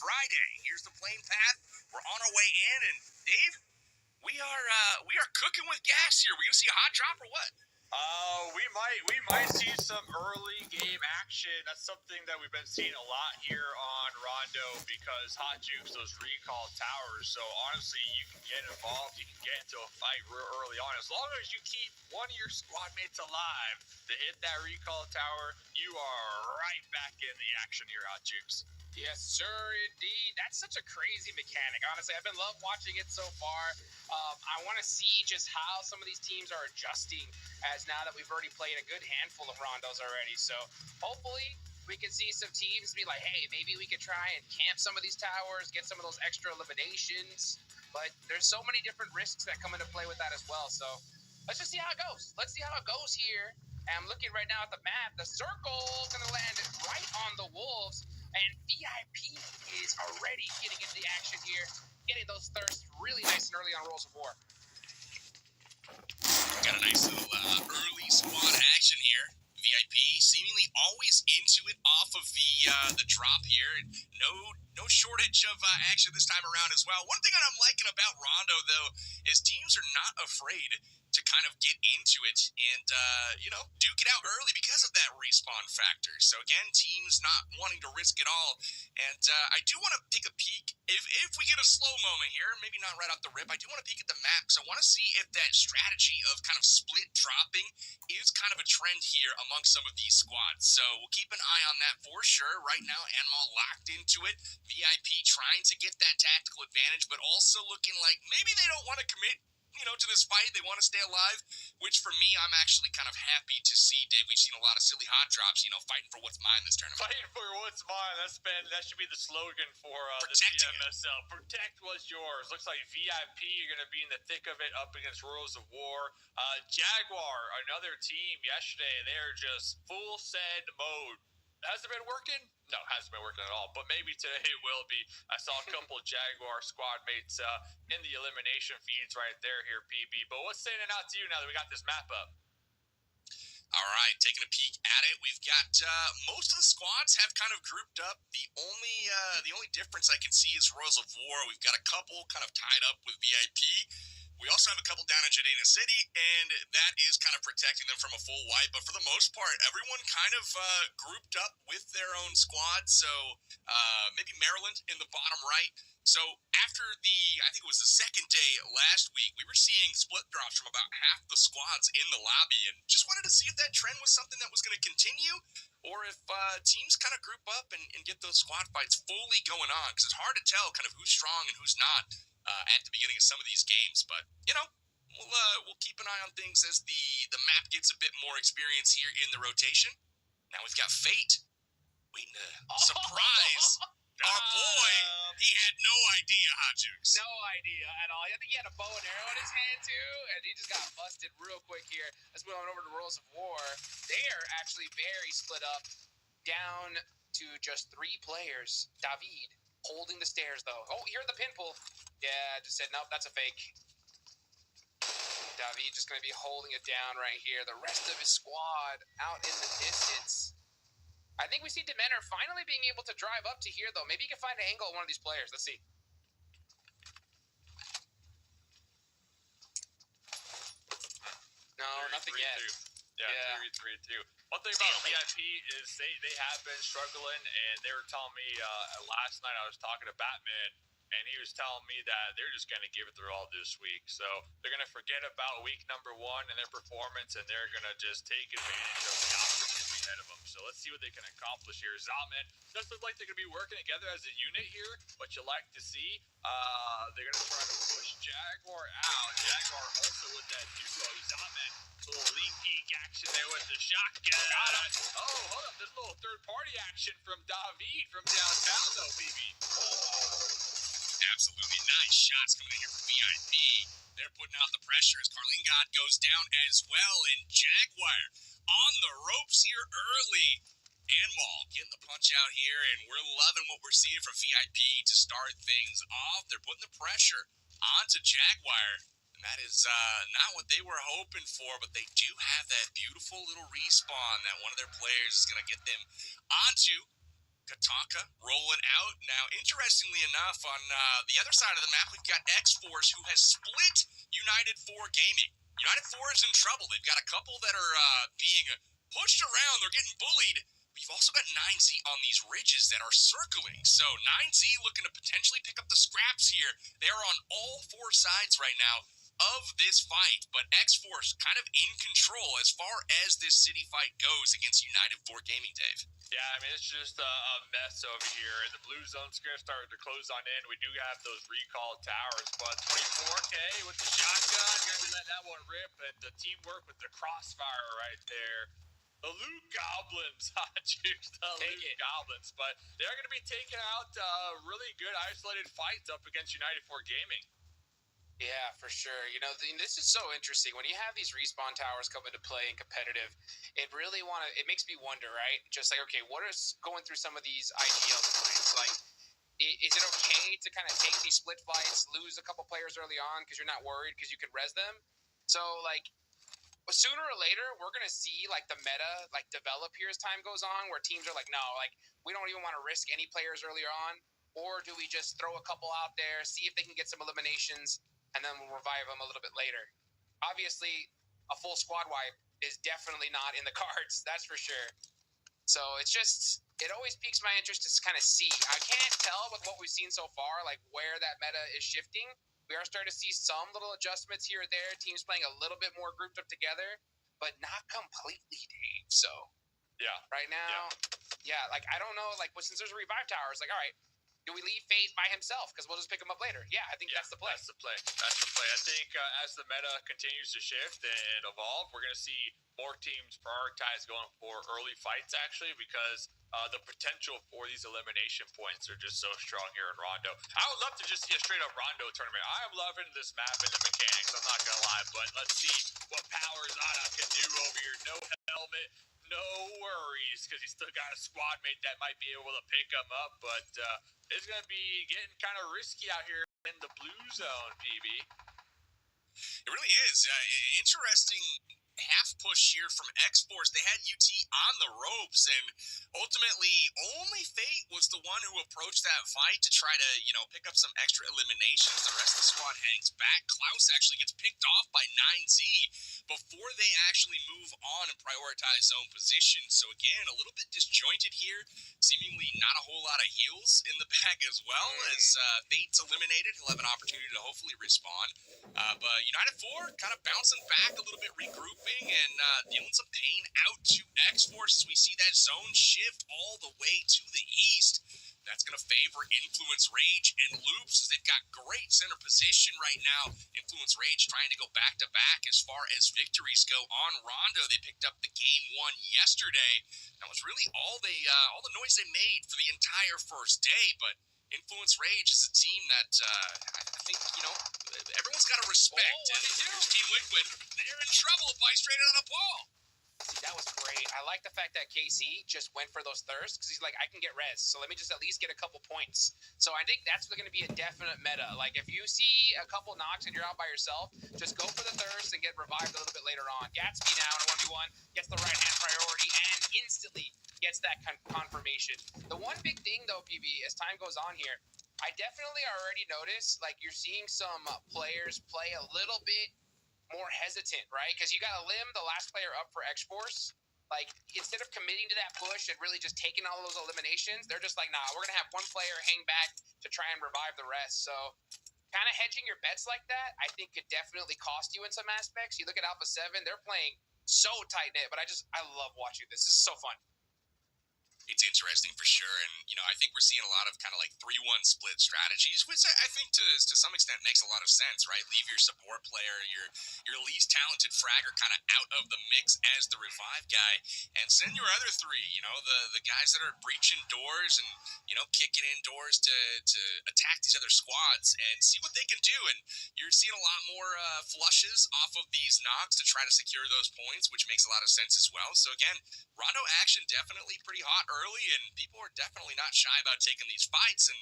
Friday. Here's the plane path. We're on our way in, and Dave, we are cooking with gas here. We gonna see a hot drop or what? We might see some early game action. That's something that we've been seeing a lot here on Rondo because hot jukes those recall towers. So honestly, you can get involved. You can get into a fight real early on. As long as you keep one of your squad mates alive to hit that recall tower, you are right back in the action here, hot jukes. Yes, sir, indeed. That's such a crazy mechanic. Honestly, I've been loved watching it so far. I want to see just how some of these teams are adjusting as now that we've already played a good handful of rondos already. So hopefully we can see some teams be like, hey, maybe we could try and camp some of these towers, get some of those extra eliminations. But there's so many different risks that come into play with that as well. So let's just see how it goes. Let's see how it goes here. And I'm looking right now at the map. The circle going to land right on the Wolves. And VIP is already getting into the action here, getting those thirsts really nice and early on Rolls of War. Got a nice little early squad action here. VIP seemingly always into it off of the drop here. No shortage of action this time around as well. One thing that I'm liking about Rondo, though, is teams are not afraid to kind of get into it and, duke it out early because of that respawn factor. So, again, teams not wanting to risk it all. And I do want to take a peek. If we get a slow moment here, maybe not right off the rip, I do want to peek at the map because I want to see if that strategy of kind of split dropping is kind of a trend here amongst some of these squads. So we'll keep an eye on that for sure. Right now, Animal locked into it. VIP trying to get that tactical advantage, but also looking like maybe they don't want to commit to this fight. They want to stay alive, which for me, I'm actually kind of happy to see, Dave. We've seen a lot of silly hot drops, fighting for what's mine this tournament. Fighting for what's mine. That should be the slogan for the CMSL. Protect what's yours. Looks like VIP, you're going to be in the thick of it up against Royals of War. Jaguar, another team yesterday, they're just full send mode. Has it been working? No, hasn't been working at all, but maybe today it will be. I saw a couple of Jaguar squad mates in the elimination feeds right there here, PB. But what's standing out to you now that we got this map up? All right, taking a peek at it, we've got most of the squads have kind of grouped up. The only difference I can see is Royals of War. We've got a couple kind of tied up with VIP. We also have a couple down in Jadena City, and that is kind of protecting them from a full wipe. But for the most part, everyone kind of grouped up with their own squad. So maybe Maryland in the bottom right. So after I think it was the second day last week, we were seeing split drops from about half the squads in the lobby, and just wanted to see if that trend was something that was going to continue, or if teams kind of group up and get those squad fights fully going on, because it's hard to tell kind of who's strong and who's not at the beginning of some of these games. But we'll keep an eye on things as the map gets a bit more experience here in the rotation. Now we've got Fate waiting to surprise our boy. He had no idea, Hot Jukes. No idea at all. I think he had a bow and arrow in his hand too, and he just got busted real quick here. Let's move on over to Rolls of War. They are actually very split up, down to just 3 players. David holding the stairs, though. Oh, here the pin pull. Yeah, just said, nope, that's a fake. David just going to be holding it down right here. The rest of his squad out in the distance. I think we see Demeter finally being able to drive up to here, though. Maybe he can find an angle on one of these players. Let's see. No, nothing yet. Yeah, 3-3-2. One thing about VIP is they have been struggling, and they were telling me last night I was talking to Batman, and he was telling me that they're just going to give it their all this week. So they're going to forget about week number 1 and their performance, and they're going to just take advantage of the opportunity ahead of them. So let's see what they can accomplish here. Zalman does look like they're going to be working together as a unit here, what you like to see. They're going to try to push Jaguar out. Jaguar also with that duo. Zalman, a little lean peek action there with the shotgun. Oh, hold up. There's a little third-party action from David from downtown, though, BB. Absolutely nice shots coming in here from VIP. They're putting out the pressure as Carlin God goes down as well. And Jaguar on the ropes here early. Animal getting the punch out here, and we're loving what we're seeing from VIP to start things off. They're putting the pressure onto Jaguar. And that is not what they were hoping for, but they do have that beautiful little respawn that one of their players is going to get them onto. Kataka rolling out. Now, interestingly enough, on the other side of the map, we've got X-Force, who has split United 4 Gaming. United 4 is in trouble. They've got a couple that are being pushed around. They're getting bullied. We've also got 9Z on these ridges that are circling. So 9Z looking to potentially pick up the scraps here. They are on all four sides right now of this fight, but X-Force kind of in control as far as this city fight goes against United 4 Gaming, Dave. Yeah, I mean, it's just a mess over here, and the blue zone's going to start to close on in. We do have those recall towers, but 24K with the shotgun, going to let that one rip, and the teamwork with the crossfire right there. The loot goblins, juice, the loot goblins, but they're going to be taking out really good isolated fights up against United 4 Gaming. Yeah, for sure. You know, this is so interesting. When you have these respawn towers come into play in competitive, it makes me wonder, right? Just like, okay, what is going through some of these IGL minds? Like, is it okay to kind of take these split fights, lose a couple players early on because you're not worried because you could res them? So, like, sooner or later, we're going to see, like, the meta, like, develop here as time goes on, where teams are like, no, like, we don't even want to risk any players earlier on. Or do we just throw a couple out there, see if they can get some eliminations, and then we'll revive them a little bit later? Obviously, a full squad wipe is definitely not in the cards, that's for sure. So it always piques my interest to kind of see. I can't tell with what we've seen so far, like, where that meta is shifting. We are starting to see some little adjustments here or there, teams playing a little bit more grouped up together, but not completely, Dave. So, yeah, right now, yeah, like, I don't know, like, since there's a revive tower, it's like, all right, do we leave FaZe by himself? Because we'll just pick him up later. Yeah, I think that's the play. That's the play. I think as the meta continues to shift and evolve, we're going to see more teams prioritize going for early fights, actually, because the potential for these elimination points are just so strong here in Rondo. I would love to just see a straight-up Rondo tournament. I am loving this map and the mechanics, I'm not going to lie, but let's see what Power Zana can do over here. No helmet. No worries, because he's still got a squad mate that might be able to pick him up, but it's going to be getting kind of risky out here in the blue zone, PB. It really is. Interesting half push here from X-Force. They had UT on the ropes, and ultimately only Fate was the one who approached that fight to try to, pick up some extra eliminations. The rest of the squad hangs back. Klaus actually gets picked off by 9Z before they actually move on and prioritize zone position. So again, a little bit disjointed here. Seemingly not a whole lot of heals in the bag as well. As Fate's eliminated, he'll have an opportunity to hopefully respawn. But United 4 kind of bouncing back a little bit, regrouping, and dealing some pain out to X-Force as we see that zone shift all the way to the east. That's going to favor Influence Rage and Loops, as they've got great center position right now. Influence Rage trying to go back-to-back as far as victories go on Rondo. They picked up the game 1 yesterday. That was really all the noise they made for the entire first day, but Influence Rage is a team that I think, everyone's got to respect. Here's Team Liquid. They're in trouble by straight out of the ball. See, that was great. I like the fact that KC just went for those thirsts, because he's like, I can get res, so let me just at least get a couple points. So I think that's going to be a definite meta. Like, if you see a couple knocks and you're out by yourself, just go for the thirst and get revived a little bit later on. Gatsby now in a 1v1 gets the right-hand priority and instantly gets that confirmation. The one big thing, though, PB, as time goes on here, I definitely already noticed, like, you're seeing some players play a little bit more hesitant, right? Because you got to limb the last player up for X-Force. Like, instead of committing to that push and really just taking all those eliminations, they're just like, nah, we're going to have one player hang back to try and revive the rest. So kind of hedging your bets like that, I think could definitely cost you in some aspects. You look at Alpha 7, they're playing so tight-knit, but I love watching this. This is so fun. It's interesting for sure, and I think we're seeing a lot of kind of like 3-1 split strategies, which I think to some extent makes a lot of sense, right? Leave your support player, your least talented fragger kind of out of the mix as the revive guy, and send your other three, the guys that are breaching doors and kicking in doors to attack these other squads and see what they can do. And you're seeing a lot more flushes off of these knocks to try to secure those points, which makes a lot of sense as well. So again, Rondo action definitely pretty hot early, and people are definitely not shy about taking these fights. And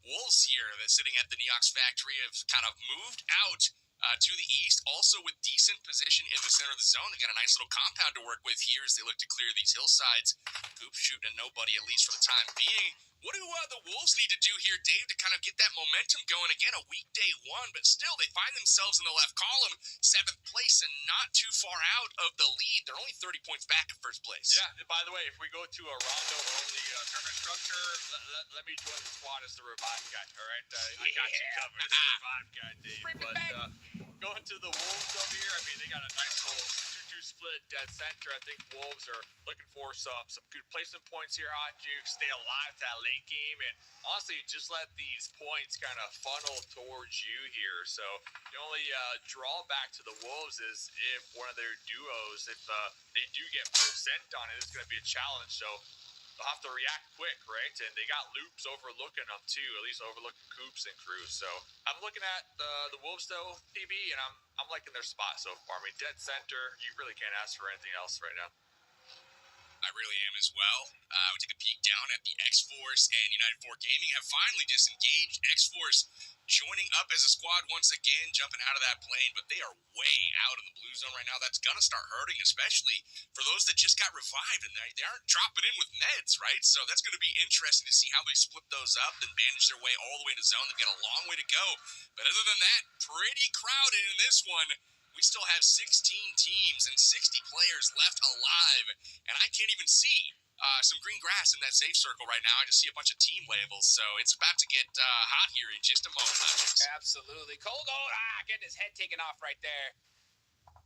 Wolves here, that's sitting at the Neox factory, have kind of moved out to the east, also with decent position in the center of the zone. They got a nice little compound to work with here as they look to clear these hillsides. Coop shooting at nobody, at least for the time being. What do the Wolves need to do here, Dave, to kind of get that momentum going? Again, a weekday one, but still, they find themselves in the left column, 7th place, and not too far out of the lead. They're only 30 points back in first place. Yeah, by the way, if we go to a Rondo-only tournament structure, let me join the squad as the revive guy, all right? I got you covered as the revive guy, Dave. But going to the Wolves over here, I mean, they got a nice little 2-2 split dead center. I think Wolves are looking for some good placement points here, Hot Juke, stay alive to that late game, and honestly, just let these points kind of funnel towards you here. So the only drawback to the Wolves is if one of their duos, if they do get percent on it, it's going to be a challenge. So they'll have to react quick, right? And they got loops overlooking them too, at least overlooking Coops and crew. So I'm looking at the Wolves though, PB, and I'm liking their spot so far. I mean, dead center, you really can't ask for anything else right now. I really am as well. We took a peek down at the X-Force and United 4 Gaming have finally disengaged. X-Force joining up as a squad once again, jumping out of that plane, but they are way out in the blue zone right now. That's going to start hurting, especially for those that just got revived, and they aren't dropping in with meds, right? So that's going to be interesting to see how they split those up and bandage their way all the way to zone. They've got a long way to go. But other than that, pretty crowded in this one. We still have 16 teams and 60 players left alive, and I can't even see some green grass in that safe circle right now. I just see a bunch of team labels, so it's about to get hot here in just a moment. Absolutely. Cold Gold, getting his head taken off right there,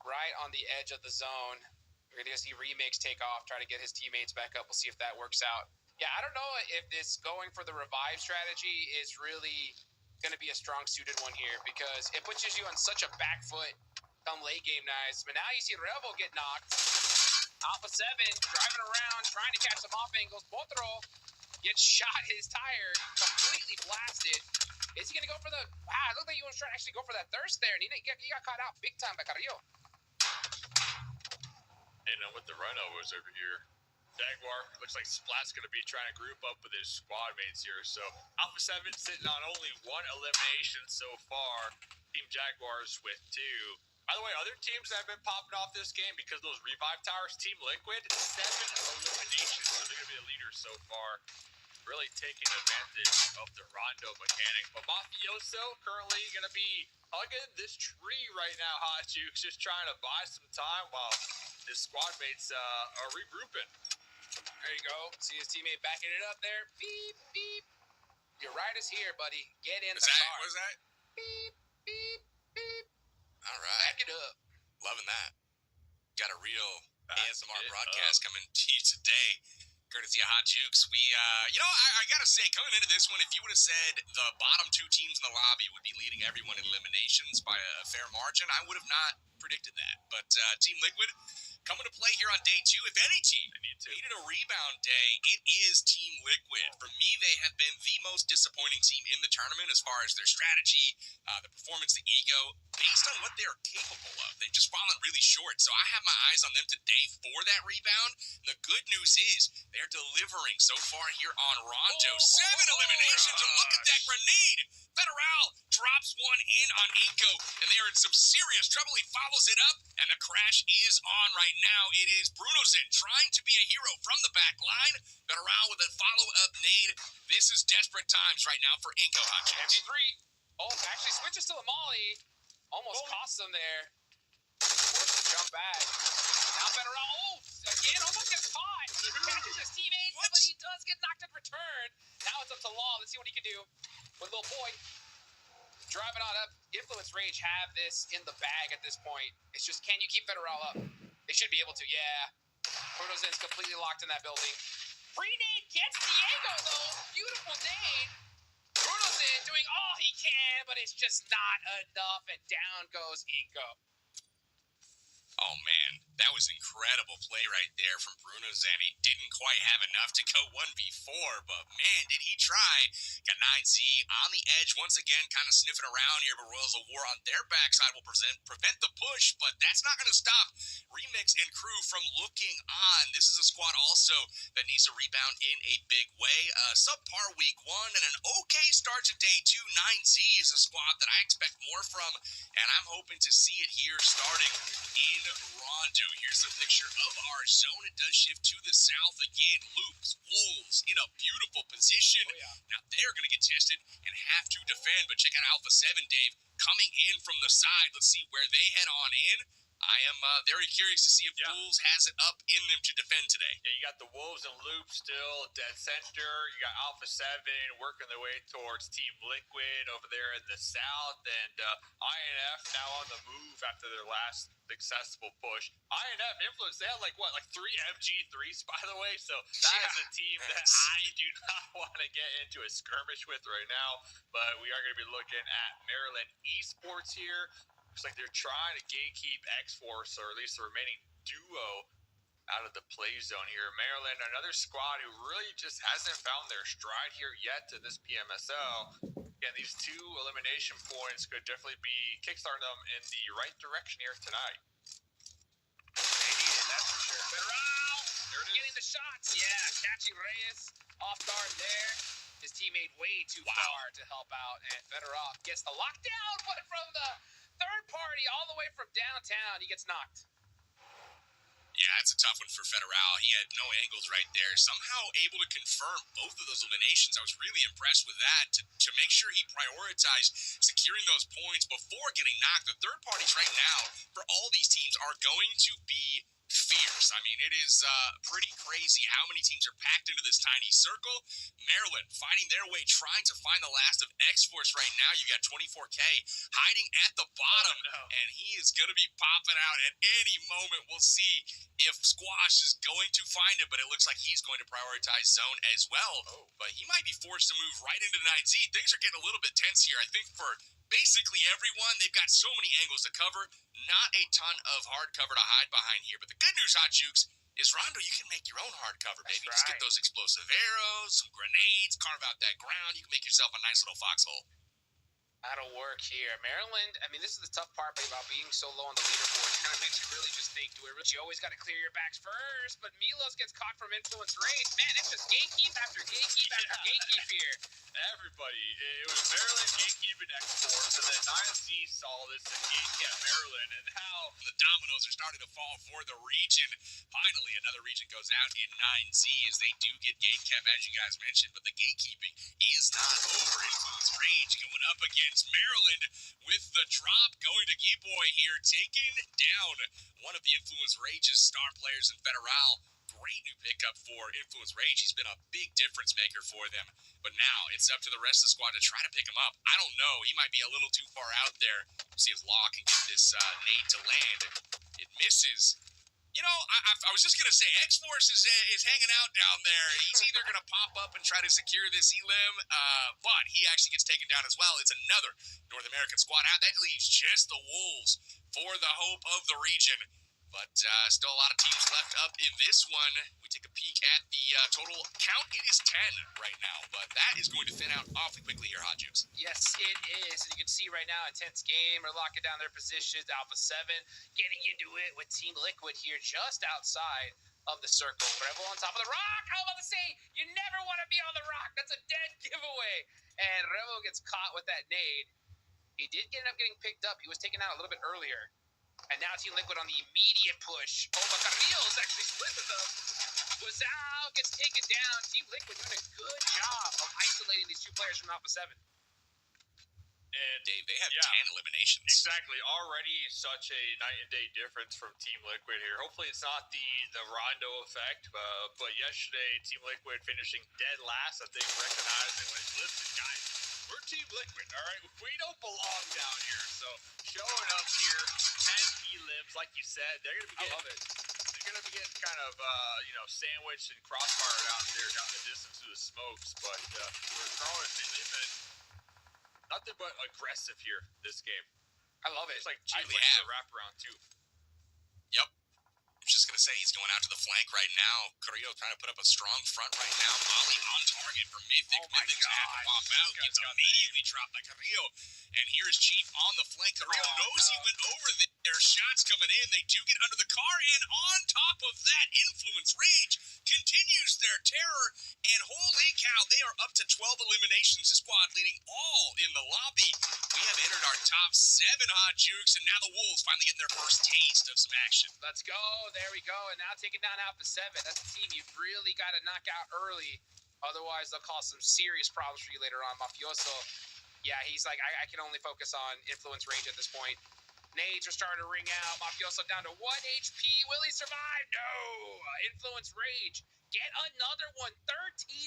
right on the edge of the zone. We're going to see Remix take off, try to get his teammates back up. We'll see if that works out. Yeah, I don't know if this going for the revive strategy is really going to be a strong suited one here, because it puts you on such a back foot come late game nights. But now you see Revo get knocked. Alpha 7 driving around, trying to catch some off angles. Potro gets shot, his tire completely blasted. Is he going to go for the... Wow, it looked like he was trying to actually go for that thirst there, and he got caught out big time by Carrillo. And with the runovers over here, Jaguar looks like Splat's going to be trying to group up with his squad mates here. So Alpha 7 sitting on only 1 elimination so far. Team Jaguars with 2. By the way, other teams that have been popping off this game because of those revive towers, Team Liquid, 7 eliminations. So they're going to be the leaders so far. Really taking advantage of the Rondo mechanic. But Mafioso currently going to be hugging this tree right now, Hot Jukes, just trying to buy some time while his squad mates are regrouping. There you go. See his teammate backing it up there. Beep, beep. Your ride is here, buddy. Get in the car. What was that? Beep, beep, beep. All right. Back it up. Loving that. Got a real ASMR broadcast coming to you today, courtesy of Hot Jukes. We, I gotta say, coming into this one, if you would have said the bottom 2 teams in the lobby would be leading everyone in eliminations by a fair margin, I would have not predicted that. But Team Liquid coming to play here on day 2. If any team needed a rebound day, it is Team Liquid. For me, they have been the most disappointing team in the tournament as far as their strategy, the performance, the ego, based on what they're capable of. They've just fallen really short, so I have my eyes on them today for that rebound. The good news is they're delivering so far here on Rondo. 7 eliminations, and look at that grenade! Federal drops one in on Inko, and they are in some serious trouble. He follows it up, and the crash is on right now. It is Brunosen trying to be a hero from the back line. Federal with a follow-up nade. This is desperate times right now for Inko. MG3. Oh, actually switches to the Molly. Almost cost them there. Forced to jump back. Now Federal, again, almost gets caught. He catches his teammates, but he does get knocked in return. Now it's up to Law. Let's see what he can do with Little Boy. Driving on up. Influence Rage have this in the bag at this point. It's just, can you keep Federal up? They should be able to, yeah. Brunosen's completely locked in that building. Free nade gets Diego, though. Beautiful nade. Brunosen doing all he can, but it's just not enough, and down goes Inko. Oh man, that was incredible play right there from Bruno Zanni. Didn't quite have enough to go 1v4, but man, did he try. Got 9Z on the edge once again, kind of sniffing around here, but Royals of War on their backside will prevent the push, but that's not going to stop Remix and crew from looking on. This is a squad also that needs to rebound in a big way. Subpar week one and an okay start to day two. 9Z is a squad that I expect more from, and I'm hoping to see it here starting in Rondo. Here's a picture of our zone. It does shift to the south again. Loops, Wolves in a beautiful position. Oh, yeah. Now they're going to get tested and have to defend, but check out Alpha 7, Dave, coming in from the side. Let's see where they head on in. I am very curious to see if Wolves has it up in them to defend today. Yeah, you got the Wolves and Loop still dead center. You got Alpha 7 working their way towards Team Liquid over there in the south. And INF now on the move after their last successful push. INF Influence, they had like 3 MG3s, by the way. So that is a team that I do not want to get into a skirmish with right now. But we are going to be looking at Maryland Esports here. Looks like they're trying to gatekeep X-Force, or at least the remaining duo, out of the play zone here. Maryland, another squad who really just hasn't found their stride here yet to this PMSL. Again, these 2 elimination points could definitely be kickstarting them in the right direction here tonight. They need it, that's for sure. Federal getting the shots. Yeah, catching Reyes off guard there. His teammate way too far to help out, and Federal gets the lockdown, but from the third party all the way from downtown, he gets knocked. Yeah, it's a tough one for Federal. He had no angles right there. Somehow able to confirm both of those eliminations. I was really impressed with that to make sure he prioritized securing those points before getting knocked. The third parties right now for all these teams are going to be fierce. I mean, it is pretty crazy how many teams are packed into this tiny circle. Maryland fighting their way, trying to find the last of X-Force right now. You got 24K hiding at the bottom, and he is going to be popping out at any moment. We'll see if Squash is going to find it, but it looks like he's going to prioritize zone as well. But he might be forced to move right into 9Z. Things are getting a little bit tense here, I think, for basically everyone. They've got so many angles to cover. Not a ton of hard cover to hide behind here. But the good news, Hot Jukes, is Rondo, you can make your own hard cover, baby. Just get those explosive arrows, some grenades, carve out that ground. You can make yourself a nice little foxhole. That'll work here. Maryland, I mean, this is the tough part about being so low on the leaderboard. It kind of makes you really just think, you always got to clear your backs first, but Milos gets caught from influence rage. Man, it's just gatekeep after gatekeep after gatekeep here. Everybody, it was Maryland gatekeeping X-Force, and then 9Z saw this and gatekept Maryland, and now the dominoes are starting to fall for the region. Finally, another region goes out in 9Z as they do get gatekept, as you guys mentioned, but the gatekeeping is not over. Influence Rage going up against Maryland with the drop going to Geeboy here, taking down one of the Influence Rage's star players in Federal. Great new pickup for Influence Rage. He's been a big difference maker for them. But now it's up to the rest of the squad to try to pick him up. I don't know. He might be a little too far out there. See if Law can get this nade to land. It misses. You know, I was just going to say, X-Force is hanging out down there. He's either going to pop up and try to secure this elim, but he actually gets taken down as well. It's another North American squad out. That leaves just the Wolves for the hope of the region. But still a lot of teams left up in this one. We take a peek at the total count. It is 10 right now, but that is going to thin out awfully quickly here, Hot Jukes. Yes, it is. And you can see right now, intense game. They're locking down their positions. Alpha 7 getting into it with Team Liquid here just outside of the circle. Rebel on top of the rock. I was about to say, you never want to be on the rock. That's a dead giveaway. And Rebel gets caught with that nade. He did end up getting picked up. He was taken out a little bit earlier. And now Team Liquid on the immediate push. Oh, but Carrillo's actually split with them. Wazao gets taken down. Team Liquid doing a good job of isolating these 2 players from Alpha 7. And Dave, they have 10 eliminations. Exactly. Already such a night and day difference from Team Liquid here. Hopefully it's not the Rondo effect, but yesterday Team Liquid finishing dead last. I think recognizing, like, listen, guys, we're Team Liquid, all right? We don't belong down here. So showing up here, 10 elims, like you said, they're gonna be getting. I love it. They're gonna be getting kind of sandwiched and crossbarred out there down the distance through the smokes. But regardless, they've been nothing but aggressive here this game. I love it. It's like I the wraparound too. Yep. I'm just going to say he's going out to the flank right now. Carrillo trying to put up a strong front right now. Molly on target for Mythic. Oh my Mythic's going to have to gosh. pop out. Gets immediately dropped by Carrillo. And here's Chief on the flank. Carrillo knows he went over there. Shots coming in. They do get under the car. And on top of that, Influence Rage continues their terror. And holy cow, they are up to 12 eliminations. The squad leading all in the lobby. We have entered our top 7 hot jukes. And now the Wolves finally getting their first taste of some action. Let's go. There we go. And now taking down Alpha 7. That's a team you've really got to knock out early. Otherwise, they'll cause some serious problems for you later on. Mafioso, yeah, he's like, I can only focus on Influence Range at this point. Nades are starting to ring out. Mafioso down to 1 HP. Will he survive? No. Influence Rage. Get another one. 13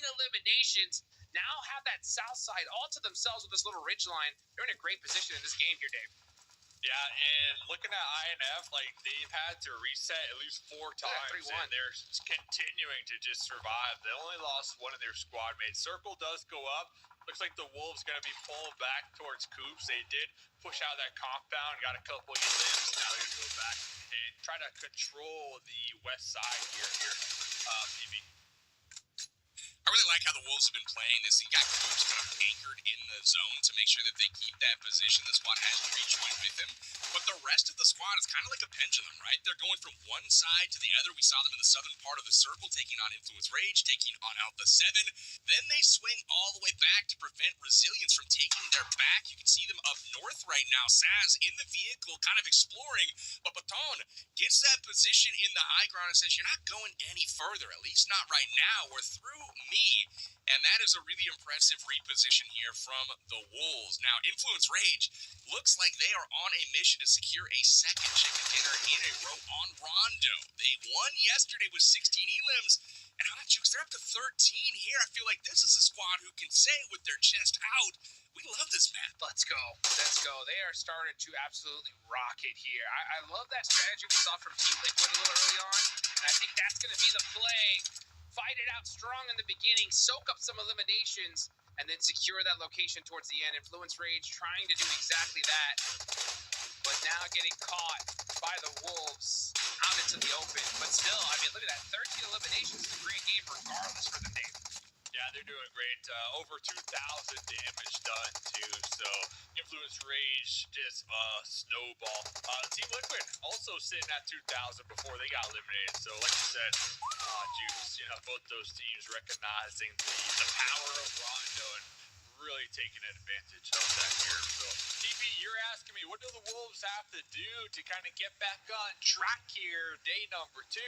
eliminations. Now have that south side all to themselves with this little ridge line. They're in a great position in this game here, Dave. Yeah, and looking at INF, like, they've had to reset at least 4 times, and they're continuing to just survive. They only lost one of their squad mates. Circle does go up. Looks like the Wolves going to be pulling back towards Coops. They did push out that compound, got a couple of limbs. Now they're going to go back and try to control the west side here, PB. I really like how the Wolves have been playing this. You got Coops kind of anchored in the zone to make sure that they keep that position. The squad has rejoined with him. But the rest of the squad is kind of like a pendulum, right? They're going from one side to the other. We saw them in the southern part of the circle, taking on Influence Rage, taking on Alpha 7. Then they swing all the way back to prevent Resilience from taking their back. You can see them up north right now. Saz in the vehicle, kind of exploring. But Baton gets that position in the high ground and says, you're not going any further, at least not right now. We're through me. And that is a really impressive reposition here from the Wolves. Now, Influence Rage looks like they are on a mission to secure a second chicken dinner in a row on Rondo. They won yesterday with 16 elims. And hot jukes, they're up to 13 here. I feel like this is a squad who can say with their chest out, we love this map. Let's go. Let's go. They are starting to absolutely rock it here. I love that strategy we saw from Team Liquid a little early on. And I think that's going to be the play. Fight it out strong in the beginning, soak up some eliminations, and then secure that location towards the end. Influence Rage trying to do exactly that, but now getting caught by the Wolves out into the open. But still, I mean, look at that. 13 eliminations is a great game regardless for the name. Yeah, they're doing great. Over 2,000 damage done, too. So, Influence Rage just snowball. Team Liquid also sitting at 2,000 before they got eliminated. So, like you said, Juice, both those teams recognizing the power of Rondo and really taking advantage of that here. So, TB, you're asking me, what do the Wolves have to do to kind of get back on track here, day number 2?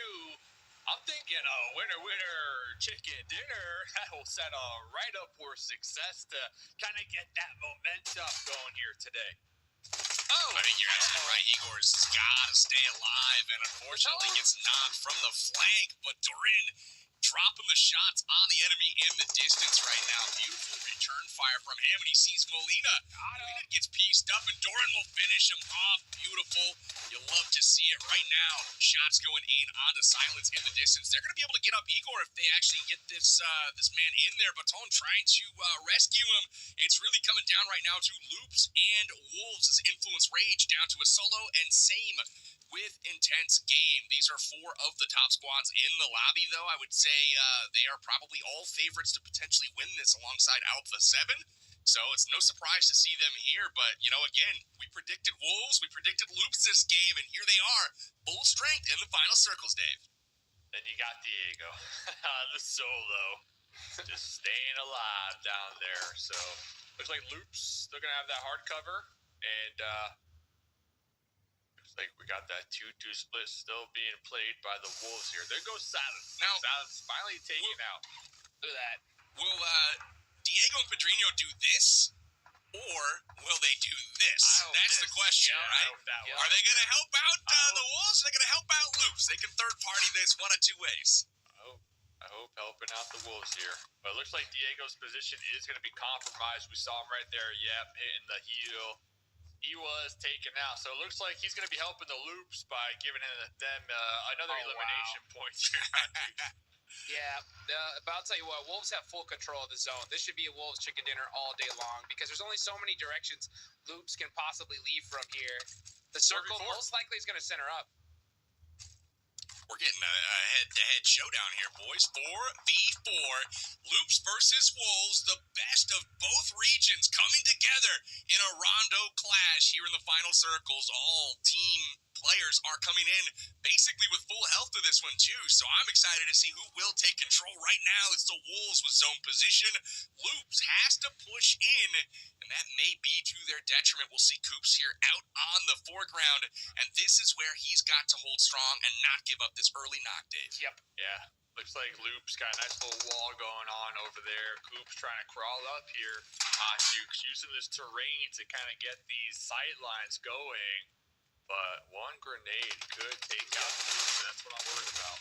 I'm thinking a winner chicken dinner that will set right up for success to kind of get that momentum going here today. Oh, I think you're absolutely right. Igor's got to stay alive, and unfortunately gets knocked from the flank. But Doran dropping the shots on the enemy in the distance right now. Beautiful return fire from him, and he sees Molina. Molina gets pieced up, and Doran will finish him off. Beautiful. You'll love to see it right now. Shots going in onto Silence in the distance. They're going to be able to get up Igor if they actually get this man in there. Baton trying to rescue him. It's really coming down right now to Loops and Wolves' Influence Rage down to a solo, and same with Intense Game. These are 4 of the top squads in the lobby, though. I would say they are probably all favorites to potentially win this alongside Alpha 7. So it's no surprise to see them here. But, again, we predicted Wolves, we predicted Loops this game, and here they are. Full strength in the final circles, Dave. Then you got Diego, the solo, just staying alive down there. So looks like Loops, they're going to have that hard cover. And looks like we got that 2-2 split still being played by the Wolves here. There goes Silence. Now, Silence finally taken out. Look at that. Will Diego and Pedrinho do this, or will they do this? That's the question, right? Are they going to help out the Wolves, or are they going to help out Loops? They can third-party this one of 2 ways. I hope helping out the Wolves here. But it looks like Diego's position is going to be compromised. We saw him right there, hitting the heel. He was taken out. So it looks like he's going to be helping the Loops by giving them another elimination point here. Yeah, but I'll tell you what, Wolves have full control of the zone. This should be a Wolves chicken dinner all day long because there's only so many directions Loops can possibly leave from here. The circle most likely is going to center up. We're getting a head-to-head showdown here, boys. 4v4. Loops versus Wolves, the best of both regions coming together in a rondo clash here in the final circles. All team players are coming in basically with full health to this one, too. So I'm excited to see who will take control. Right now, it's the Wolves with zone position. Loops has to push in, and that may be to their detriment. We'll see Coops here out on the foreground, and this is where he's got to hold strong and not give up this early knock, Dave. Yep. Yeah. Looks like Loop's got a nice little wall going on over there. Coop's trying to crawl up here. Duke's using this terrain to kind of get these sight lines going. But one grenade could take out Coops, and that's what I'm worried about.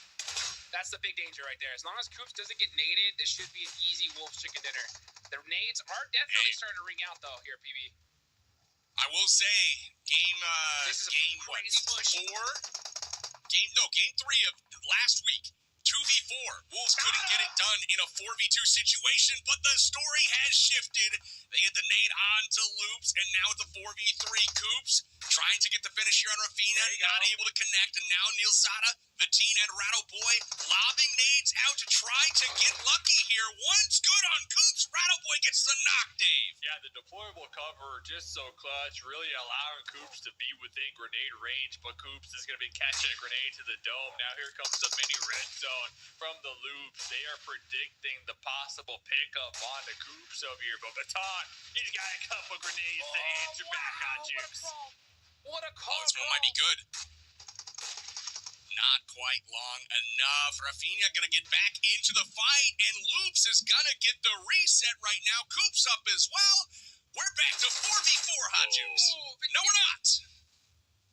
That's the big danger right there. As long as Coops doesn't get naded, this should be an easy Wolves chicken dinner. The nades are definitely starting to ring out, though, here, PB. I will say, game game 3 of last week, 2v4. Wolves couldn't get it done in a 4v2 situation, but the story has shifted. They get the nade on to Loops, and now it's a 4v3. Coops trying to get the finish here on Rafina, not able to connect, and now Neil Zada, the teen and Rattle Boy, lobbing nades out to try to get lucky here. One's good on Coops. Rattle Boy gets the knock, Dave. Yeah, the deployable cover just so clutch, really allowing Coops to be within grenade range, but Coops is going to be catching a grenade to the dome. Now here comes the mini red zone from the Loops. They are predicting the possible pickup on the Coops over here, but Baton, he's got a couple grenades to answer back on Jukes. What a call. Oh, this one might be good. Not quite long enough. Rafinha gonna get back into the fight, and Loops is gonna get the reset right now. Coops up as well. We're back to 4v4, Hot Jukes. No, we're not.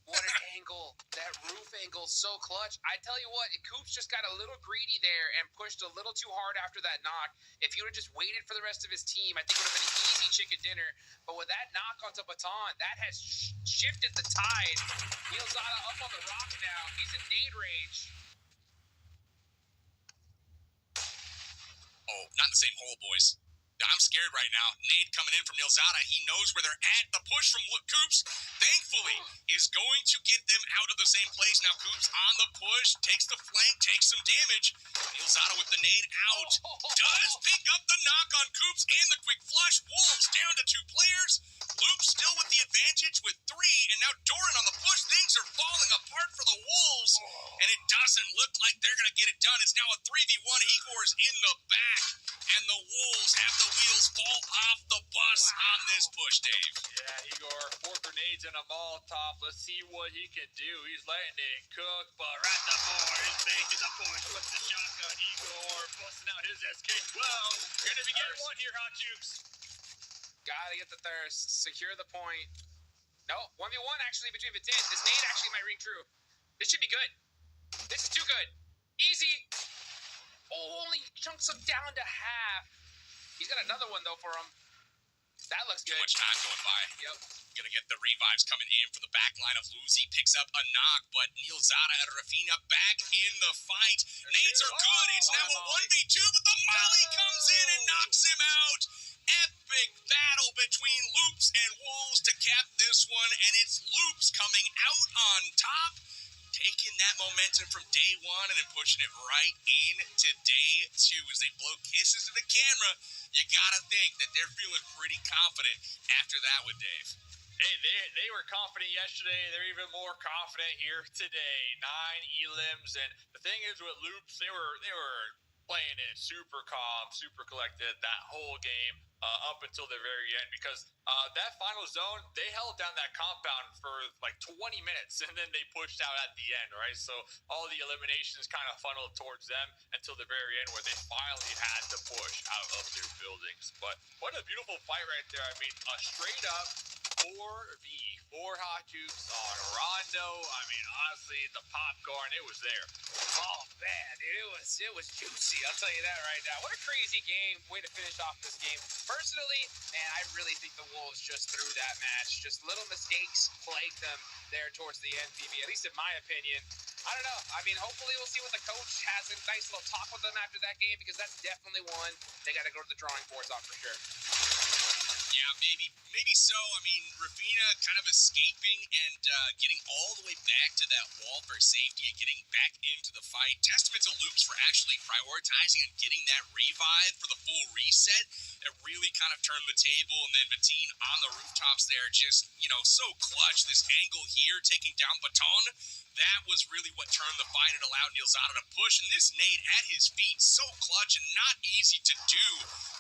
What an angle. That roof angle so clutch. I tell you what, Coops just got a little greedy there and pushed a little too hard after that knock. If he would have just waited for the rest of his team, I think it would have been an easy chicken dinner. But with that knock onto Baton, that has shifted the tide. Neil Zada up on the rock now. He's in nade rage. Oh, not in the same hole, boys. I'm scared right now. Nade coming in from Neil Zada. He knows where they're at. The push from Coops, thankfully, is going to get them out of the same place. Now Coops on the push, takes the flank, takes some damage. Neil Zada with the nade out. Does pick up the knock on Coops and the quick flush. Wolves down to 2 players. Luke still with the advantage with 3, and now Doran on the push. Things are falling apart for the Wolves, and it doesn't look like they're going to get it done. It's now a 3v1. Igor's in the back, and the Wolves have the wheels fall off the bus on this push, Dave. Yeah, Igor, 4 grenades and a Molotov. Let's see what he can do. He's letting it cook, but right the board is making the push with the shotgun. Igor busting out his SK-12. You're going to be getting one here, Hot Jukes. Gotta get the thirst. Secure the point. No, 1v1 actually between the 10. This nade actually might ring true. This should be good. This is too good. Easy. Only chunks him down to half. He's got another one, though, for him. That looks good. Too much time going by. Yep. Gonna get the revives coming in from the back line of Luzi. Picks up a knock, but Neil Zada and Rafina back in the fight. Nades are good. It's now a 1v2, but the Molly comes in and knocks him out. Epic battle between Loops and Wolves to cap this one, and it's Loops coming out on top, taking that momentum from day 1 and then pushing it right into day 2 as they blow kisses to the camera. You gotta think that they're feeling pretty confident after that one, Dave. Hey, they were confident yesterday. They're even more confident here today. 9 elims, and the thing is with Loops, they were playing it super calm, super collected that whole game up until the very end, because that final zone, they held down that compound for like 20 minutes, and then they pushed out at the end, right? So all the eliminations kind of funneled towards them until the very end, where they finally had to push out of their buildings. But what a beautiful fight right there. I mean, a straight up 4v4 Hot Jukes on Rondo. I mean, honestly, the popcorn, it was there. Oh, man, dude, it was juicy. I'll tell you that right now. What a crazy game. Way to finish off this game. Personally, man, I really think the Wolves just threw that match. Just little mistakes plagued them there towards the end, PB, at least in my opinion. I don't know. I mean, hopefully we'll see what the coach has a nice little talk with them after that game, because that's definitely one they got to go to the drawing boards on for sure. Yeah, Yeah, maybe so. I mean, Ravina kind of escaping and getting all the way back to that wall for safety and getting back into the fight. Testament to Loops for actually prioritizing and getting that revive for the full reset. It really kind of turned the table, and then Mateen on the rooftops there, just, so clutch. This angle here, taking down Baton, that was really what turned the fight and allowed Nielzada to push. And this nade at his feet, so clutch and not easy to do.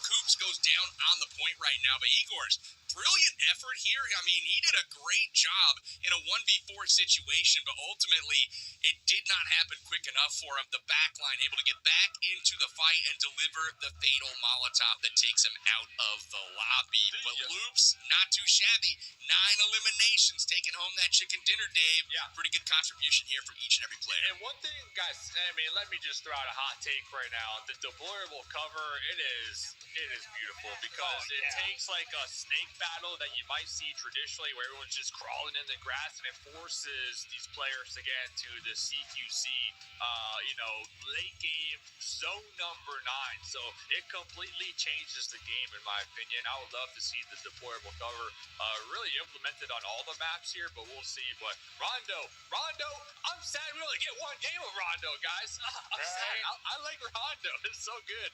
Coops goes down on the point right now, but Igor's brilliant effort here. I mean, he did a great job in a 1v4 situation, but ultimately it did not happen quick enough for him. The back line able to get back into the fight and deliver the fatal Molotov that takes him out of the lobby. But Loops, not too shabby. 9 eliminations, taking home that chicken dinner, Dave. Yeah. Pretty good contribution here from each and every player. And one thing, guys, I mean, let me just throw out a hot take right now. The deployable cover, it is beautiful because it takes like a snake battle that you might see traditionally where everyone's just crawling in the grass, and it forces these players to get into the CQC, late game zone number 9. So it completely changes the game, in my opinion. I would love to see the deployable cover really implemented on all the maps here, but we'll see. But Rondo, I'm sad we only get one game of Rondo, guys. I'm sad. I like Rondo. It's so good.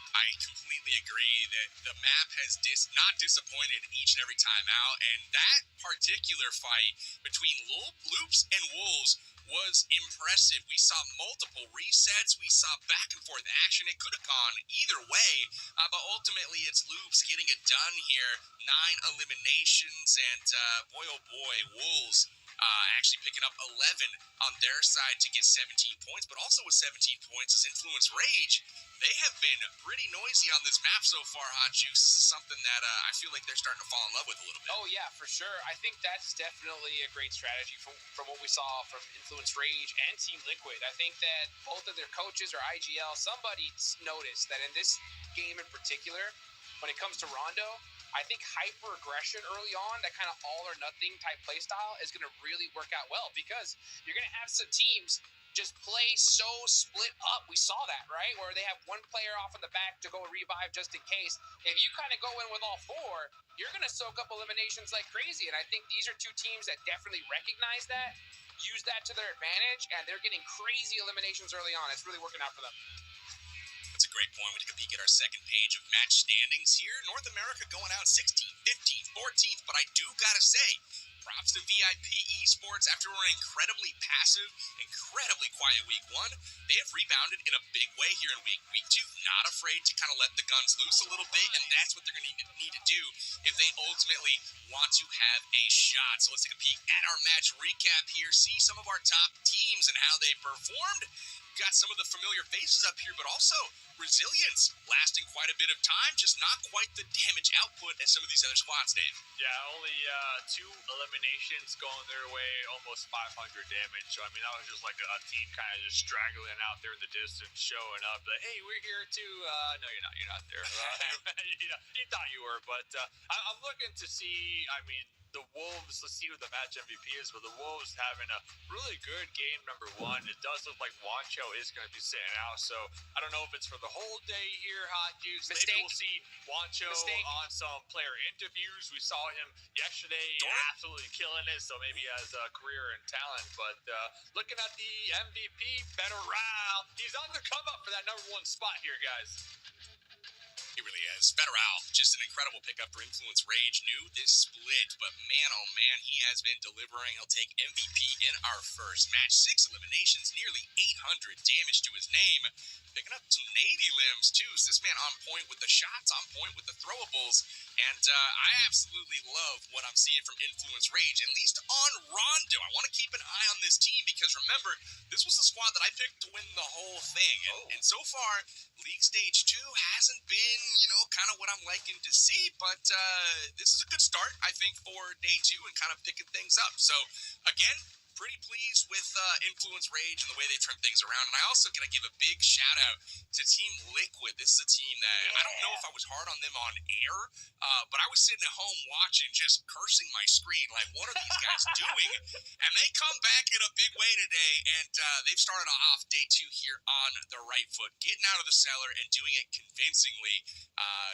I completely agree that the map has not disappointed each and every time out, and that particular fight between Loops and Wolves was impressive. We saw multiple resets. We saw back and forth action. It could have gone either way, but ultimately it's Loops getting it done here. 9 eliminations, and boy, oh boy, Wolves actually picking up 11 on their side to get 17 points, but also with 17 points is Influence Rage. They have been pretty noisy on this map so far, Hot Juice. This is something that I feel like they're starting to fall in love with a little bit. Oh, yeah, for sure. I think that's definitely a great strategy from what we saw from Influence Rage and Team Liquid. I think that both of their coaches or IGL, somebody noticed that in this game in particular, when it comes to Rondo, I think hyper-aggression early on, that kind of all-or-nothing type playstyle is going to really work out well because you're going to have some teams just play so split up. We saw that, right? Where they have one player off in the back to go revive just in case. If you kind of go in with all 4, you're going to soak up eliminations like crazy. And I think these are two teams that definitely recognize that, use that to their advantage, and they're getting crazy eliminations early on. It's really working out for them. That's a great point. We take a peek at our second page of match standings here. North America going out 16th, 15th, 14th, but I do gotta say, props to VIP Esports. After an incredibly passive, incredibly quiet week 1, they have rebounded in a big way here in week 2. Not afraid to kind of let the guns loose a little bit, and that's what they're going to need to do if they ultimately want to have a shot. So let's take a peek at our match recap here, see some of our top teams and how they performed. Got some of the familiar faces up here, but also resilience lasting quite a bit of time, just not quite the damage output as some of these other squads, Dave. Yeah, only 2 eliminations going their way, almost 500 damage. So, I mean, that was just like a team kind of just straggling out there in the distance, showing up. Like, hey, we're here too. No, you're not. You're not there. You thought you were, but I'm looking to see, I mean, the Wolves, let's see who the match MVP is, but the Wolves having a really good game number 1. It does look like Wancho is going to be sitting out, so I don't know if it's for the whole day here, Hot Juice. Maybe we'll see Wancho on some player interviews. We saw him yesterday absolutely killing it, so maybe he has a career and talent, but looking at the MVP, Better Ral, he's on the come up for that number 1 spot here, guys. He really is. Federal, just an incredible pickup for Influence Rage. Knew this split, but man, oh man, he has been delivering. He'll take MVP in our first match. 6 eliminations, nearly 800 damage to his name. Picking up some nady limbs, too. So this man on point with the shots, on point with the throwables. And I absolutely love what I'm seeing from Influence Rage, at least on Rondo. I want to keep an eye on this team because, remember, this was the squad that I picked to win the whole thing. And so far, League Stage 2 hasn't been, kind of what I'm liking to see. But this is a good start, I think, for day 2 and kind of picking things up. So, again, pretty pleased with Influence Rage and the way they turn things around. And I also got to give a big shout out to Team Liquid. This is a team that I don't know if I was hard on them on air, but I was sitting at home watching, just cursing my screen, like, what are these guys doing? And they come back in a big way today, and they've started off day 2 here on the right foot, getting out of the cellar and doing it convincingly.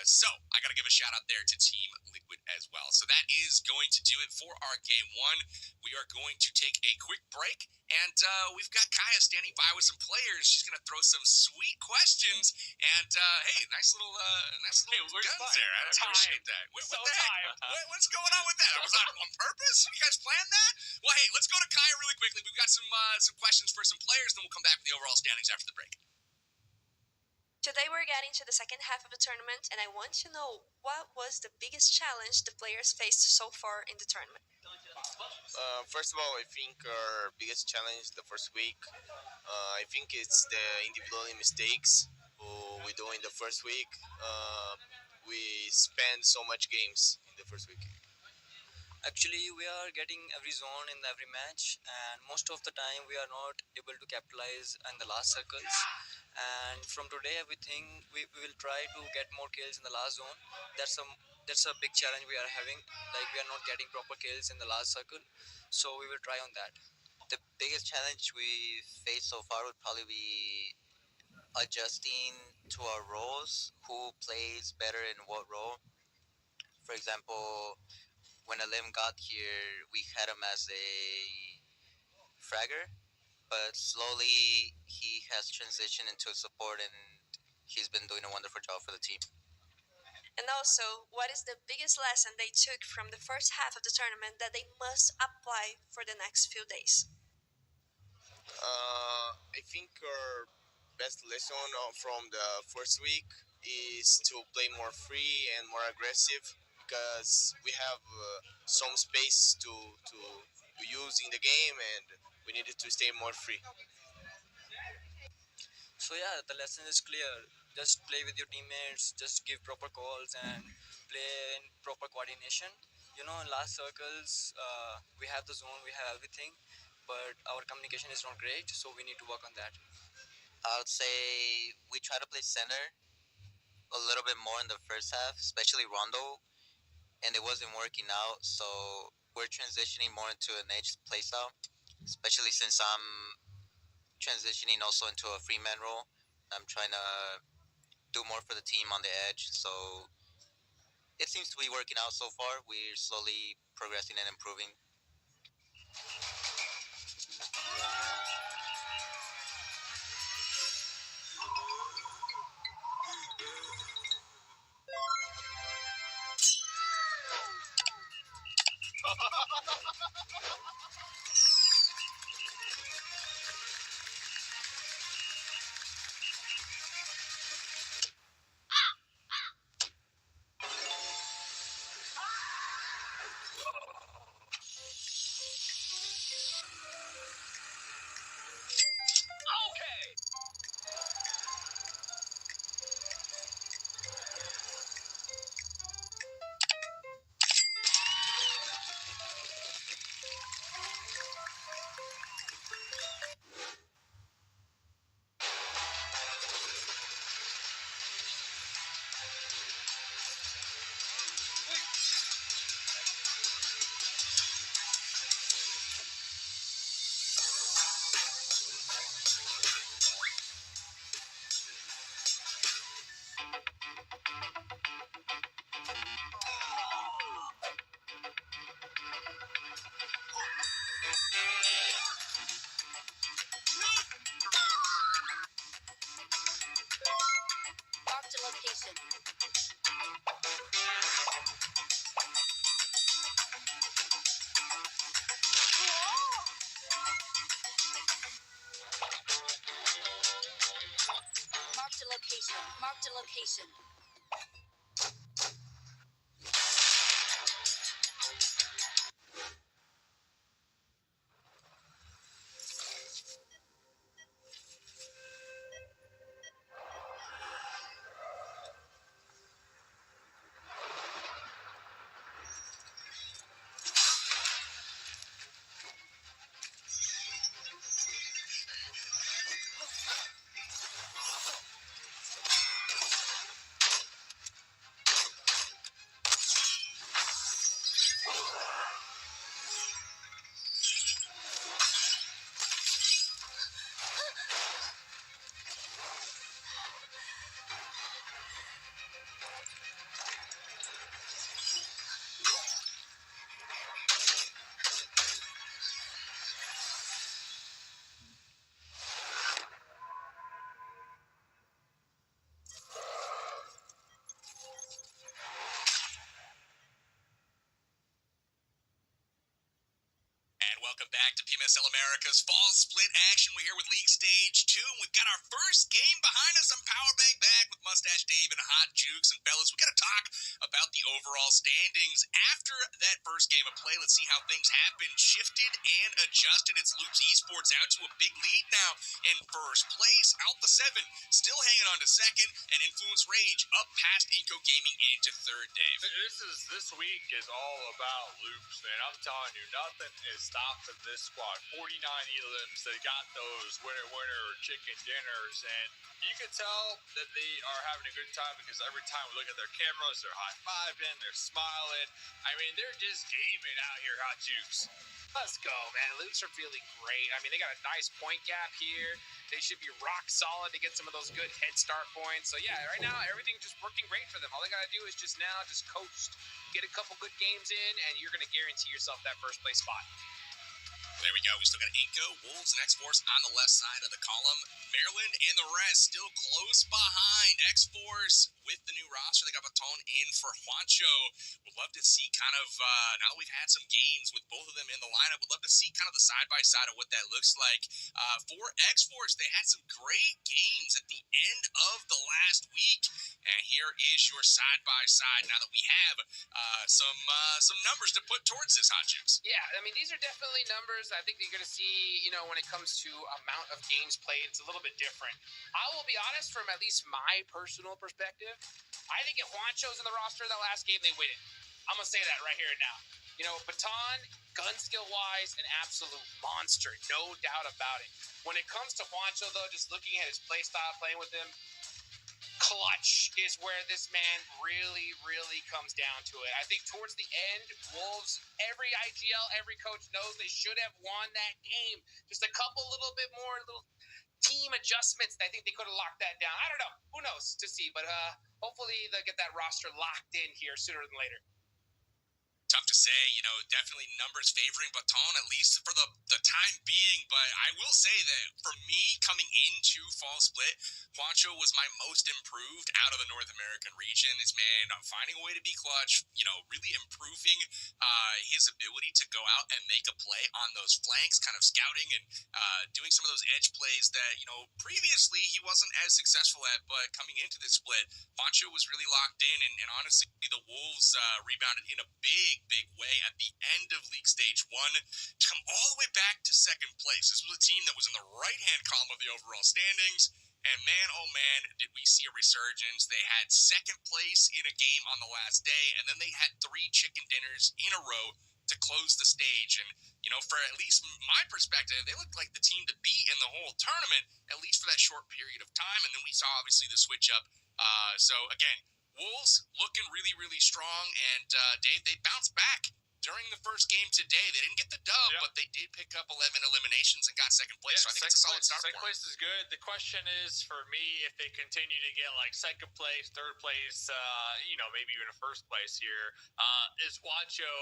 So I got to give a shout out there to Team Liquid as well. So that is going to do it for our game 1. We are going to take a quick break, and we've got Kaya standing by with some players. She's going to throw some sweet questions, and hey, nice little guns there. I appreciate that. What the heck? What's going on with that? Was that on purpose? You guys planned that? Well, hey, let's go to Kaya really quickly. We've got some questions for some players, then we'll come back with the overall standings after the break. Today we're getting to the second half of the tournament, and I want to know what was the biggest challenge the players faced so far in the tournament. First of all, I think our biggest challenge the first week, I think it's the individual mistakes we do in the first week. We spend so much games in the first week. Actually, we are getting every zone in every match, and most of the time we are not able to capitalize on the last circles. And from today, everything we will try to get more kills in the last zone. That's a big challenge we are having. Like, we are not getting proper kills in the last circle, so we will try on that. The biggest challenge we faced so far would probably be adjusting to our roles, who plays better in what role. For example, when Alim got here, we had him as a fragger, but slowly he has transitioned into a support, and he's been doing a wonderful job for the team. And also, what is the biggest lesson they took from the first half of the tournament that they must apply for the next few days? I think our best lesson from the first week is to play more free and more aggressive, because we have some space to use in the game, and we needed to stay more free. So yeah, the lesson is clear. Just play with your teammates, just give proper calls and play in proper coordination. In last circles, we have the zone, we have everything, but our communication is not great, so we need to work on that. I would say we try to play center a little bit more in the first half, especially Rondo, and it wasn't working out. So we're transitioning more into an edge playstyle, especially since I'm transitioning also into a free man role. I'm trying to do more for the team on the edge. So it seems to be working out so far. We're slowly progressing and improving. Marked a location. Marked a location. Marked a location. Welcome back to PMSL America's Fall Split Action. We're here with League Stage 2, and we've got our first game behind us. I'm Powerbank back with Mustache Dave and Hot Jukes. And fellas, we got to talk about the overall standings. After that first game of play, let's see how things have been shifted and adjusted. It's Loops Esports out to a big lead now in first place. Alpha 7 still hanging on to second, and Influence Rage up past Inco Gaming into third, Dave. This week is all about Loops, man. I'm telling you, nothing is stopping this squad. 49 elims, they got those winner chicken dinners, and you can tell that they are having a good time because every time we look at their cameras, they're high-fiving, they're smiling. I mean, they're just gaming out here, Hot Jukes. Let's go, man. Loops are feeling great. I mean, they got a nice point gap here. They should be rock solid to get some of those good head start points. So, yeah, right now, everything's just working great for them. All they got to do is just coast, get a couple good games in, and you're going to guarantee yourself that first place spot. There we go. We still got Inco, Wolves, and X-Force on the left side of the column. Maryland and the rest still close behind. X-Force with the new roster. They got Baton in for Juancho. Would love to see kind of, now that we've had some games with both of them in the lineup, would love to see kind of the side-by-side of what that looks like. For X-Force, they had some great games at the end of the last week. And here is your side-by-side now that we have some numbers to put towards this, Hot Jukes. Yeah, I mean, these are definitely numbers I think you're going to see, when it comes to amount of games played, it's a little bit different. I will be honest, from at least my personal perspective, I think if Juancho's in the roster that last game, they win it. I'm going to say that right here and now. Baton, gun skill-wise, an absolute monster, no doubt about it. When it comes to Juancho, though, just looking at his play style, playing with him, clutch is where this man really, really comes down to it. I think towards the end, Wolves, every IGL, every coach knows they should have won that game. Just a couple little team adjustments. I think they could have locked that down. I don't know. Who knows to see, but hopefully they'll get that roster locked in here sooner than later. Tough to say, definitely numbers favoring Baton, at least for the time being. But I will say that for me, coming into Fall Split, Juancho was my most improved out of the North American region. This man finding a way to be clutch, really improving his ability to go out and make a play on those flanks, kind of scouting and doing some of those edge plays that, previously he wasn't as successful at. But coming into this split, Juancho was really locked in, and honestly, the Wolves rebounded in a big way at the end of League Stage 1 to come all the way back to second place. This was a team that was in the right-hand column of the overall standings, and man, oh man, did we see a resurgence. They had second place in a game on the last day, and then they had 3 chicken dinners in a row to close the stage. And, for at least my perspective, they looked like the team to beat in the whole tournament, at least for that short period of time. And then we saw, obviously, the switch up. So, again, Wolves looking really, really strong, and Dave, they bounced back during the first game today. They didn't get the dub, but they did pick up 11 eliminations and got second place. So I think it's a solid start. Second place is good. The question is, for me, if they continue to get like second place, third place, maybe even a first place here, is Juancho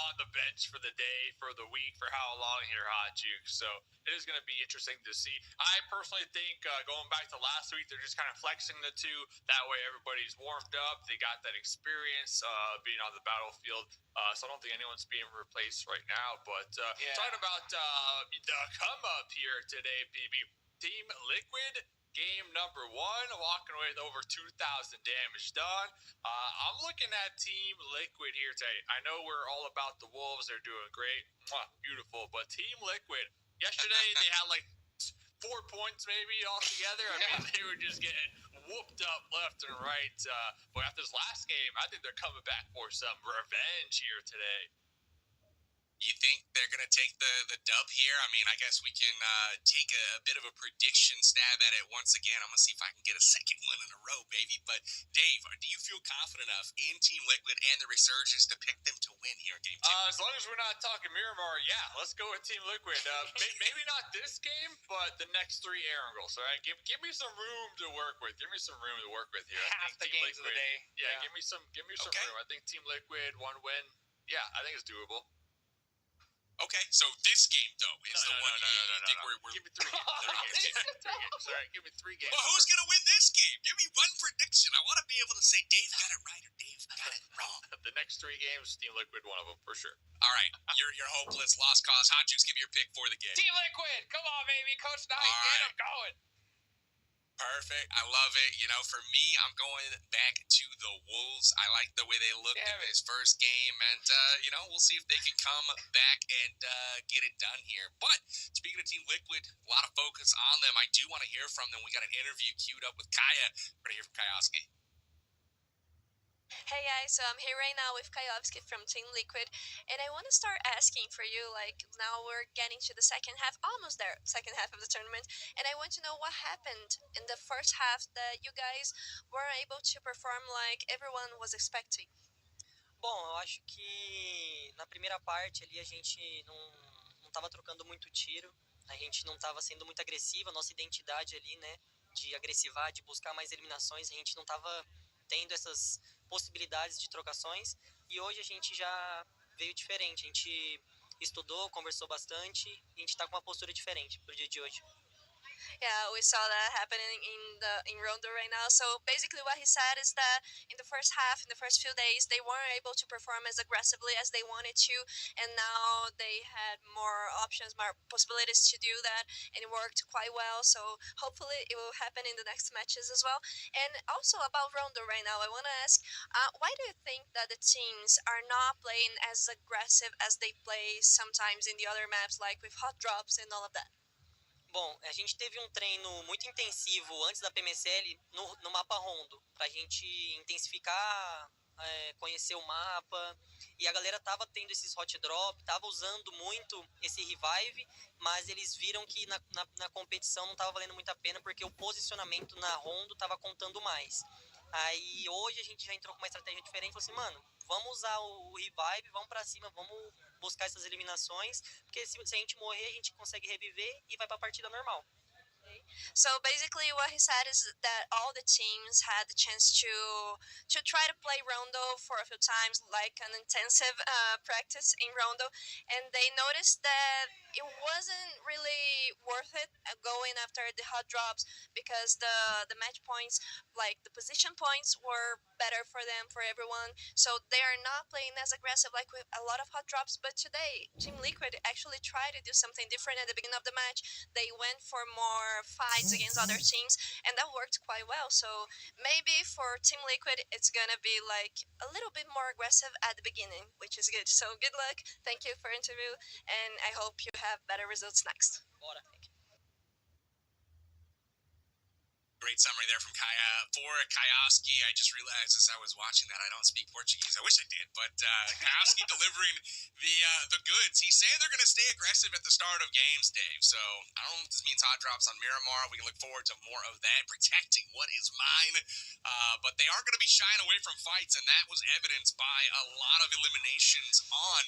on the bench for the day, for the week, for how long here, Hot Juke? So it is going to be interesting to see. I personally think going back to last week, they're just kind of flexing the two. That way everybody's warmed up. They got that experience being on the battlefield. So I don't think anyone's being replaced right now. But talking about the come up here today, PB, Team Liquid, game number 1, walking away with over 2,000 damage done. I'm looking at Team Liquid here today. I know we're all about the Wolves. They're doing great. Beautiful. But Team Liquid, yesterday they had like 4 points maybe altogether. I mean, they were just getting whooped up left and right. But after this last game, I think they're coming back for some revenge here today. You think they're going to take the dub here? I mean, I guess we can take a bit of a prediction stab at it once again. I'm going to see if I can get a second one in a row, baby. But, Dave, do you feel confident enough in Team Liquid and the Resurgence to pick them to win here in Game 2? As long as we're not talking Miramar, let's go with Team Liquid. Maybe not this game, but the next 3 Erangles, all right? Give me some room to work with. Give me some room to work with here. Half the games of the day. Yeah, give me some room. I think Team Liquid, 1 win. Yeah, I think it's doable. Okay, So this game though is the one you think we're Give me 3 games. 3 games. 3 games. All right, give me 3 games. Well, who's gonna win this game? Give me one prediction. I want to be able to say Dave got it right or Dave got it wrong. The next 3 games, Team Liquid, one of them for sure. All right, you're hopeless, lost cause. Hot Juice, give me your pick for the game. Team Liquid, come on, baby. Coach Knight, All get right. him going. Perfect. I love it. You know, for me, I'm going back to the Wolves. I like the way they looked in this first game, and you know, we'll see if they can come back and get it done here. But speaking of Team Liquid, a lot of focus on them. I do want to hear from them. We got an interview queued up with Kaya. We're gonna hear from Kayoski. Hey guys, so I'm here right now with Kayovsky from Team Liquid, and I want to start asking for you, like, now we're getting to the second half, almost there, second half of the tournament, and I want to know what happened in the first half that you guys weren't able to perform like everyone was expecting. Bom, eu acho que na primeira parte ali a gente não tava trocando muito tiro, a gente não tava sendo muito agressiva, a nossa identidade ali, né, de agressivar, de buscar mais eliminações, a gente não tava tendo essas possibilidades de trocações, e hoje a gente já veio diferente, a gente estudou, conversou bastante, e a gente tá com uma postura diferente pro dia de hoje. Yeah, we saw that happening in Rondo right now. So basically, what he said is that in the first half, in the first few days, they weren't able to perform as aggressively as they wanted to, and now they had more options, more possibilities to do that, and it worked quite well. So hopefully, it will happen in the next matches as well. And also about Rondo right now, I want to ask, why do you think that the teams are not playing as aggressive as they play sometimes in the other maps, like with hot drops and all of that? Bom, a gente teve um treino muito intensivo antes da PMSL no mapa Rondo, pra gente intensificar, conhecer o mapa, e a galera tava tendo esses hot drop, tava usando muito esse revive, mas eles viram que na competição não tava valendo muito a pena, porque o posicionamento na Rondo tava contando mais. Aí hoje a gente já entrou com uma estratégia diferente, falou assim, mano, vamos usar o revive, vamos pra cima, vamos buscar essas eliminações, porque se a gente morrer, a gente consegue reviver e vai pra partida normal. So basically, what he said is that all the teams had the chance to try to play Rondo for a few times, like an intensive practice in Rondo, and they noticed that it wasn't really worth it going after the hot drops because the match points, like the position points, were better for them, for everyone. So they are not playing as aggressive like with a lot of hot drops. But today, Team Liquid actually tried to do something different at the beginning of the match. They went for more fights against other teams, and that worked quite well. So maybe for Team Liquid, it's gonna be like a little bit more aggressive at the beginning, which is good. So good luck. Thank you for interview, and I hope you have better results next. Bora. Great summary there from Kaya. For Kayoski, I just realized as I was watching that I don't speak Portuguese. I wish I did, but Kayoski delivering the goods. He's saying they're going to stay aggressive at the start of games, Dave. So I don't know if this means hot drops on Miramar. We can look forward to more of that, protecting what is mine. But they aren't going to be shying away from fights, and that was evidenced by a lot of eliminations on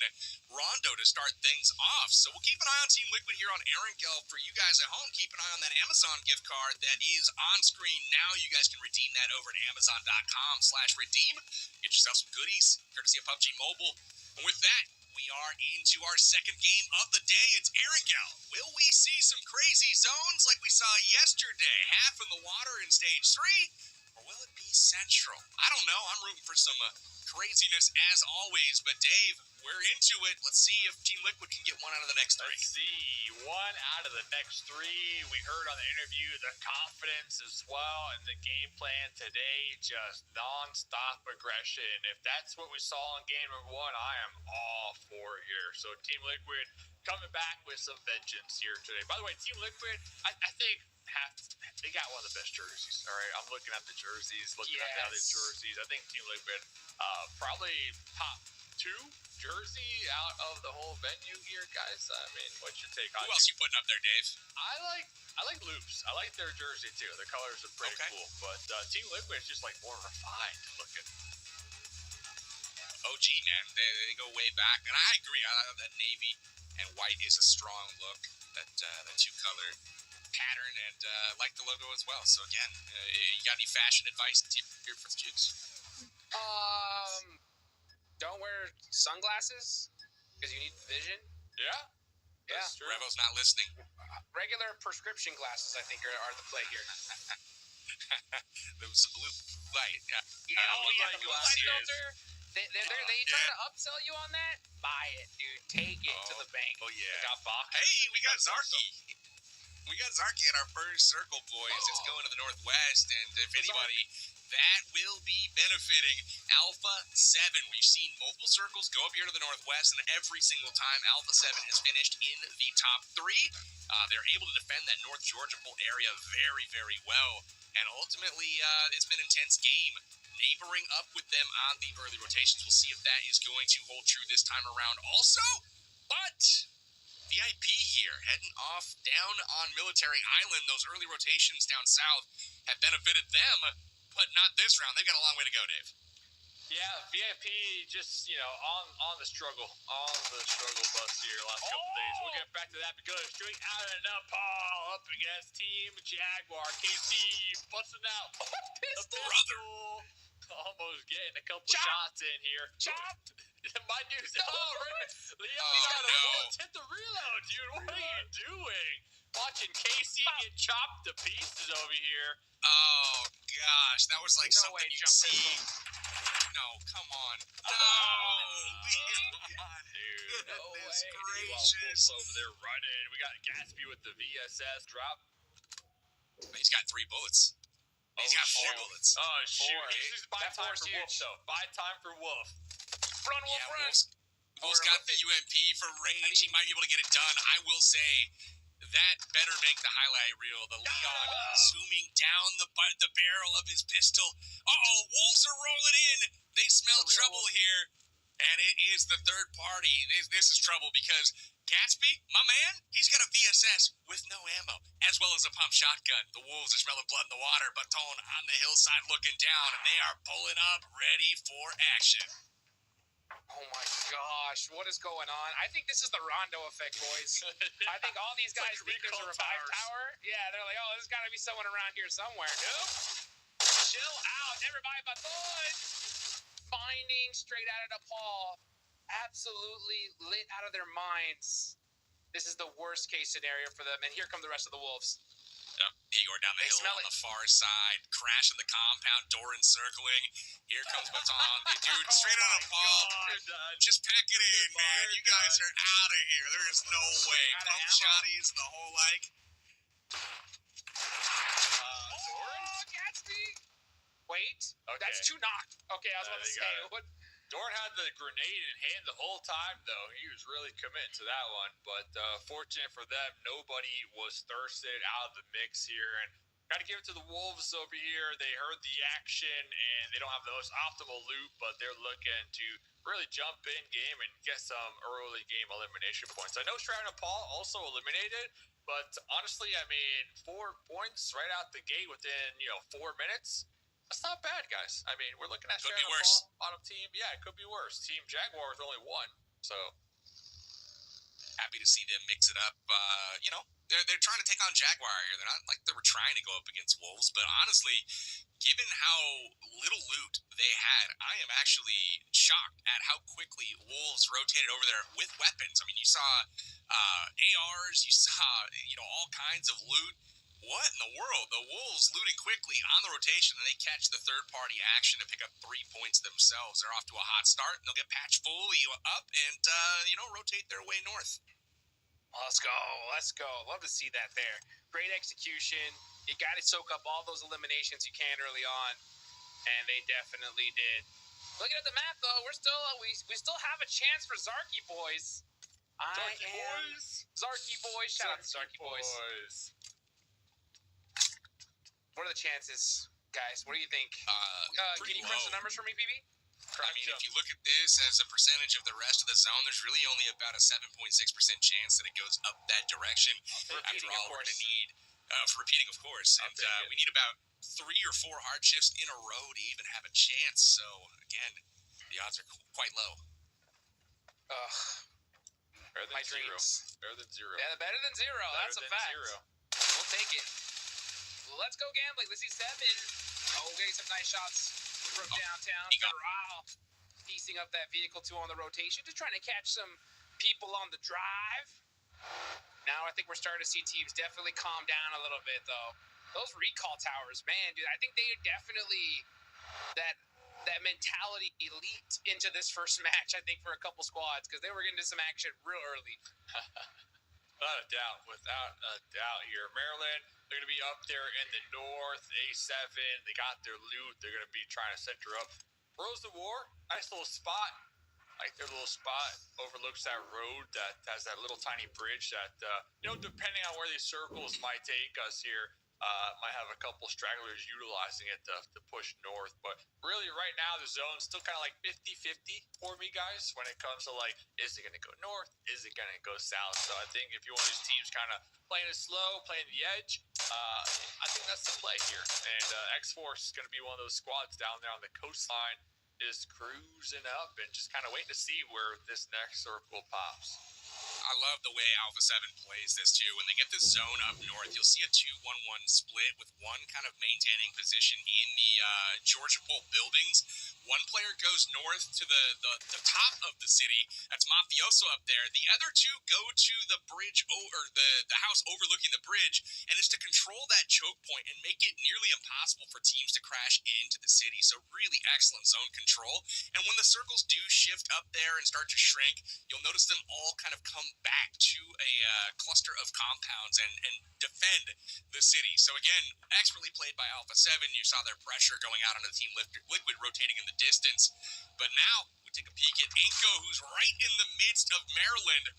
Rondo to start things off. So we'll keep an eye on Team Liquid here on Erangel. For you guys at home, keep an eye on that Amazon gift card that is on screen now. You guys can redeem that over at Amazon.com/redeem. Get yourself some goodies, courtesy of PUBG Mobile. And with that, we are into our second game of the day. It's Erangel. Will we see some crazy zones like we saw yesterday? Half in the water in stage 3? Or will it be Central? I don't know. I'm rooting for some craziness as always. But Dave, we're into it. Let's see if Team Liquid can get one out of the next 3. Let's see. 1 out of the next 3. We heard on the interview the confidence as well, and the game plan today, just non-stop aggression. If that's what we saw in game number 1, I am all for it here. So Team Liquid coming back with some vengeance here today. By the way, Team Liquid, I think they got one of the best jerseys. All right, I'm looking at the jerseys, looking at the other jerseys. I think Team Liquid probably top 2 jersey out of the whole venue here, guys. I mean, what's your take on? Who else you putting up there, Dave? I like Loops. I like their jersey too. The colors are pretty cool. But Team Liquid is just like more refined looking. OG, man, they go way back, and I agree. I love that navy and white is a strong look. That 2-color pattern, and like the logo as well. So again, you got any fashion advice here for the Jukes? Don't wear sunglasses because you need vision. Yeah. Yeah. That's true. Revo's not listening. Regular prescription glasses, I think, are the play here. Those blue light. Yeah. The blue light filter. They try Yeah. to upsell you on that? Buy it, dude. Take it to the bank. Oh yeah. Got boxes. Hey, we got Zarky. We got Zarky in our first circle, boys. It's going to the northwest, and if anybody, that will be benefiting Alpha 7. We've seen multiple circles go up here to the northwest, and every single time Alpha 7 has finished in the top 3. They're able to defend that North Georgia area very, very well, and ultimately, it's been an intense game. Neighboring up with them on the early rotations. We'll see if that is going to hold true this time around also, but VIP here, heading off down on Military Island. Those early rotations down south have benefited them, but not this round. They've got a long way to go, Dave. Yeah, VIP just, on the struggle bus here last couple days. We'll get back to that because straight out of Nepal up against Team Jaguar. KC busting out the pistol. Almost getting a couple shots in here. Chopped. My dude's Leon hit the reload, dude. What are you doing? Watching Casey get chopped to pieces over here. Oh gosh, that was like No way, something you'd jump see. pistol. No, come on. No, Dude. No goodness way. gracious. Over there running. We got Gatsby with the VSS drop. He's got 3 bullets. He's got 4 bullets. Oh, shoot. 4. He's buy That time 4's for Wolf, huge. though. Buy time for Wolf. Run, Wolf, Yeah, run. Wolf's got the UMP for range. He might be able to get it done. I will say that better make the highlight reel. The Leon zooming down the barrel of his pistol. Uh-oh, wolves are rolling in. They smell trouble here. And it is the third party. This is trouble because Gatsby, my man, he's got a VSS with no ammo, as well as a pump shotgun. The wolves are smelling blood in the water. Baton on the hillside looking down, and they are pulling up, ready for action. Oh my gosh, what is going on? I think this is the Rondo effect, boys. I think all these guys think there's a revive tower. Yeah, they're like, oh, there's got to be someone around here somewhere. Nope. Chill out. Never mind, Baton. Finding straight out of Nepal. Absolutely lit out of their minds. This is the worst case scenario for them. And here come the rest of the wolves. Yep, Igor down the hill on the far side, crashing the compound, door encircling. Here comes Baton. Dude, straight out of Paul. Just pack it in, man. You guys are out of here. There is no way. Pump shotties, the whole like. Gatsby. Wait, Okay. that's 2 knocked. Okay, I was about to say. What? Dorn had the grenade in hand the whole time, though. He was really committed to that one. But fortunate for them, nobody was thirsted out of the mix here. And got to give it to the Wolves over here. They heard the action, and they don't have the most optimal loot, but they're looking to really jump in game and get some early game elimination points. I know Stratton and Paul also eliminated, but honestly, 4 points right out the gate within 4 minutes. That's not bad, guys. We're looking at Could be Stratton and worse. Paul, bottom team. Yeah, it could be worse. Team Jaguar with only 1, so Happy to see them mix it up. They're trying to take on Jaguar here. They're not like they were trying to go up against Wolves, but honestly, given how little loot they had, I am actually shocked at how quickly Wolves rotated over there with weapons. You saw ARs, you saw all kinds of loot. What in the world? The Wolves looting quickly on the rotation, and they catch the third-party action to pick up 3 points themselves. They're off to a hot start, and they'll get patched fully up and, rotate their way north. Let's go. Love to see that there. Great execution. You got to soak up all those eliminations you can early on, and they definitely did. Looking at the map, though, we still have a chance for Zarky boys. Zarky boys. Shout out to Zarky boys. What are the chances, guys? What do you think? Can you crunch the numbers for me, PB? If you look at this as a percentage of the rest of the zone, there's really only about a 7.6% chance that it goes up that direction. After all, we're going to need, for repeating, of course, and we need about 3 or 4 hard shifts in a row to even have a chance. So, again, the odds are quite low. Better than My zero. dreams. Better than 0. Yeah, better than 0. That's a fact. 0. We'll take it. Let's go gambling. Let's see 7. Oh, getting some nice shots from downtown. Corral piecing up that vehicle 2 on the rotation. Just trying to catch some people on the drive. Now I think we're starting to see teams definitely calm down a little bit, though. Those recall towers, man, dude, I think they definitely that mentality leaked into this first match. I think for a couple squads because they were getting into some action real early. Without a doubt here. Maryland, they're going to be up there in the north, A7. They got their loot. They're going to be trying to center up. Rose of War, nice little spot. Like their little spot overlooks that road that has that little tiny bridge that, depending on where these circles might take us here, might have a couple stragglers utilizing it to push north. But really, right now, the zone's still kind of like 50-50 for me, guys, when it comes to like, is it going to go north? Is it going to go south? So I think if you're one of these teams kind of playing it slow, playing the edge, I think that's the play here. And X-Force is going to be one of those squads down there on the coastline, is cruising up and just kind of waiting to see where this next circle pops. I love the way Alpha 7 plays this too. When they get this zone up north, you'll see a 2-1-1 split with one kind of maintaining position in the Georgia Pole buildings. One player goes north to the top of the city. That's Mafioso up there. The other two go to the bridge or the house overlooking the bridge, and it's to control that choke point and make it nearly impossible for teams to crash into the city. So really excellent zone control. And when the circles do shift up there and start to shrink, you'll notice them all kind of come back to a cluster of compounds and defend the city. So again, expertly played by Alpha 7. You saw their pressure going out on the Team Liquid rotating in the distance. But now we take a peek at Inko, who's right in the midst of Maryland.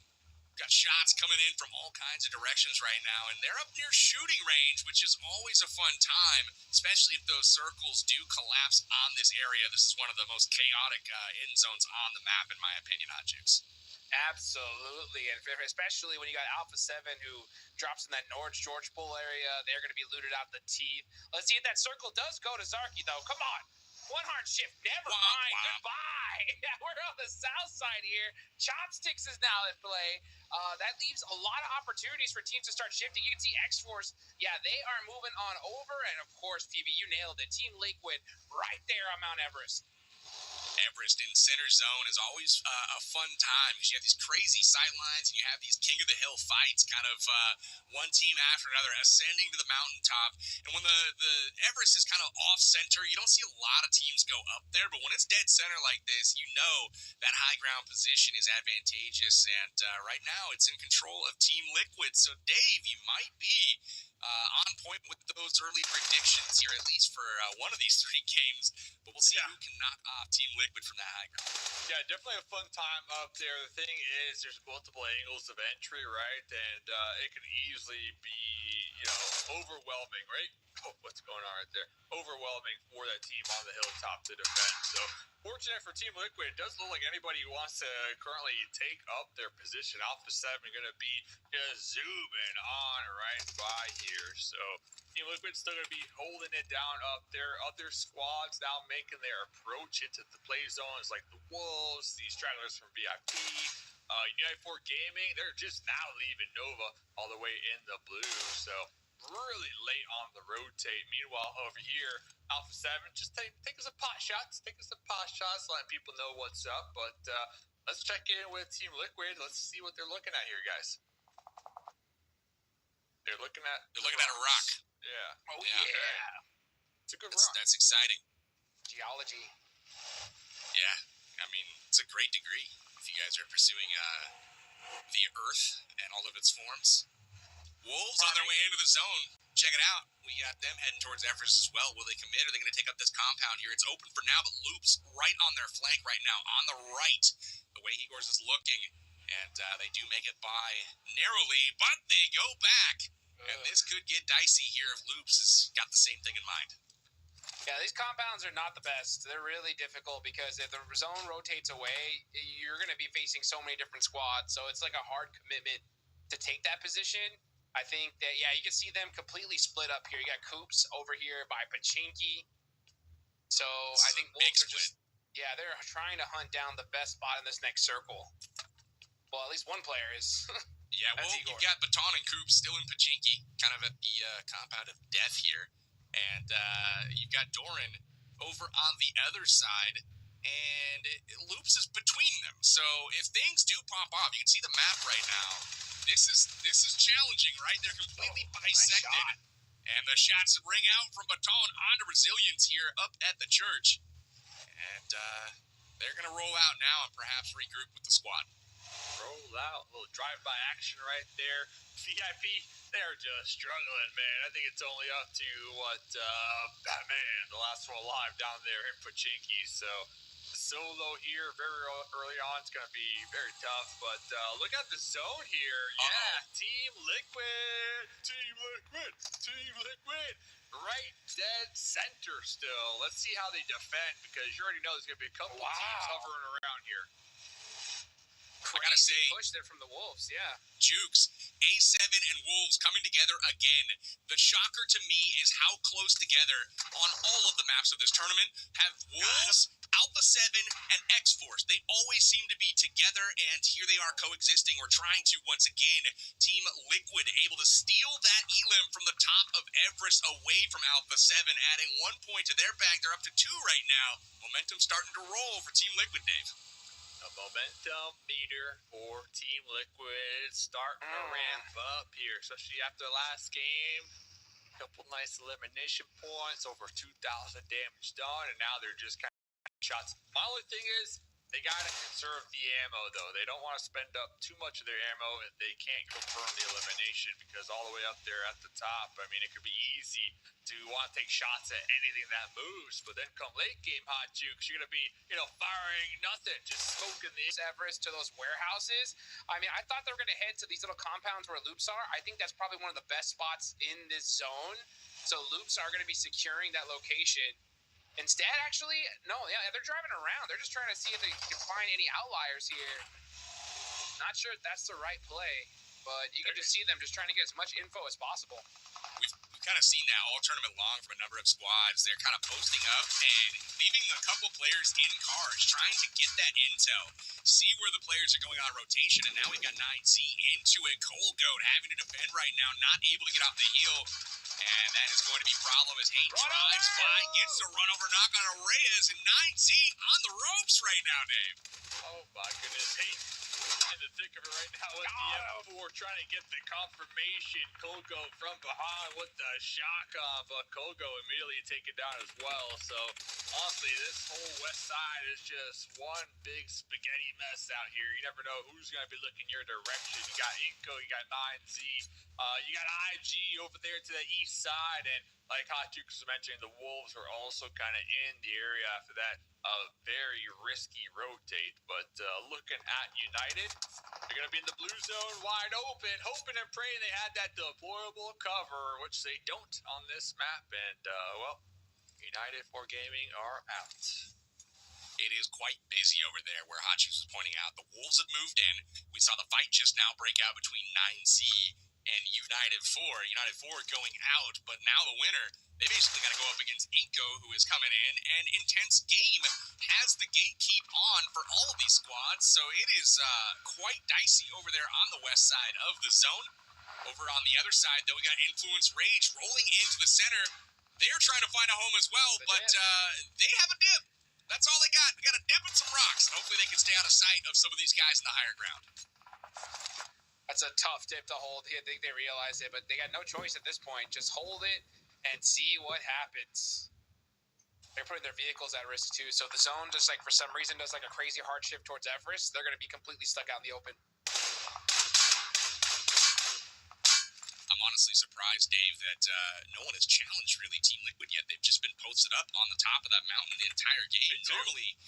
Got shots coming in from all kinds of directions right now, and they're up near shooting range, which is always a fun time, especially if those circles do collapse on this area. This is one of the most chaotic end zones on the map, in my opinion, Hotchix. Absolutely, and especially when you got Alpha 7 who drops in that North George Pole area, they're going to be looted out the teeth. Let's see if that circle does go to Zarky, though. Come on. One hard shift. Never mind. Goodbye. Yeah, we're on the south side here. Chopsticks is now at play. That leaves a lot of opportunities for teams to start shifting. You can see X-Force. Yeah, they are moving on over. And, of course, PB, you nailed it. Team Liquid right there on Mount Everest. Everest in center zone is always a fun time because you have these crazy sight lines and you have these king of the hill fights, kind of one team after another ascending to the mountaintop. And when the Everest is kind of off center, you don't see a lot of teams go up there. But when it's dead center like this, you know that high ground position is advantageous. And right now, it's in control of Team Liquid. So Dave, you might be on point with those early predictions here, at least for one of these three games. But we'll see who can knock off Team Liquid from that high ground. Yeah, definitely a fun time up there. The thing is, there's multiple angles of entry, right? And it can easily be, overwhelming, right? Oh, what's going on right there? Overwhelming for that team on the hilltop to defend. So, fortunate for Team Liquid, it does look like anybody who wants to currently take up their position. Alpha 7 going to be just zooming on right by here. So, Team Liquid's still going to be holding it down up there. Other squads now making their approach into the play zones like the Wolves, the stragglers from VIP, United 4 Gaming. They're just now leaving Nova all the way in the blue. So really late on the rotate. Meanwhile, over here, Alpha 7 just take us some pot shots. Letting people know what's up. But let's check in with Team Liquid. Let's see what they're looking at here, guys. They're looking at a rock. Yeah. Oh, yeah. It's a good rock. That's exciting. Geology. Yeah. I mean, it's a great degree if you guys are pursuing the Earth and all of its forms. Wolves on their way into the zone. Check it out. We got them heading towards Everest as well. Will they commit? Are they going to take up this compound here? It's open for now, but Loops right on their flank right now, on the right. The way Igors is looking. And they do make it by narrowly, but they go back. And this could get dicey here if Loops has got the same thing in mind. Yeah, these compounds are not the best. They're really difficult because if the zone rotates away, you're going to be facing so many different squads. So it's like a hard commitment to take that position. I think that, you can see them completely split up here. You got Coops over here by Pachinki. So I think Wolves are just, they're trying to hunt down the best spot in this next circle. Well, at least one player is. Yeah, well, you've got Baton and Coops still in Pachinki, kind of at the compound of death here. And you've got Doran over on the other side, and Loops is between them. So if things do pop off, you can see the map right now. This is challenging, right? They're completely bisected. And the shots ring out from Baton onto Resilience here up at the church. And they're going to roll out now and perhaps regroup with the squad. Roll out, a little drive-by action right there. VIP, they're just struggling, man. I think it's only up to Batman, the last one alive down there in Pachinki. So solo here very early on, it's going to be very tough. But look at the zone here. Yeah, Team Liquid. Right dead center still. Let's see how they defend, because you already know there's going to be a couple teams hovering around here. I gotta say, push there from the Wolves, yeah. Jukes, A7 and Wolves coming together again. The shocker to me is how close together on all of the maps of this tournament have Wolves, Alpha 7, and X-Force. They always seem to be together, and here they are coexisting. We're trying to, once again, Team Liquid able to steal that elim from the top of Everest away from Alpha 7, adding 1 point to their bag. They're up to 2 right now. Momentum starting to roll for Team Liquid, Dave. The momentum meter for Team Liquid starting to ramp up here, especially after the last game. A couple nice elimination points, over 2,000 damage done, and now they're just kind of shots. My only thing is, they gotta conserve the ammo, though. They don't want to spend up too much of their ammo if they can't confirm the elimination, because all the way up there at the top, I mean, it could be easy to want to take shots at anything that moves, but then come late game, Hot Jukes, you're gonna be, firing nothing, just smoking the Everest to those warehouses. I mean, I thought they were gonna head to these little compounds where loops are. I think that's probably one of the best spots in this zone. So loops are gonna be securing that location. Instead, actually, no, yeah, they're driving around. They're just trying to see if they can find any outliers here. Not sure if that's the right play, but you can just see them just trying to get as much info as possible. We've kind of seen that all tournament long from a number of squads. They're kind of posting up and leaving a couple players in cars, trying to get that intel, see where the players are going on rotation. And now we've got 9Z into it. Cold Goat having to defend right now, not able to get off the heel. And that is going to be a problem as Hate drives by, gets the run over knock on Reyes, and 9Z on the ropes right now, Dave. Oh my goodness, Hate in the thick of it right now with the M4 trying to get the confirmation. Kolgo from behind with the shotgun, but Kolgo immediately taken down as well. So honestly, this whole west side is just one big spaghetti mess out here. You never know who's going to be looking your direction. You got Inko, you got 9Z, you got IG over there to the east side, and like Hot Jukes was mentioning, the Wolves are also kind of in the area after that very risky rotate. But looking at United, they're going to be in the blue zone wide open, hoping and praying they had that deployable cover, which they don't on this map. And, United 4 Gaming are out. It is quite busy over there where Hot Shoes was pointing out. The Wolves have moved in. We saw the fight just now break out between 9Z and United 4. United 4 going out, but now the winner, they basically got to go up against Inko, who is coming in. And Intense Game has the gatekeep on for all of these squads, so it is quite dicey over there on the west side of the zone. Over on the other side, though, we got Influence Rage rolling into the center. They're trying to find a home as well, but they have a dip. That's all they got. They got a dip and some rocks. Hopefully they can stay out of sight of some of these guys in the higher ground. That's a tough dip to hold. I think they realize it, but they got no choice at this point. Just hold it and see what happens. They're putting their vehicles at risk too. So if the zone just for some reason does a crazy hard shift towards Everest, they're going to be completely stuck out in the open. I'm honestly surprised, Dave, that no one has challenged really Team Liquid yet. They've just been posted up on the top of that mountain the entire game. Normally,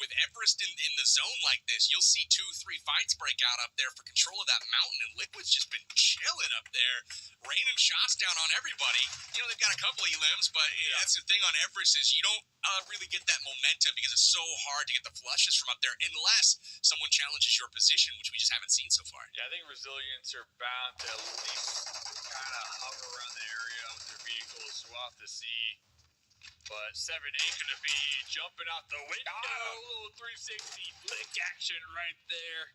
with Everest in the zone like this, you'll see 2-3 fights break out up there for control of that mountain, and Liquid's just been chilling up there, raining shots down on everybody. They've got a couple elims, but that's the thing on Everest is you don't really get that momentum because it's so hard to get the flushes from up there unless someone challenges your position, which we just haven't seen so far. Yeah, I think Resilience are bound to at least kind of hover around the area with their vehicles. We'll have to see. But 7A going to be jumping out the window. A little 360 flick action right there.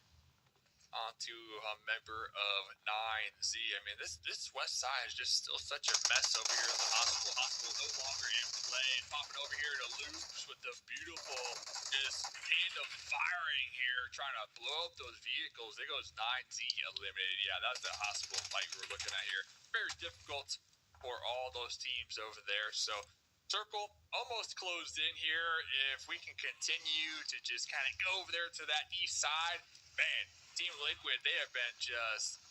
onto a member of 9Z. I mean, this west side is just still such a mess over here in the hospital. Hospital no longer in play. Popping over here to Loops with the beautiful just tandem firing here, trying to blow up those vehicles. There goes 9Z eliminated. Yeah, that's the hospital fight we're looking at here. Very difficult for all those teams over there. So circle almost closed in here. If we can continue to just kind of go over there to that east side, man, Team Liquid, they have been just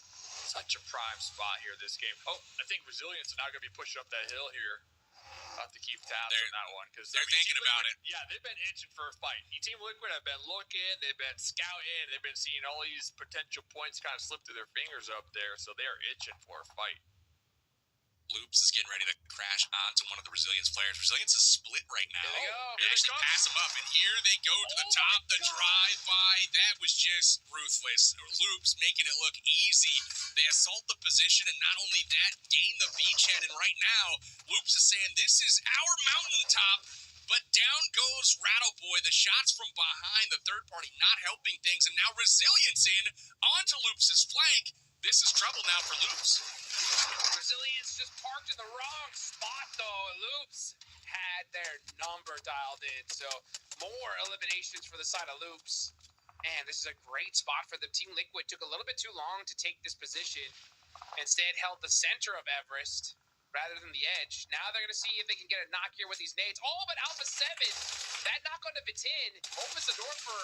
such a prime spot here this game. Oh, I think Resilience are now going to be pushing up that hill here. I'll have to keep tabs on that one because they're thinking about it. Yeah, they've been itching for a fight. Team Liquid have been looking, they've been scouting, they've been seeing all these potential points kind of slip through their fingers up there, so they are itching for a fight. Loops is getting ready to crash onto one of the Resilience players. Resilience is split right now. There they go. They actually pass him up, and here they go to the top. The drive-by, that was just ruthless. Loops making it look easy. They assault the position, and not only that, gain the beachhead. And right now, Loops is saying, this is our mountaintop. But down goes Rattleboy. The shots from behind, the third party not helping things. And now Resilience in onto Loops' flank. This is trouble now for Loops. Resilience just parked in the wrong spot, though. Loops had their number dialed in, so more eliminations for the side of Loops. And this is a great spot for them. Team Liquid took a little bit too long to take this position. Instead, held the center of Everest rather than the edge. Now they're going to see if they can get a knock here with these nades. Oh, but Alpha 7, that knock on the Vitin opens the door for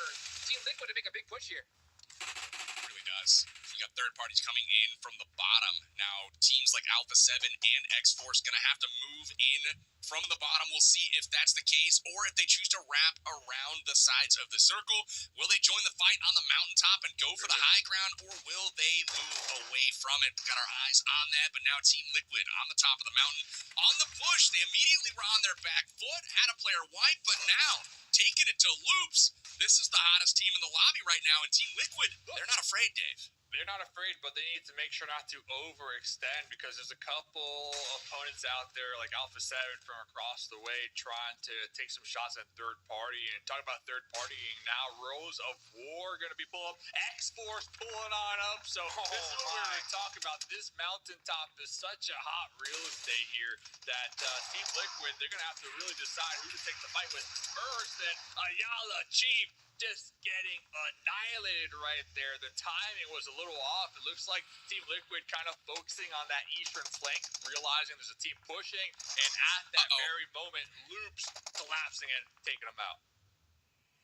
Team Liquid to make a big push here. It really does. You got third parties coming in from the bottom. Now, teams like Alpha 7 and X-Force going to have to move in from the bottom. We'll see if that's the case, or if they choose to wrap around the sides of the circle. Will they join the fight on the mountaintop and go for the high ground, or will they move away from it? We've got our eyes on that, but now Team Liquid on the top of the mountain. On the push, they immediately were on their back foot, had a player wipe, but now taking it to Loops. This is the hottest team in the lobby right now, and Team Liquid, they're not afraid, Dave. They're not afraid, but they need to make sure not to overextend because there's a couple opponents out there like Alpha 7 from across the way trying to take some shots at third party. And talking about third partying now, Rose of War going to be pulling up. X-Force pulling on up. So this is what we're going to talk about. This mountaintop is such a hot real estate here that Team Liquid, they're going to have to really decide who to take the fight with first. And Ayala Chief just getting annihilated right there. The timing was a little off. It looks like Team Liquid kind of focusing on that eastern flank, realizing there's a team pushing, and at that very moment, Loops collapsing and taking them out.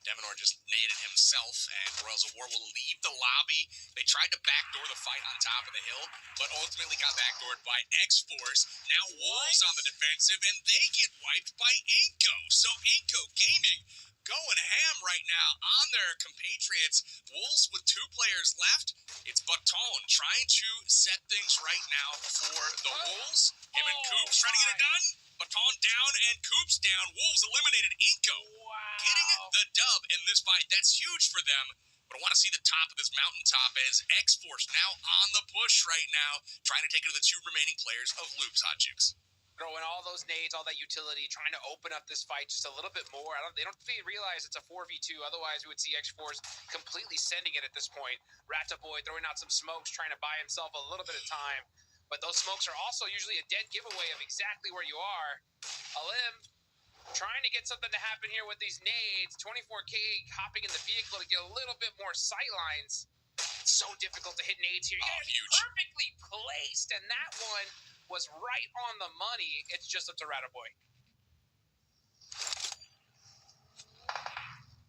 Deminor just naded himself, and Royals of War will leave the lobby. They tried to backdoor the fight on top of the hill, but ultimately got backdoored by X-Force. Now Wolves on the defensive, and they get wiped by Inko. So Inko Gaming going ham right now on their compatriots. Wolves with 2 players left. It's Baton trying to set things right now for the Wolves. Him and Coops trying to get it done. Baton down and Coops down. Wolves eliminated Inko. Getting the dub in this fight. That's huge for them. But I want to see the top of this mountaintop as X-Force now on the push right now, trying to take it to the 2 remaining players of Loops, Hot Chicks. Throwing all those nades, all that utility, trying to open up this fight just a little bit more. They don't realize it's a 4v2. Otherwise, we would see X-Force completely sending it at this point. Boy throwing out some smokes, trying to buy himself a little bit of time. But those smokes are also usually a dead giveaway of exactly where you are. Alim trying to get something to happen here with these nades. 24K hopping in the vehicle to get a little bit more sight lines. It's so difficult to hit nades here. You gotta be perfectly placed, and that one was right on the money. It's just up to Rattleboy.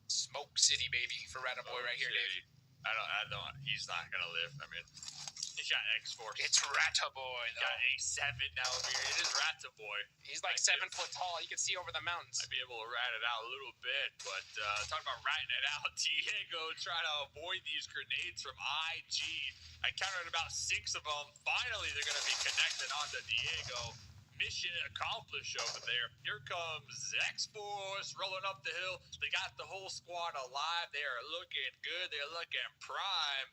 Smoke City, baby, for Rattleboy right here, Dave. I don't. He's not gonna live. I mean, he's got X-Force. It's Rattleboy, though. Got A7 now over here. It is Rattleboy. He's like 7 foot tall. You can see over the mountains. I'd be able to rat it out a little bit, but talking about ratting it out, Diego trying to avoid these grenades from IG. I counted about 6 of them. Finally, they're going to be connected onto Diego. Mission accomplished over there. Here comes X-Force rolling up the hill. They got the whole squad alive. They are looking good. They're looking prime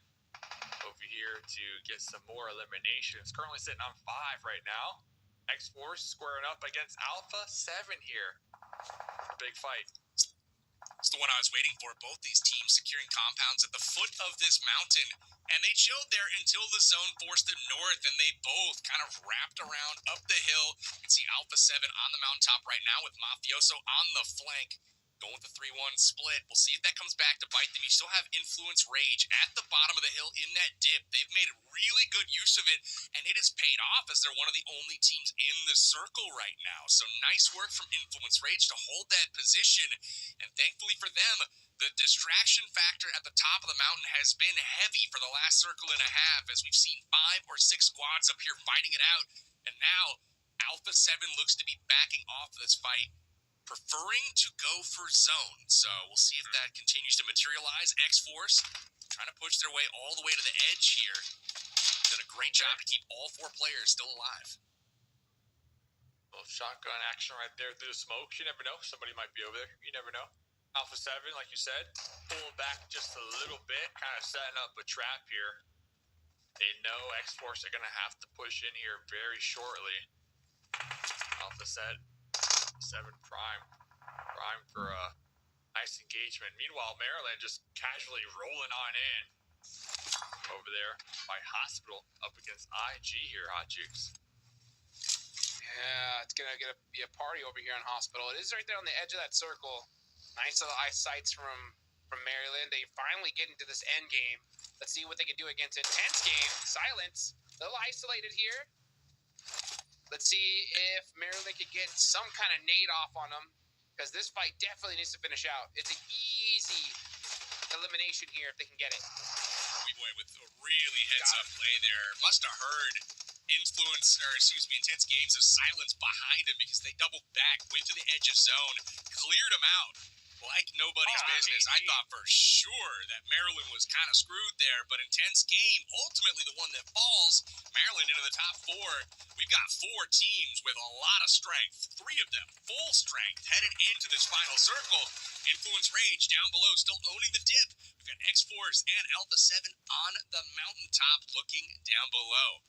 over here to get some more eliminations. Currently sitting on 5 right now. X-Force squaring up against Alpha 7 here. Big fight. It's the one I was waiting for. Both these teams securing compounds at the foot of this mountain. And they chilled there until the zone forced them north, and they both kind of wrapped around up the hill. You can see Alpha 7 on the mountaintop right now with Mafioso on the flank. Going with the 3-1 split. We'll see if that comes back to bite them. You still have Influence Rage at the bottom of the hill in that dip. They've made really good use of it, and it has paid off as they're one of the only teams in the circle right now. So nice work from Influence Rage to hold that position, and thankfully for them, the distraction factor at the top of the mountain has been heavy for the last circle and a half, as we've seen 5 or 6 squads up here fighting it out, and now Alpha 7 looks to be backing off this fight, preferring to go for zone. So we'll see if that continues to materialize. X-Force trying to push their way all the way to the edge here. Done a great job to keep all 4 players still alive. Little shotgun action right there through the smoke. You never know. Somebody might be over there. You never know. Alpha 7, like you said, pulling back just a little bit, kind of setting up a trap here. They know X-Force are going to have to push in here very shortly. Alpha set 7 prime for a nice engagement. Meanwhile, Maryland just casually rolling on in over there by Hospital up against IG here, Hot Jukes. Yeah, it's gonna be a party over here on Hospital. It is right there on the edge of that circle. Nice little eyesights from Maryland. They finally get into this end game. Let's see what they can do against Intense Game. Silence, a little isolated here. Let's see if Maryland could get some kind of nade off on them, because this fight definitely needs to finish out. It's an easy elimination here if they can get it. Boy with a really heads-up play there. Must have heard Intense Games of silence behind him, because they doubled back, went to the edge of zone, cleared him out like nobody's business. I thought for sure that Maryland was kind of screwed there, but Intense Game, ultimately the one that falls. Maryland into the top 4. We've got 4 teams with a lot of strength. 3 of them full strength headed into this final circle. Influence Rage down below, still owning the dip. We've got X-Force and Alpha 7 on the mountaintop looking down below.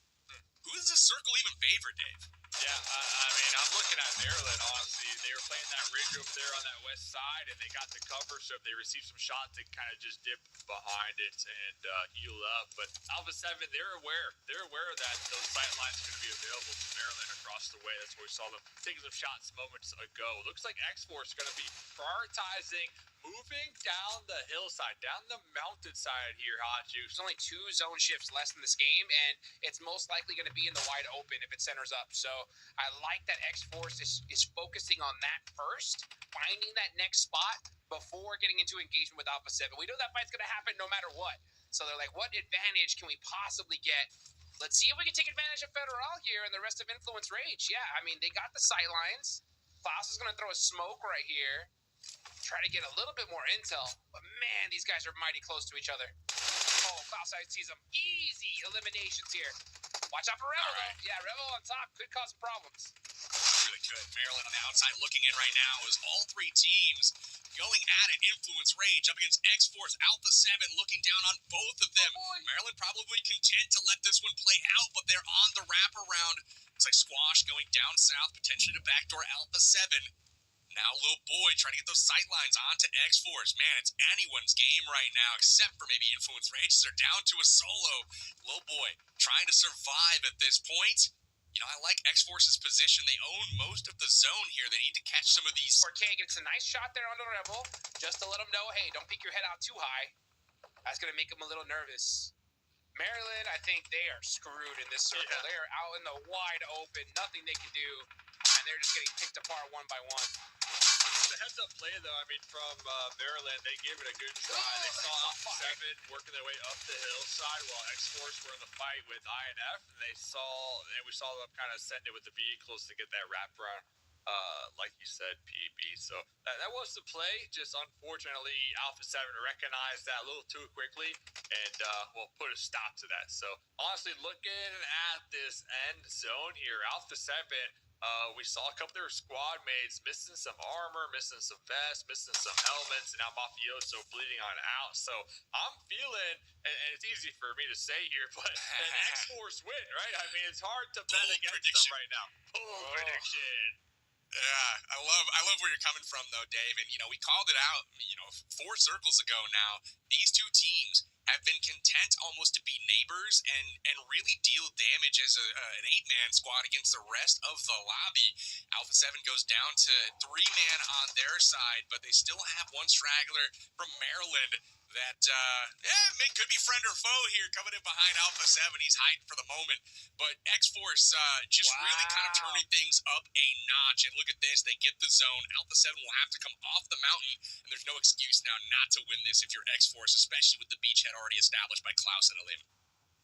Who does this circle even favor, Dave? Yeah, I mean, I'm looking at Maryland, honestly. They were playing that ridge over there on that west side, and they got the cover, so if they receive some shots, they kind of just dip behind it and heal up. But Alpha 7, they're aware. They're aware that those sight lines are going to be available to Maryland across the way. That's where we saw them taking some shots moments ago. Looks like X-Force is going to be prioritizing moving down the hillside, down the mountainside here, Hot Juice. There's only 2 zone shifts less in this game, and it's most likely going to be in the wide open if it centers up. So I like that X-Force is focusing on that first, finding that next spot before getting into engagement with Alpha 7. We know that fight's going to happen no matter what. So they're like, what advantage can we possibly get? Let's see if we can take advantage of Federal here and the rest of Influence Rage. Yeah, I mean, they got the sight lines. Klaus is going to throw a smoke right here. Try to get a little bit more intel. But man, these guys are mighty close to each other. Oh, Klaus sees them. Easy eliminations here. Watch out for Rebel, though. Yeah, Rebel on top could cause problems. Really good. Maryland on the outside looking in right now as all 3 teams going at it. Influence Rage up against X-Force. Alpha 7 looking down on both of them. Maryland probably content to let this one play out, but they're on the wraparound. Looks like Squash going down south, potentially to backdoor Alpha 7. Now, Lil Boy trying to get those sight lines onto X-Force. Man, it's anyone's game right now, except for maybe Influence Rage. They're down to a solo. Lil Boy trying to survive at this point. You know, I like X-Force's position. They own most of the zone here. They need to catch some of these. 4K gets a nice shot there on the Rebel, just to let him know, hey, don't peek your head out too high. That's going to make him a little nervous. Maryland, I think they are screwed in this circle. Yeah. They are out in the wide open. Nothing they can do. And they're just getting picked apart one by one. The heads-up play, though, I mean, from Maryland, they gave it a good try. They saw Alpha 7 working their way up the hillside while X-Force were in the fight with INF, and we saw them kind of send it with the vehicles to get that wraparound, like you said, PB. So that was the play. Just unfortunately, Alpha 7 recognized that a little too quickly and, put a stop to that. So honestly, looking at this end zone here, Alpha 7, we saw a couple of their squad mates missing some armor, missing some vests, missing some helmets, and now Mafioso bleeding on out. So I'm feeling, and it's easy for me to say here, but an X-Force win, right? I mean, it's hard to bet against them right now. Prediction. Yeah, I love where you're coming from, though, Dave. And, we called it out, 4 circles ago now. These 2 teams have been content almost to be neighbors and really deal damage as an 8-man squad against the rest of the lobby. Alpha 7 goes down to 3-man on their side, but they still have one straggler from Maryland that could be friend or foe here coming in behind Alpha 7. He's hiding for the moment, but X-Force just really kind of turning things up a notch. And look at this, they get the zone. Alpha 7 will have to come off the mountain, and there's no excuse now not to win this if you're X-Force, especially with the beachhead already established by Klaus and Alim.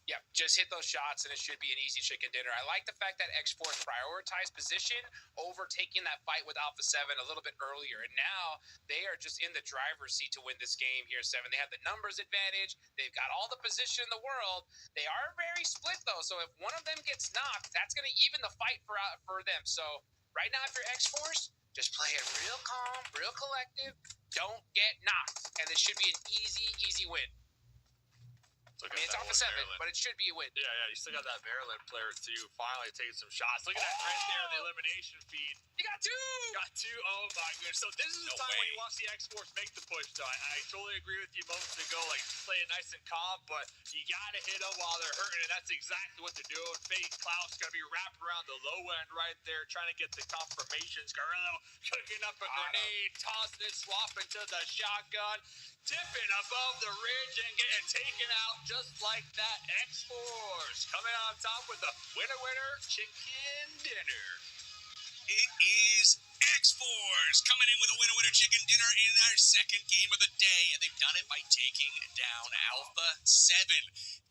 Yep, just hit those shots and it should be an easy chicken dinner. I like the fact that X-Force prioritized position over taking that fight with Alpha 7 a little bit earlier. And now they are just in the driver's seat to win this game here, 7. They have the numbers advantage. They've got all the position in the world. They are very split, though. So if one of them gets knocked, that's going to even the fight for them. So right now, if you're X-Force, just play it real calm, real collective. Don't get knocked. And this should be an easy win. I mean, it's Alpha 7, Maryland. But it should be a win. Yeah, you still got that Maryland player, too, finally taking some shots. Look at that right there in the elimination feed. You got 2! Got 2. Oh, my goodness. So this is the time when you want to see X-Force make the push, though. I totally agree with you moments ago. Like, play it nice and calm, but you got to hit them while they're hurting, and that's exactly what they're doing. Fake Klaus going to be wrapped around the low end right there, trying to get the confirmations. Carrillo cooking up a grenade, tossing it, swapping to the shotgun, dipping above the ridge and getting taken out just like that. X-Force coming on top with the winner chicken dinner. It is X-Force coming in with a winner chicken dinner in our second game of the day, and they've done it by taking down Alpha 7.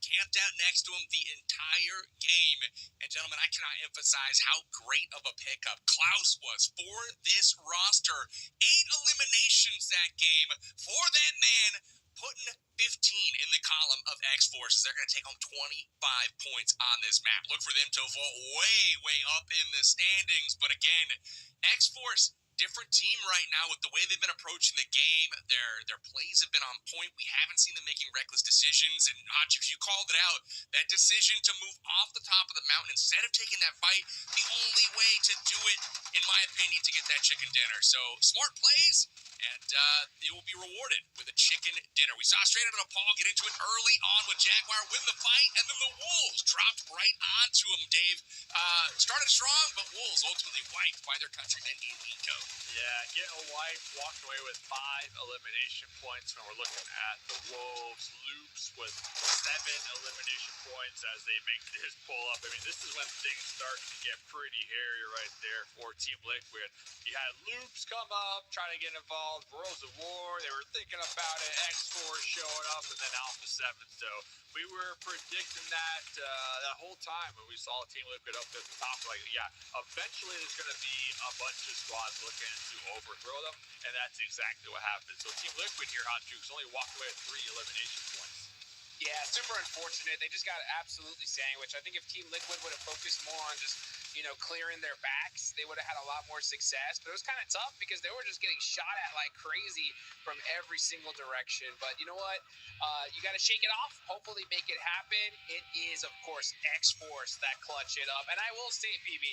Camped out next to him the entire game. And gentlemen, I cannot emphasize how great of a pickup Klaus was for this roster. 8 eliminations that game for that man, putting 15 in the column of X-Forces. They're going to take home 25 points on this map. Look for them to vault way up in the standings. But again, X-Force, different team right now with the way they've been approaching the game. Their plays have been on point. We haven't seen them making reckless decisions. And Hodges, you called it out. That decision to move off the top of the mountain instead of taking that fight, the only way to do it, in my opinion, to get that chicken dinner. So smart plays, and it will be rewarded with a chicken dinner. We saw straight out of Paul get into it early on with Jaguar, win the fight, and then the Wolves dropped right onto him, Dave. Started strong, but Wolves ultimately wiped by their countrymen in Eco. Yeah, getting wiped, walked away with 5 elimination points when we're looking at the Wolves. Loops with 7 elimination points as they make his pull up. I mean, this is when things start to get pretty hairy right there for Team Liquid. You had Loops come up, trying to get involved, Royals of War, they were thinking about it, X-Force showing up, and then Alpha 7. So we were predicting that that whole time when we saw Team Liquid up at the top. Like, yeah, eventually there's going to be a bunch of squads looking to overthrow them, and that's exactly what happened. So Team Liquid here, Hot Jukes, only walked away with 3 elimination points. Yeah, super unfortunate. They just got absolutely sandwiched. I think if Team Liquid would have focused more on just, clearing their backs, they would have had a lot more success. But it was kind of tough because they were just getting shot at like crazy from every single direction. But you know what? You got to shake it off. Hopefully make it happen. It is, of course, X-Force that clutch it up. And I will say, PB,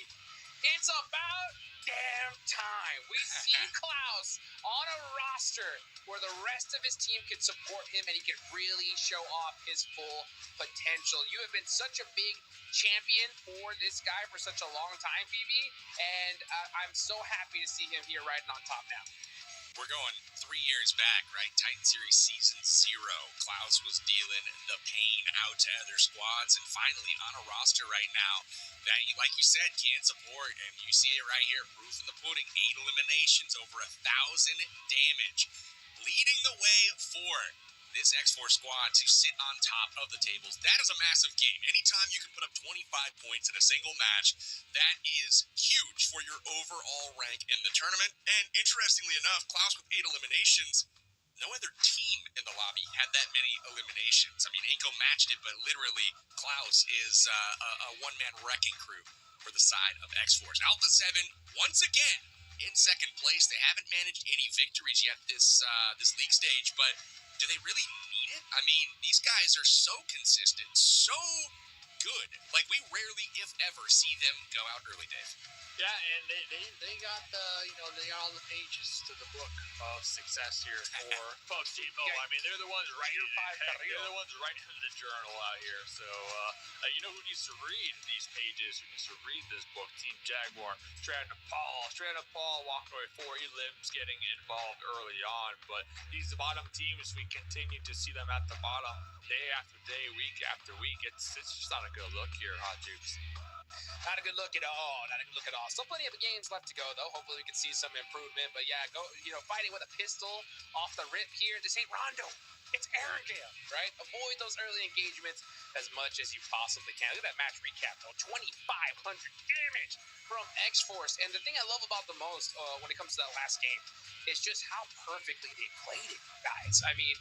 it's about damn time we see Klaus on a roster where the rest of his team can support him and he can really show off his full potential. You have been such a big champion for this guy for such a long time, PB, and I'm so happy to see him here riding on top now. We're going 3 years back, right? Titan Series Season 0. Klaus was dealing the pain out to other squads, and finally on a roster right now that, like you said, can support. And you see it right here, proof in the pudding. 8 eliminations, over 1,000 damage, leading the way for this X-Force squad to sit on top of the tables. That is a massive game. Anytime you can put up 25 points in a single match, that is huge for your overall rank in the tournament. And interestingly enough, Klaus with 8 eliminations, no other team in the lobby had that many eliminations. I mean, Inko matched it, but literally Klaus is a one-man wrecking crew for the side of X-Force. Alpha 7, once again, in second place. They haven't managed any victories yet this league stage, but do they really need it? I mean, these guys are so consistent, so good. Like, we rarely, if ever, see them go out early, Dave. Yeah, and they got they got all the pages to the book of success here for Pgmo. I mean, they're the ones writing. They're the ones writing the journal out here. So you know who needs to read these pages? Who needs to read this book? Team Jaguar. Strand Paul walking away 4 elims, getting involved early on. But these bottom teams, we continue to see them at the bottom day after day, week after week. It's just not a good look here, Hot Jukes. Not a good look at all. Not a good look at all. Still plenty of games left to go, though. Hopefully, we can see some improvement. But yeah, go. Fighting with a pistol off the rip here. This ain't Rondo. It's Arendelle, right? Avoid those early engagements as much as you possibly can. Look at that match recap, though. 2,500 damage from X-Force. And the thing I love about the most when it comes to that last game is just how perfectly they played it, guys. I mean,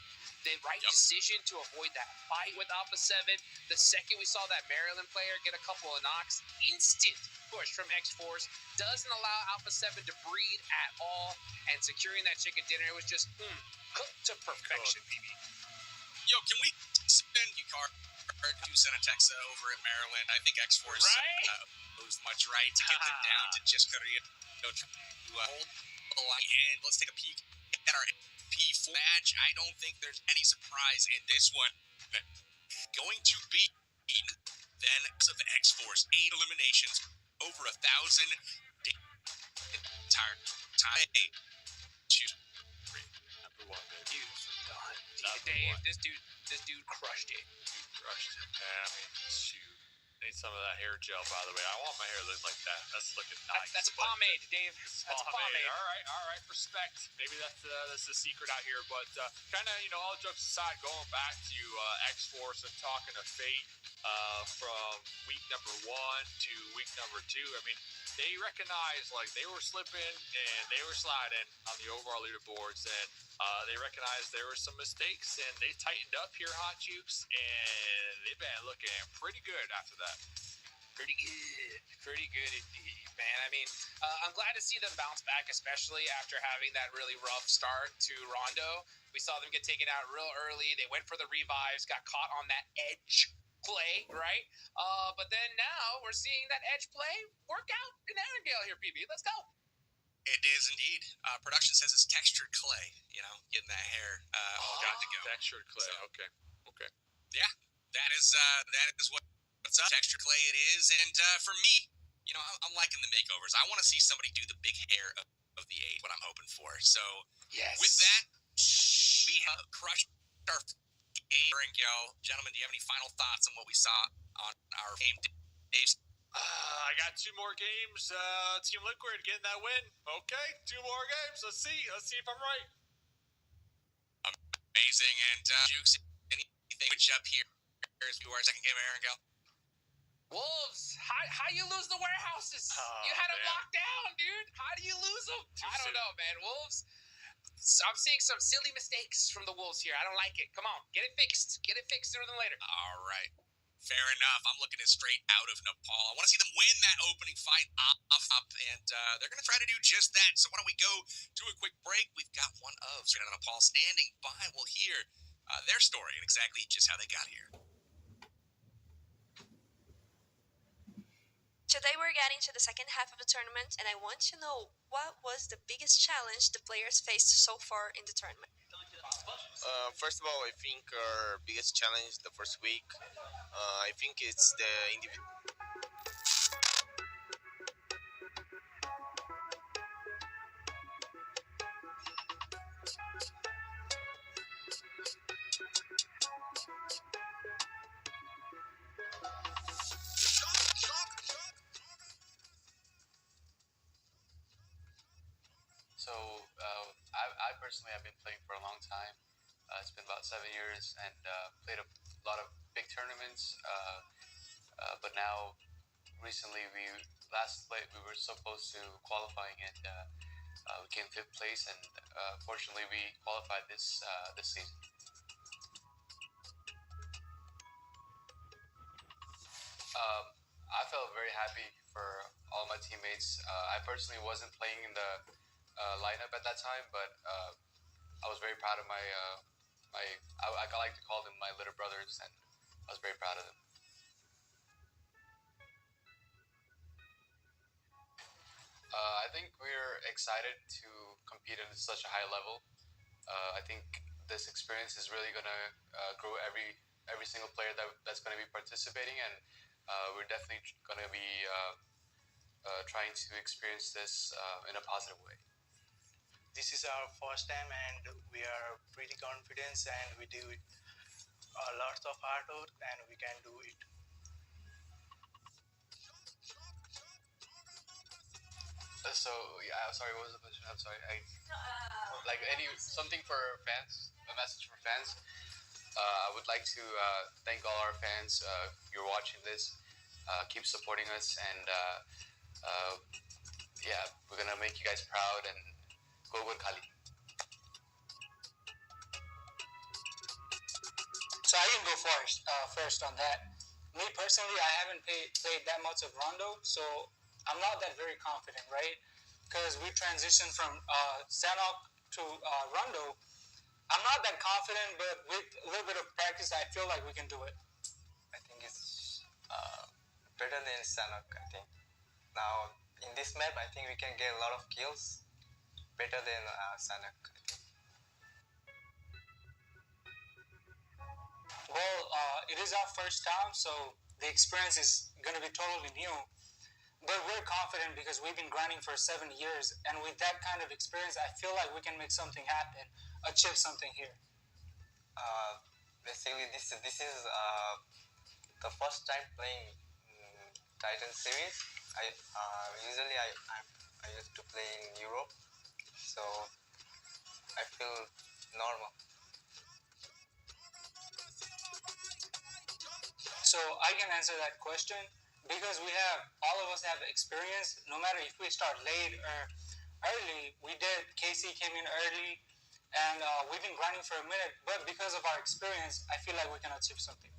the right decision to avoid that fight with Alpha 7. The second we saw that Maryland player get a couple of knocks, instant push from X-Force. Doesn't allow Alpha 7 to breathe at all. And securing that chicken dinner, it was just cooked to perfection, BB. Yo, can we send you to Santa Texa over at Maryland? I think X-Force knows much right to get them down to just Korea. Hold the line, and let's take a peek at our P4 match. I don't think there's any surprise in this one. Going to be then of the X-Force, 8 eliminations, over 1,000 entire time. Number one, baby. Dave, this dude crushed it. Crushed it, man. I mean, shoot. Need some of that hair gel, by the way. I want my hair to look like that. That's looking nice. That's a pomade, Dave. That's a pomade. All right. Respect. Maybe that's the secret out here. But kind of, all jokes aside, going back to X-Force and talking to Fate from week number 1 to week number 2. I mean, they recognized they were slipping and they were sliding on the overall leaderboards, and they recognized there were some mistakes, and they tightened up here, Hot Jukes, and they've been looking pretty good after that. Pretty good indeed, man. I mean, I'm glad to see them bounce back, especially after having that really rough start to Rondo. We saw them get taken out real early. They went for the revives, got caught on that edge play, right? But then now we're seeing that edge play work out in Arendelle here, PB. Let's go. It is indeed. Production says it's textured clay, getting that hair all got to go. Textured clay, so, okay. Yeah, that is what's up. Textured clay it is, and for me, I'm liking the makeovers. I want to see somebody do the big hair of the 8, what I'm hoping for. So, yes. With that, we have crushed our game. Gentlemen, do you have any final thoughts on what we saw on our game, Dave? I got 2 more games. Team Liquid getting that win. Okay, 2 more games. Let's see if I'm right. Amazing. And Jukes, anything which up here as we were our second game of Arendelle? Wolves, how you lose the warehouses? You had them locked down, dude. How do you lose them? I don't know, man. Wolves, I'm seeing some silly mistakes from the Wolves here. I don't like it. Come on, get it fixed. Get it fixed sooner than later. All right. Fair enough. I'm looking at straight out of Nepal. I want to see them win that opening fight up, and they're going to try to do just that. So why don't we go to a quick break? We've got one of straight out of Nepal standing by. We'll hear their story and exactly just how they got here. Today we're getting to the second half of the tournament, and I want to know what was the biggest challenge the players faced so far in the tournament. First of all, I think our biggest challenge the first week, I think it's the individual. So I personally have been playing for a long time. It's been about 7 years, and played a lot of big tournaments. But now, recently, we were supposed to qualifying, and we came 5th place, and fortunately, we qualified this season. I felt very happy for all my teammates. I personally wasn't playing in the lineup at that time, but I was very proud of my I like to call them my little brothers, and I was very proud of them. I think we're excited to compete at such a high level. I think this experience is really going to grow every single player that's going to be participating, and we're definitely going to be trying to experience this in a positive way. This is our first time, and we are pretty confident, and we do it lots of hard work, and we can do it. So yeah, I'm sorry. What was the question? I'm sorry. Like something for fans, a message for fans. I would like to thank all our fans. You're watching this. Keep supporting us, and yeah, we're gonna make you guys proud, and go Kali. So I can go first on that. Me personally, I haven't played that much of Rondo, so I'm not that very confident, right? Because we transitioned from Sanok to Rondo. I'm not that confident, but with a little bit of practice, I feel like we can do it. I think it's better than Sanok, I think. Now, in this map, I think we can get a lot of kills. Better than Sanok, I think. Well, it is our first time, so the experience is going to be totally new. But we're confident because we've been grinding for 7 years, and with that kind of experience, I feel like we can make something happen, achieve something here. Basically, this is the first time playing Titan series. I usually I used to play in Europe, so I feel normal. So I can answer that question because all of us have experience. No matter if we start late or early, KC came in early, and we've been grinding for a minute. But because of our experience, I feel like we can achieve something.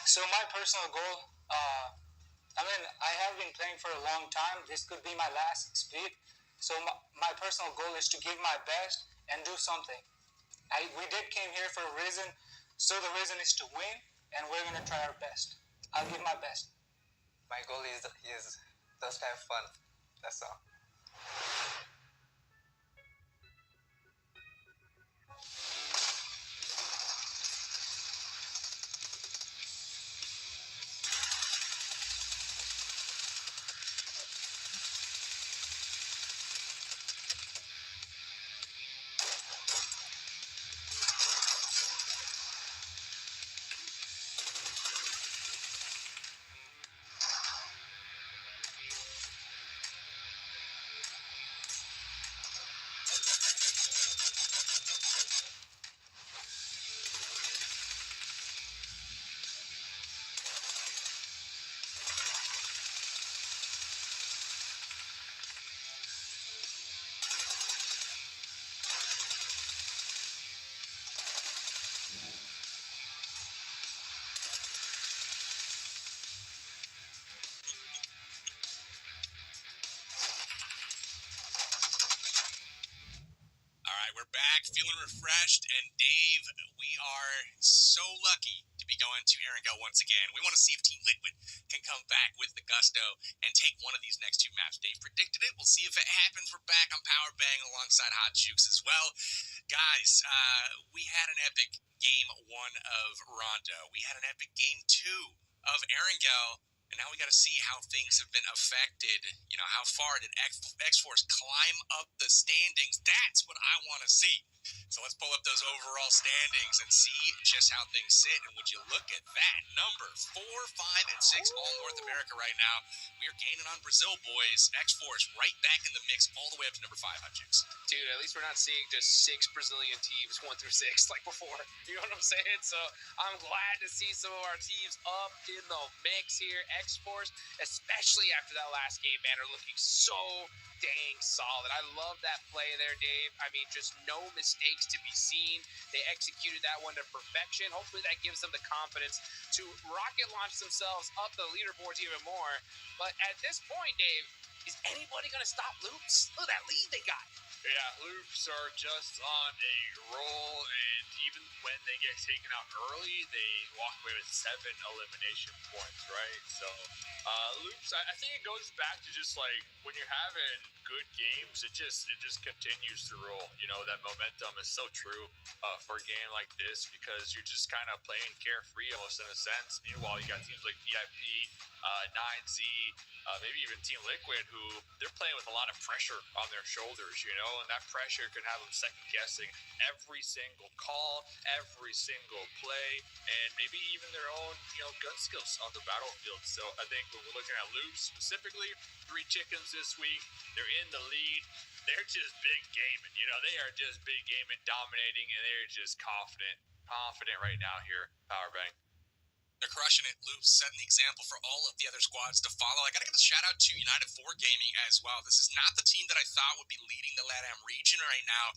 So my personal goal, I have been playing for a long time. This could be my last split. So my personal goal is to give my best and do something. We came here for a reason, so the reason is to win, and we're gonna try our best. I'll give my best. My goal is just have fun. That's all. We're back, feeling refreshed, and Dave, we are so lucky to be going to Erangel once again. We want to see if Team Liquid can come back with the gusto and take one of these next 2 maps. Dave predicted it. We'll see if it happens. We're back on Power Bang alongside Hot Jukes as well. Guys, we had an epic game 1 of Rondo. We had an epic game 2 of Erangel. And now we got to see how things have been affected. You know, how far did X-Force climb up the standings? That's what I want to see. So let's pull up those overall standings and see just how things sit. And would you look at that number? 4, 5, and 6 all North America right now. We are gaining on Brazil, boys. X-Force right back in the mix all the way up to number 5, Hot Jukes. Dude, at least we're not seeing just 6 Brazilian teams, 1 through 6, like before. You know what I'm saying? So I'm glad to see some of our teams up in the mix here. X-Force, especially after that last game, man, are looking so dang solid. I love that play there, Dave. I mean, just no mistakes to be seen. They executed that one to perfection. Hopefully that gives them the confidence to rocket launch themselves up the leaderboards even more. But at this point, Dave, is anybody going to stop Loops? Look at that lead they got. Yeah, Loops are just on a roll, and even when they get taken out early, they walk away with 7 elimination points, right? So, Loops, I think it goes back to just like when you're having good games, it just continues to roll. You know, that momentum is so true for a game like this because you're just kind of playing carefree almost in a sense. Meanwhile, you got teams like VIP, 9Z, maybe even Team Liquid, who they're playing with a lot of pressure on their shoulders, you know, and that pressure can have them second guessing every single call, every single play, and maybe even their own, you know, gun skills on the battlefield. So I think when we're looking at Loops specifically, 3 chickens this week, they're in the lead. They're just big gaming, you know, they are just big gaming, dominating, and they're just confident right now here, Powerbank. They're crushing it. Loops setting the example for all of the other squads to follow. I got to give a shout out to United 4 Gaming as well. This is not the team that I thought would be leading the LATAM region right now,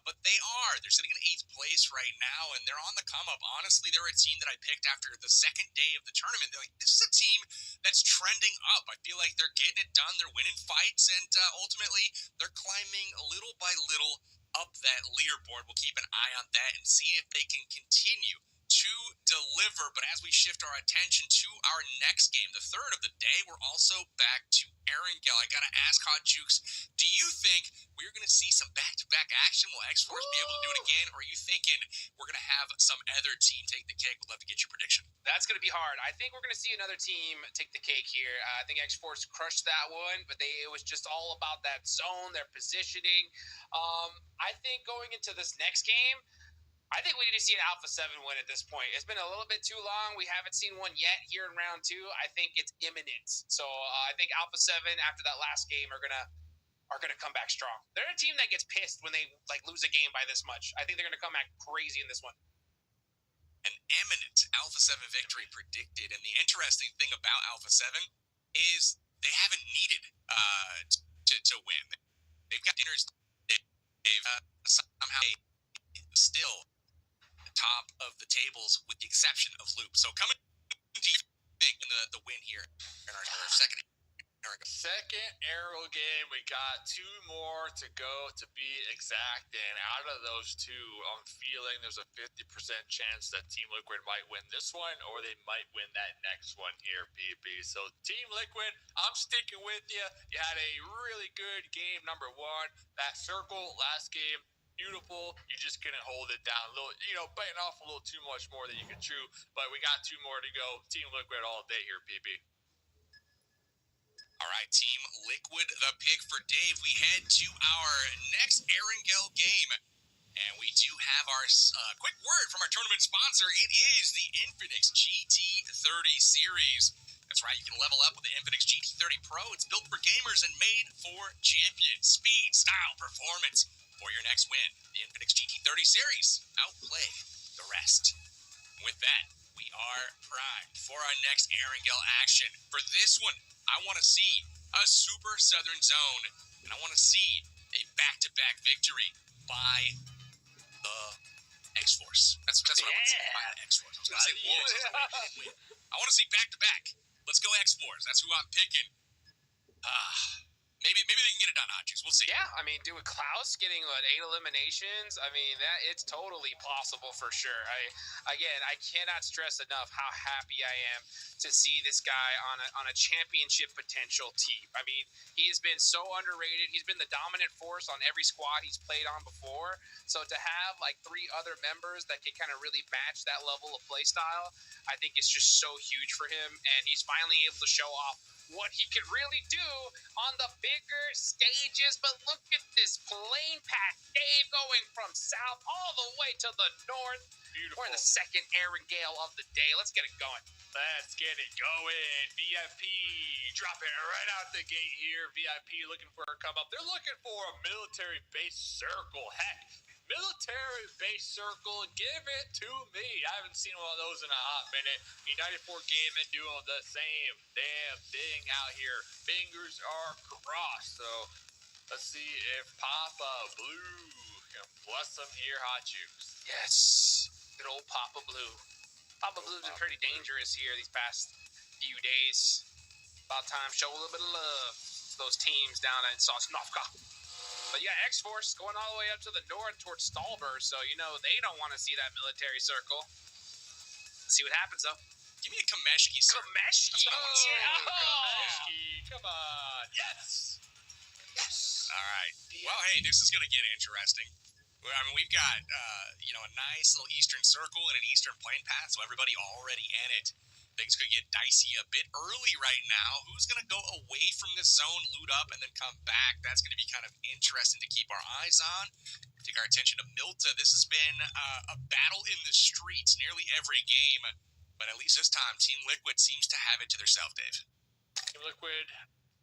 but they are. They're sitting in 8th place right now, and they're on the come up. Honestly, they're a team that I picked after the second day of the tournament. They're like, this is a team that's trending up. I feel like they're getting it done. They're winning fights, and ultimately, they're climbing little by little up that leaderboard. We'll keep an eye on that and see if they can continue to deliver. But as we shift our attention to our next game, the third of the day, we're also back to Erangel. I gotta ask Hot Jukes, do you think we're gonna see some back-to-back action? Will X-Force be able to do it again, or are you thinking we're gonna have some other team take the cake? Would love to get your prediction. That's going to be hard. I think we're going to see another team take the cake here. I think X-Force crushed that one, but it was just all about that zone, their positioning. I think going into this next game, I think we need to see an Alpha 7 win at this point. It's been a little bit too long. We haven't seen one yet here in round 2. I think it's imminent. So I think Alpha 7 after that last game are gonna come back strong. They're a team that gets pissed when they like lose a game by this much. I think they're gonna come back crazy in this one. An imminent Alpha 7 victory predicted, and the interesting thing about Alpha 7 is they haven't needed to win. They've got dinners. They've somehow still top of the tables with the exception of Loop. So coming to you think in the win here in our second arrow game, we got 2 more to go to be exact, and out of those 2, I'm feeling there's a 50% chance that Team Liquid might win this one, or they might win that next one here, PP. So Team Liquid, I'm sticking with you. You had a really good game number 1. That circle last game, beautiful. You just couldn't hold it down. A little, you know, biting off a little too much more than you can chew. But we got 2 more to go. Team Liquid all day here, PB. All right, Team Liquid, the pick for Dave. We head to our next Erangel game. And we do have our quick word from our tournament sponsor. It is the Infinix GT30 series. That's right, you can level up with the Infinix GT30 Pro. It's built for gamers and made for champions. Speed, style, performance. For your next win, the Infinix GT30 series. Outplay the rest. With that, we are primed for our next Erangel action. For this one, I want to see a super southern zone, and I want to see a back-to-back victory by the X-Force. That's what I want to see by the X-Force. I was going to say Wolves. I want to see back-to-back. Let's go X-Force. That's who I'm picking. Maybe they can get it done, Hodges. We'll see. Yeah, I mean, dude, Klaus getting 8 eliminations, I mean, that it's totally possible for sure. I cannot stress enough how happy I am to see this guy on a championship potential team. I mean, he has been so underrated. He's been the dominant force on every squad he's played on before. So to have like 3 other members that can kind of really match that level of play style, I think it's just so huge for him. And he's finally able to show off what he could really do on the bigger stages. But look at this plane path, Dave, going from south all the way to the north. Beautiful. We're in the second Erangel of the day. Let's get it going. Let's get it going. VIP dropping right out the gate here. VIP looking for a come up. They're looking for a military base circle. Heck, military base circle, give it to me. I haven't seen one of those in a hot minute. United 4 Gaming doing the same damn thing out here. Fingers are crossed. So let's see if Papa Blue can bless them here, Hot Juice. Yes, good old Papa Blue. Papa Blue's been pretty dangerous here these past few days. About time show a little bit of love to those teams down in Sosnovka. But yeah, X-Force going all the way up to the north towards Stalber, so they don't want to see that military circle. Let's see what happens though. Give me a Kameshki, sir. Kameshki. Kameshki. Come on. Yes. All right. Well, hey, this is going to get interesting. I mean, we've got, a nice little eastern circle and an eastern plane path, so everybody already in it. Things could get dicey a bit early right now. Who's going to go away from this zone, loot up, and then come back? That's going to be kind of interesting to keep our eyes on. Take our attention to Milta. This has been a battle in the streets nearly every game, but at least this time, Team Liquid seems to have it to themselves, Dave. Team Liquid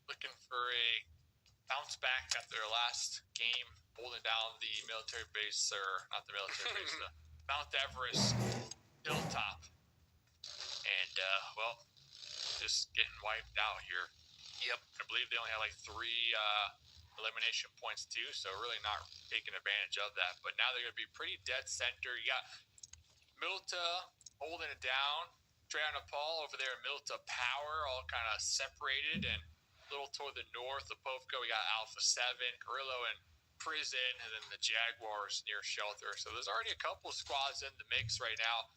looking for a bounce back after their last game, holding down the military base, or not the military base, the Mount Everest hilltop. And, just getting wiped out here. Yep. I believe they only had like 3 elimination points too, so really not taking advantage of that. But now they're going to be pretty dead center. You got Milta holding it down, Treyarch Nepal over there, Milta Power, all kind of separated, and a little toward the north of Povka, we got Alpha 7, Carrillo, and Prison, and then the Jaguars near Shelter. So there's already a couple squads in the mix right now.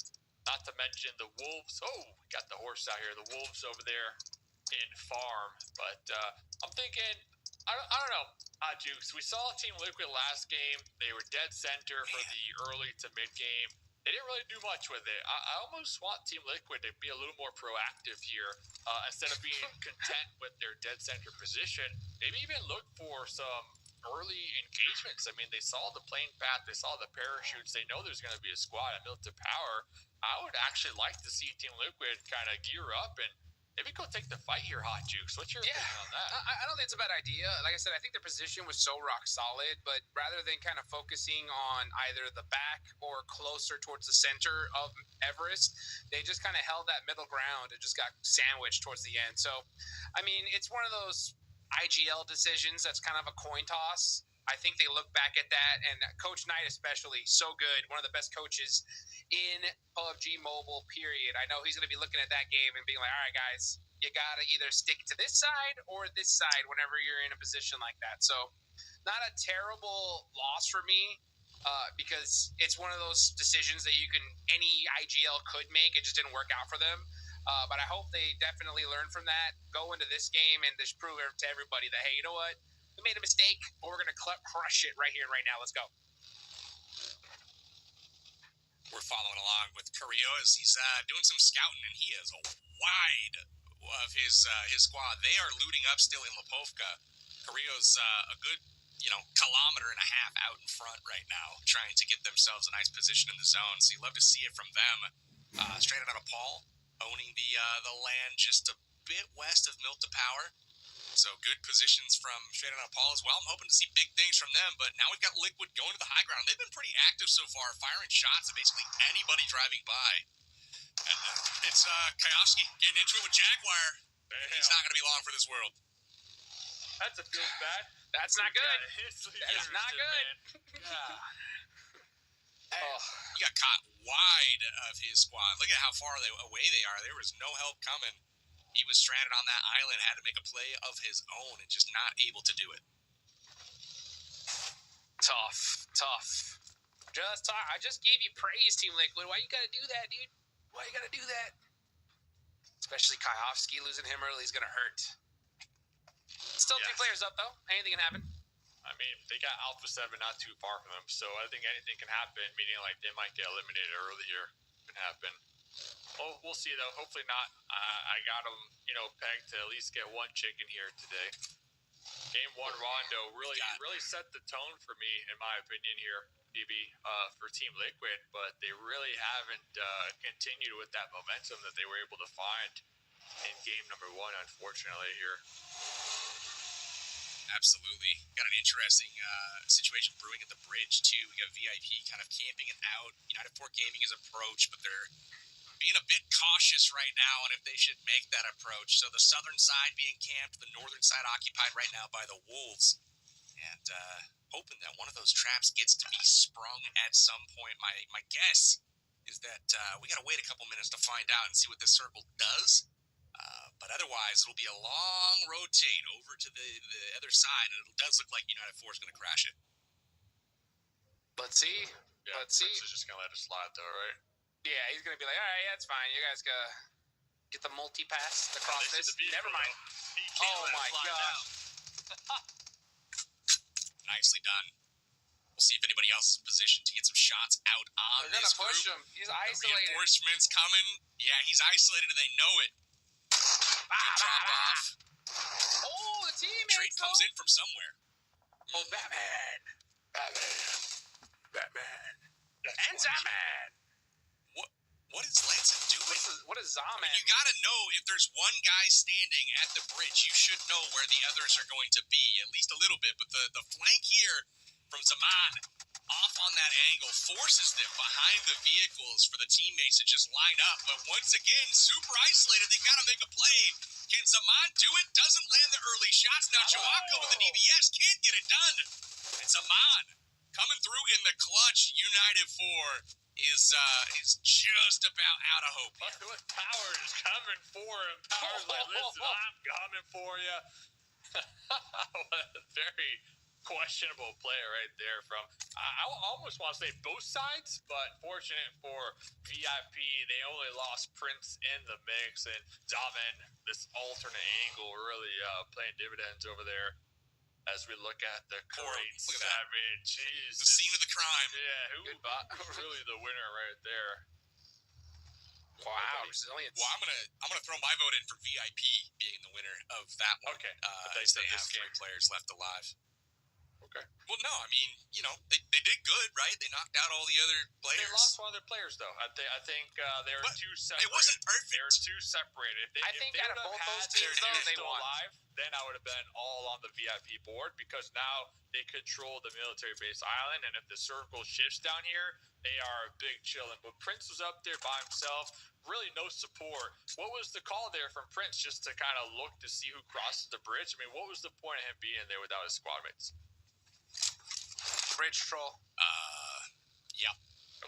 Not to mention the Wolves. Oh, we got the horse out here. The Wolves over there in Farm. But I'm thinking, I don't know, Jukes. We saw Team Liquid last game. They were dead center for the early to mid game. They didn't really do much with it. I almost want Team Liquid to be a little more proactive here. Instead of being content with their dead center position, maybe even look for some early engagements. I mean, they saw the plane path, they saw the parachutes, they know there's going to be a squad at Milta Power. I would actually like to see Team Liquid kind of gear up and maybe go take the fight here, Hot Jukes. What's your opinion on that? I don't think it's a bad idea. Like I said, I think their position was so rock solid, but rather than kind of focusing on either the back or closer towards the center of Everest, they just kind of held that middle ground and just got sandwiched towards the end. So, I mean, it's one of those IGL decisions that's kind of a coin toss. I think they look back at that, and Coach Knight especially, so good, one of the best coaches in PUBG Mobile, period. I know he's going to be looking at that game and being like, all right, guys, you got to either stick to this side or this side whenever you're in a position like that. So not a terrible loss for me, because it's one of those decisions that any IGL could make. It just didn't work out for them. But I hope they definitely learn from that, go into this game, and just prove to everybody that, hey, you know what? We made a mistake, but we're going to crush it right here and right now. Let's go. We're following along with Carrillo as he's doing some scouting, and he is wide of his squad. They are looting up still in Lipovka. Carrillo's a good, kilometer and a half out in front right now, trying to get themselves a nice position in the zone. So you love to see it from them. Straight out of Paul, owning the land just a bit west of Milta Power. So good positions from Straight Out of Paul as well. I'm hoping to see big things from them, but now we've got Liquid going to the high ground. They've been pretty active so far, firing shots at basically anybody driving by. And it's Kayovsky getting into it with Jaguar. Damn. He's not going to be long for this world. That feels bad. That's not good. That is not good. He got caught wide of his squad. Look at how far away they are. There was no help coming. He was stranded on that island, had to make a play of his own, and just not able to do it. Tough. I just gave you praise, Team Liquid. Why you gotta do that, dude? Why you gotta do that? Especially Kayovsky, losing him early is gonna hurt. Still 3 players up, though. Anything can happen. I mean, they got Alpha 7 not too far from them, so I think anything can happen, meaning like they might get eliminated early here. Can happen. Oh, we'll see though. Hopefully not. I got them, pegged to at least get 1 chicken here today. Game 1 Rondo really set the tone for me, in my opinion here, DB, for Team Liquid, but they really haven't continued with that momentum that they were able to find in game number 1, unfortunately here. Absolutely. Got an interesting situation brewing at the bridge, too. We got VIP kind of camping it out. United 4 Gaming is approached, but they're being a bit cautious right now on if they should make that approach. So the southern side being camped, the northern side occupied right now by the Wolves. And hoping that one of those traps gets to be sprung at some point. My guess is that we got to wait a couple minutes to find out and see what this circle does. But otherwise, it'll be a long rotate over to the other side, and it does look like United 4 is going to crash it. Let's see. Yeah, Let's see. Prince is just gonna let it slide though, right? Yeah, he's gonna be like, all right, yeah, it's fine. You guys go get the multi-pass across They this. said the vehicle, Never mind. though. He can't Oh let it my slide gosh. down. Nicely done. We'll see if anybody else is positioned to get some shots out on They're this gonna push group. him. He's The isolated. reinforcements coming. Yeah, he's isolated and they know it. Good drop off. Oh, the Trade teammates comes in from somewhere. Oh, Batman. Batman. And That's Zaman. What is Lancet doing? What is I Zaman? mean, you gotta know if there's one guy standing at the bridge, you should know where the others are going to be, at least a little bit. But the flank here from Zaman off on that angle forces them behind the vehicles for the teammates to just line up. But once again, super isolated. They gotta make a play. Can Zaman do it? Doesn't land the early shots. Now Chewako with the DBS can't get it done. And Zaman coming through in the clutch. United 4 is just about out of hope here. what Power is coming for him. Power's like, listen, I'm coming for you. Very questionable play right there from, I almost want to say both sides, but fortunate for VIP, they only lost Prince in the mix, and Zaman, this alternate angle really playing dividends over there as we look at the great Look at that. Savage. Jeez, The scene of the crime. Yeah, who's really the winner right there? Wow, resilience. Well, I'm gonna throw my vote in for VIP being the winner of that one. Okay, As they have 3 players left alive. Okay. Well, no, I mean, they did good, right? They knocked out all the other players. They lost one of their players, though. I think they were too separated. It wasn't perfect. They were too separated. I think out of both those teams, though, they still won. alive, then I would have been all on the VIP board because now they control the military base island, and if the circle shifts down here, they are big chilling. But Prince was up there by himself, really no support. What was the call there from Prince just to kind of look to see who crosses the bridge? I mean, what was the point of him being there without his squad mates? Bridge troll. Yep.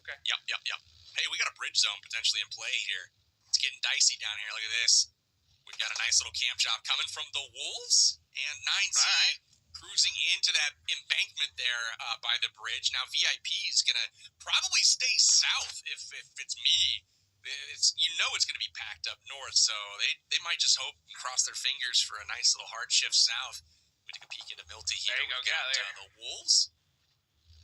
Okay. Yep. Hey, we got a bridge zone potentially in play here. It's getting dicey down here. Look at this. We've got a nice little camp job coming from the Wolves and 9T cruising into that embankment there by the bridge. Now VIP is going to probably stay south if it's me. It's going to be packed up north, so they might just hope and cross their fingers for a nice little hard shift south. We take a peek into Milty here. There you go, We've got the Wolves.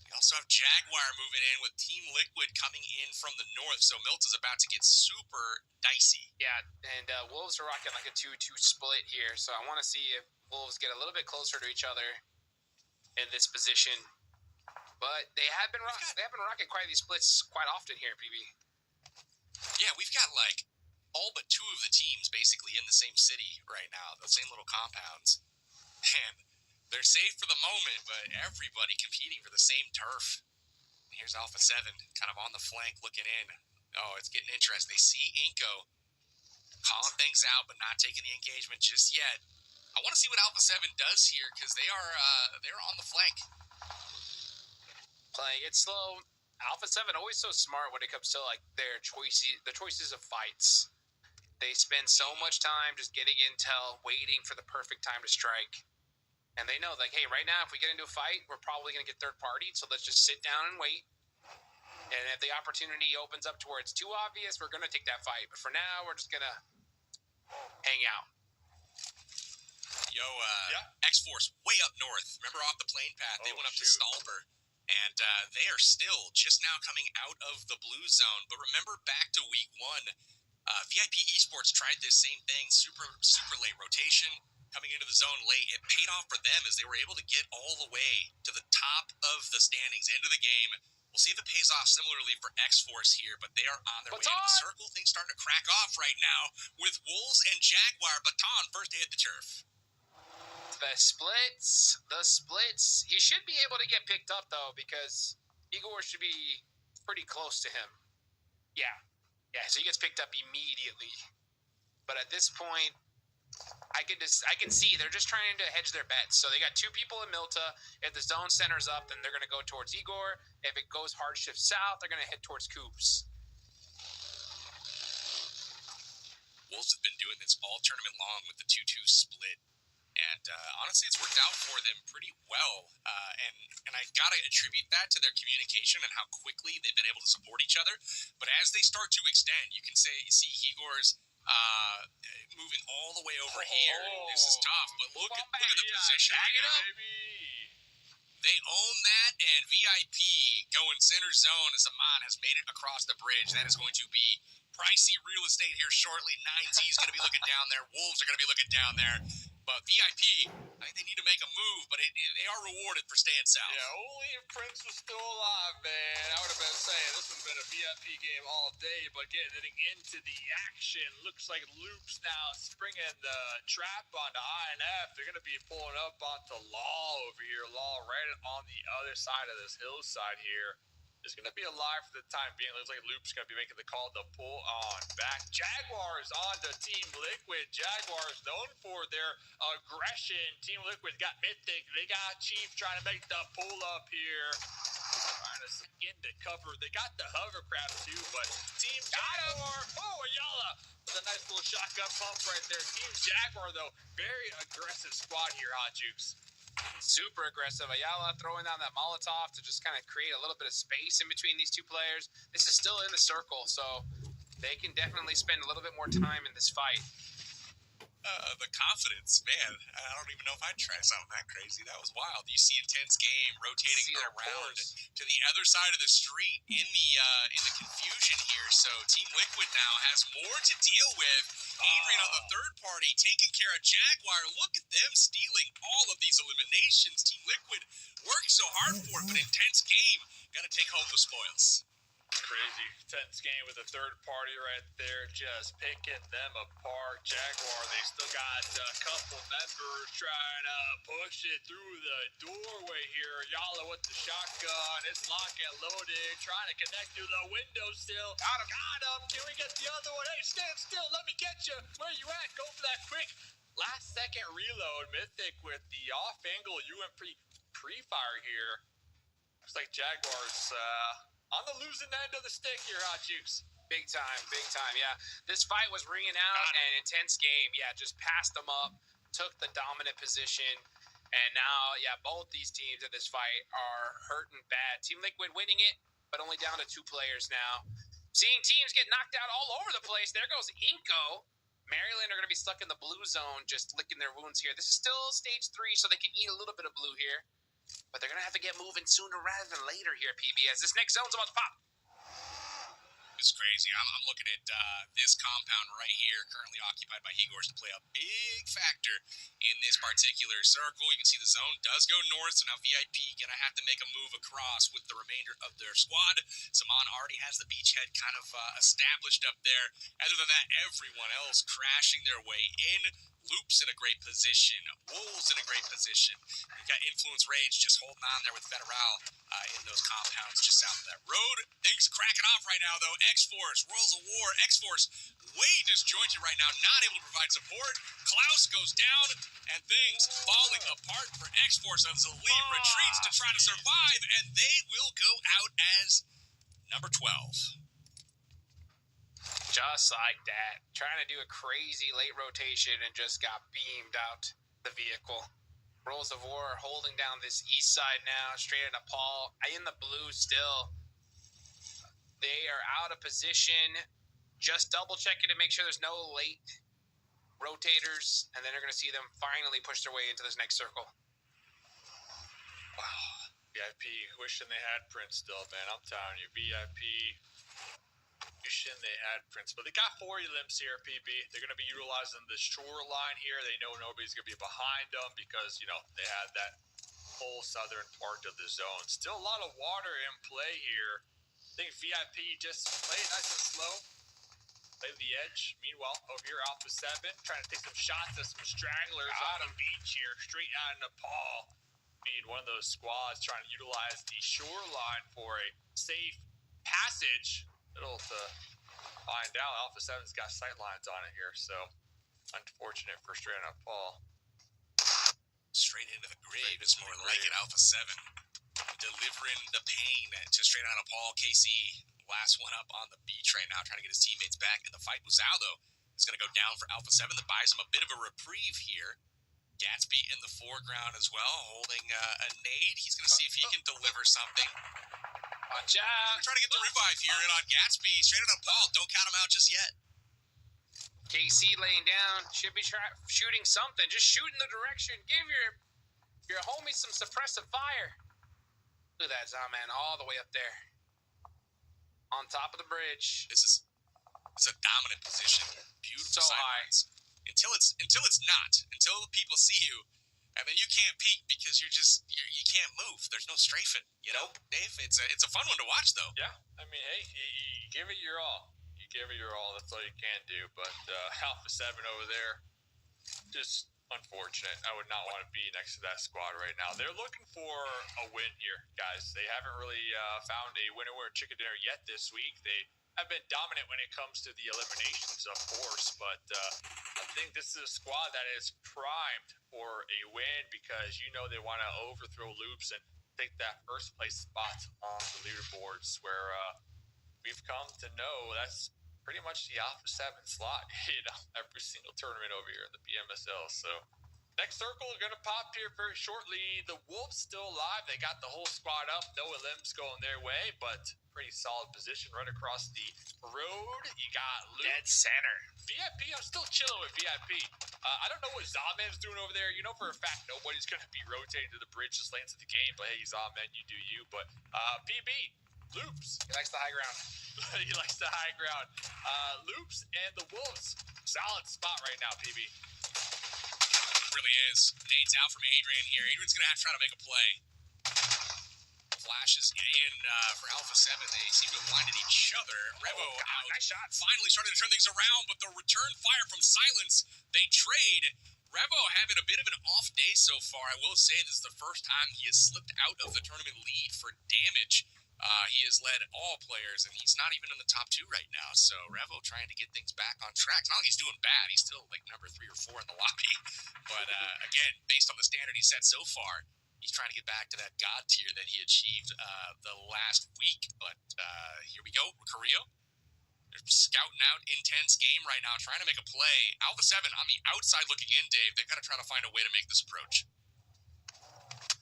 We also have Jaguar moving in with Team Liquid coming in from the north, so Milt is about to get super dicey. Yeah, and Wolves are rocking like a 2-2 split here, so I want to see if Wolves get a little bit closer to each other in this position. But they have been rocking quite these splits quite often here, PB. Yeah, we've got like all but 2 of the teams basically in the same city right now, the same little compounds. And they're safe for the moment, but everybody competing for the same turf. And here's Alpha 7 kind of on the flank looking in. Oh, it's getting interesting. They see Inko calling things out, but not taking the engagement just yet. I want to see what Alpha 7 does here because they're on the flank. Playing it slow. Alpha 7 always so smart when it comes to like the choices of fights. They spend so much time just getting intel, waiting for the perfect time to strike. And they know, like, hey, right now, if we get into a fight, we're probably going to get third party, so let's just sit down and wait. And if the opportunity opens up to where it's too obvious, we're going to take that fight. But for now, we're just going to hang out. Yo, X-Force way up north. Remember off the plane path, they went up to Stalber. And they are still just now coming out of the blue zone. But remember back to week 1, VIP Esports tried this same thing, super late rotation. Coming into the zone late, it paid off for them as they were able to get all the way to the top of the standings, into the game. We'll see if it pays off similarly for X-Force here, but they are on their way into the circle. Things starting to crack off right now with Wolves and Jaguar. Baton first to hit the turf. The splits. He should be able to get picked up, though, because Igor should be pretty close to him. Yeah, so he gets picked up immediately. But at this point, I can see they're just trying to hedge their bets. So they got 2 people in Milta. If the zone centers up, then they're going to go towards Igor. If it goes hard shift south, they're going to head towards Coops. Wolves Wolves have been doing this all tournament long with the 2-2 split. And honestly, it's worked out for them pretty well. And I gotta attribute that to their communication and how quickly they've been able to support each other. But as they start to extend, you can see Igor's moving all the way over here. This is tough, but look at the position. They own that, and VIP going center zone as Aman has made it across the bridge. That is going to be pricey real estate here shortly. 9T is going to be looking down there. Wolves are going to be looking down there. But VIP, I think they need to make a move, but they are rewarded for staying south. Yeah, only if Prince was still alive, man. I would have been saying this would have been a VIP game all day, but getting into the action. Looks like Loops now springing the trap onto INF. They're going to be pulling up onto Law over here. Law right on the other side of this hillside here. Is going to be alive for the time being. Looks like Loop's going to be making the call to pull on back. Jaguars on to Team Liquid. Jaguars known for their aggression. Team Liquid got Mythic. They got Chief trying to make the pull up here. Trying to sneak into cover. They got the hovercraft too, but Team Jaguar. Oh, Ayala with a nice little shotgun pump right there. Team Jaguar, though, very aggressive squad here, Hot Jukes. Super aggressive. Ayala throwing down that Molotov to just kind of create a little bit of space in between these two players. This is still in the circle, so they can definitely spend a little bit more time in this fight. The confidence, man. I don't even know if I'd try something that crazy. That was wild. You see intense game rotating around to the other side of the street in the confusion here. So Team Liquid now has more to deal with. Adrian on the third party taking care of Jaguar. Look at them stealing all of these eliminations. Team Liquid worked so hard for it, but intense game. Got to take home the spoils. Crazy tense game with a third party right there, just picking them apart. Jaguar, they still got a couple members trying to push it through the doorway here. Yala with the shotgun, it's locked and loaded, trying to connect through the window still. Got him. Can we get the other one? Hey, stand still, let me get you. Where you at? Go for that quick last second reload. Mythic with the off angle UMP pre-fire here. Looks like Jaguars on the losing end of the stick here, Hot Juice. Big time, yeah. This fight was ringing out, an intense game. Yeah, just passed them up, took the dominant position, and now, yeah, both these teams in this fight are hurting bad. Team Liquid winning it, but only down to 2 players now. Seeing teams get knocked out all over the place. There goes Inko. Maryland are going to be stuck in the blue zone, just licking their wounds here. This is still stage 3, so they can eat a little bit of blue here. But they're going to have to get moving sooner rather than later here, PBS. This next zone's about to pop. It's crazy. I'm looking at this compound right here, currently occupied by Higors, to play a big factor in this particular circle. You can see the zone does go north, so now VIP going to have to make a move across with the remainder of their squad. Saman already has the beachhead kind of established up there. Other than that, everyone else crashing their way in. Loops in a great position. Wolves in a great position. You've got Influence Rage just holding on there with Federal in those compounds just south of that road. Things cracking off right now, though. X-Force, Royals of War, X-Force way disjointed right now, not able to provide support. Klaus goes down, and things falling apart for X-Force as the lead retreats to try to survive, and they will go out as number 12. Just like that. Trying to do a crazy late rotation and just got beamed out the vehicle. Rolls of War holding down this east side now, straight into Paul. In the blue still. They are out of position. Just double checking to make sure there's no late rotators. And then they're going to see them finally push their way into this next circle. Wow. VIP wishing they had Prince still, man. I'm telling you, VIP wishing they had Prince. But they got 40 limbs here, PB. They're going to be utilizing the shoreline here. They know nobody's going to be behind them because, you know, they had that whole southern part of the zone. Still a lot of water in play here. I think VIP just play it nice and slow. Play the edge. Meanwhile, over here, Alpha 7 trying to take some shots at some stragglers on the beach here, straight out of Nepal. Being one of those squads trying to utilize the shoreline for a safe passage. Little to find out. Alpha 7's got sight lines on it here, so unfortunate for straight out of Nepal. Straight into the grave is more like it. Alpha 7 delivering the pain to straight out of Paul. KC, last one up on the beach right now, trying to get his teammates back. And the fight was out, though. is going to go down for Alpha 7. That buys him a bit of a reprieve here. Gatsby in the foreground as well, holding a nade. He's going to see if he can deliver something. Watch out. Trying to get the revive here in on Gatsby. Straight on Paul. Don't count him out just yet. KC laying down. Should be shooting something. Just shoot in the direction. Give your homie some suppressive fire. Look at that Zaman all the way up there. On top of the bridge. This is a dominant position. Beautiful So high. sidelines. Until it's not. Until people see you. And then you can't peek because you can't move. There's no strafing. You know, Dave? It's a fun one to watch though. Yeah. I mean, hey, you give it your all. You give it your all. That's all you can do. But Alpha 7 over there, just unfortunate. I would not want to be next to that squad right now. They're looking for a win here, guys. They haven't really found a winner chicken dinner yet this week. They have been dominant when it comes to the eliminations, of course, but I think this is a squad that is primed for a win because they want to overthrow Loops and take that first place spot on the leaderboards where we've come to know that's pretty much the Alpha 7 slot, every single tournament over here in the BMSL. So next circle is going to pop here very shortly. The Wolves still alive. They got the whole squad up. No limbs going their way, but pretty solid position right across the road. You got Luke. Dead center. VIP, I'm still chilling with VIP. I don't know what Zaman's doing over there. For a fact, nobody's going to be rotating to the bridge just lanes of the game, but hey, Zaman, you do you. But PB, Loops. He likes the high ground. He likes the high ground. Loops and the Wolves. Solid spot right now, PB. It really is. Nade's out from Adrian here. Adrian's going to have to try to make a play. Flashes in for Alpha 7. They seem to have blinded each other. Revo out. Nice shots. Finally starting to turn things around, but the return fire from Silence, they trade. Revo having a bit of an off day so far. I will say this is the first time he has slipped out of the tournament lead for damage. He has led all players, and he's not even in the top 2 right now. So Revo trying to get things back on track. It's not like he's doing bad. He's still like number 3 or 4 in the lobby. But again, based on the standard he's set so far, he's trying to get back to that god tier that he achieved the last week. But here we go. Carrillo. They're scouting out intense game right now, trying to make a play. Alpha 7 on the outside looking in, Dave. They're kind of trying to find a way to make this approach.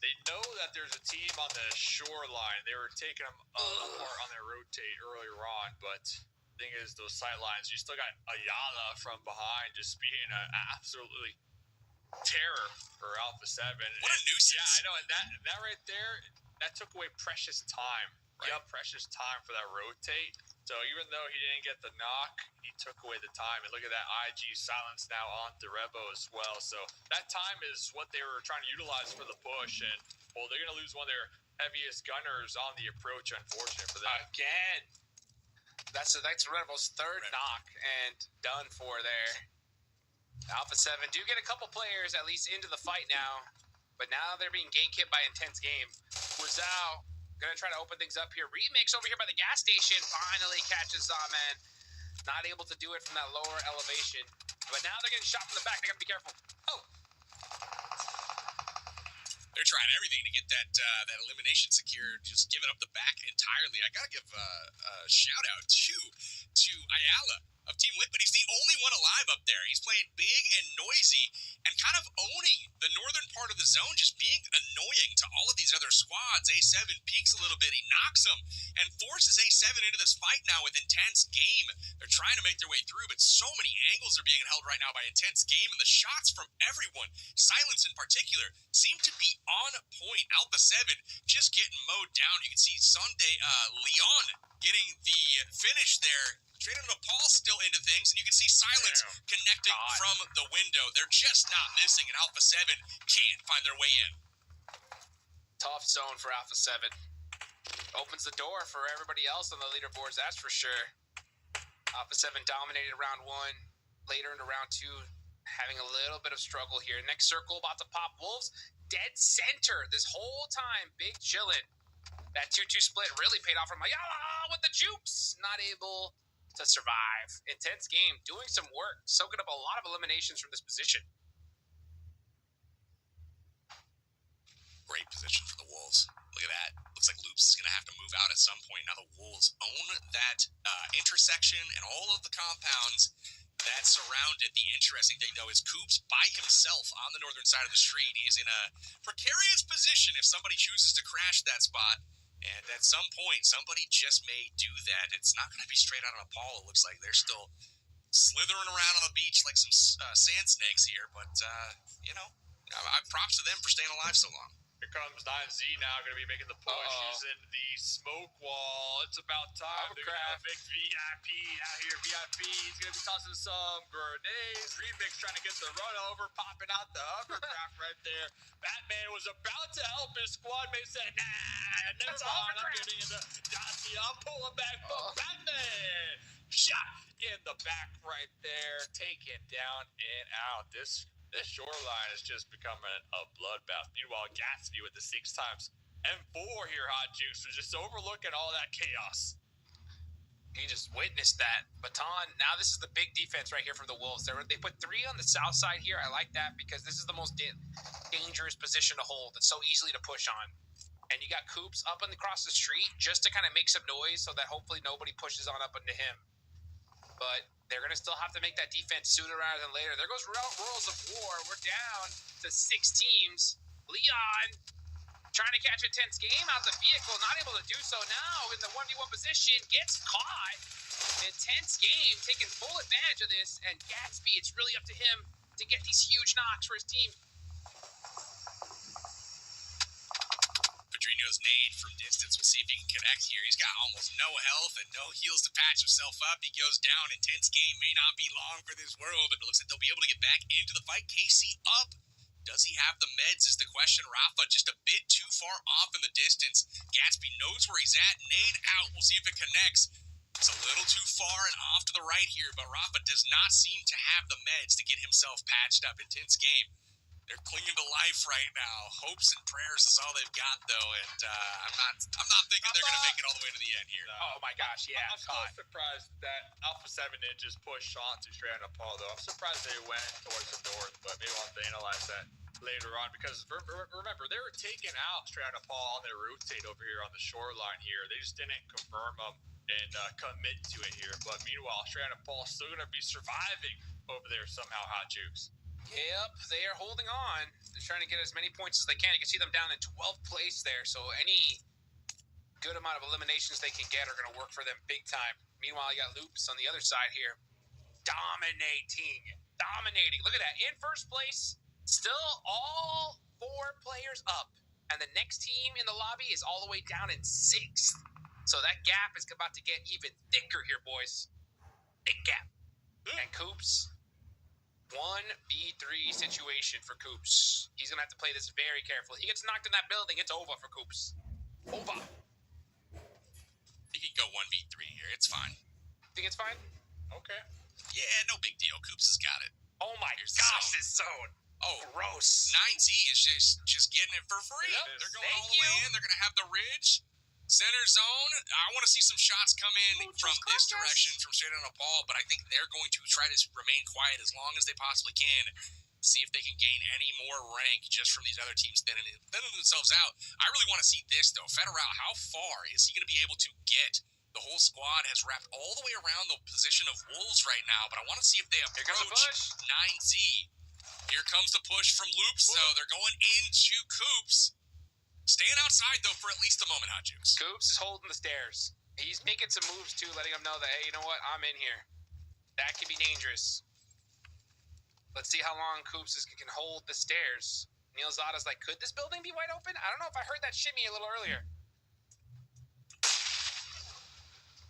They know that there's a team on the shoreline. They were taking them apart on their rotate earlier on, but the thing is, those sight lines, you still got Ayala from behind just being an absolutely terror for Alpha 7. What a nuisance. Yeah, I know, and that right there, that took away precious time. Right? Yep. Precious time for that rotate. So even though he didn't get the knock, he took away the time. And look at that IG silence now on Revo as well. So that time is what they were trying to utilize for the push. And, well, they're going to lose one of their heaviest gunners on the approach, unfortunate for them. Again. That's Revo's third knock and done for there. Alpha 7 do get a couple players at least into the fight now. But now they're being gate-kicked by intense game. Wazao gonna try to open things up here. Remix over here by the gas station finally catches Zaman. Not able to do it from that lower elevation. But now they're getting shot from the back. They gotta be careful. Oh. They're trying everything to get that elimination secured, just giving up the back entirely. I gotta give a shout out to Ayala of Team Liquid. He's the only one alive up there. He's playing big and noisy and kind of owning the northern part of the zone, just being annoying to all of these other squads. A7 peaks a little bit. He knocks him and forces A7 into this fight now with intense game. They're trying to make their way through, but so many angles are being held right now by intense game, and the shots from everyone, Silence in particular, seem to be on point. Alpha 7 just getting mowed down. You can see Sunday Leon getting the finish there. Training Nepal still into things, and you can see Silence connecting from the window. They're just not missing, and Alpha 7 can't find their way in. Tough zone for Alpha 7. Opens the door for everybody else on the leaderboards, that's for sure. Alpha 7 dominated round 1. Later into round 2, having a little bit of struggle here. Next circle about to pop. Wolves dead center this whole time. Big chillin'. That 2-2 split really paid off from Ayala with the jukes. Not able to survive. Intense game, doing some work, soaking up a lot of eliminations from this position. Great position for the Wolves. Look at that. Looks like Loops is going to have to move out at some point. Now the Wolves own that intersection and all of the compounds. that surrounded. The interesting thing, though, is Coops by himself on the northern side of the street. He is in a precarious position if somebody chooses to crash that spot. And at some point, somebody just may do that. It's not going to be straight out on a Paul. It looks like they're still slithering around on the beach like some sand snakes here. But, props to them for staying alive so long. Here comes 9Z now, going to be making the push. He's in the smoke wall. It's about time. They're going to have big VIP out here. VIP. He's going to be tossing some grenades. Remix trying to get the run over, popping out the hovercraft right there. Batman was about to help his squad mate. Said, nah, never mind. I'm getting in the Yahtzee. I'm pulling back. But Batman shot in the back right there. Taken down and out. This shoreline is just becoming a bloodbath. Meanwhile, Gatsby with the 6 times M4 here, Hot Juice, was just overlooking all that chaos. You just witnessed that. Baton, now this is the big defense right here from the Wolves. They put 3 on the south side here. I like that because this is the most dangerous position to hold. It's so easily to push on. And you got Coops up and across the street just to kind of make some noise so that hopefully nobody pushes on up into him. But they're going to still have to make that defense sooner rather than later. There goes Royals of War. We're down to 6 teams. Leon trying to catch a tense game out the vehicle, not able to do so now in the 1v1 position, gets caught. Intense game, taking full advantage of this, and Gatsby, it's really up to him to get these huge knocks for his team. Pedrino's nade from distance. We'll see if he can connect here. He's got almost no health and no heals to patch himself up. He goes down. Intense game may not be long for this world. It looks like they'll be able to get back into the fight. KC up. Does he have the meds is the question. Rafa just a bit too far off in the distance. Gatsby knows where he's at. Nade out. We'll see if it connects. It's a little too far and off to the right here, but Rafa does not seem to have the meds to get himself patched up. Intense game. They're clinging to life right now. Hopes and prayers is all they've got, though, and I'm not thinking they're going to make it all the way to the end here. No. Oh my gosh, yeah. I'm still surprised that Alpha 7 Ninjas pushed on to straight on Paul, though. I'm surprised they went towards the north, but maybe I'll have to analyze that later on, because remember, they were taking out straight on Paul on their rotate over here on the shoreline here. They just didn't confirm them and commit to it here, but meanwhile, straight on Paul still going to be surviving over there somehow, Hot Jukes. Yep, they are holding on. They're trying to get as many points as they can. You can see them down in 12th place there, so any good amount of eliminations they can get are going to work for them big time. Meanwhile, you got Loops on the other side here. Dominating. Look at that. In first place, still all 4 players up. And the next team in the lobby is all the way down in 6th. So that gap is about to get even thicker here, boys. Big gap. And Coops, 1v3 situation for Coops. He's going to have to play this very carefully. He gets knocked in that building, it's over for Coops. Over. He can go 1v3 here. It's fine. Think it's fine? Okay. Yeah, no big deal. Coops has got it. Oh my Here's gosh, this zone. Oh, Gross. 9Z is just getting it for free. Yep. They're going Thank all the way you. in. They're going to have the ridge. Center zone. I want to see some shots come in from this direction, from straight on a ball, but I think they're going to try to remain quiet as long as they possibly can. See if they can gain any more rank just from these other teams thinning themselves out. I really want to see this, though. Federal, how far is he going to be able to get? The whole squad has wrapped all the way around the position of Wolves right now, but I want to see if they approach 9Z. Here comes the push from Loops, though. They're going into Coops. Staying outside, though, for at least a moment, Hot Jukes. Coops is holding the stairs. He's making some moves, too, letting them know that, hey, you know what? I'm in here. That can be dangerous. Let's see how long Coops can hold the stairs. Neil Zada's like, could this building be wide open? I don't know if I heard that shimmy a little earlier.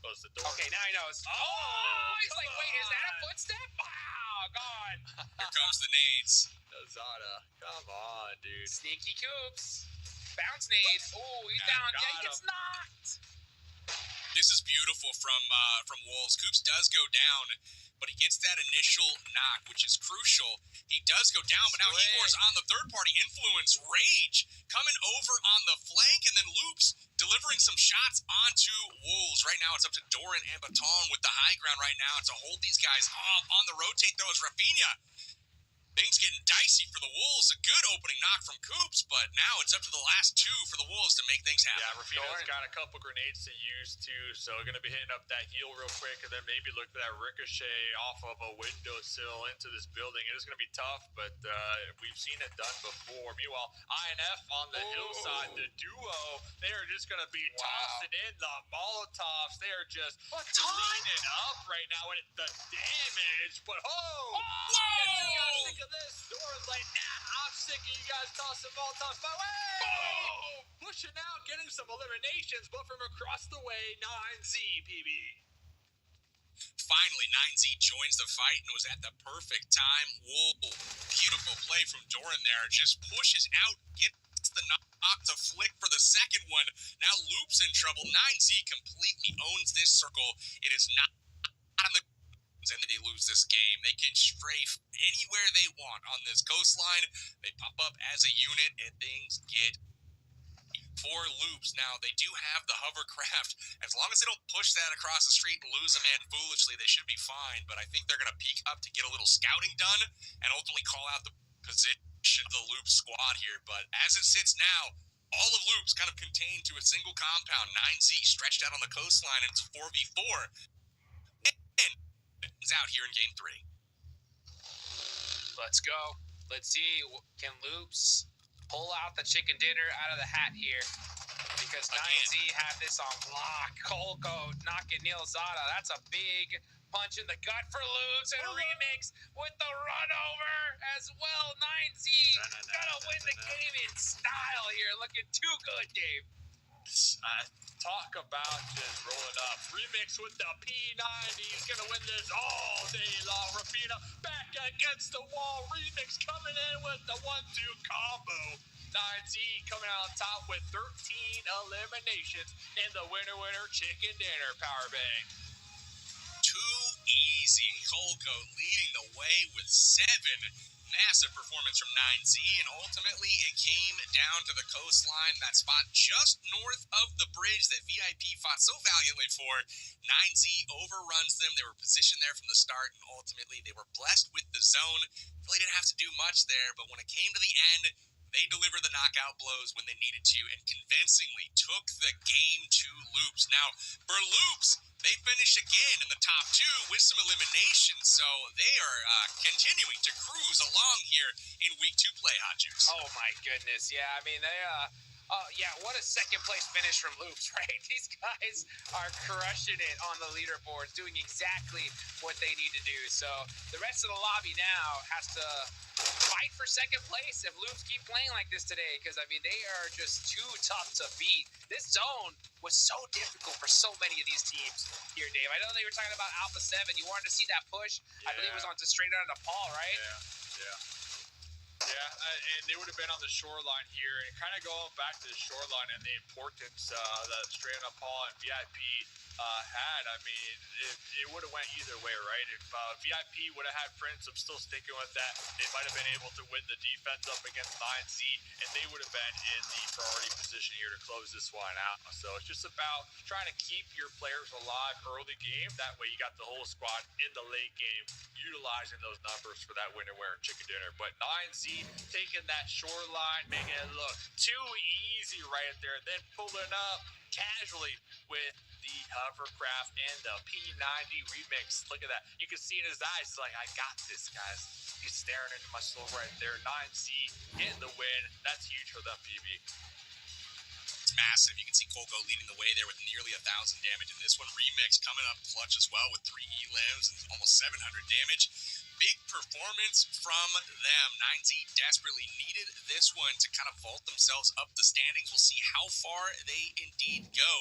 Close the door. Okay, now he knows. Oh, he's like, wait, is that a footstep? Wow, God. Here comes the nades. Zada, come on, dude. Sneaky Coops. Bounce nade. Oh, he's down. Yeah, he gets knocked. This is beautiful from Wolves. Coops does go down, but he gets that initial knock, which is crucial. He does go down, but now Igor's on the third-party influence. Rage coming over on the flank, and then Loops delivering some shots onto Wolves. Right now, it's up to Doran and Baton with the high ground right now to hold these guys off. On the rotate, though, is Rafinha. Things getting dicey for the Wolves. A good opening knock from Coops, but now it's up to the last two for the Wolves to make things happen. Yeah, Rafino's got a couple grenades to use too, so going to be hitting up that heel real quick, and then maybe look for that ricochet off of a windowsill into this building. It is going to be tough, but we've seen it done before. Meanwhile, INF on the hillside, the duo, they are just going to be tossing in the Molotovs. They are just cleaning up right now, and the damage, but yes, you guys think of this. Doran's like, nah, I'm sick of you guys tossing Molotovs my way. Pushing out, getting some eliminations, but from across the way, 9Z, PB. Finally, 9Z joins the fight and was at the perfect time. Whoa, beautiful play from Doran there. Just pushes out, gets the knock to flick for the second one. Now Loop's in trouble. 9Z completely owns this circle. It is not on the and they lose this game. They can strafe anywhere they want on this coastline. They pop up as a unit and things get 4 loops. Now, they do have the hovercraft. As long as they don't push that across the street and lose a man foolishly, they should be fine. But I think they're going to peek up to get a little scouting done and ultimately call out the position of the loop squad here. But as it sits now, all of loops kind of contained to a single compound. 9Z stretched out on the coastline, and it's 4v4. And it's out here in game 3. Let's go. Let's see, can Loops pull out the chicken dinner out of the hat here? Because 9Z had this on lock. Colco knocking Neil Zada. That's a big punch in the gut for Loops, and Remix with the run over as well. 9Z gonna win the game in style here. Looking too good, Dave. Talk about just rolling up. Remix with the P90. He's going to win this all day long. Rafino back against the wall. Remix coming in with the 1-2 combo. 9Z coming out on top with 13 eliminations in the winner chicken dinner power bang. Too easy. Colco leading the way with 7. Massive performance from 9Z, and ultimately it came down to the coastline, that spot just north of the bridge that VIP fought so valiantly for. 9Z overruns them. They were positioned there from the start, and ultimately they were blessed with the zone. Really didn't have to do much there, but when it came to the end, they delivered the knockout blows when they needed to and convincingly took the game to Loops. Now, for Loops, they finished again in the top 2 with some eliminations, so they are continuing to cruise along here in week 2 play, Hot Juice. Oh my goodness, yeah, I mean, they, what a second place finish from Loops, right? These guys are crushing it on the leaderboards, doing exactly what they need to do. So the rest of the lobby now has to fight for second place if Loops keep playing like this today, because, I mean, they are just too tough to beat. This zone was so difficult for so many of these teams here, Dave. I know they were talking about Alpha 7. You wanted to see that push. Yeah. I believe it was on to straight out of Nepal, right? Yeah, and they would have been on the shoreline here, and kind of going back to the shoreline and the importance that Straight Up Paul and VIP had. I mean, it would have went either way, right? If VIP would have had Prince, I'm still sticking with that. They might have been able to win the defense up against 9Z, and they would have been in the priority position here to close this one out. So it's just about trying to keep your players alive early game. That way you got the whole squad in the late game, utilizing those numbers for that winner chicken dinner. But 9Z taking that shoreline, making it look too easy right there, then pulling up casually with the hovercraft and the P90 remix. Look at that. You can see in his eyes, he's like, I got this, guys. He's staring into my soul right there. 9Z getting the win. That's huge for them, PB. It's massive. You can see Colco leading the way there with nearly 1,000 damage in this one. Remix coming up clutch as well with 3 elims and almost 700 damage. Big performance from them. 9Z desperately needed this one to kind of vault themselves up the standings. We'll see how far they indeed go.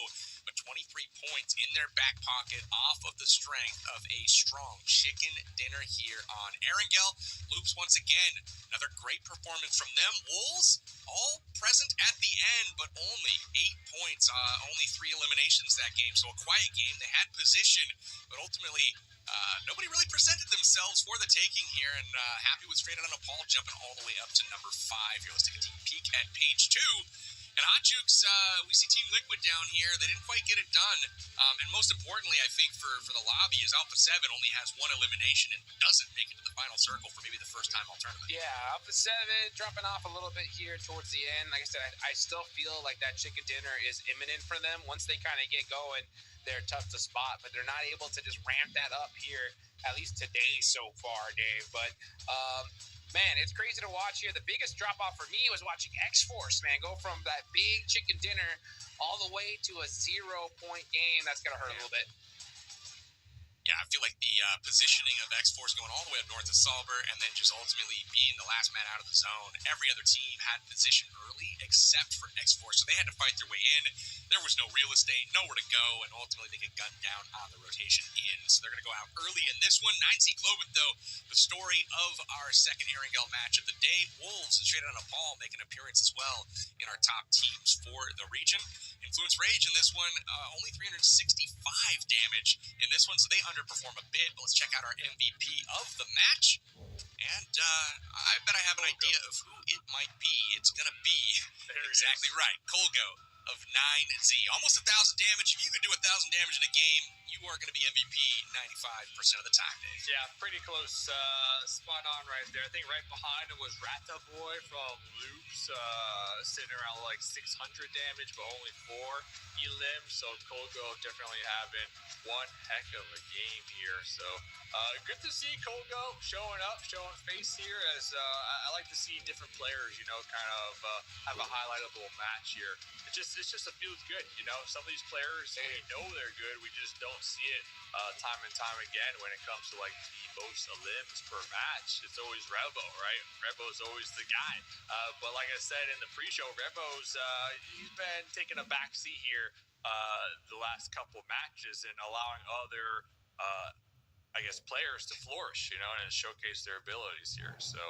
But 23 points in their back pocket off of the strength of a strong chicken dinner here on Erangel. Loops once again. Another great performance from them. Wolves all present at the end, but only 8 points. Only 3 eliminations that game. So a quiet game. They had position, but ultimately nobody really presented themselves for the taking here, and happy with Straight Out on Nepal jumping all the way up to number 5 here. Let's take a peek at page 2. And Hot Jukes, we see Team Liquid down here. They didn't quite get it done. And most importantly, I think for the lobby is Alpha 7 only has one elimination and doesn't make it to the final circle for maybe the first time all tournament. Yeah, Alpha 7 dropping off a little bit here towards the end. Like I said, I still feel like that chicken dinner is imminent for them. Once they kind of get going, they're tough to spot, but they're not able to just ramp that up here, at least today so far, Dave. But man, it's crazy to watch here. The biggest drop off for me was watching X Force, man, go from that big chicken dinner all the way to a 0-point game. That's gonna hurt a little bit. Yeah, I feel like the positioning of X-Force going all the way up north to Salver and then just ultimately being the last man out of the zone. Every other team had position early except for X-Force, so they had to fight their way in. There was no real estate, nowhere to go, and ultimately they get gunned down on the rotation in. So they're going to go out early in this one. 9Z Globin, though, the story of our second Erangel match of the day. Wolves and Straight Outta Paul make an appearance as well in our top teams for the region. Influence Rage in this one, only 365 damage in this one, so they underperform a bit. But let's check out our MVP of the match. And I bet I have an idea of who it might be. It's going to be exactly right. Colgo of 9Z. Almost 1,000 damage. If you can do 1,000 damage in a game, you are going to be MVP 95% of the time, Dave. Yeah, pretty close. Spot on right there. I think right behind him was Rata Boy from Loops, sitting around like 600 damage, but only 4 elims. So Colgo definitely having one heck of a game here. So good to see Colgo showing up, showing face here. As I like to see different players, kind of have a highlightable match here. It just feels good, Some of these players, we know they're good. We just don't see it time and time again when it comes to like the most elims per match. It's always Revo, right? Revo's always the guy. But like I said in the pre-show, Revo's he's been taking a back seat here the last couple matches and allowing other players to flourish, and showcase their abilities here. So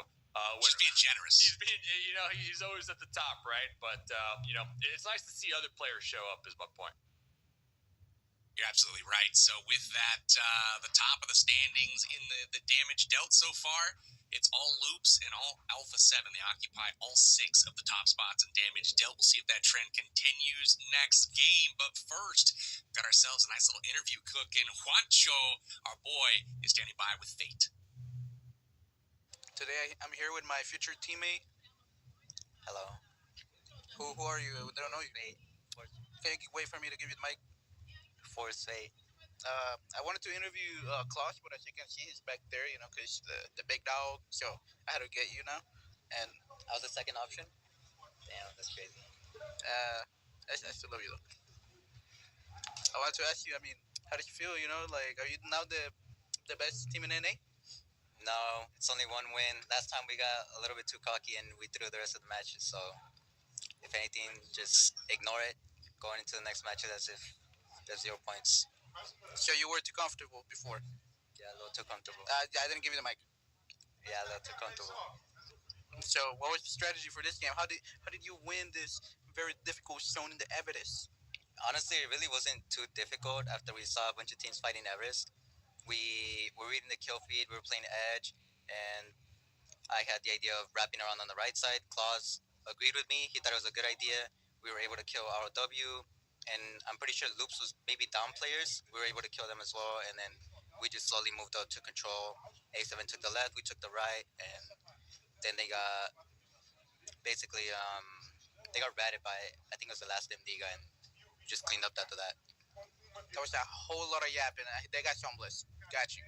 just being generous. He's being, he's always at the top, right? But it's nice to see other players show up. Is my point. You're absolutely right. So with that, the top of the standings in the damage dealt so far, it's all Loops and all Alpha 7. They occupy all 6 of the top spots in damage dealt. We'll see if that trend continues next game. But first, we've got ourselves a nice little interview cooking. Juancho, our boy, is standing by with Fate. Today I'm here with my future teammate. Hello. Who are you? I don't know you. Fate. Can you wait for me to give you the mic? Force Fate. I wanted to interview Klaus, but as you can see, he's back there, because the big dog. So I had to get you now. And I was the second option. Damn, that's crazy. I still love you though. I wanted to ask you. How did you feel? Are you now the best team in NA? No, it's only one win. Last time we got a little bit too cocky and we threw the rest of the matches. So, if anything, just ignore it. Going into the next matches as if there's 0 points. So you were too comfortable before? Yeah, a little too comfortable. I didn't give you the mic. Yeah, a little too comfortable. So what was the strategy for this game? How did you win this very difficult zone in the Everest? Honestly, it really wasn't too difficult after we saw a bunch of teams fighting Everest. We were reading the kill feed, we were playing Edge, and I had the idea of wrapping around on the right side. Claus agreed with me. He thought it was a good idea. We were able to kill ROW, and I'm pretty sure Loops was maybe down players. We were able to kill them as well, and then we just slowly moved up to control. A7 took the left, we took the right, and then they got basically they got ratted by, I think it was the last MD guy, and just cleaned up after that. There was a whole lot of yapping. They got homeless. Got you.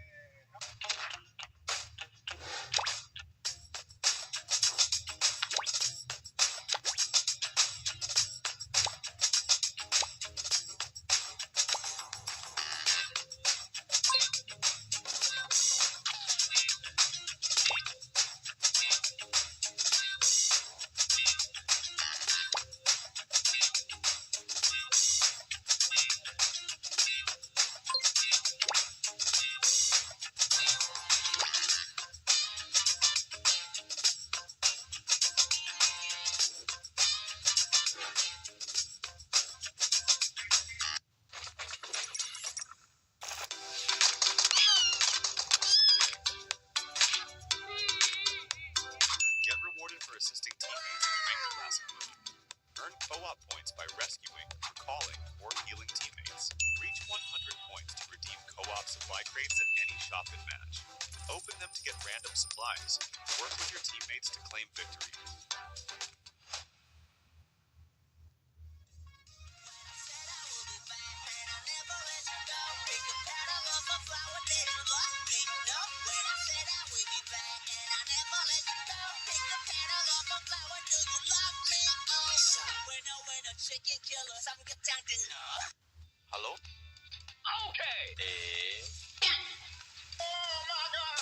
drop-in match. Open them to get random supplies. Work with your teammates to claim victory. Hello? Okay. Oh my God.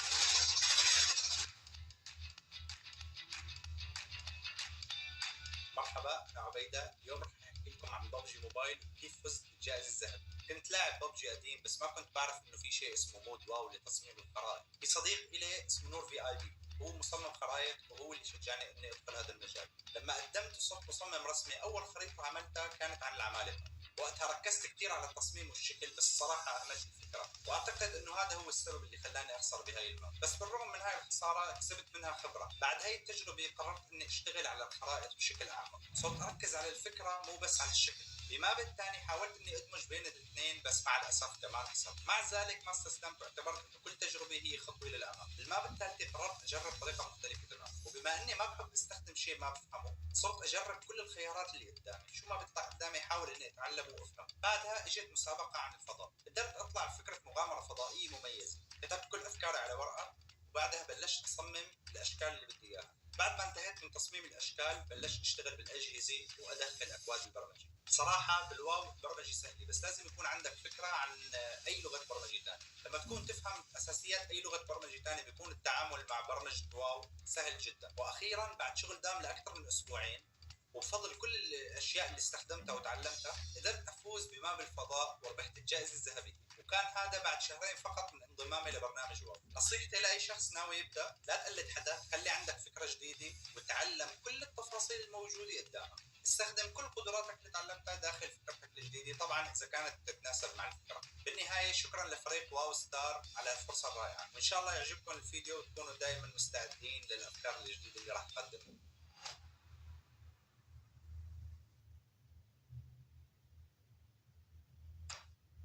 مرحبا انا عبيده. اليوم رح احكي لكم عن ببجي موبايل وكيف فزت بالجائزه الذهبيه. كنت لاعب ببجي قديم بس ما كنت بعرف انه في شيء اسمه مود واو لتصميم الخرائط. في صديق الي اسمه نور في اي بي، هو مصمم خرائط وهو اللي شجعني اني ادخل هذا المجال. لما قدمت وصرت مصمم رسمي اول خريطه عملتها كانت عن العمالقه. وقتها ركزت كثير على التصميم والشكل بس الصراحه اهملت الفكره، واعتقد انه هذا هو السبب اللي خلاني اخسر بهاي الماب. بس بالرغم من هاي الخساره كسبت منها خبره. بعد هاي التجربه قررت اني اشتغل على الخرائط بشكل اعمق، صرت اركز على الفكره مو بس على الشكل. بماب الثاني حاولت اني ادمج بين الاثنين بس مع الاسف كمان خسرت. مع ذلك ما استسلمت واعتبرت انه كل تجربه هي خطوه للامام. الماب الثالثه قررت اجرب طريقه مختلفه تماما، وبما اني ما بحب استخدم شيء ما بفهمه صرت اجرب كل الخيارات اللي قدامي، شو ما بيطلع قدامي احاول اني اتعلم وافهم. بعدها اجت مسابقه عن الفضاء، قدرت اطلع بفكره مغامره فضائيه مميزه. كتبت كل افكاري على ورقه وبعدها بلشت اصمم الاشكال اللي بدي اياها. بعد ما انتهيت من تصميم الاشكال بلشت اشتغل بالاجهزه وادخل اكواد البرمجه. صراحه بالواو البرمجه سهله بس لازم يكون عندك فكره عن اي لغه برمجه ثانيه. لما تكون تفهم اساسيات اي لغه برمجه ثانيه بيكون التعامل مع برمجه واو سهل جدا. واخيرا بعد شغل دام لاكثر من اسبوعين وبفضل كل الاشياء اللي استخدمتها وتعلمتها قدرت افوز بماب الفضاء وربحت الجائزه الذهبيه، وكان هذا بعد شهرين فقط من انضمامي لبرنامج واو. نصيحتي لاي شخص ناوي يبدا لا تقلد حدا، خلي عندك فكره جديده وتعلم كل التفاصيل الموجوده قدامك. استخدم كل قدراتك اللي تعلمتها داخل فكرتك الجديده، طبعا اذا كانت تتناسب مع الفكره. بالنهايه شكرا لفريق واو ستار على الفرصه الرائعه، وان شاء الله يعجبكم الفيديو وتكونوا دائما مستعدين للافكار الجديده اللي راح تقدمها.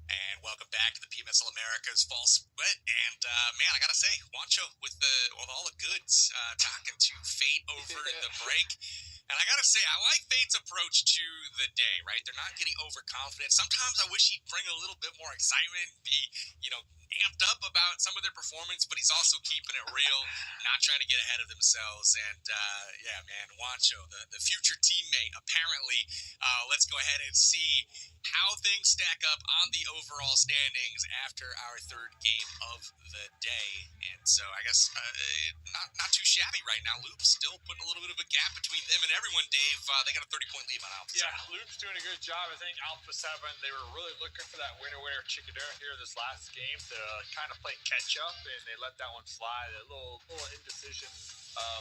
And welcome back to the PMSL America's Fall Split. And man, I gotta say, Juancho with all the goods, talking to Fate over the break. And I gotta say, I like Fate's approach to the day. Right, they're not getting overconfident. Sometimes I wish he'd bring a little bit more excitement, be amped up about some of their performance, but he's also keeping it real, not trying to get ahead of themselves. And yeah, man, Juancho, the future teammate, apparently. Let's go ahead and see how things stack up on the overall standings after our third game of the day. And so I guess not too shabby right now. Loop's still putting a little bit of a gap between them and everyone, Dave. They got a 30-point lead on Alpha 7. Yeah, Loop's doing a good job. I think Alpha 7, they were really looking for that winner chicken dinner here this last game to kind of play catch up, and they let that one slide. A little indecision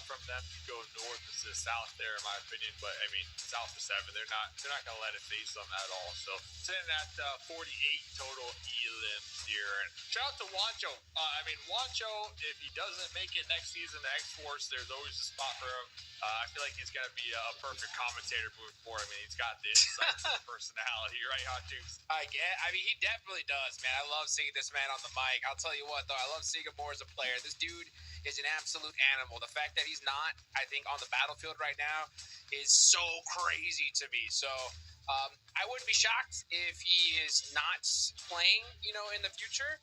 from them to go north instead of south there, in my opinion. But I mean, it's Alpha 7. They're not going to let it face them at all. So sitting at 48 total elims here. And shout out to Juancho. I mean, Juancho, if he doesn't make it next season to X-Force, there's always a spot for him. I feel like he's going to be a perfect commentator moving forward. I mean, he's got the insights and personality, right, Hot Dukes? I mean, he definitely does, man. I love seeing this man on the mic. I'll tell you what, though, I love seeing him more as a player. This dude is an absolute animal. The fact that he's not, I think, on the battlefield right now is so crazy to me. So I wouldn't be shocked if he is not playing, in the future.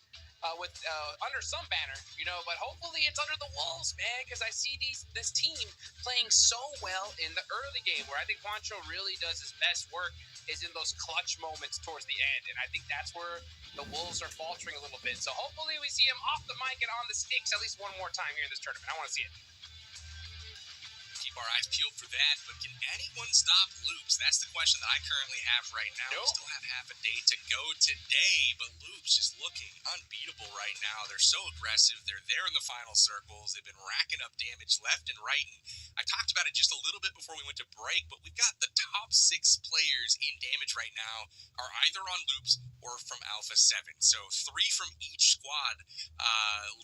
With under some banner, but hopefully it's under the Wolves, man, because I see this team playing so well in the early game, where I think Juancho really does his best work is in those clutch moments towards the end, and I think that's where the Wolves are faltering a little bit. So hopefully we see him off the mic and on the sticks at least one more time here in this tournament. I want to see it. Keep our eyes peeled for that, but can anyone stop Loops? That's the question that I currently have right now. Nope. We still have half a day to go today, but Loops is looking unbeatable right now. They're so aggressive. They're there in the final circles. They've been racking up damage left and right, and I talked about it just a little bit before we went to break, but we've got the top 6 players in damage right now are either on Loops or from Alpha 7. So 3 from each squad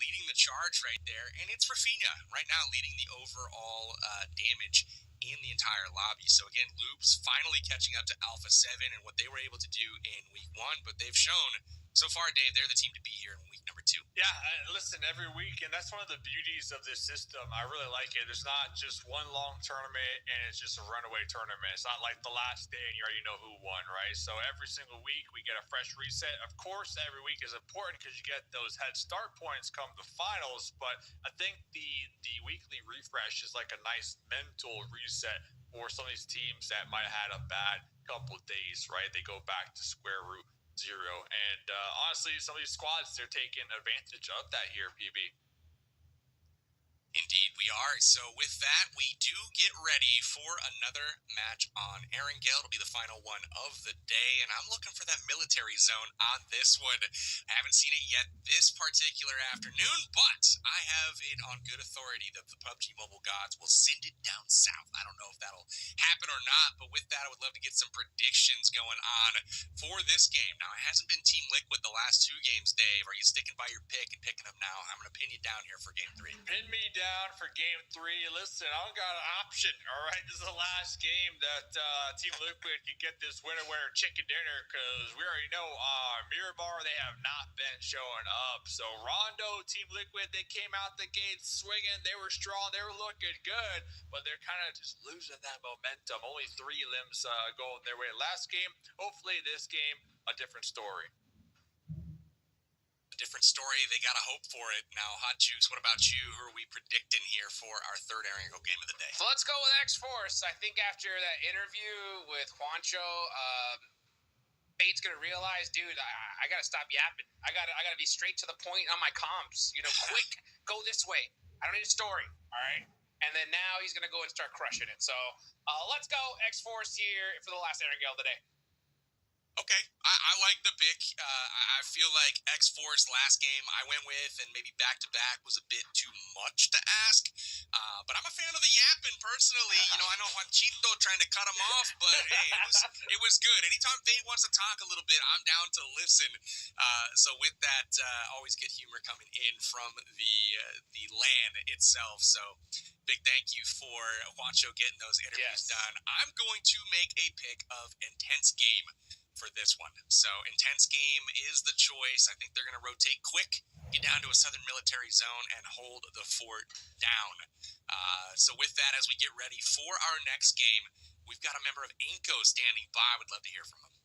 leading the charge right there, and it's Rafinha right now leading the overall damage in the entire lobby. So again, Loops finally catching up to Alpha 7 and what they were able to do in week 1, but they've shown So far, Dave, they're the team to be here in week number 2. Yeah, listen, every week, and that's one of the beauties of this system. I really like it. There's not just one long tournament and it's just a runaway tournament. It's not like the last day and you already know who won, right? So every single week we get a fresh reset. Of course, every week is important because you get those head start points come the finals, but I think the weekly refresh is like a nice mental reset for some of these teams that might have had a bad couple of days, right? They go back to square root zero. And honestly, some of these squads, they're taking advantage of that here, PB. Indeed, we are. So with that, we do get ready for another match on Erangel. It'll be the final one of the day, and I'm looking for that military zone on this one. I haven't seen it yet this particular afternoon, but I have it on good authority that the PUBG Mobile gods will send it down south. I don't know if that'll happen or not, but with that, I would love to get some predictions going on for this game. Now, it hasn't been Team Liquid the last 2 games, Dave. Are you sticking by your pick and picking them now? I'm going to pin you down here for game 3. Pin me down for game 3. Listen, I don't got an option, all right? This is the last game that Team Liquid can get this winner chicken dinner because we already know Miramar, they have not been showing up. So Rondo, Team Liquid, they came out the gate swinging. They were strong. They were looking good, but they're kind of just losing that momentum. Only 3 limbs going their way last game. Hopefully this game, a different story. Different story. They got to hope for it. Now, Hot Juice, what about you? Who are we predicting here for our third Erangel game of the day? So let's go with X-Force. I think after that interview with Juancho, Fate's gonna realize, dude, I gotta stop yapping. I gotta be straight to the point on my comms. Quick, go this way. I don't need a story. All right. And then now he's gonna go and start crushing it. So let's go X-Force here for the last Erangel today. Okay, I like the pick. I feel like X-Force last game I went with and maybe back-to-back was a bit too much to ask. But I'm a fan of the yapping personally. I know Juanchito trying to cut him off, but hey, it was good. Anytime Fate wants to talk a little bit, I'm down to listen. So with that, always get humor coming in from the LAN itself. So big thank you for Juancho getting those interviews done. I'm going to make a pick of Intense Game for this one. So Intense Game is the choice. I think they're going to rotate quick, get down to a southern military zone, and hold the fort down. So with that, as we get ready for our next game, we've got a member of Inco standing by. I would love to hear from him.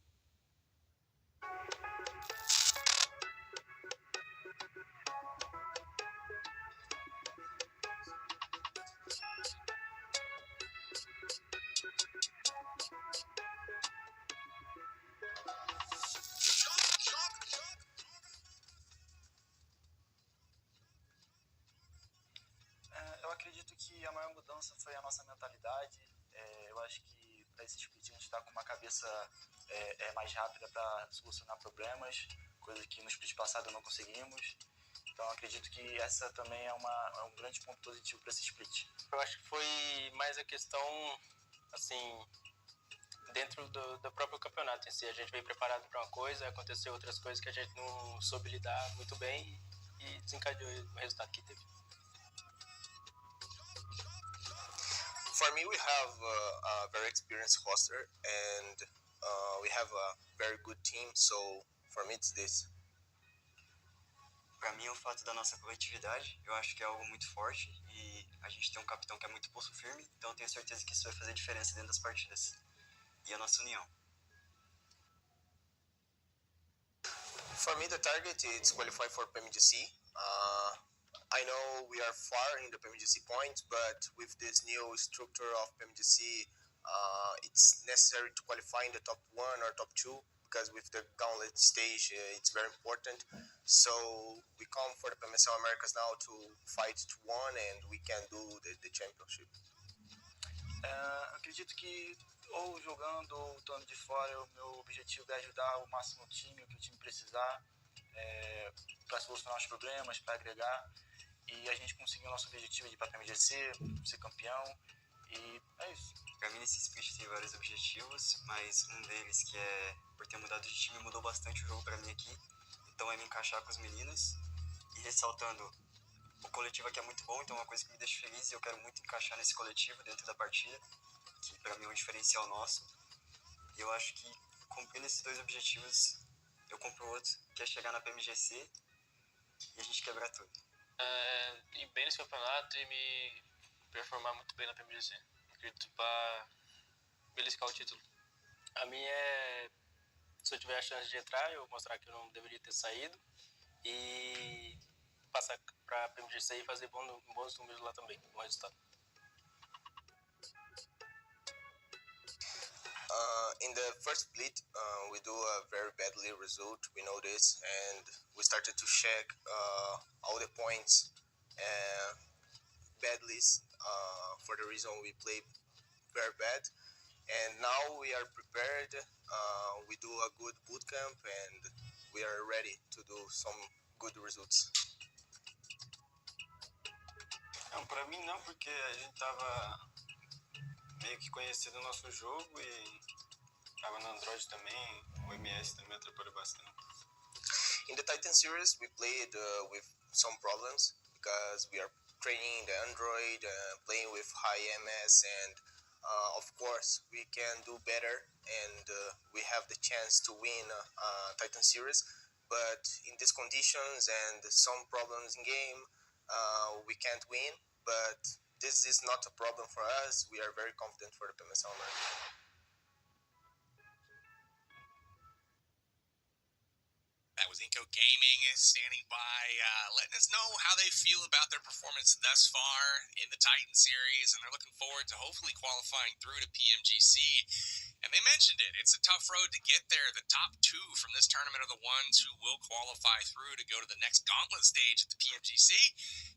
Eu acredito que a maior mudança foi a nossa mentalidade. Eu acho que para esse split a gente está com uma cabeça mais rápida para solucionar problemas, coisa que no split passado não conseguimos. Então acredito que essa também é um grande ponto positivo para esse split. Eu acho que foi mais a questão, assim, dentro do próprio campeonato em si. A gente veio preparado para uma coisa, aconteceu outras coisas que a gente não soube lidar muito bem e desencadeou o resultado que teve. For me, we have a very experienced roster and we have a very good team, so for me it's this. Para mim, o fato da nossa coletividade, eu acho que é algo muito forte e a gente tem um capitão que é muito pulso firme, então eu tenho certeza que isso vai fazer diferença dentro das partidas. E a nossa união. For me, the target is qualify for PMGC. I know we are far in the PMGC point, but with this new structure of PMGC, it's necessary to qualify in the top 1 or top 2, because with the gauntlet stage, it's very important. So we come for the PMSL Americas now to fight to 1, and we can do the championship. Acredito que ou jogando ou estando de fora, o meu objetivo é ajudar o máximo o time, o que o time precisar, para solucionar os problemas, para agregar. E a gente conseguiu o nosso objetivo de ir para a PMGC, ser campeão, e é isso. Para mim, nesse split tem vários objetivos, mas um deles, que é por ter mudado de time, mudou bastante o jogo para mim aqui. Então é me encaixar com os meninos e ressaltando, o coletivo aqui é muito bom, então é uma coisa que me deixa feliz e eu quero muito encaixar nesse coletivo dentro da partida, que para mim é um diferencial nosso. E eu acho que cumprindo esses 2 objetivos, eu compro outro, que é chegar na PMGC e a gente quebrar tudo. Ir bem nesse campeonato e me performar muito bem na PMGC. Acredito para beliscar o título. A minha é, se eu tiver a chance de entrar, eu mostrar que eu não deveria ter saído e passar para a PMGC e fazer bons números lá também, bom resultado. In the first split, we do a very badly result. We know this, and we started to check all the points badly for the reason we play very bad. And now we are prepared. We do a good boot camp, and we are ready to do some good results. Não, pra mim não, porque a gente tava meio que conhecendo o nosso jogo e tava no Android também, o MS também atrapalhou bastante. In the Titan series, we played with some problems because we are training the Android, playing with high MS, and of course we can do better, and we have the chance to win Titan series. But in these conditions and some problems in game, we can't win. But this is not a problem for us. We are very confident for the PMSL now. That was Inco Gaming standing by, letting us know how they feel about their performance thus far in the Titan series, and they're looking forward to hopefully qualifying through to PMGC. And they mentioned it. It's a tough road to get there. The top two from this tournament are the ones who will qualify through to go to the next gauntlet stage at the PMGC.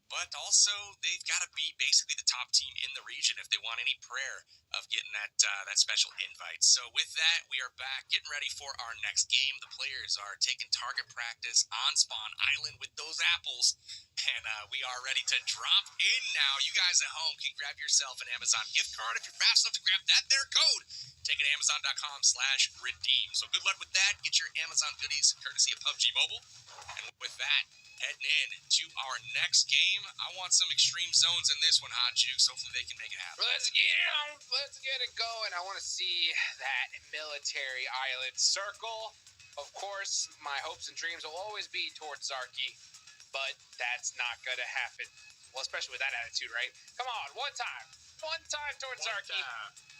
But also, they've got to be basically the top team in the region if they want any prayer of getting that special invite. So with that, we are back, getting ready for our next game. The players are taking target practice on Spawn Island with those apples. And we are ready to drop in now. You guys at home can grab yourself an Amazon gift card if you're fast enough to grab that there code. Take it to Amazon.com/redeem. So good luck with that. Get your Amazon goodies courtesy of Pgmo. And with that, heading in to our next game. I want some extreme zones in this one, Hot Jukes. Hopefully they can make it happen. Let's get it on. Let's get it going. I want to see that military island circle. Of course, my hopes and dreams will always be towards Zarky, but that's not going to happen. Well, especially with that attitude, right? Come on, one time. One time towards Zarky.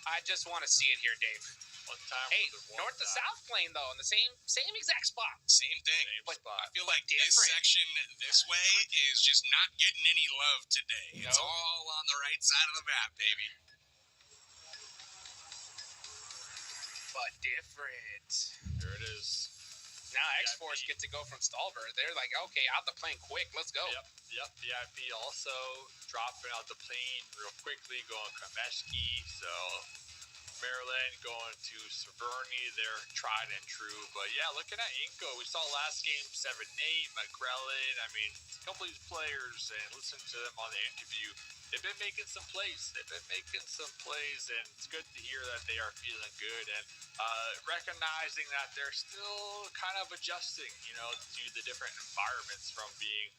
I just want to see it here, Dave. One time. Hey, north to south plane though, in the same exact spot. Same thing. But I feel like this section this way is just not getting any love today. No. It's all on the right side of the map, baby. But different. There it is. Now X-Force get to go from Stalbert. They're like, okay, out the plane quick. Let's go. Yep. VIP also dropping out the plane real quickly, going Kameshki. So Maryland going to Severny, they're tried and true. But yeah, looking at Inco, we saw last game 7-8, McGrellin. I mean, a couple of these players, and listen to them on the interview, they've been making some plays. And it's good to hear that they are feeling good and recognizing that they're still kind of adjusting, to the different environments from being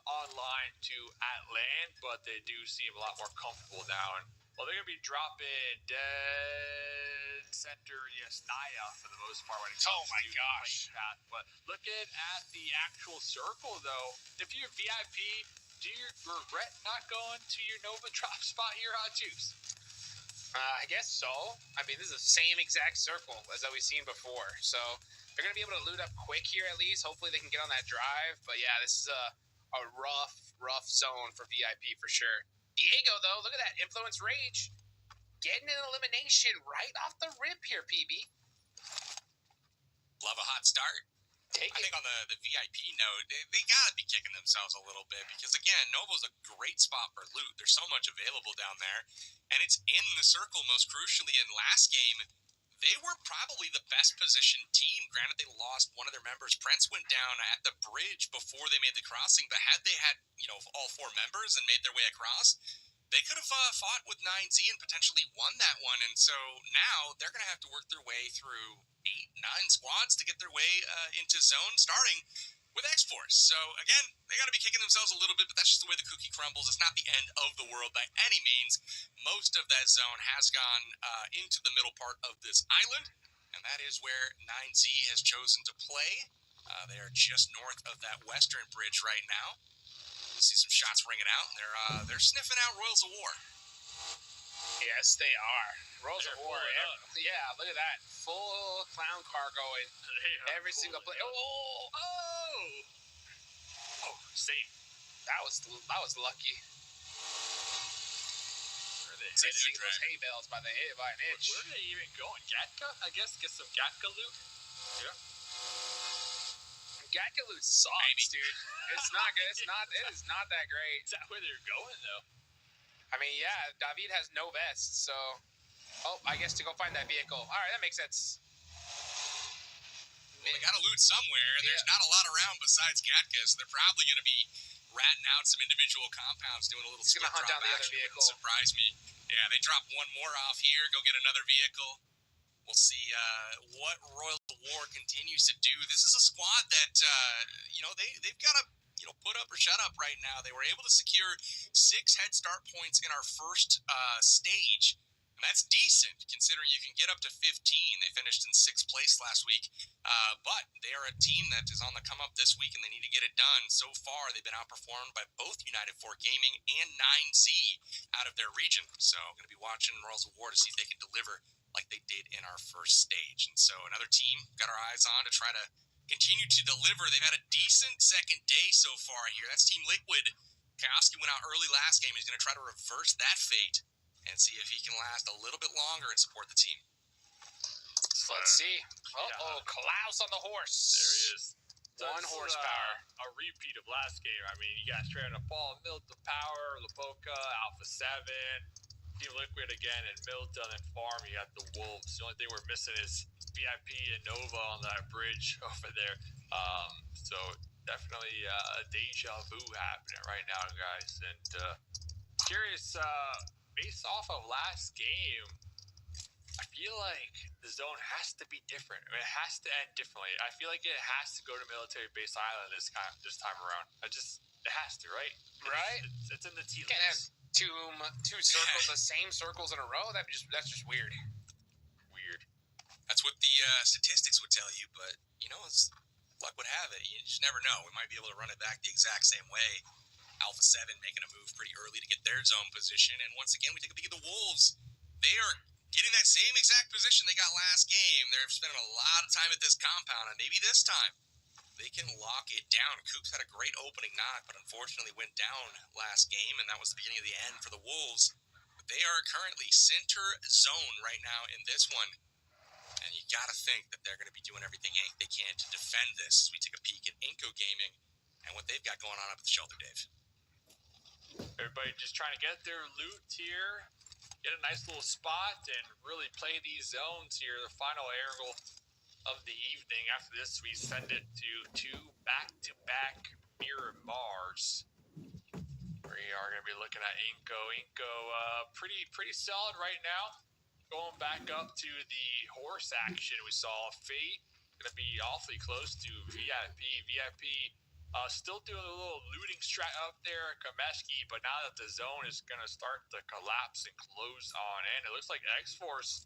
online to at land, but they do seem a lot more comfortable now. And well, they're going to be dropping dead center Yasnaya for the most part when it comes to the plane path. But looking at the actual circle, though, if you're VIP, do you regret not going to your Nova drop spot here, Hot Juice? I guess so. I mean, this is the same exact circle as that we've seen before. So they're going to be able to loot up quick here at least. Hopefully they can get on that drive. But yeah, this is a rough zone for VIP for sure. Diego, though, look at that. Influence Rage. Getting an elimination right off the rip here, PB. Love a hot start. I think on the VIP note, they got to be kicking themselves a little bit because, again, Novo's a great spot for loot. There's so much available down there, and it's in the circle most crucially. In last game, they were probably the best positioned team. Granted, they lost one of their members. Prince went down at the bridge before they made the crossing, but had they had, all four members and made their way across, they could have fought with 9Z and potentially won that one. And so now they're going to have to work their way through 8-9 squads to get their way into zone, starting with X-Force. So, again, they got to be kicking themselves a little bit, but that's just the way the cookie crumbles. It's not the end of the world by any means. Most of that zone has gone into the middle part of this island, and that is where 9Z has chosen to play. They are just north of that western bridge right now. You see some shots ringing out, and they're sniffing out Royals of War. Yes, they are. Royals of War. Yeah, look at that. Full clown car going. Every single play. Oh, safe. That was lucky. Missing those hay bales by an inch. Where are they even going? Gatka? I guess get some Gatka loot. Yeah. Gatka loot sucks, dude. It's not good. It is not that great. Is that where they're going though? I mean, yeah, David has no vest, so I guess to go find that vehicle. All right, that makes sense. Well, they got to loot somewhere. Yeah. There's not a lot around besides Gatka, so they're probably going to be ratting out some individual compounds, doing a little split drop action. He's going to hunt down the other vehicle. Wouldn't surprise me. Yeah, they drop one more off here, go get another vehicle. We'll see what Royal War continues to do. This is a squad that, they've got to, put up or shut up right now. They were able to secure 6 head start points in our first stage. And that's decent, considering you can get up to 15. They finished in 6th place last week. But they are a team that is on the come-up this week, and they need to get it done. So far, they've been outperformed by both United 4 Gaming and 9Z out of their region. So I'm going to be watching Royals of War to see if they can deliver like they did in our first stage. And so another team got our eyes on to try to continue to deliver. They've had a decent second day so far here. That's Team Liquid. Kowski went out early last game. He's going to try to reverse that fate and see if he can last a little bit longer and support the team. Let's see. Klaus on the horse. There he is. 1 horsepower. A repeat of last game. I mean, you guys trying to fall Milta Power, Lapoca, Alpha 7, Team Liquid again, and Milta, and then Farm. You got the Wolves. The only thing we're missing is VIP and Nova on that bridge over there. So definitely a deja vu happening right now, guys. And curious, based off of last game, I feel like the zone has to be different. I mean, it has to end differently. I feel like it has to go to military base island this time around. It has to, right? Right. It's in the tea leaves. Can't have two circles, the same circles in a row. That's just weird. Weird. That's what the statistics would tell you, but it's luck would have it. You just never know. We might be able to run it back the exact same way. Alpha 7 making a move pretty early to get their zone position, and once again we take a peek at the Wolves. They are getting that same exact position they got last game. They're spending a lot of time at this compound, and maybe this time they can lock it down. Coops had a great opening knock, but unfortunately went down last game, and that was the beginning of the end for the Wolves. But they are currently center zone right now in this one, and you got to think that they're going to be doing everything they can to defend this as we take a peek at Inco Gaming and what they've got going on up at the shelter, Dave. Everybody just trying to get their loot here, get a nice little spot, and really play these zones here. The final angle of the evening. After this, we send it to 2 back-to-back Miramars. We are going to be looking at Inco. Inco, pretty solid right now. Going back up to the horse action, we saw Fate going to be awfully close to VIP. VIP still doing a little looting strat up there, Kameshki, but now that the zone is going to start to collapse and close on in, it looks like X-Force,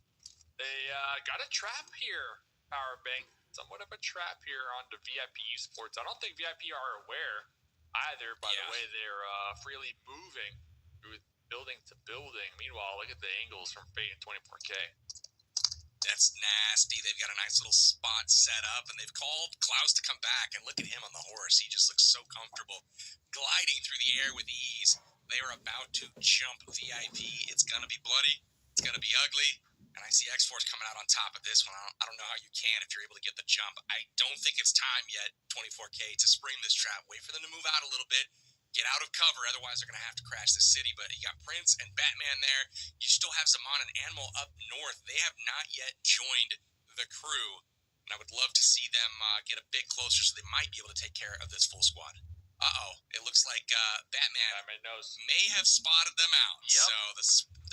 they got a trap here, Powerbank. Somewhat of a trap here on the VIP Esports. I don't think VIP are aware either, by the way they're freely moving through building to building. Meanwhile, look at the angles from Fate and 24K. That's nasty. They've got a nice little spot set up, and they've called Klaus to come back, and look at him on the horse. He just looks so comfortable, gliding through the air with ease. They are about to jump VIP. It's going to be bloody. It's going to be ugly. And I see X-Force coming out on top of this one. I don't know how you can if you're able to get the jump. I don't think it's time yet, 24K, to spring this trap. Wait for them to move out a little bit. Get out of cover, otherwise they're going to have to crash the city. But you got Prince and Batman there. You still have Zaman and Animal up north. They have not yet joined the crew. And I would love to see them get a bit closer so they might be able to take care of this full squad. It looks like Batman may have spotted them out. Yep. So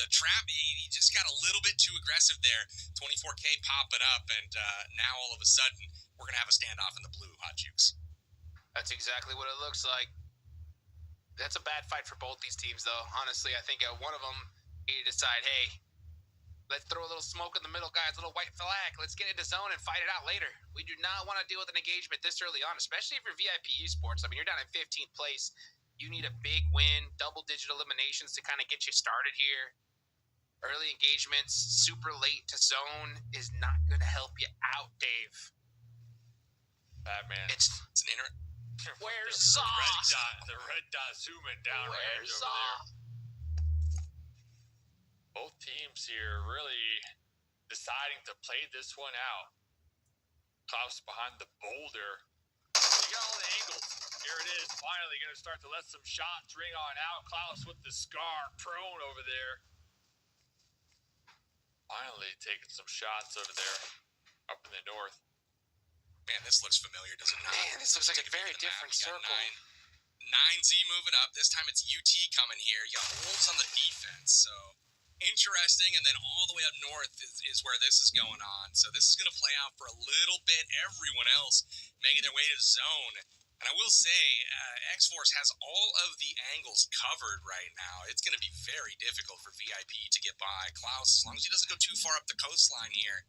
the trap, he just got a little bit too aggressive there. 24K popping up, and now all of a sudden, we're going to have a standoff in the blue, Hot Jukes. That's exactly what it looks like. That's a bad fight for both these teams, though. Honestly, I think one of them need to decide, hey, Let's throw a little smoke in the middle, guys. A little white flag. Let's get into zone and fight it out later. We do not want to deal with an engagement this early on, especially if you're VIP esports. I mean, you're down in 15th place. You need a big win, double-digit eliminations to kind of get you started here. Early engagements, super late to zone is not going to help you out, Dave. Batman. It's an inner. Where's Sauce? The red dot zooming down Where's range over Sauce? there. Both teams here really deciding to play this one out. Klaus behind the boulder. You got all the angles. Here it is. Finally going to start to let some shots ring on out. Klaus with the scar prone over there. Finally taking some shots over there up in the north. Man, this looks familiar, does it not? Man, this looks like a very different circle. 9Z moving up. This time it's UT coming here. You got Wolves on the defense, so interesting. And then all the way up north is where this is going on. So this is going to play out for a little bit. Everyone else making their way to zone. And I will say, X-Force has all of the angles covered right now. It's going to be very difficult for VIP to get by. Klaus, as long as he doesn't go too far up the coastline here,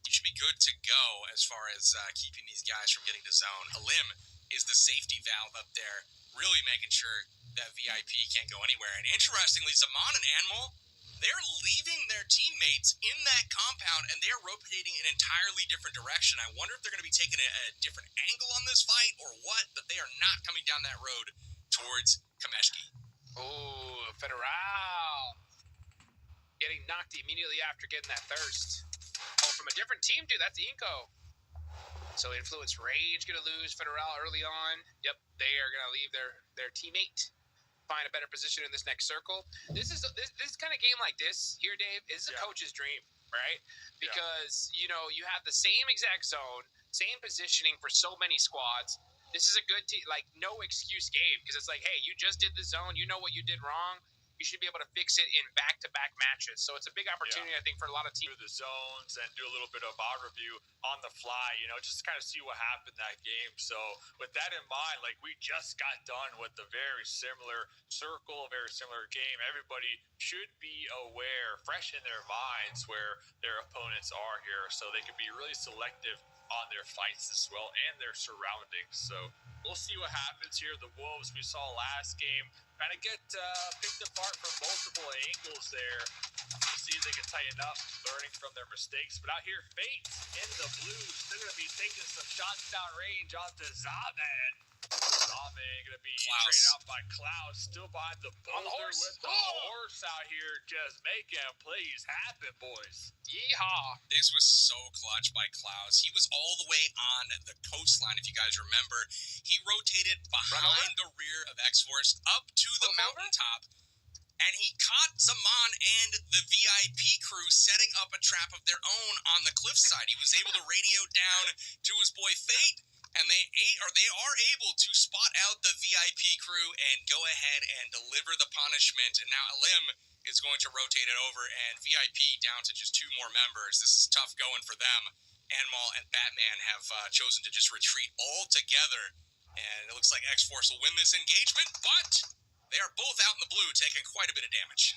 he should be good to go as far as keeping these guys from getting to zone. Alim is the safety valve up there, really making sure that VIP can't go anywhere. And interestingly, Zaman and Anmol, they're leaving their teammates in that compound, and they're rotating in an entirely different direction. I wonder if they're going to be taking a different angle on this fight or what, but they are not coming down that road towards Kameshki. Oh, Federal. Getting knocked immediately after getting that thirst. Oh, from a different team, dude. That's Inko. So Influence Rage going to lose Federal early on. Yep, they are going to leave their teammate. Find a better position in this next circle. This kind of game like this here, Dave, is a coach's dream, right? Because, you know, you have the same exact zone, same positioning for so many squads. This is a good team, like, no excuse game, because it's like, hey, you just did the zone. You know what you did wrong. You should be able to fix it in back-to-back matches. So it's a big opportunity, I think, for a lot of teams. Do the zones and do a little bit of mod review on the fly, you know, just to kind of see what happened that game. So with that in mind, like, we just got done with a very similar circle, a very similar game. Everybody should be aware, fresh in their minds, where their opponents are here, so they can be really selective on their fights as well and their surroundings. So we'll see what happens here. The Wolves we saw last game kind of get picked apart from multiple angles there. See if they can tighten up, learning from their mistakes. But out here, Fate in the blue, still going to be taking some shots down range onto Zaman. Zaman going to be traded out by Klaus, still behind the boulder with the horse out here, just making plays happen, boys. Yeehaw. This was so clutch by Klaus. He was all the way on the coastline, if you guys remember. He rotated behind the rear of X-Force up to the mountaintop, and he caught Zaman and the VIP crew setting up a trap of their own on the cliffside. He was able to radio down to his boy Fate, and they are able to spot out the VIP crew and go ahead and deliver the punishment. And now Alim is going to rotate it over, and VIP down to just 2 more members. This is tough going for them. Anmol and Batman have chosen to just retreat all together, and it looks like X-Force will win this engagement, but they are both out in the blue, taking quite a bit of damage.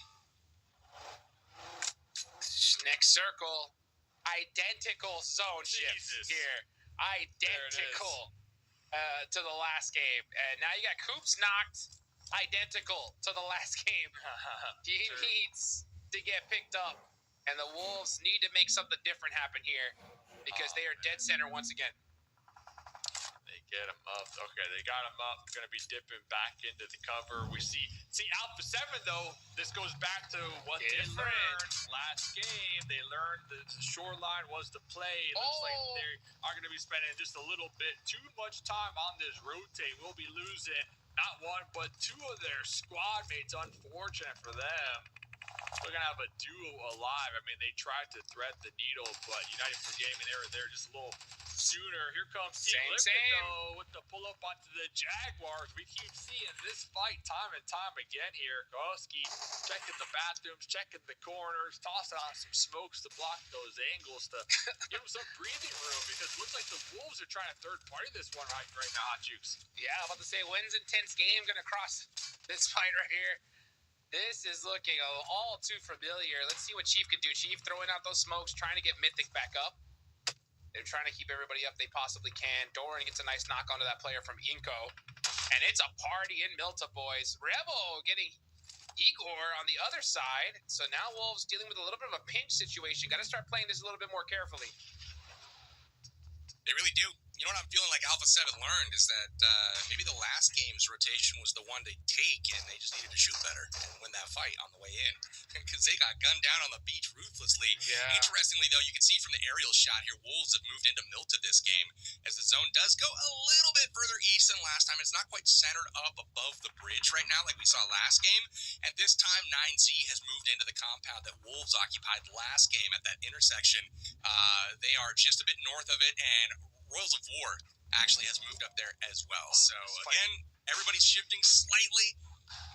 Next circle, identical zone shift here. Identical to the last game. And now you got Coops knocked. Identical to the last game. He needs to get picked up. And the Wolves need to make something different happen here, because they are dead center once again. Get him up. Okay, they got him up. Going to be dipping back into the cover. We see Alpha 7, though. This goes back to what they learned last game. They learned the shoreline was the play. It looks like they are going to be spending just a little bit too much time on this rotate. We'll be losing not 1, but 2 of their squad mates. Unfortunate for them. We're going to have a duo alive. I mean, they tried to thread the needle, but United for Gaming, they were there just a little sooner. Here comes Team Liquid, though, with the pull-up onto the Jaguars. We keep seeing this fight time and time again here. Koski checking the bathrooms, checking the corners, tossing on some smokes to block those angles to give them some breathing room, because it looks like the Wolves are trying to third-party this one right now, Hot Jukes. Yeah, I'm about to say, when's intense game going to cross this fight right here? This is looking all too familiar. Let's see what Chief can do. Chief throwing out those smokes, trying to get Mythic back up. They're trying to keep everybody up they possibly can. Doran gets a nice knock onto that player from Inko. And it's a party in Milta, boys. Rebel getting Igor on the other side. So now Wolves dealing with a little bit of a pinch situation. Got to start playing this a little bit more carefully. They really do. You know what I'm feeling like Alpha 7 learned is that maybe the last game's rotation was the one to take, and they just needed to shoot better and win that fight on the way in. Because they got gunned down on the beach ruthlessly. Yeah. Interestingly, though, you can see from the aerial shot here, Wolves have moved into Milta this game, as the zone does go a little bit further east than last time. It's not quite centered up above the bridge right now like we saw last game. And this time, 9Z has moved into the compound that Wolves occupied last game at that intersection. They are just a bit north of it, and Royals of War actually has moved up there as well. So, again, everybody's shifting slightly,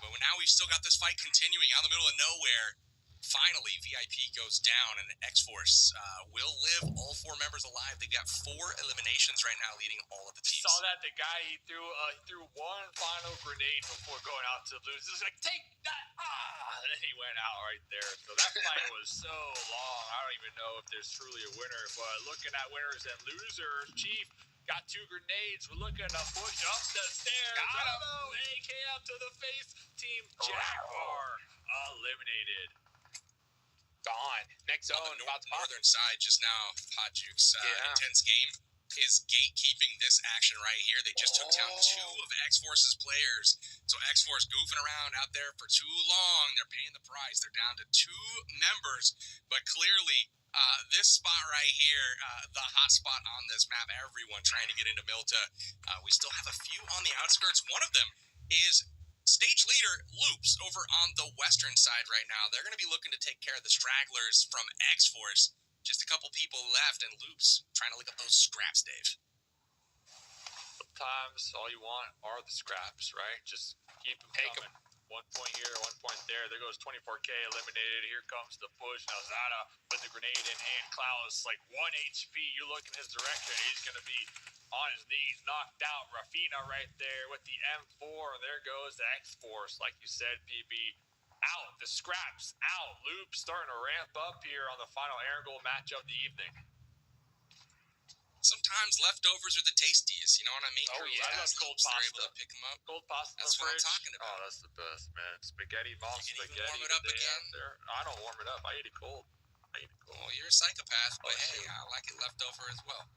but now we've still got this fight continuing out in the middle of nowhere. Finally, VIP goes down, and X-Force will live all 4 members alive. They've got 4 eliminations right now, leading all of the teams. Saw that the guy, he threw one final grenade before going out to lose. It's like, take that! And then he went out right there. So that fight was so long. I don't even know if there's truly a winner. But looking at winners and losers, Chief got 2 grenades. We're looking to push up the stairs. Got him. AK up to the face. Team Jaguar eliminated. Gone. Next zone. On the northern side just now, Hot Jukes, Yeah. intense game is gatekeeping this action right here. They just took down 2 of X-Force's players. So X-Force goofing around out there for too long. They're paying the price. They're down to 2 members. But clearly, this spot right here, the hot spot on this map, everyone trying to get into Milta. We still have a few on the outskirts. One of them is stage leader Loops over on the western side right now. They're going to be looking to take care of the stragglers from X-Force. Just a couple people left, and Loops trying to lick up those scraps, Dave. Sometimes all you want are the scraps, right? Just keep them coming. 1 point here, 1 point there. There goes 24K eliminated. Here comes the push. Now Zada with the grenade in hand. Klaus like 1 HP. You look in his direction. He's going to be on his knees, knocked out. Rafina right there with the M4. And there goes the X-Force, like you said, PB. Out. The scraps out. Loop starting to ramp up here on the final air goal match of the evening. Sometimes leftovers are the tastiest, you know what I mean? Oh, yeah. I love cold pasta. They're able to pick them up. Cold pasta in That's the what fridge. I'm talking about. Oh, that's the best, man. Spaghetti, mom, You can spaghetti. even warm it up the day again. after. I don't warm it up. I eat it cold. Well, you're a psychopath, but hey, I like it leftover as well.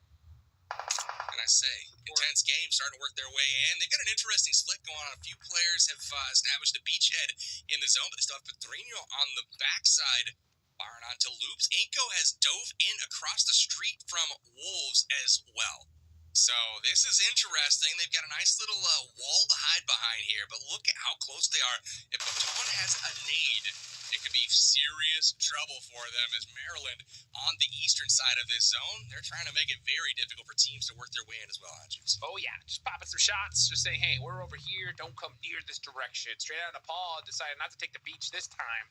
What can I say? Intense game starting to work their way in. They've got an interesting split going on. A few players have established a beachhead in the zone, but they still have Pedrinho on the backside. Firing onto Loops. Inko has dove in across the street from Wolves as well. So this is interesting. They've got a nice little wall to hide behind here, but look at how close they are. If Baton has a nade, it could be serious trouble for them, as Maryland on the eastern side of this zone, they're trying to make it very difficult for teams to work their way in as well, Hodges. Oh, yeah. Just popping some shots. Just saying, hey, we're over here. Don't come near this direction. Straight out of Nepal, decided not to take the beach this time.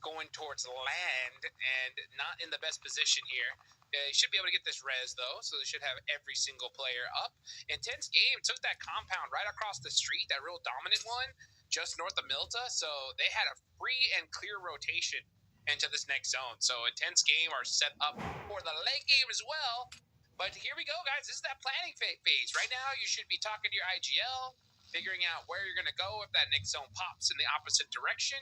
Going towards land and not in the best position here. They should be able to get this res, though, so they should have every single player up. Intense game. Took that compound right across the street, that real dominant one, just north of Milta. So they had a free and clear rotation into this next zone. So Intense game are set up for the late game as well. But here we go, guys. This is that planning phase. Right now, you should be talking to your IGL, figuring out where you're going to go if that next zone pops in the opposite direction.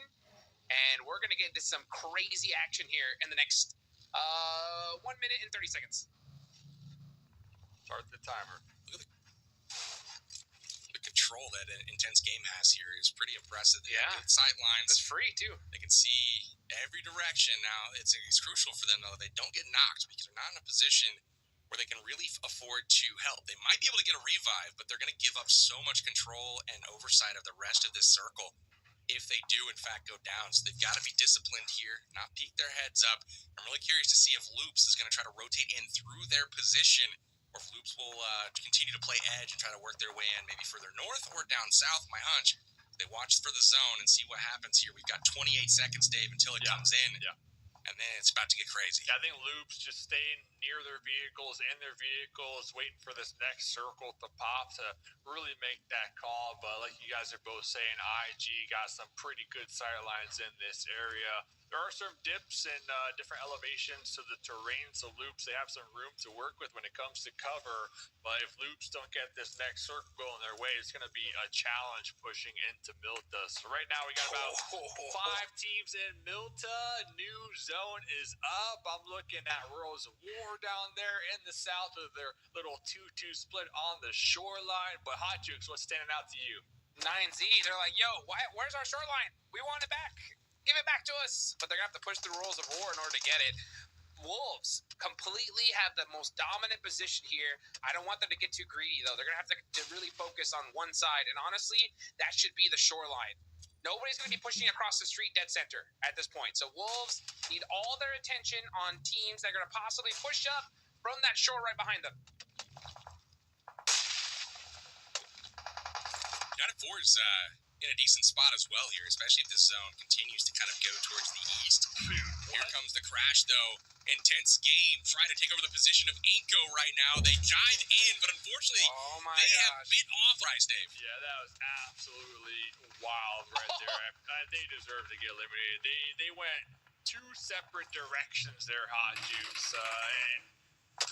And we're going to get into some crazy action here in the next 1 minute and 30 seconds. Start the timer. Look at the control that an Intense game has here is pretty impressive. They have good sight lines. It's free, too. They can see every direction. Now, it's crucial for them, though, that they don't get knocked because they're not in a position where they can really afford to help. They might be able to get a revive, but they're going to give up so much control and oversight of the rest of this circle if they do, in fact, go down. So they've got to be disciplined here, not peek their heads up. I'm really curious to see if Loops is going to try to rotate in through their position, or if Loops will continue to play edge and try to work their way in maybe further north or down south. My hunch, they watch for the zone and see what happens here. We've got 28 seconds, Dave, until it comes in. Yeah. And then it's about to get crazy. Yeah, I think Loops just staying near their vehicles, in their vehicles, waiting for this next circle to pop to really make that call. But like you guys are both saying, IG got some pretty good sight lines in this area. There are some dips and different elevations to the terrain, so Loops, they have some room to work with when it comes to cover. But if Loops don't get this next circle going their way, it's going to be a challenge pushing into Milta. So right now we got about 5 teams in Milta. New zone is up. I'm looking at Rose of War down there in the south with their little 2-2 split on the shoreline. But Hot Jukes, what's standing out to you? 9Z, they're like, yo, where's our shoreline? We want it back. Give it back to us. But they're going to have to push through Rolls of War in order to get it. Wolves completely have the most dominant position here. I don't want them to get too greedy, though. They're going to have to really focus on one side. And honestly, that should be the shoreline. Nobody's going to be pushing across the street dead center at this point. So Wolves need all their attention on teams that are going to possibly push up from that shore right behind them. United 4 is in a decent spot as well here, especially if this zone continues to kind of go towards the east. Here comes the crash, though. Intense game, trying to take over the position of Inko right now. They dive in, but unfortunately, have bit off Rice, Dave. Yeah, that was absolutely wild right there. They deserve to get eliminated. They went 2 separate directions there, Hot Juice. And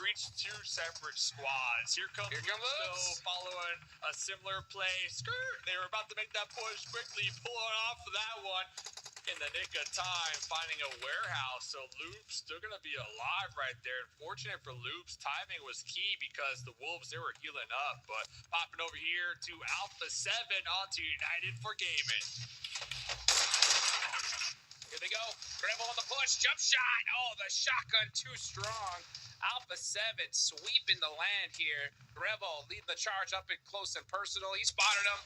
reached 2 separate squads. Here comes Lusto following a similar play. Skirt! They were about to make that push quickly, pulling off that one in the nick of time, finding a warehouse. So Loops still going to be alive right there. Fortunate for Loops, timing was key because the Wolves, they were healing up. But popping over here to Alpha 7 onto United for gaming. Here they go. Rebel on the push. Jump shot. Oh, the shotgun too strong. Alpha 7 sweeping the land here. Rebel leading the charge up and close and personal. He spotted him.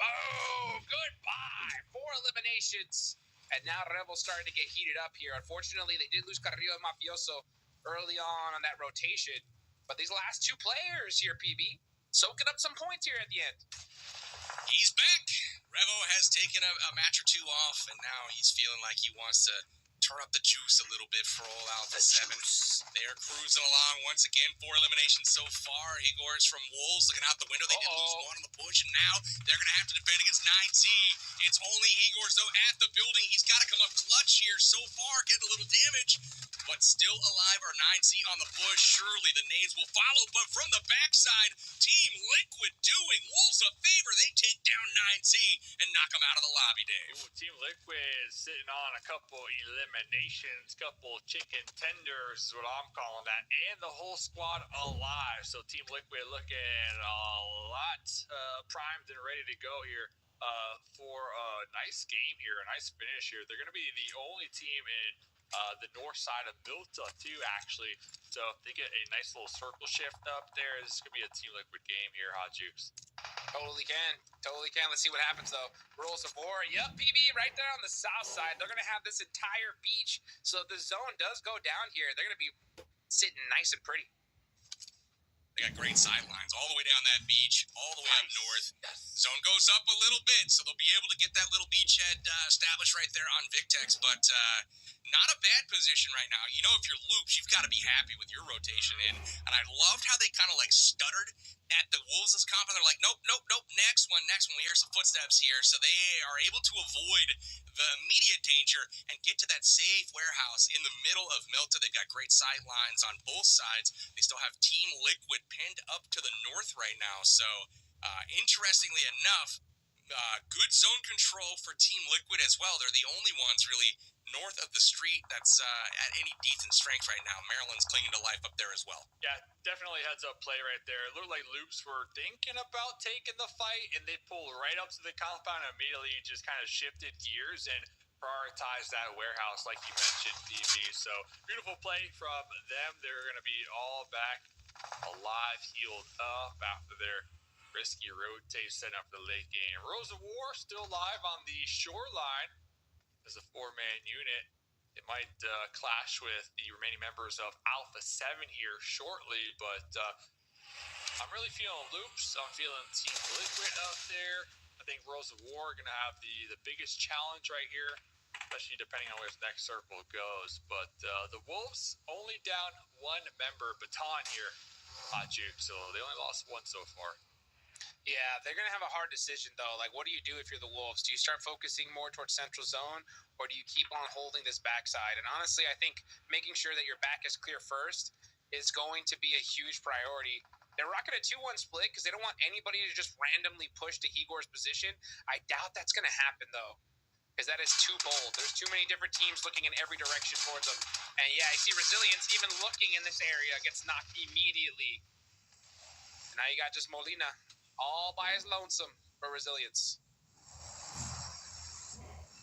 Boom. Goodbye. 4 eliminations. And now Rebel's starting to get heated up here. Unfortunately, they did lose Carrillo and Mafioso early on that rotation. But these last 2 players here, PB, soaking up some points here at the end. He's back. Revo has taken a match or 2 off, and now he's feeling like he wants to turn up the juice a little bit for all Alpha 7. They are cruising along once again. 4 eliminations so far. Igor's from Wolves looking out the window. They did lose 1 on the push, and now they're going to have to defend against 9Z. It's only Igor's, though, at the building. He's got to come up clutch here so far, getting a little damage. But still alive are 9Z on the push. Surely the nades will follow, but from the backside, Team Liquid doing Wolves a favor. They take down 9Z and knock them out of the lobby, Dave. Ooh, Team Liquid sitting on a couple eliminations, couple chicken tenders is what I'm calling that, and the whole squad alive. So Team Liquid looking a lot primed and ready to go here for a nice game here, a nice finish here. They're going to be the only team in the north side of Milta too, actually. So if they get a nice little circle shift up there, this is going to be a Team Liquid game here, Hot Juice. Totally can. Let's see what happens, though. Rolls of War. Yep, PB, right there on the south side. They're going to have this entire beach. So if the zone does go down here, they're going to be sitting nice and pretty. They got great sidelines all the way down that beach, all the way up north. Yes. Zone goes up a little bit, so they'll be able to get that little beachhead established right there on Victex, but not a bad position right now. You know, if you're Loops, you've got to be happy with your rotation in, and I loved how they kind of like stuttered at the Wolves' comp, and they're like, nope, next one, we hear some footsteps here, so they are able to avoid the immediate danger and get to that safe warehouse in the middle of Milta. They've got great sight lines on both sides. They still have Team Liquid pinned up to the north right now, so interestingly enough, good zone control for Team Liquid as well. They're the only ones really north of the street that's at any decent strength right now. Maryland's clinging to life up there as well. Yeah, definitely heads up play right there. It looked like Loops were thinking about taking the fight, and they pulled right up to the compound and immediately just kind of shifted gears and prioritized that warehouse like you mentioned, DB. So beautiful play from them. They're going to be all back alive, healed up after their risky rotate setting up the late game. Rose of War still live on the shoreline as a 4-man unit. It might clash with the remaining members of Alpha 7 here shortly, but I'm really feeling Loops. I'm feeling Team Liquid out there. I think Rose of War are going to have the biggest challenge right here. especially depending on where his next circle goes. But the Wolves only down one member, Baton here, Hot Juke, so they only lost one so far. Yeah, they're going to have a hard decision, though. Like, what do you do if you're the Wolves? Do you start focusing more towards central zone, or do you keep on holding this backside? And honestly, I think making sure that your back is clear first is going to be a huge priority. They're rocking a 2-1 split because they don't want anybody to just randomly push to Igor's position. I doubt that's going to happen, though, because that is too bold. There's too many different teams looking in every direction towards them. And yeah, I see Resilience even looking in this area gets knocked immediately. And now you got just Molina all by his lonesome for Resilience.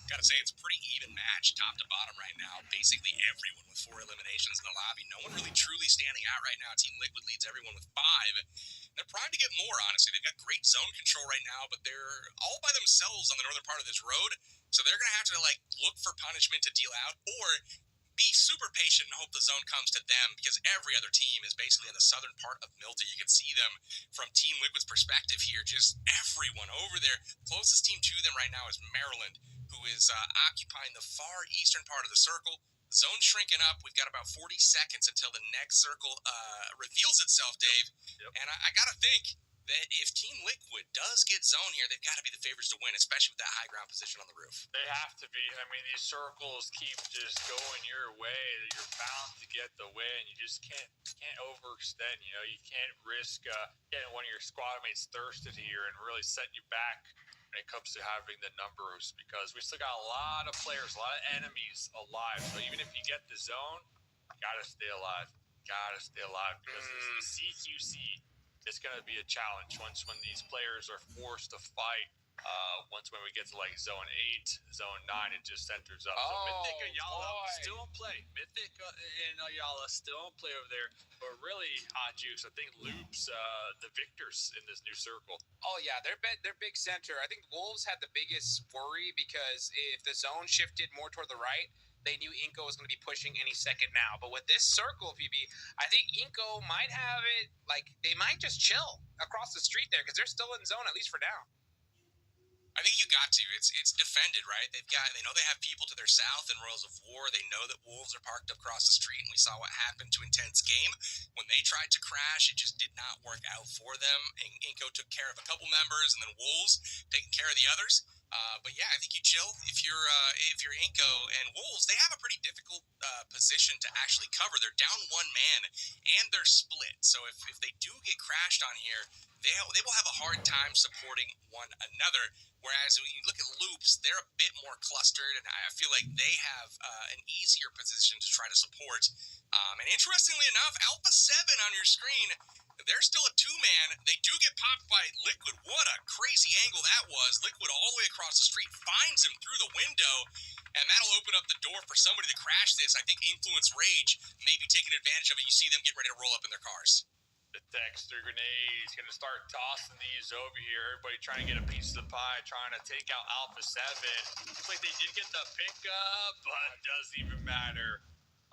Gotta say, it's a pretty even match, top to bottom right now. Basically everyone with 4 eliminations in the lobby. No one really truly standing out right now. Team Liquid leads everyone with 5. They're primed to get more, honestly. They've got great zone control right now, but they're all by themselves on the northern part of this road. So they're going to have to, look for punishment to deal out, or be super patient and hope the zone comes to them, because every other team is basically in the southern part of Milta. You can see them from Team Liquid's perspective here. Just everyone over there. Closest team to them right now is Maryland, who is occupying the far eastern part of the circle. Zone shrinking up. We've got about 40 seconds until the next circle reveals itself, Dave. Yep. And I got to think that if Team Liquid does get zone here, they've got to be the favorites to win, especially with that high ground position on the roof. They have to be. I mean, these circles keep just going your way. You're bound to get the win. You just can't overextend. You know, you can't risk getting one of your squad mates thirsted here and really set you back when it comes to having the numbers, because we still got a lot of players, a lot of enemies alive. So even if you get the zone, you gotta stay alive. Because the CQC is going to be a challenge when these players are forced to fight. When we get to zone 8, zone 9, it just centers up. So Mythic Ayala still in play. Mythic and Ayala still in play over there. But really, Hot Juice, I think Loops the victors in this new circle. Oh yeah, they're big center. I think Wolves had the biggest worry because if the zone shifted more toward the right, they knew Inko was going to be pushing any second now. But with this circle, PB, I think Inko might have it, they might just chill across the street there because they're still in zone, at least for now. I think you got to. It's defended, right? They know they have people to their south in Royals of War. They know that wolves are parked across the street, and we saw what happened to Intense Game. When they tried to crash, it just did not work out for them. And Inko took care of a couple members, and then Wolves taking care of the others. But yeah, I think you chill if you're Inko and Wolves. They have a pretty difficult position to actually cover. They're down 1 man, and they're split. So if they do get crashed on here, they will have a hard time supporting one another. Whereas when you look at Loops, they're a bit more clustered, and I feel like they have an easier position to try to support. And interestingly enough, Alpha 7 on your screen, they're still a 2-man. They do get popped by Liquid. What a crazy angle that was. Liquid all the way across the street finds him through the window, and that'll open up the door for somebody to crash this. I think Influence Rage may be taking advantage of it. You see them get ready to roll up in their cars. The Dexter grenade is going to start tossing these over here. Everybody trying to get a piece of the pie, trying to take out Alpha 7. Looks like they did get the pickup, but it doesn't even matter.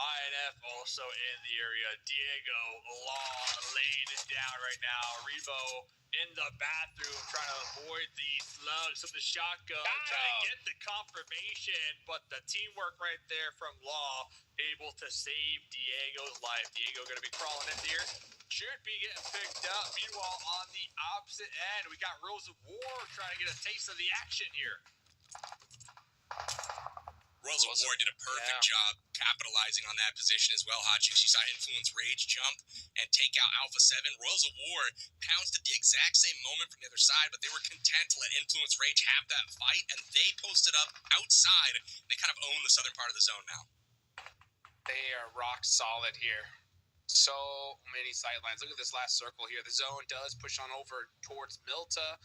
INF also in the area. Diego Long laying it down right now. Revo in the bathroom trying to avoid the slugs of the shotgun. Trying to get the confirmation, but the teamwork right there from Law able to save Diego's life. Diego going to be crawling in here. Should be getting picked up. Meanwhile, on the opposite end, we got Rules of War trying to get a taste of the action here. Royals of War did a perfect job capitalizing on that position as well, Hot Juice. You saw Influence Rage jump and take out Alpha 7. Royals of War pounced at the exact same moment from the other side, but they were content to let Influence Rage have that fight, and they posted up outside. They kind of own the southern part of the zone now. They are rock solid here. So many sightlines. Look at this last circle here. The zone does push on over towards Milta.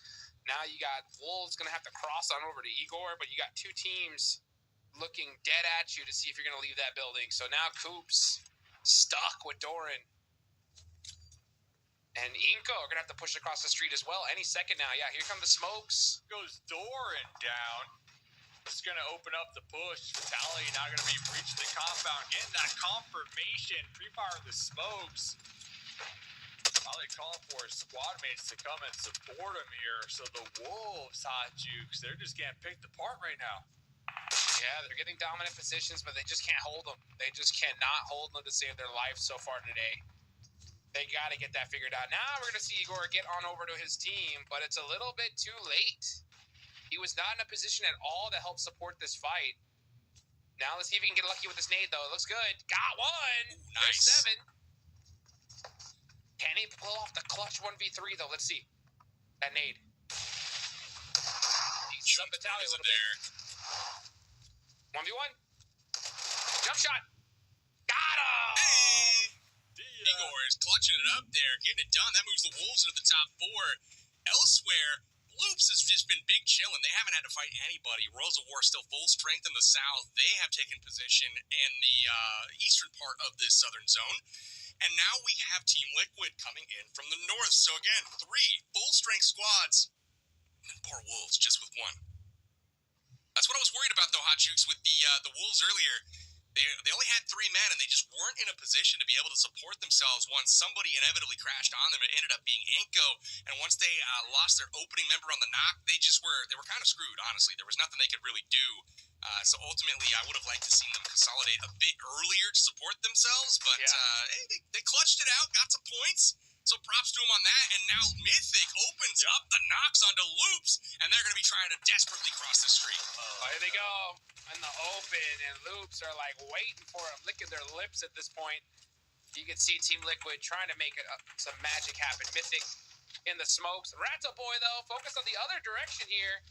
Now you got Wolves going to have to cross on over to Igor, but you got 2 teams looking dead at you to see if you're going to leave that building. So now Coops stuck with Doran. And Inko are going to have to push across the street as well any second now. Yeah, here come the smokes. Goes Doran down. It's going to open up the push. Fatality now going to be breaching the compound. Getting that confirmation. Pre-fire the smokes. Probably calling for his squad mates to come and support him here. So the Wolves, Hot Jukes, they're just getting picked apart right now. Yeah, they're getting dominant positions, but they just can't hold them. They just cannot hold them to save their life so far today. They got to get that figured out. Now we're going to see Igor get on over to his team, but it's a little bit too late. He was not in a position at all to help support this fight. Now let's see if he can get lucky with this nade, though. It looks good. Got one. Ooh, nice. There's 7. Can he pull off the clutch 1v3, though? Let's see. That nade. He's sub-battalion a little bit. 1v1. Jump shot. Got him. Hey. Igor is clutching it up there, getting it done. That moves the Wolves into the top 4. Elsewhere, Loops has just been big chilling. They haven't had to fight anybody. Royals of War still full strength in the south. They have taken position in the eastern part of this southern zone. And now we have Team Liquid coming in from the north. So again, 3 full-strength squads. And then poor Wolves just with 1. That's what I was worried about, though, Hot Jukes, with the Wolves earlier. They only had 3 men, and they just weren't in a position to be able to support themselves once somebody inevitably crashed on them. It ended up being Anko, and once they lost their opening member on the knock, they were kind of screwed, honestly. There was nothing they could really do. So ultimately, I would have liked to see them consolidate a bit earlier to support themselves, but hey, they clutched it out, got some points. So props to him on that, and now Mythic opens up the knocks onto Loops, and they're going to be trying to desperately cross the street. Here they go in the open, and Loops are like waiting for him, licking their lips at this point. You can see Team Liquid trying to make some magic happen. Mythic in the smokes. Ratto Boy, though, focused on the other direction here.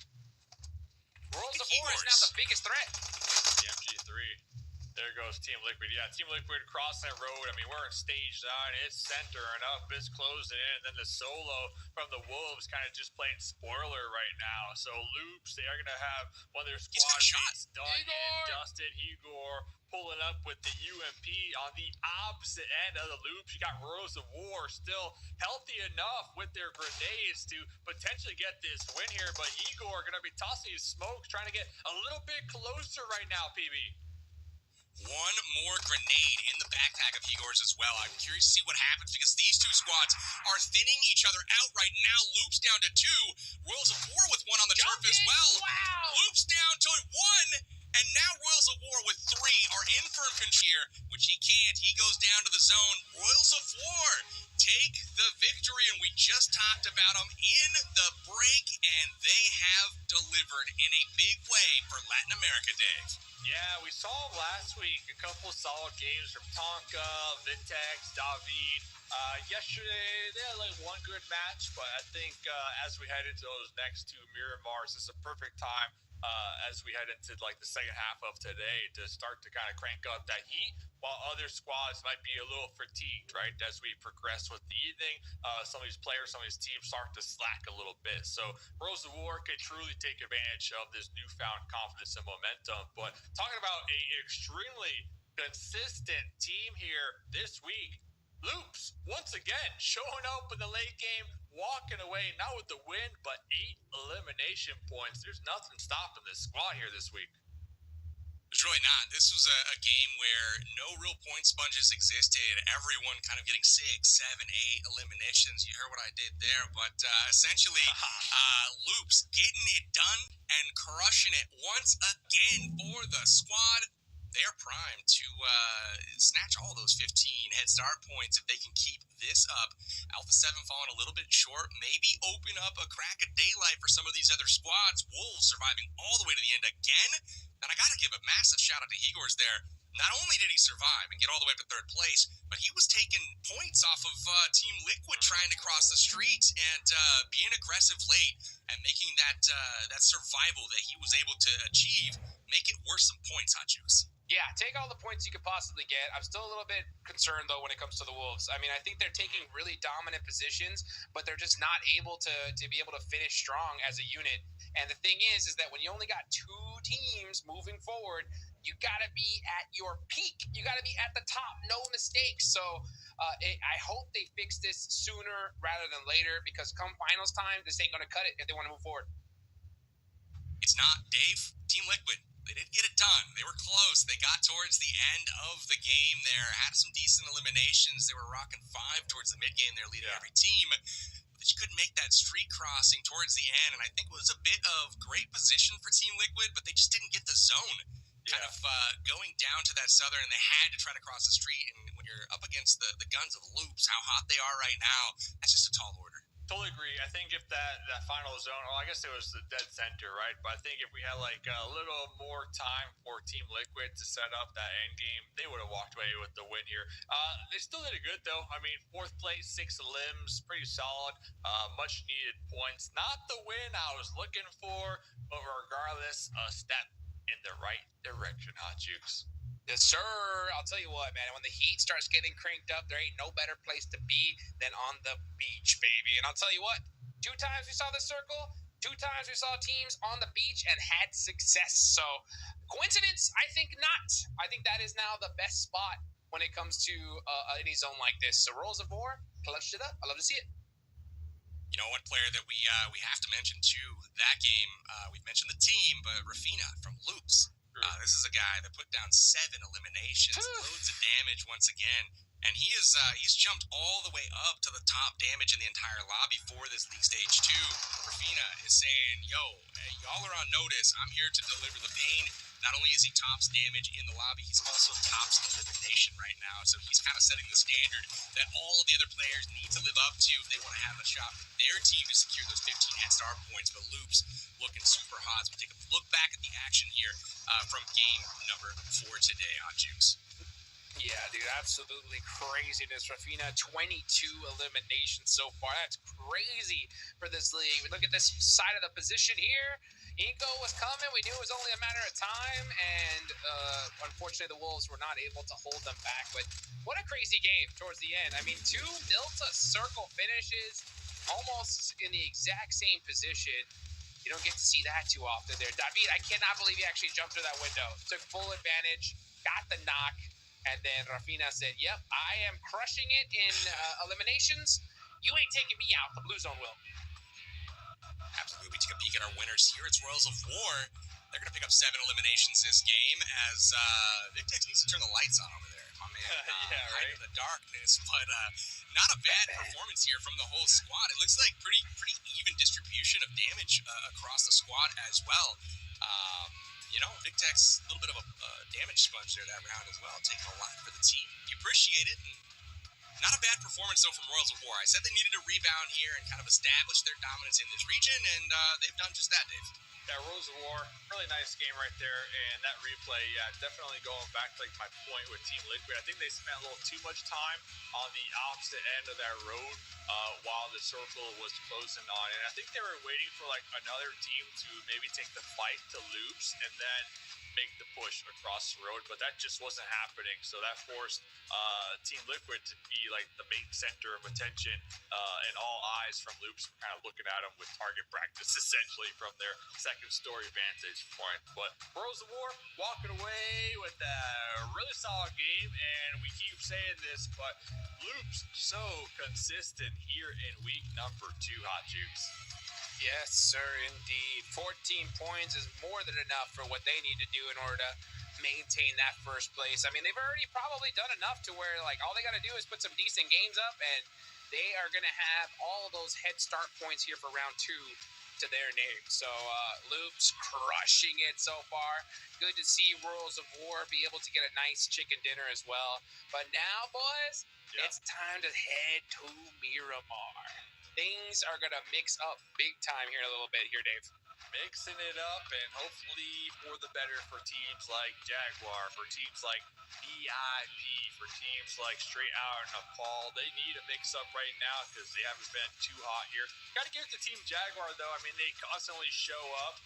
Royals of War is now the biggest threat. The MG3. There goes Team Liquid. Yeah, Team Liquid crossing that road. I mean, we're in stage 9. It's center and up. It's closing in. And then the solo from the Wolves kind of just playing spoiler right now. So Loops, they are going to have one of their squad mates done and dusted. Igor pulling up with the UMP on the opposite end of the Loops. You got Royals of War still healthy enough with their grenades to potentially get this win here. But Igor going to be tossing his smokes, trying to get a little bit closer right now, PB. One more grenade in the backpack of Igor's as well. I'm curious to see what happens because these 2 squads are thinning each other out right now. Loops down to 2. Royals of War with 1 on the turf as well. Wow. Loops down to 1. And now Royals of War with 3 are in firm control here, which he can't. He goes down to the zone. Royals of War take the victory, and we just talked about them in the break, and they have delivered in a big way for Latin America, Dave. Yeah, we saw last week a couple of solid games from Tonka, Vitex, David. Yesterday, they had like 1 good match, but I think as we head into those next 2 Miramars, it's a perfect time as we head into like the second half of today to start to kind of crank up that heat, while other squads might be a little fatigued, right? As we progress with the evening, some of these players, some of these teams start to slack a little bit. So Rose of War could truly take advantage of this newfound confidence and momentum. But talking about a extremely consistent team here this week, Loops, once again, showing up in the late game, walking away, not with the win, but 8 elimination points. There's nothing stopping this squad here this week. There's really not. This was a game where no real point sponges existed. Everyone kind of getting 6, 7, 8 eliminations. You heard what I did there. But essentially, Loops getting it done and crushing it once again for the squad. They are primed to snatch all those 15 head start points if they can keep this up. Alpha 7 falling a little bit short. Maybe open up a crack of daylight for some of these other squads. Wolves surviving all the way to the end again. And I got to give a massive shout out to Igor's there. Not only did he survive and get all the way up to 3rd place, but he was taking points off of Team Liquid trying to cross the street and being aggressive late and making that survival that he was able to achieve make it worth some points, Hot Juice. Yeah, take all the points you could possibly get. I'm still a little bit concerned, though, when it comes to the Wolves. I mean, I think they're taking really dominant positions, but they're just not able to be able to finish strong as a unit. And the thing is that when you only got 2 teams moving forward, you got to be at your peak. You got to be at the top, no mistakes. So I hope they fix this sooner rather than later, because come finals time, this ain't going to cut it if they want to move forward. It's not, Dave. Team Liquid, they didn't get it done. They were close. They got towards the end of the game there, had some decent eliminations. They were rocking 5 towards the mid-game there, leading every team. but you couldn't make that street crossing towards the end, and I think it was a bit of great position for Team Liquid, but they just didn't get the zone. Kind of going down to that southern, and they had to try to cross the street, and when you're up against the guns of Loops, how hot they are right now, that's just a tall order. Totally agree. I think if that final zone, well, I guess it was the dead center, right? But I think if we had like a little more time for Team Liquid to set up that end game, they would have walked away with the win here. They still did it good though. I mean, 4th place, 6 limbs, pretty solid. Much needed points. Not the win I was looking for, but regardless, a step in the right direction, Hot Jukes. Yes, sir. I'll tell you what, man. When the heat starts getting cranked up, there ain't no better place to be than on the beach, baby. And I'll tell you what, 2 times we saw the circle, 2 times we saw teams on the beach and had success. So, coincidence? I think not. I think that is now the best spot when it comes to any zone like this. So, Rolls of War, clutched it up. I love to see it. You know, one player that we have to mention too, that game, we've mentioned the team, but Rafina from Loops. This is a guy that put down 7 eliminations, loads of damage once again, and he's jumped all the way up to the top damage in the entire lobby for this League Stage 2. Rafina is saying, yo, y'all are on notice. I'm here to deliver the pain. Not only is he tops damage in the lobby, he's also tops elimination right now. So he's kind of setting the standard that all of the other players need to live up to if they want to have a shot for their team to secure those 15 head start points. But Loops looking super hot. So we take a look back at the action here from game number 4 today on Jukes. Yeah, dude, absolutely craziness. Rafina, 22 eliminations so far. That's crazy for this league. We look at this side of the position here. Inko was coming. We knew it was only a matter of time, and unfortunately the Wolves were not able to hold them back. But what a crazy game towards the end. I mean, 2 Delta Circle finishes almost in the exact same position. You don't get to see that too often there. David, I cannot believe he actually jumped through that window. Took full advantage, got the knock, and then Rafina said, yep, I am crushing it in eliminations. You ain't taking me out. The Blue Zone will. Absolutely. We take a peek at our winners here. It's Royals of War. They're going to pick up 7 eliminations this game as Victex needs to turn the lights on over there. My man, hide in the darkness. But not a bad performance here from the whole squad. It looks like pretty even distribution of damage across the squad as well. You know, Victex, a little bit of a damage sponge there that round as well, taking a lot for the team. You appreciate it. And not a bad performance, though, from Royals of War. I said they needed a rebound here and kind of establish their dominance in this region, and they've done just that, Dave. Yeah, Royals of War, really nice game right there, and that replay, yeah, definitely going back to like my point with Team Liquid. I think they spent a little too much time on the opposite end of that road while the circle was closing on, and I think they were waiting for like another team to maybe take the fight to Loops and then make the push across the road, but that just wasn't happening. So that forced Team Liquid to be like the main center of attention, and all eyes from Loops were kind of looking at them with target practice essentially from their second story vantage point. But Royals of War walking away with a really solid game, and we keep saying this, but Loops so consistent here in week number 2, Hot Jukes. Yes, sir, indeed. 14 points is more than enough for what they need to do in order to maintain that first place. I mean, they've already probably done enough to where, like, all they got to do is put some decent games up, and they are going to have all those head start points here for round 2 to their name. So, Loops crushing it so far. Good to see Royals of War be able to get a nice chicken dinner as well. But now, boys, it's time to head to Miramar. Things are going to mix up big time here in a little bit here, Dave. Mixing it up, and hopefully for the better for teams like Jaguar, for teams like VIP, for teams like Straight Out Nepal. They need a mix-up right now because they haven't been too hot here. Got to give it to Team Jaguar, though. I mean, they constantly show up.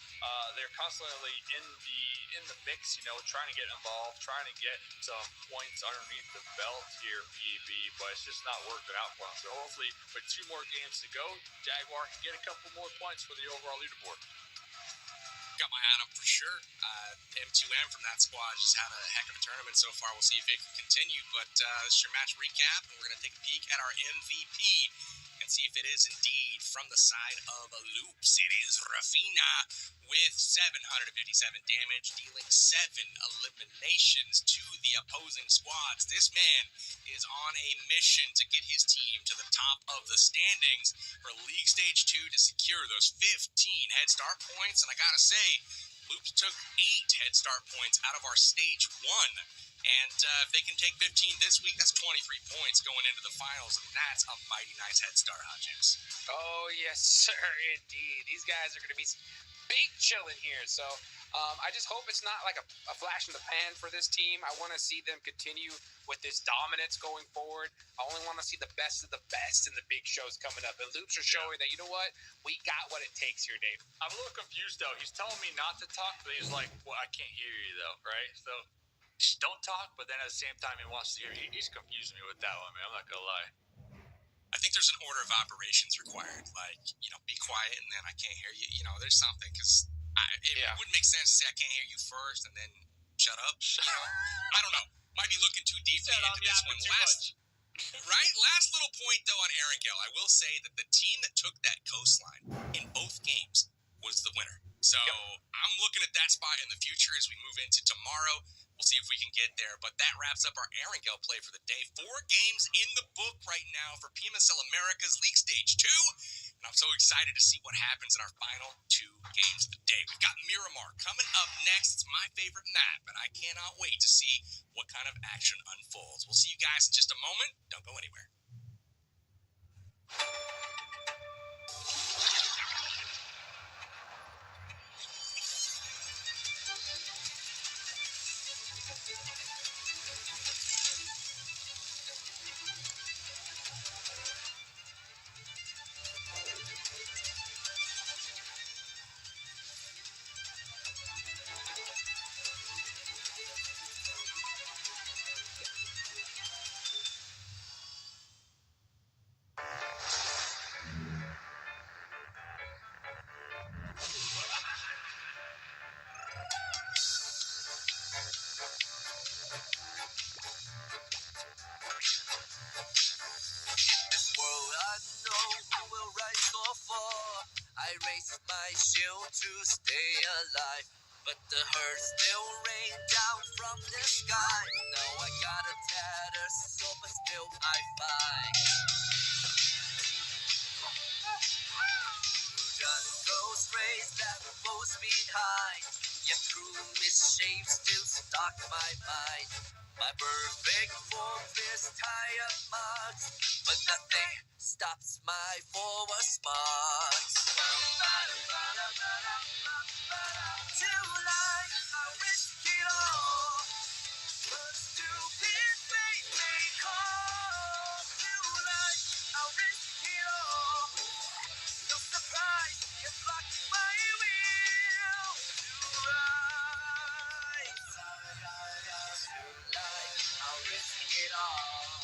They're constantly in the mix, you know, trying to get involved, trying to get some points underneath the belt here, PB, but it's just not working out for them. So hopefully, with 2 more games to go, Jaguar can get a couple more points for the overall leaderboard. Got my hat up for sure. M2M from that squad just had a heck of a tournament so far. We'll see if it can continue. But this is your match recap, and we're going to take a peek at our MVP. And right, see if it is indeed from the side of Loops. It is Rafina with 757 damage, dealing 7 eliminations to the opposing squads. This man is on a mission to get his team to the top of the standings for League Stage 2 to secure those 15 head start points. And I gotta say, Loops took 8 head start points out of our Stage 1. And if they can take 15 this week, that's 23 points going into the finals, and that's a mighty nice head start, Hodges. Oh, yes, sir, indeed. These guys are going to be big chilling here. So I just hope it's not like a flash in the pan for this team. I want to see them continue with this dominance going forward. I only want to see the best of the best in the big shows coming up. And Loops are showing that, you know what, we got what it takes here, Dave. I'm a little confused, though. He's telling me not to talk, but he's like, well, I can't hear you, though, right? So just don't talk, but then at the same time, he wants to hear you. He's confusing me with that one, man. I'm not going to lie. I think there's an order of operations required. Like, be quiet and then I can't hear you. There's something, because it wouldn't make sense to say I can't hear you first and then shut up. I don't know. Might be looking too deeply into this one. Last little point, though, on Erangel. I will say that the team that took that coastline in both games was the winner. So I'm looking at that spot in the future as we move into tomorrow. We'll see if we can get there. But that wraps up our Erangel play for the day. 4 games in the book right now for PMSL America's League Stage 2. And I'm so excited to see what happens in our final 2 games of the day. We've got Miramar coming up next. It's my favorite map, and I cannot wait to see what kind of action unfolds. We'll see you guys in just a moment. Don't go anywhere. I raise my shield to stay alive, but the hurt still rain down from the sky. Now I got a tatter, so but still I fight. Gun those rays that foes behind, yet through misshapes still stalk my mind. My perfect form is tired marks, but nothing stops my forward sparks. Till life, I risk it all, but stupid fate may call. Till life, I'll risk it all. No surprise, you blocked my will to rise. Till life, I'll risk it all.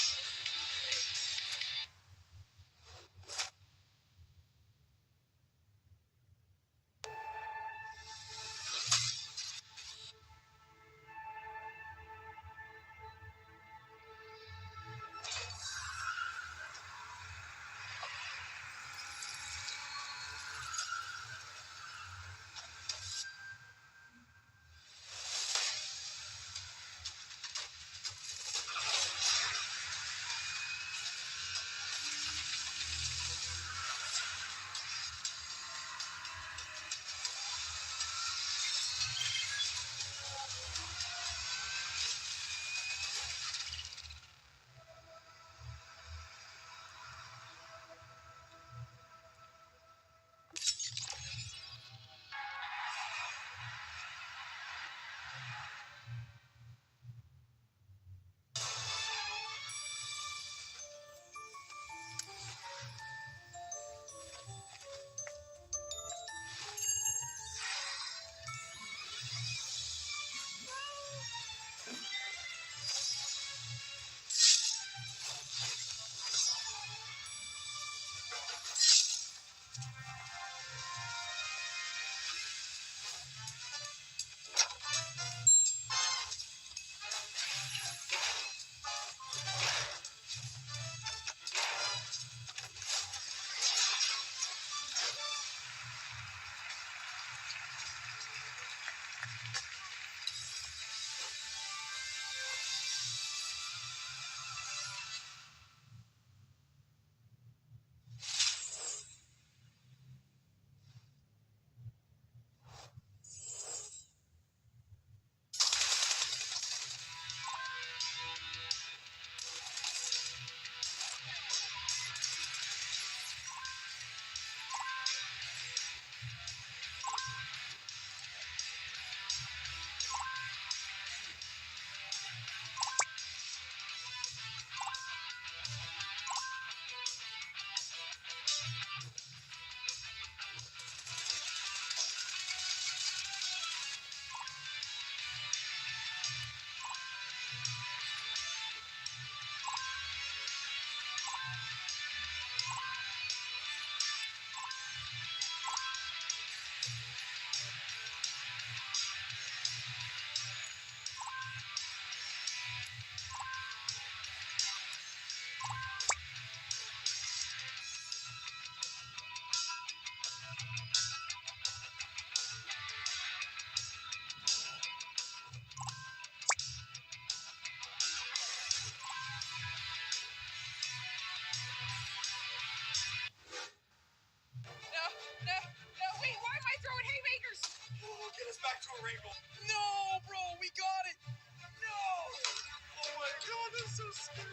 That's so scary.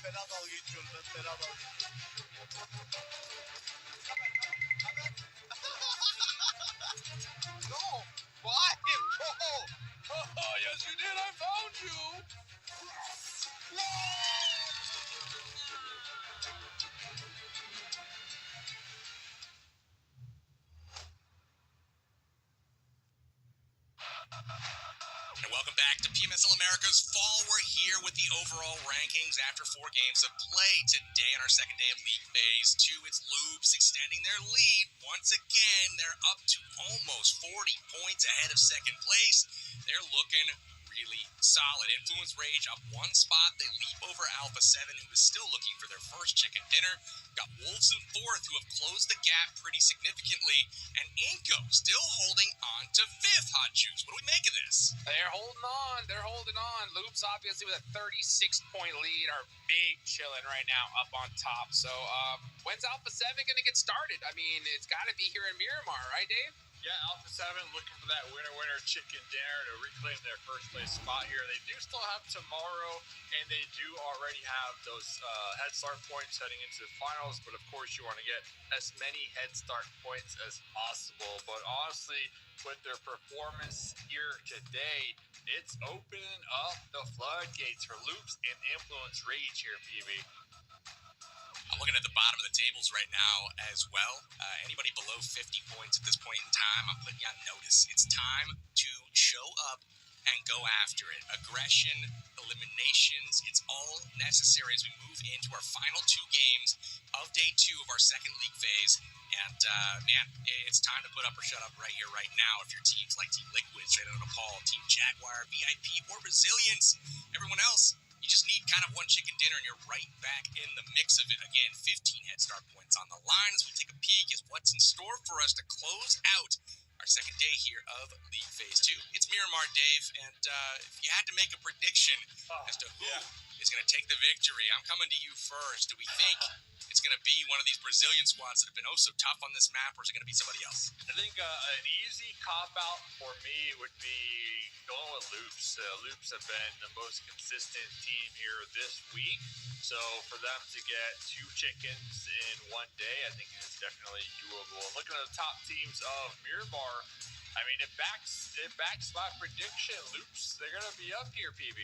Fena dalga geçiyorum ben. Fena dalga geçiyorum. No! Why? Oh, yes, you did. I found you. And welcome back to PMSL America's Fall. We're here with the overall rankings after 4 games of play today on our second day of League Phase 2. It's Loops extending their lead. Once again, they're up to almost 40 points ahead of second place. They're looking really solid. Influence Rage up 1 spot. They leap over Alpha 7, who is still looking for their first chicken dinner. Got Wolves in 4th, who have closed the gap pretty significantly. And Inko still holding on to 5th, Hot Juice. What do we make of this? They're holding on. They're holding on. Loops obviously with a 36-point lead are big chilling right now up on top. So when's Alpha 7 going to get started? I mean, it's got to be here in Miramar, right, Dave? Yeah, Alpha 7 looking for that winner chicken dinner to reclaim their first place spot here. They do still have tomorrow, and they do already have those head start points heading into the finals. But of course, you want to get as many head start points as possible. But honestly, with their performance here today, it's opening up the floodgates for Loops and Influence Rage here, PB. I'm looking at the bottom of the tables right now as well. Anybody below 50 points at this point in time, I'm putting you on notice. It's time to show up and go after it. Aggression, eliminations, it's all necessary as we move into our final 2 games of day 2 of our second league phase. And, man, it's time to put up or shut up right here, right now. If your team's like Team Liquid, Straight Outta Nepal, Team Jaguar, VIP, or Resilience, everyone else, you just need kind of 1 chicken dinner and you're right back in the mix of it. Again, 15 head start points on the line as we take a peek at what's in store for us to close out our second day here of League Phase 2. It's Miramar, Dave, and if you had to make a prediction as to who is going to take the victory, I'm coming to you first. Do we think it's going to be one of these Brazilian squads that have been oh so tough on this map, or is it going to be somebody else? I think an easy cop-out for me would be going with Loops. Loops have been the most consistent team here this week. So for them to get 2 chickens in 1 day, I think is definitely doable. And looking at the top teams of Miramar, I mean, it backs my prediction. Loops, they're going to be up here, PB.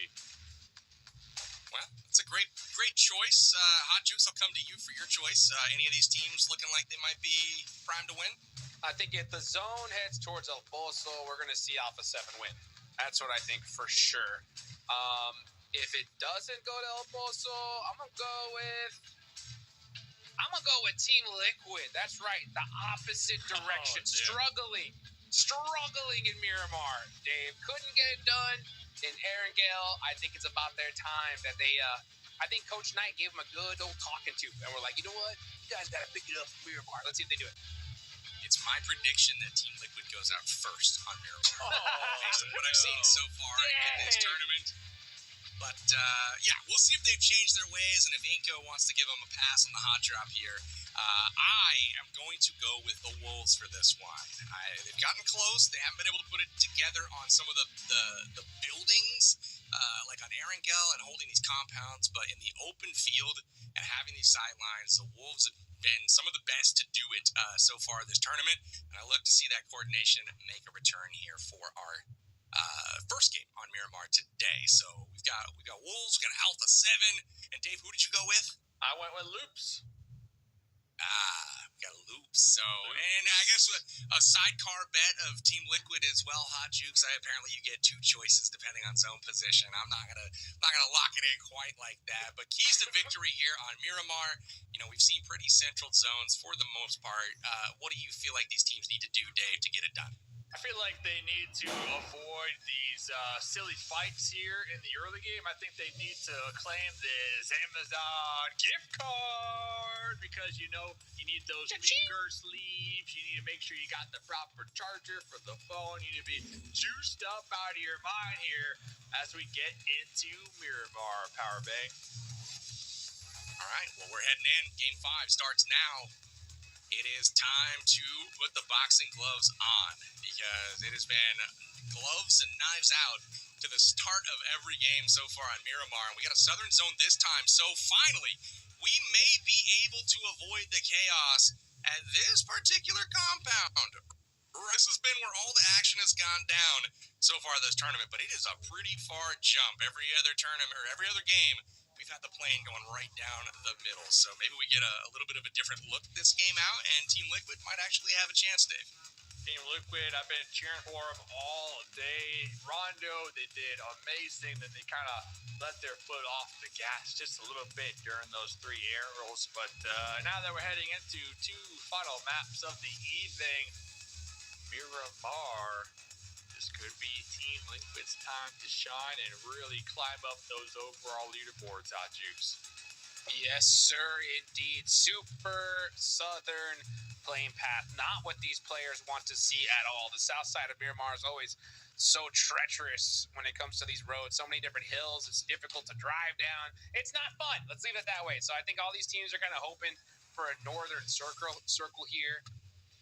Well, it's a great choice. Hot Juice, I'll come to you for your choice. Any of these teams looking like they might be primed to win? I think if the zone heads towards El Pozo, we're going to see Alpha 7 win. That's what I think for sure. If it doesn't go to El Pozo, I'm going to go with Team Liquid. That's right. The opposite direction. Struggling in Miramar. Dave couldn't get it done in Erangel. I think it's about their time that they, I think Coach Knight gave them a good old talking to. And we're like, you know what? You guys got to pick it up for Miramar. Let's see if they do it. It's my prediction that Team Liquid goes out first on Miramar. Based on what I've seen so far in this tournament. But, yeah, we'll see if they've changed their ways and if Inko wants to give them a pass on the hot drop here. I am going to go with the Wolves for this one. They've gotten close. They haven't been able to put it together on some of the buildings, like on Erangel and holding these compounds. But in the open field and having these sidelines, the Wolves have been some of the best to do it so far this tournament. And I look to see that coordination make a return here for our first game on Miramar today. So we've got Wolves, we've got Alpha 7, and Dave, who did you go with? I went with Loops. We got Loops. So, and I guess a sidecar bet of Team Liquid as well, Hot Jukes. Apparently you get 2 choices depending on zone position. I'm not gonna lock it in quite like that. But keys to victory here on Miramar. You know, we've seen pretty central zones for the most part. What do you feel like these teams need to do, Dave, to get it done? I feel like they need to avoid these silly fights here in the early game. I think they need to claim this Amazon gift card because, you know, you need those finger sleeves. You need to make sure you got the proper charger for the phone. You need to be juiced up out of your mind here as we get into Miramar Power Bank. All right, well, we're heading in. Game 5 starts now. It is time to put the boxing gloves on because it has been gloves and knives out to the start of every game so far on Miramar. And we got a Southern Zone this time, so finally we may be able to avoid the chaos at this particular compound. This has been where all the action has gone down so far this tournament, but it is a pretty far jump. Every other tournament or every other game, we've had the plane going right down the middle. So maybe we get a little bit of a different look this game out, and Team Liquid might actually have a chance, Dave. Team Liquid, I've been cheering for them all day. Rondo, they did amazing. Then they kind of let their foot off the gas just a little bit during those 3 arrows. But now that we're heading into 2 final maps of the evening, Miramar, this could be Team Liquid's time to shine and really climb up those overall leaderboards, Juice. Yes, sir, indeed. Super Southern playing path. Not what these players want to see at all. The south side of Miramar is always so treacherous when it comes to these roads. So many different hills. It's difficult to drive down. It's not fun. Let's leave it that way. So I think all these teams are kind of hoping for a northern circle here.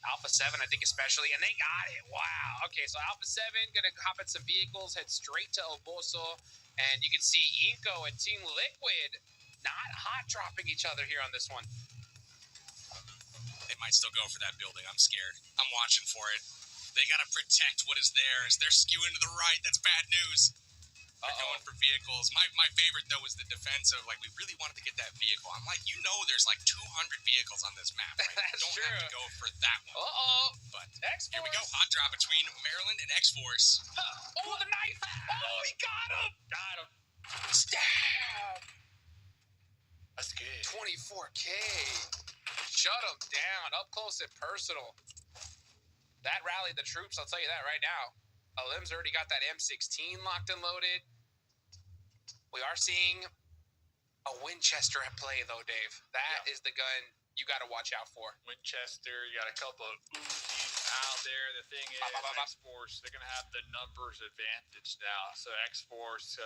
Alpha 7, I think especially, and they got it. Wow. Okay, so Alpha 7 gonna hop in some vehicles, head straight to Oboso, and you can see Inko and Team Liquid not hot dropping each other here on this one. They might still go for that building. I'm scared. I'm watching for it. They gotta protect what is theirs. They're skewing to the right. That's bad news. They're going for vehicles. My favorite, though, was the defense of, like, we really wanted to get that vehicle. I'm like, there's like 200 vehicles on this map, right? That's Don't true. have to go for that one. But X-Force. Here we go. Hot drop between Maryland and X-Force. Oh, the knife. Oh, he got him. Got him. Stab. That's good. 24K. Shut him down. Up close and personal. That rallied the troops, I'll tell you that right now. Alim's already got that M16 locked and loaded. We are seeing a Winchester at play, though, Dave. That is the gun you got to watch out for. Winchester, you got a couple of Uzis out there. The thing is, X-Force, they're going to have the numbers advantage now. So X-Force,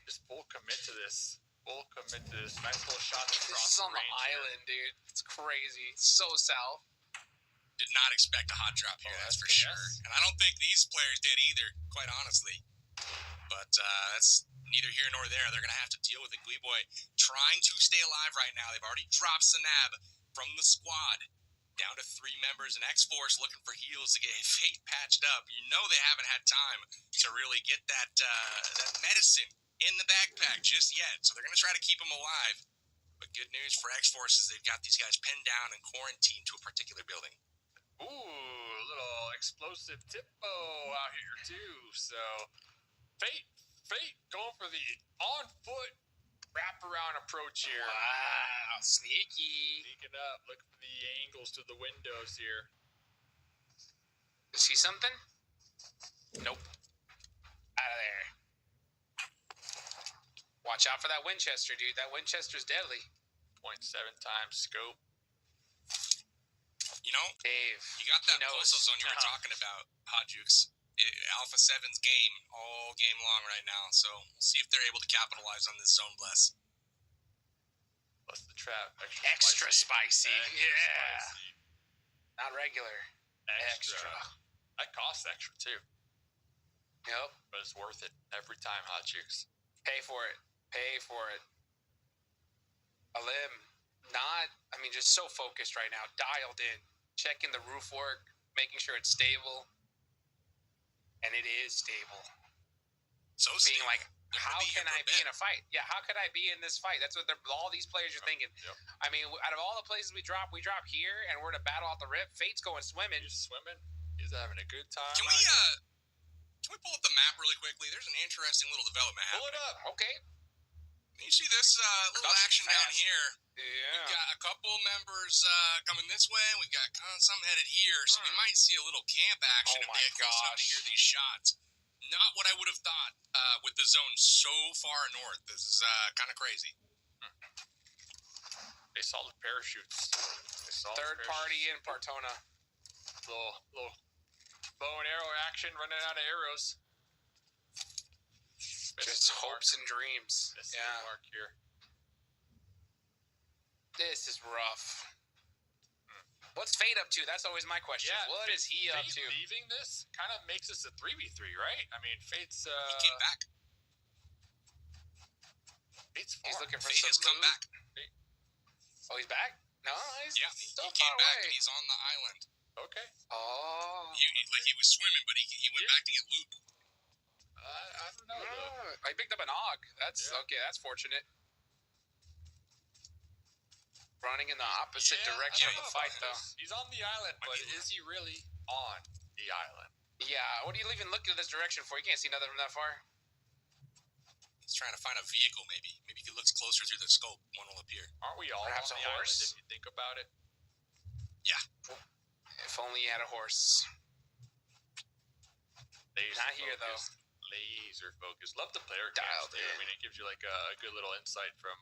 just full commit to this. Nice little shot across This is on the island, dude. It's crazy. It's so south. Did not expect a hot drop here, that's for sure. And I don't think these players did either, quite honestly. But that's neither here nor there. They're going to have to deal with it. Gleeboy trying to stay alive right now. They've already dropped Sanab from the squad. Down to 3 members, and X-Force looking for heals to get Fate patched up. They haven't had time to really get that medicine in the backpack just yet. So they're going to try to keep him alive. But good news for X-Force is they've got these guys pinned down and quarantined to a particular building. Ooh, a little explosive Tipo out here too. So Fate going for the on-foot wraparound approach here. Wow, sneaky. Sneaking up, looking for the angles to the windows here. See something? Nope. Out of there. Watch out for that Winchester, dude. That Winchester's deadly. 0.7 times scope. Dave, you got that postal zone you were talking about, Hot Jukes. Alpha 7's game all game long right now, so we'll see if they're able to capitalize on this zone bless. Plus the trap. Extra spicy. Yeah. Spicy. Not regular. Extra. That costs extra too. Yep. But it's worth it every time, Hot Jukes. Pay for it. Alim, just so focused right now, dialed in, checking the roof work, making sure it's stable. And it is stable. So being stable. like, how can I be in a fight? Yeah, how can I be in this fight? That's what all these players are thinking. Yep. I mean, out of all the places we drop here, and we're to battle out the rip. Fate's going swimming. He's swimming. He's having a good time. Can we pull up the map really quickly? There's an interesting little development happening. Pull it up. Okay. You see this little action down here? Yeah. We've got a couple members coming this way. We've got some headed here, so we might see a little camp action if they get close enough to hear these shots. Not what I would have thought with the zone so far north. This is kind of crazy. They saw the parachutes. Third party in Partona. Little bow and arrow action, running out of arrows. Just hopes and dreams. Yeah. Mark here. This is rough. What's Fade up to? That's always my question. Yeah, What is he up to? Leaving this kind of makes us a 3v3, right? I mean, Fade's He came back. Fade's He's looking for Fade some has come loot. back. Oh, he's back? No, he's still he came far back away. and he's on the island. Okay. Oh. He was swimming, but he went back to get loot. I don't know. I picked up an AUG. That's okay. That's fortunate. Running in the opposite direction of the fight, though. He's on the island, but is he really on the island? Yeah. What are you even looking at this direction for? You can't see nothing from that far. He's trying to find a vehicle, maybe. Maybe if he looks closer through the scope, one will appear. Aren't we all Perhaps on a the horse? island if you think about it? Yeah. If only you had a horse. Not here, though. Laser focus. Love the player Dialed cams, too. I in. mean, it gives you like a good little insight from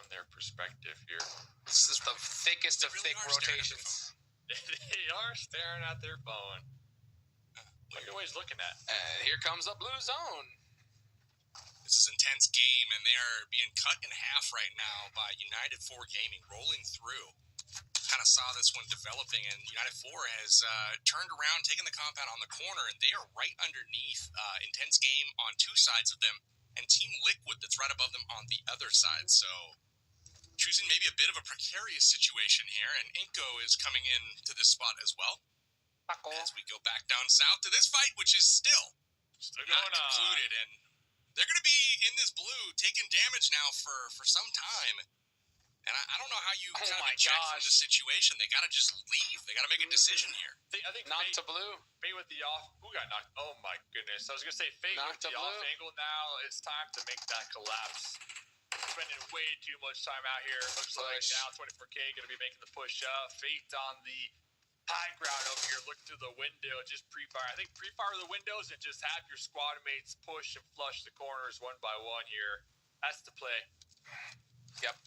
their perspective here. This is the thickest of thick rotations. They are staring at their phone. Look at what he's looking at. Here comes a blue zone. This is an intense game, and they are being cut in half right now by United 4 Gaming, rolling through. Kind of saw this one developing, and United 4 has turned around, taken the compound on the corner, and they are right underneath Intense Game on two sides of them, and Team Liquid that's right above them on the other side. So choosing maybe a bit of a precarious situation here, and Inko is coming in to this spot as well. As we go back down south to this fight, which is still not concluded, and they're going to be in this blue, taking damage now for some time. And I don't know how you kind of eject from the situation. They got to just leave. They got to make a decision here. I think knocked to blue. Fade with the off. Who got knocked? Oh my goodness! I was gonna say Fade with the off angle. Now it's time to make that collapse. Spending way too much time out here. Looks like now 24K gonna be making the push up. Fade on the high ground over here. Look through the window. Just pre-fire. I think pre-fire the windows and just have your squad mates push and flush the corners one by one here. That's the play. Yep.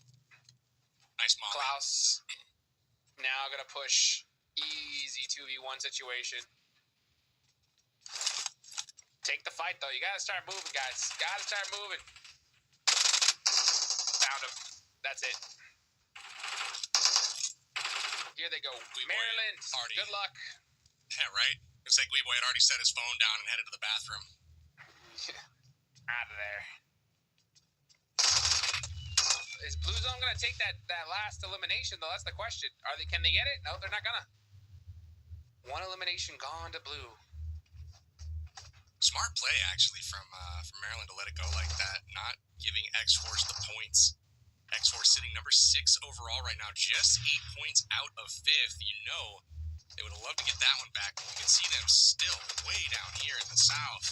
Nice molly. Klaus now gonna push easy 2v1 situation. Take the fight though. You gotta start moving, guys. Gotta start moving. Found him. That's it. Here they go. Maryland. Good luck. Yeah, right? Looks like Weeboy had already set his phone down and headed to the bathroom. Out of there. Is Blue Zone gonna take that last elimination though? That's the question. Can they get it? No, they're not gonna. One elimination gone to blue. Smart play actually from Maryland to let it go like that, not giving X-Force the points. X-Force sitting number 6 overall right now, just 8 points out of 5th. You know they would have loved to get that one back, but you can see them still way down here in the south.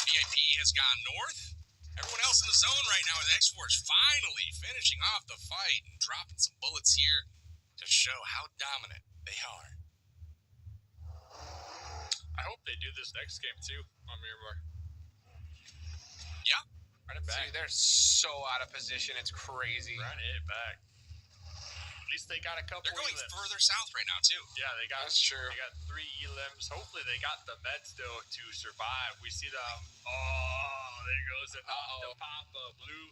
VIP has gone north. Everyone else in the zone right now is X-Force finally finishing off the fight and dropping some bullets here to show how dominant they are. I hope they do this next game too on Miramar. Yeah. Run it back. Dude, they're so out of position. It's crazy. Run it back. At least they got a couple. They're going elims. further south right now too. Yeah, they got. That's true. They got 3 elims. Hopefully, they got the meds though to survive. We see them. Oh, there goes the Papa Blue,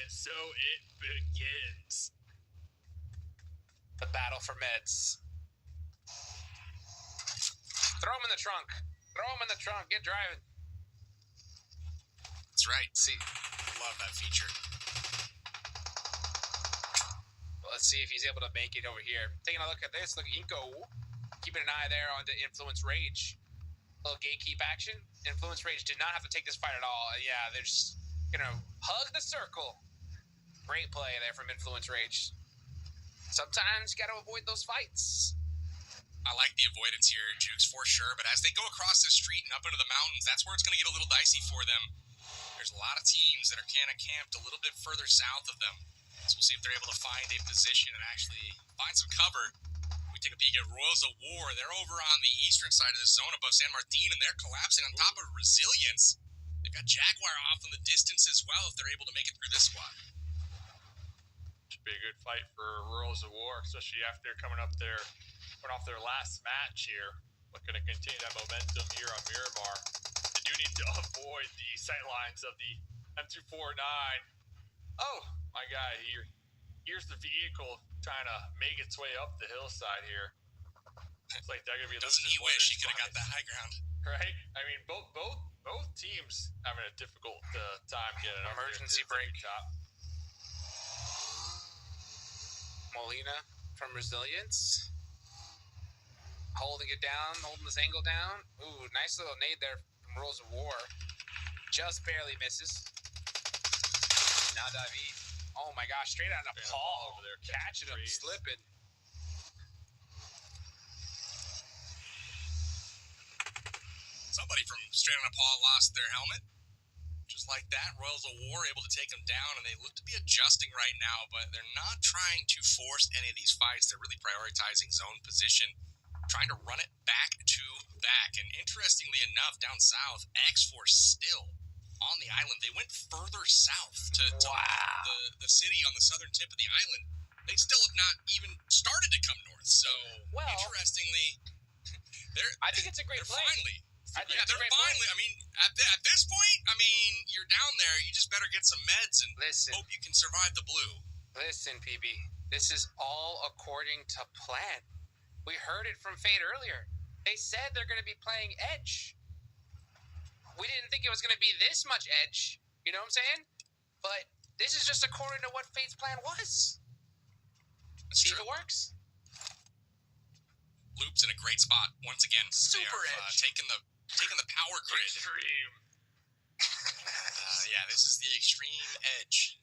and so it begins. The battle for meds. Throw them in the trunk. Throw them in the trunk. Get driving. That's right. See. Love that feature. Let's see if he's able to make it over here. Taking a look at this. Look at Inko. Keeping an eye there on the Influence Rage. Little gatekeep action. Influence Rage did not have to take this fight at all. Yeah, they're just going to hug the circle. Great play there from Influence Rage. Sometimes you got to avoid those fights. I like the avoidance here, Jukes, for sure. But as they go across the street and up into the mountains, that's where it's going to get a little dicey for them. There's a lot of teams that are kind of camped a little bit further south of them. So we'll see if they're able to find a position and actually find some cover. We take a peek at Royals of War. They're over on the eastern side of the zone above San Martin, and they're collapsing on top of Resilience. They've got Jaguar off in the distance as well if they're able to make it through this squad. Should be a good fight for Royals of War, especially after coming off their last match here. Looking to continue that momentum here on Miramar. They do need to avoid the sightlines of the M249. Oh, my God, here's the vehicle trying to make its way up the hillside here. It's like they're gonna be. Doesn't he wish he could have got the high ground? Right? I mean, both teams having a difficult time getting emergency break. Molina from Resilience. Holding it down, holding this angle down. Ooh, nice little nade there from Rules of War. Just barely misses. Now David. Oh my gosh, straight out of Paul over there, catching him, slipping. Somebody from straight on a paw lost their helmet. Just like that, Royals of War able to take them down, and they look to be adjusting right now, but they're not trying to force any of these fights. They're really prioritizing zone position, trying to run it back to back. And interestingly enough, down south, X-Force still on the island. They went further south to the city on the southern tip of the island. They still have not even started to come north. So, interestingly, I think it's a great play. They're finally. I mean, at this point, I mean, you're down there. You just better get some meds and hope you can survive the blue. Listen, PB, this is all according to plan. We heard it from Fate earlier. They said they're going to be playing edge. We didn't think it was going to be this much edge. You know what I'm saying? But this is just according to what Fate's plan was. See if it works. Loop's in a great spot once again. Super edge. Taking the power grid. Extreme. This is the extreme edge.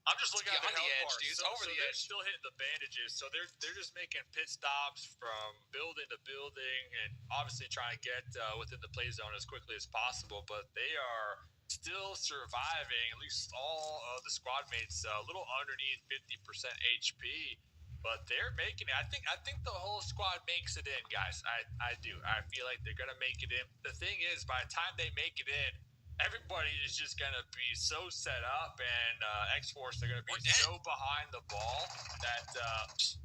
I'm just looking at the edge, part. dude. So Over the they're edge. still hitting the bandages, so they're just making pit stops from building to building, and obviously trying to get within the play zone as quickly as possible. But they are still surviving. At least all of the squad mates a little underneath 50% HP. But they're making it. I think the whole squad makes it in, guys. I do. I feel like they're gonna make it in. The thing is, by the time they make it in, everybody is just gonna be so set up, and X-Force, they're gonna be so behind the ball that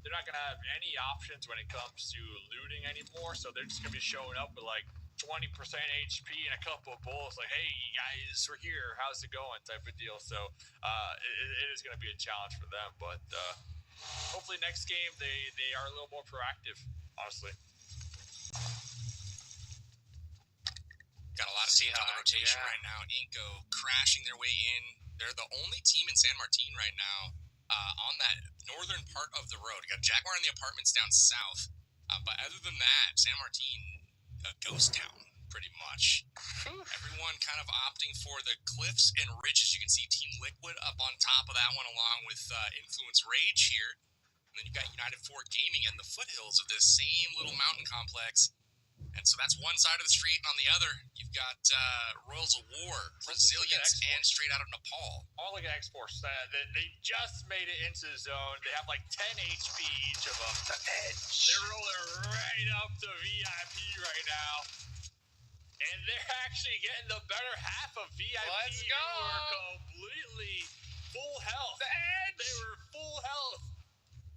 they're not gonna have any options when it comes to looting anymore. So they're just gonna be showing up with like 20% HP and a couple of bullets, like, "Hey guys, we're here. How's it going?" type of deal. So it is gonna be a challenge for them, but. Hopefully next game they are a little more proactive, honestly. Got a lot of teams on the rotation right now. Inco crashing their way in. They're the only team in San Martin right now on that northern part of the road. You got Jaguar in the apartments down south. But other than that, San Martin, a ghost town, pretty much. Everyone kind of opting for the cliffs and ridges. You can see Team Liquid up on top of that one, along with Influence Rage here. And then you've got United 4 Gaming in the foothills of this same little mountain complex. And so that's one side of the street, and on the other, you've got Royals of War, Resilience, and straight out of Nepal. All look at X-Force. They just made it into the zone. They have like 10 HP each of them. The edge. They're rolling right up to VIP right now. And they're actually getting the better half of VIP. Let's go. Who were completely full health. The edge. They were full health.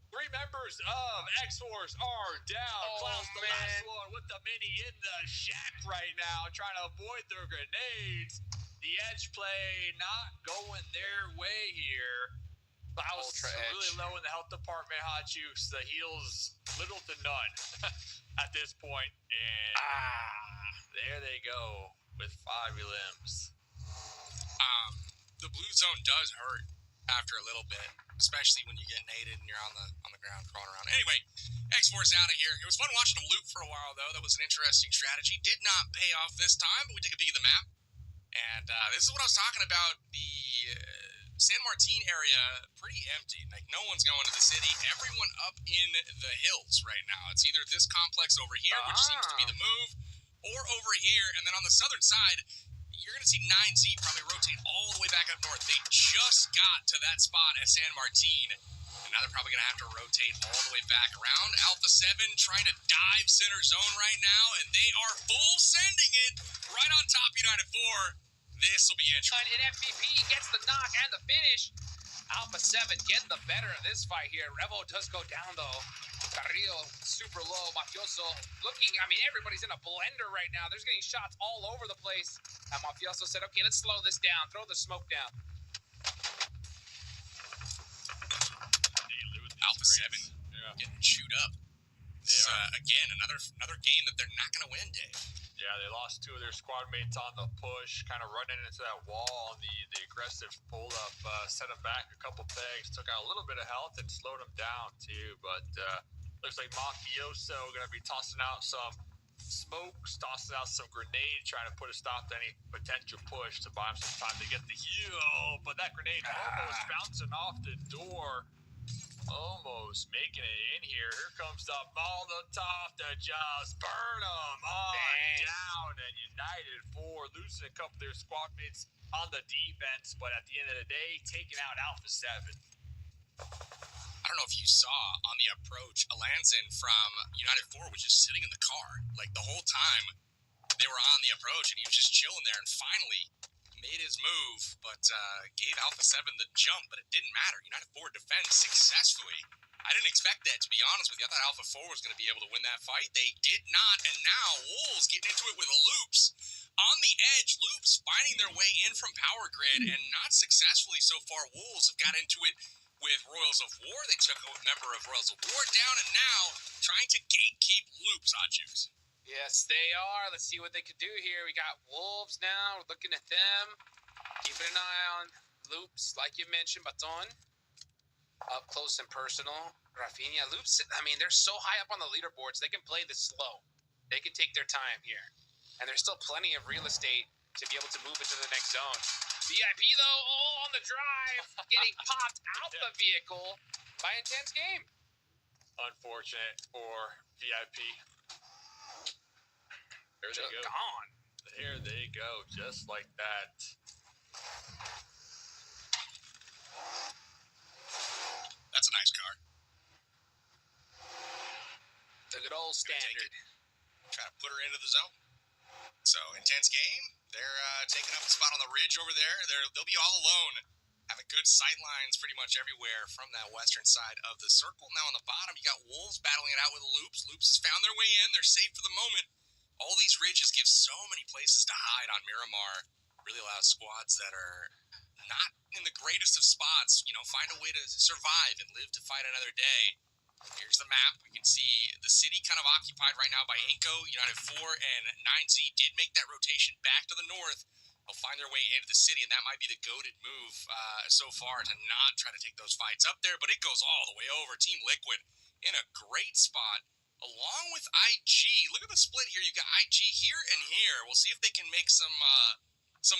3 members of X-Force are down. Klaus, the last one with the mini in the shack right now, trying to avoid their grenades. The edge play not going their way here. Klaus really low in the health department. Hot juice. The heals little to none at this point. And there they go with 5 limbs. The blue zone does hurt after a little bit, especially when you get naded and you're on the ground crawling around. Anyway, X-Force out of here. It was fun watching them loop for a while, though. That was an interesting strategy. Did not pay off this time, but we take a peek at the map. And this is what I was talking about. The San Martin area, pretty empty. Like, no one's going to the city. Everyone up in the hills right now. It's either this complex over here, which seems to be the move, or over here. And then on the southern side, you're going to see 9Z probably rotate all the way back up north. They just got to that spot at San Martin, and now they're probably going to have to rotate all the way back around. Alpha 7 trying to dive center zone right now, and they are full sending it right on top United 4. This will be interesting. And MVP gets the knock and the finish. Alpha 7 getting the better of this fight here. Revo does go down, though. Carrillo, super low. Mafioso looking, I mean, everybody's in a blender right now. There's getting shots all over the place. And Mafioso said, okay, let's slow this down. Throw the smoke down. Alpha 7 getting chewed up. This is, again, another game that they're not going to win, Dave. Yeah, they lost 2 of their squad mates on the push, kind of running into that wall on the aggressive pull-up, set them back a couple pegs, took out a little bit of health and slowed them down too. But looks like Mafioso going to be tossing out some smokes, tossing out some grenades, trying to put a stop to any potential push to buy him some time to get the heal. But that grenade almost bouncing off the door. Almost making it in here. Here comes the Molotov to just burn them on down. And United 4 losing a couple of their squad mates on the defense, but at the end of the day, taking out Alpha 7. I don't know if you saw on the approach, Alanzin from United 4 was just sitting in the car. Like the whole time they were on the approach, and he was just chilling there, and finally made his move, but gave Alpha 7 the jump, but it didn't matter. United 4 defends successfully. I didn't expect that, to be honest with you. I thought Alpha 4 was going to be able to win that fight. They did not, and now Wolves getting into it with Loops. On the edge, Loops finding their way in from Power Grid, and not successfully so far. Wolves have got into it with Royals of War. They took a member of Royals of War down, and now trying to gatekeep Loops, Ajus. Yes, they are. Let's see what they could do here. We got Wolves now. We're looking at them. Keeping an eye on Loops, like you mentioned, Baton. Up close and personal. Rafinha. Loops, I mean, they're so high up on the leaderboards, they can play this slow. They can take their time here. And there's still plenty of real estate to be able to move into the next zone. VIP, though, on the drive, getting popped out the vehicle by Intense Game. Unfortunate for VIP. There they go. Gone. There they go, just like that. That's a nice car. The good old standard. Try to put her into the zone. So, Intense Game. They're taking up a spot on the ridge over there. They'll be all alone. Having good sight lines pretty much everywhere from that western side of the circle. Now on the bottom, you got Wolves battling it out with Loops. Loops has found their way in. They're safe for the moment. All these ridges give so many places to hide on Miramar. Really allows squads that are not in the greatest of spots, find a way to survive and live to fight another day. Here's the map. We can see the city kind of occupied right now by Inco, United 4, and 9Z did make that rotation back to the north. They'll find their way into the city, and that might be the goated move so far to not try to take those fights up there, but it goes all the way over. Team Liquid in a great spot. Along with IG, look at the split here. You got IG here and here. We'll see if they can make some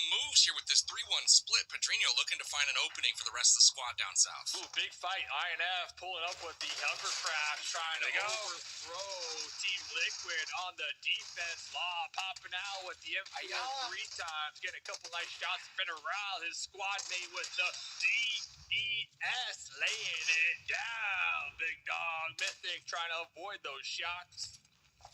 moves here with this 3-1 split. Pgmo looking to find an opening for the rest of the squad down south. Ooh, big fight. INF pulling up with the hovercraft, trying to overthrow Team Liquid on the defense. Law popping out with the M4 3 times, getting a couple nice shots. Federal, his squad mate with the DES, laying it down. Big dog Mythic trying to avoid those shots.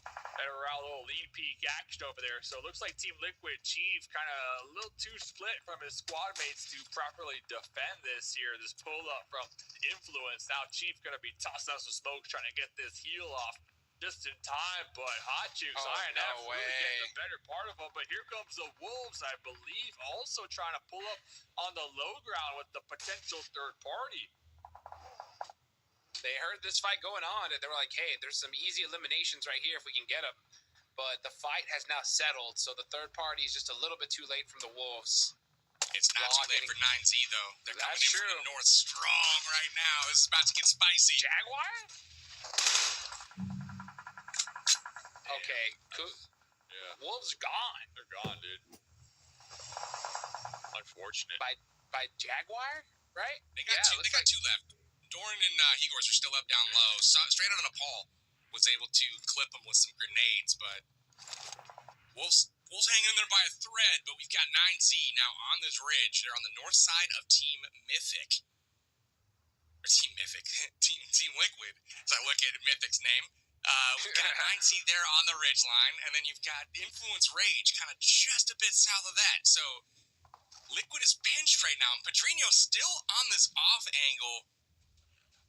And around a little lead peak action over there. So it looks like Team Liquid Chief kind of a little too split from his squad mates to properly defend this here. This pull up from Influence. Now Chief going to be tossing out some smokes trying to get this heal off just in time. But Hot Juice, INF really getting the better part of them. But here comes the Wolves, I believe, also trying to pull up on the low ground with the potential third party. They heard this fight going on, and they were like, hey, there's some easy eliminations right here if we can get them. But the fight has now settled, so the third party is just a little bit too late from the Wolves. It's not too late for 9Z, though. They're coming in from the north strong right now. This is about to get spicy. Jaguar? Okay. Yeah. Wolves gone. They're gone, dude. Unfortunate. By Jaguar, right? They got two left. Doran and Higors are still up down low. Straight out of Nepal was able to clip them with some grenades, but Wolves hanging in there by a thread, but we've got 9Z now on this ridge. They're on the north side of Team Mythic. Or Team Mythic. Team Liquid, as I look at Mythic's name. We've got 9Z there on the ridge line, and then you've got Influence Rage kind of just a bit south of that. So Liquid is pinched right now, and Pgmo still on this off angle,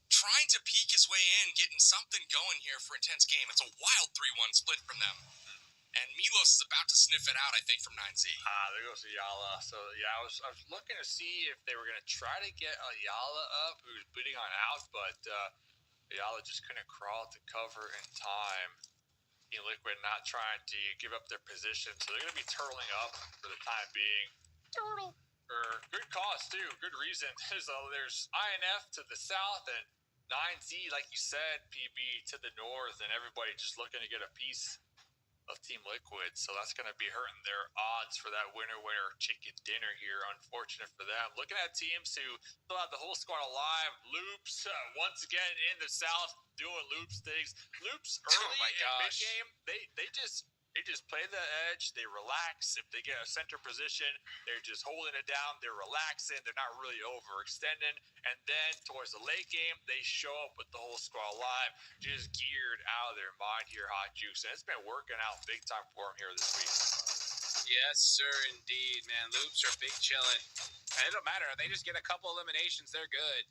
trying to peek his way in, getting something going here for Intense Game. It's a wild 3-1 split from them. And Milos is about to sniff it out, I think, from 9Z. There goes Ayala. So, yeah, I was looking to see if they were going to try to get Ayala up, who's bleeding on out, but Ayala just couldn't crawl to cover in time. Team Liquid not trying to give up their position, so they're going to be turtling up for the time being. Turtle. For good cause, too. Good reason. There's INF to the south and 9Z, like you said, PB to the north, and everybody just looking to get a piece of Team Liquid, so that's going to be hurting their odds for that winner chicken dinner here. Unfortunate for them. Looking at teams who still have the whole squad alive. Loops once again in the south doing Loops things. Loops early in mid game, they just play the edge. They relax. If they get a center position, they're just holding it down. They're relaxing. They're not really overextending. And then towards the late game, they show up with the whole squad alive, just geared out of their mind here, Hot Juice. And it's been working out big time for them here this week. Yes, sir, indeed, man. Loops are big chillin'. And it don't matter. They just get a couple eliminations, they're good.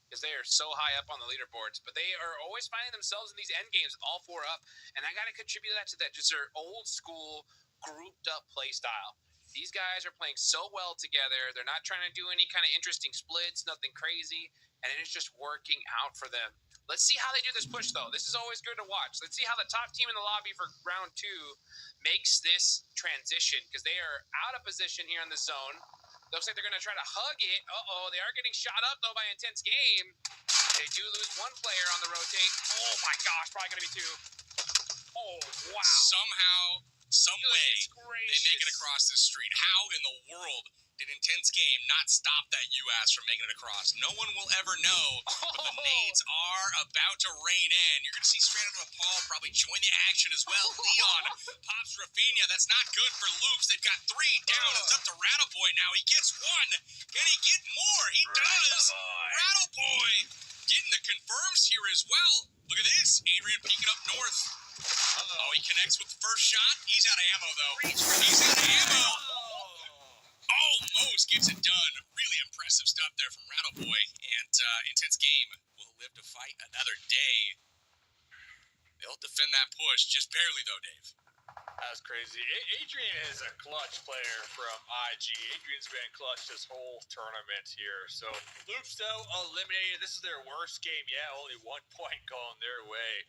Because they are so high up on the leaderboards. But they are always finding themselves in these end games, all four up. And I got to contribute that to that. Just their old school, grouped up play style. These guys are playing so well together. They're not trying to do any kind of interesting splits, nothing crazy. And it is just working out for them. Let's see how they do this push, though. This is always good to watch. Let's see how the top team in the lobby for round 2 makes this transition. Because they are out of position here in the zone. Looks like they're going to try to hug it. Uh-oh, they are getting shot up, though, by Intense Game. They do lose one player on the rotate. Oh, my gosh, probably going to be 2. Oh, wow. Somehow, some way, they make it across this street. How in the world did Intense Game not stop that UAS from making it across? No one will ever know, but the nades are about to rain in. You're going to see Stranded on Paul probably join the action as well. Leon pops Rafinha. That's not good for Loops. They've got 3 down. It's up to Rattleboy now. He gets 1. Can he get more? He does. Rattleboy getting the confirms here as well. Look at this. Adrian peeking up north. Oh, he connects with the first shot. He's out of ammo, though. He's out of ammo. Almost gets it done. Really impressive stuff there from Rattleboy. And Intense Game will live to fight another day. They'll defend that push. Just barely, though, Dave. That's crazy. Adrian is a clutch player from IG. Adrian's been clutch this whole tournament here. So, Loops, though, eliminated. This is their worst game yet. Only 1 point going their way.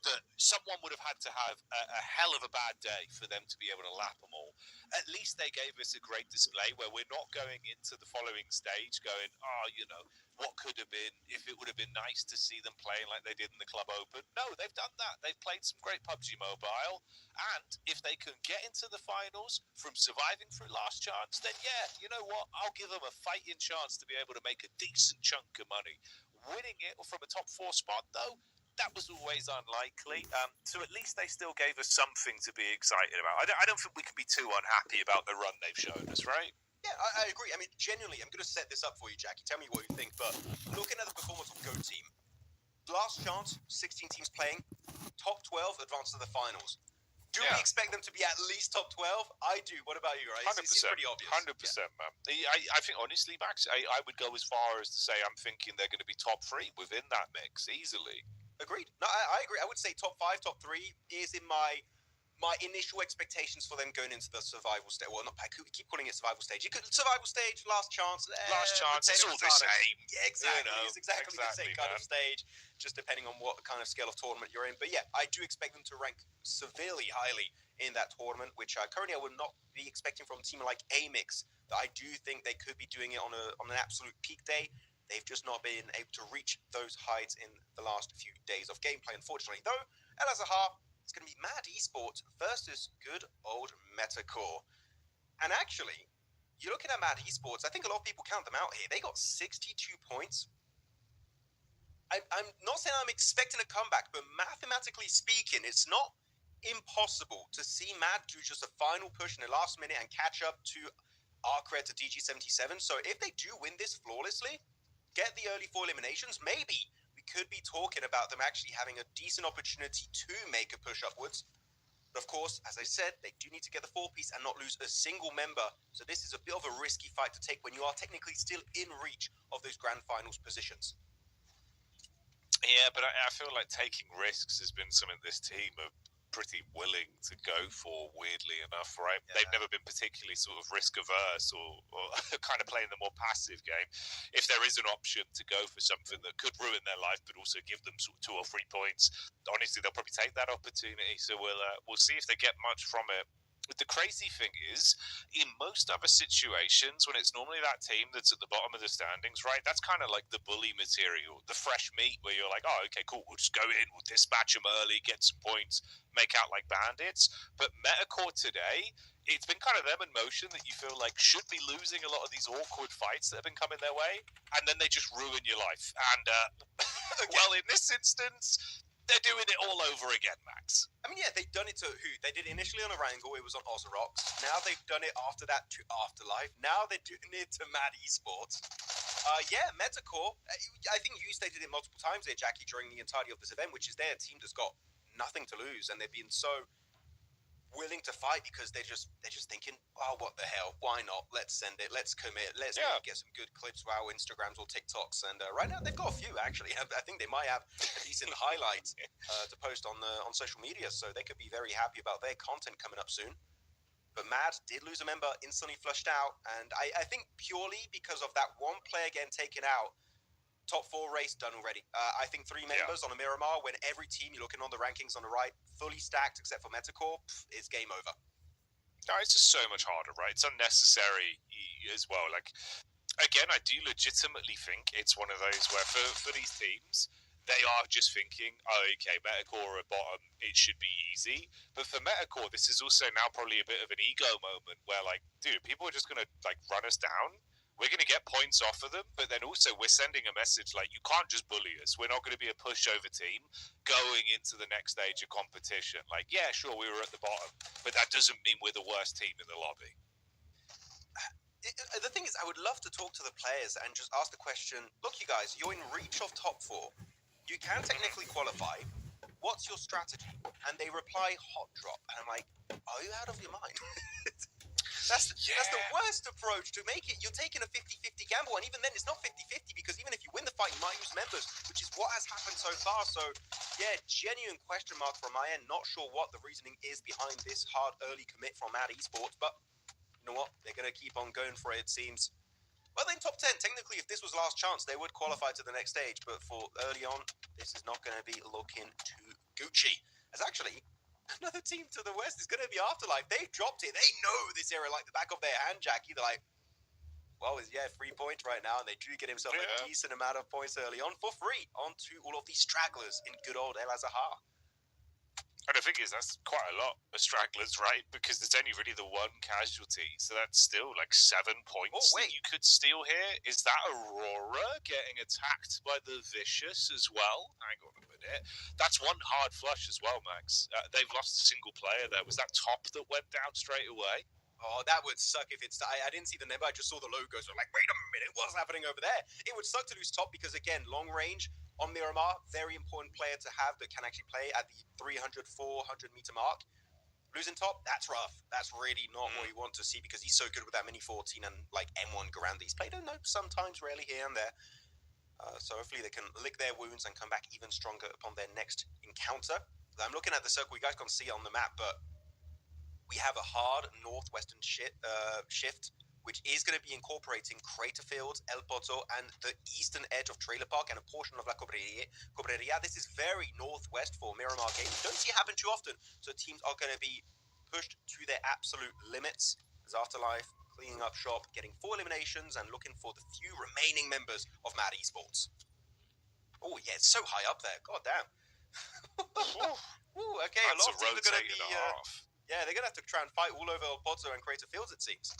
that someone would have had to have a hell of a bad day for them to be able to lap them all. At least they gave us a great display where we're not going into the following stage going, what could have been, if it would have been nice to see them playing like they did in the Club Open. No, they've done that. They've played some great PUBG Mobile, and if they can get into the finals from surviving through last chance, then yeah, you know what? I'll give them a fighting chance to be able to make a decent chunk of money. Winning it from a top 4 spot, though, that was always unlikely. So at least they still gave us something to be excited about. I don't think we can be too unhappy about the run they've shown us, right? Yeah, I agree. I mean, genuinely, I'm going to set this up for you, Jackie. Tell me what you think. But looking at the performance of Go Team, last chance, 16 teams playing, top 12 advance to the finals. Do we expect them to be at least top 12? I do. What about you, right? 100%. It's pretty obvious. 100%, man. I think, honestly, Max, I would go as far as to say I'm thinking they're going to be top 3 within that mix, easily. Agreed. No, I agree. I would say top 5, top 3 is in my initial expectations for them going into the survival stage. Well, I keep calling it survival stage. Survival stage, last chance. Last chance, it's all the same. Yeah, exactly. You know, it's exactly the same kind of stage, just depending on what kind of scale of tournament you're in. But yeah, I do expect them to rank severely highly in that tournament, which currently I would not be expecting from a team like Amix. That I do think they could be doing it on an absolute peak day. They've just not been able to reach those heights in the last few days of gameplay, unfortunately. Though, El Azahar, it's going to be Mad Esports versus good old Metacore. And actually, you're looking at Mad Esports, I think a lot of people count them out here. They got 62 points. I'm not saying I'm expecting a comeback, but mathematically speaking, it's not impossible to see Mad do just a final push in the last minute and catch up to Arcred to DG77. So if they do win this flawlessly, get the early 4 eliminations, maybe we could be talking about them actually having a decent opportunity to make a push upwards. But of course, as I said, they do need to get the 4-piece and not lose a single member. So this is a bit of a risky fight to take when you are technically still in reach of those grand finals positions. Yeah, but I feel like taking risks has been something this team are pretty willing to go for, weirdly enough, right? Yeah. They've never been particularly sort of risk averse or kind of playing the more passive game. If there is an option to go for something that could ruin their life but also give them sort of 2 or 3 points, honestly, they'll probably take that opportunity. So we'll see if they get much from it. The crazy thing is, in most other situations, when it's normally that team that's at the bottom of the standings, right, that's kind of like the bully material, the fresh meat, where you're like, oh, okay, cool, we'll just go in, we'll dispatch them early, get some points, make out like bandits. But Metacore today, it's been kind of them in motion that you feel like should be losing a lot of these awkward fights that have been coming their way, and then they just ruin your life. And, well, in this instance, they're doing it all over again, Max. I mean, yeah, they've done it to who? They did it initially on Erangel, it was on Ozorox. Now they've done it after that to Afterlife. Now they're doing it to Mad Esports. Yeah, Metacore, I think you stated it multiple times there, Jackie, during the entirety of this event, which is their team that's got nothing to lose, and they've been so willing to fight because they're just thinking, oh, what the hell, why not, let's send it, let's commit, let's get some good clips for our Instagrams or TikToks. And right now they've got a few, actually. I think they might have a decent highlight to post on social media, so they could be very happy about their content coming up soon. But Mad did lose a member, instantly flushed out, and I think purely because of that one player getting taken out, top 4 race done already. I think 3 members on a Miramar, when every team, you're looking on the rankings on the right, fully stacked except for Metacore, it's game over. No, it's just so much harder, right? It's unnecessary as well. Like, again, I do legitimately think it's one of those where for these teams, they are just thinking, oh, okay, Metacore at bottom, it should be easy. But for Metacore, this is also now probably a bit of an ego moment where, like, dude, people are just going to, like, run us down. We're going to get points off of them, but then also we're sending a message like, you can't just bully us. We're not going to be a pushover team going into the next stage of competition. Like, yeah, sure, we were at the bottom, but that doesn't mean we're the worst team in the lobby. The thing is, I would love to talk to the players and just ask the question, look, you guys, you're in reach of top 4. You can technically qualify. What's your strategy? And they reply, hot drop. And I'm like, are you out of your mind? That's the worst approach to make it. You're taking a 50-50 gamble, and even then it's not 50-50 because even if you win the fight, you might lose members, which is what has happened so far. So, yeah, genuine question mark from my end. Not sure what the reasoning is behind this hard early commit from Mad Esports, but you know what? They're going to keep on going for it, it seems. Well, then top 10, technically, if this was last chance, they would qualify to the next stage, but for early on, this is not going to be looking too Gucci. As actually, another team to the west is going to be Afterlife. They've dropped it. They know this area like the back of their hand, Jackie. They're like, well, yeah, 3 points right now, and they do get himself a decent amount of points early on for free onto all of these stragglers in good old El Azahar. And the thing is, that's quite a lot of stragglers, right? Because there's only really the one casualty, so that's still like 7 points that you could steal here. Is that Aurora getting attacked by the Vicious as well? Hang on a minute. That's one hard flush as well, Max. They've lost a single player there. Was that Top that went down straight away? Oh, that would suck if it's... I didn't see the number, I just saw the logos. I'm like, wait a minute, what's happening over there? It would suck to lose Top because, again, long range on Miramar, very important player to have that can actually play at the 300, 400-meter mark. Losing Top, that's rough. That's really not what you want to see because he's so good with that Mini 14 and, like, M1 Garand. He's played, I don't know, sometimes, rarely here and there. So hopefully they can lick their wounds and come back even stronger upon their next encounter. I'm looking at the circle. You guys can't see it on the map, but we have a hard northwestern shift, which is going to be incorporating Crater Fields, El Pozo, and the eastern edge of Trailer Park and a portion of La Cobreria. This is very northwest for Miramar Games. You don't see it happen too often, so teams are going to be pushed to their absolute limits. As Afterlife cleaning up shop, getting 4 eliminations, and looking for the few remaining members of Mad Esports. Oh, yeah, it's so high up there. God damn. Ooh, okay, that's a lot of teams are going to be... half. Yeah, they're going to have to try and fight all over El Pozo and Crater Fields, it seems.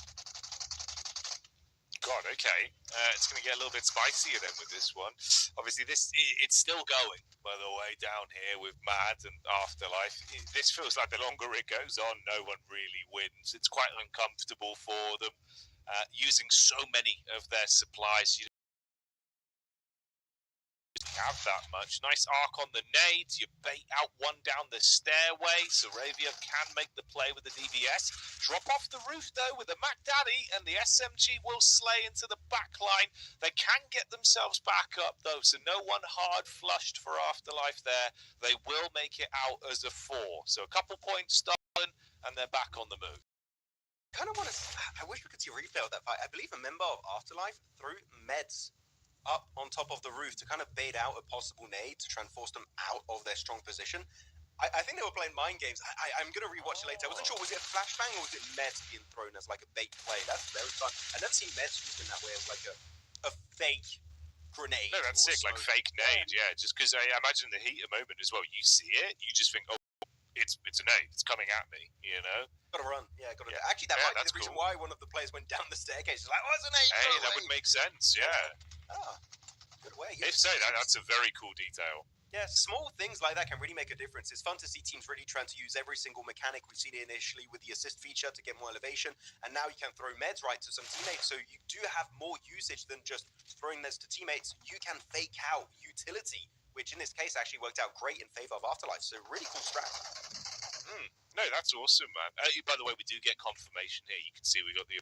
God, okay. It's going to get a little bit spicier then with this one. Obviously, it's still going, by the way, down here with Mad and Afterlife. This feels like the longer it goes on, no one really wins. It's quite uncomfortable for them. Using so many of their supplies, you have that much. Nice arc on the nades. You bait out one down the stairway. Saravia can make the play with the DVS. Drop off the roof, though, with the Mac Daddy, and the SMG will slay into the back line. They can get themselves back up, though, so no one hard flushed for Afterlife there. They will make it out as a 4. So a couple points stolen, and they're back on the move. I wish we could see a replay of that fight. I believe a member of Afterlife threw meds up on top of the roof to kind of bait out a possible nade to try and force them out of their strong position. I think they were playing mind games. I'm going to rewatch it later. I wasn't sure, was it a flashbang or was it meds being thrown as like a bait play? That's very fun. I've never seen meds used in that way as like a fake grenade. No, that's sick, like fake nade, yeah. Just because I imagine the heat of moment as well. You see it, you just think, oh, it's a nade. It's coming at me, you know? Gotta run. Yeah, gotta do. Actually, that might be the reason why one of the players went down the staircase. It's like, oh, it's a nade. Hey, that would make sense, yeah. Good way. If so, that's a very cool detail. Yeah, small things like that can really make a difference. It's fun to see teams really trying to use every single mechanic. We've seen it initially with the assist feature to get more elevation, and now you can throw meds right to some teammates, so you do have more usage than just throwing meds to teammates. You can fake out utility, which in this case actually worked out great in favor of Afterlife, so really cool strat. No, that's awesome, man. By the way, we do get confirmation here. You can see we got the...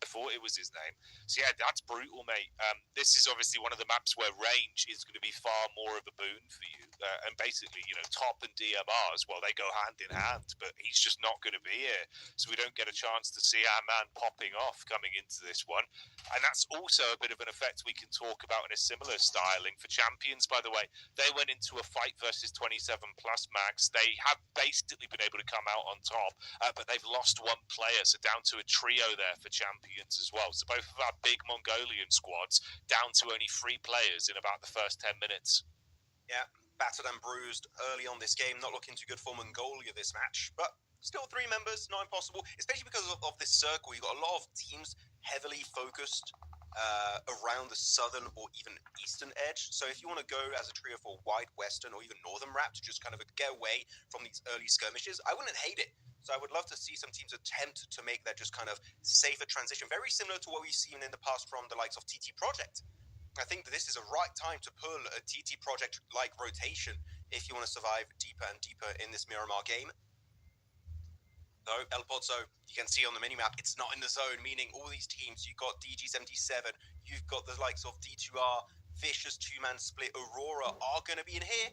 I thought it was his name. So yeah, that's brutal, mate. This is obviously one of the maps where range is going to be far more of a boon for you. And basically, you know, Top and DMRs, well, they go hand in hand, but he's just not going to be here. So we don't get a chance to see our man popping off coming into this one. And that's also a bit of an effect we can talk about in a similar styling for Champions, by the way. They went into a fight versus 27 plus max. They have basically been able to come out on top, but they've lost one player, so down to a trio there for Champions as well. So both of our big Mongolian squads down to only 3 players in about the first 10 minutes. Yeah, battered and bruised early on this game. Not looking too good for Mongolia this match, but still 3 members, not impossible, especially because of this circle. You've got a lot of teams heavily focused around the southern or even eastern edge. So if you want to go as a trio for wide western or even northern map to just kind of get away from these early skirmishes, I wouldn't hate it. So I would love to see some teams attempt to make that just kind of safer transition, very similar to what we've seen in the past from the likes of TT Project. I think that this is a right time to pull a TT Project-like rotation if you want to survive deeper and deeper in this Miramar game. Though, El Pozo, you can see on the minimap, it's not in the zone, meaning all these teams, you've got DG77, you've got the likes of D2R, Vicious 2-man split, Aurora are going to be in here.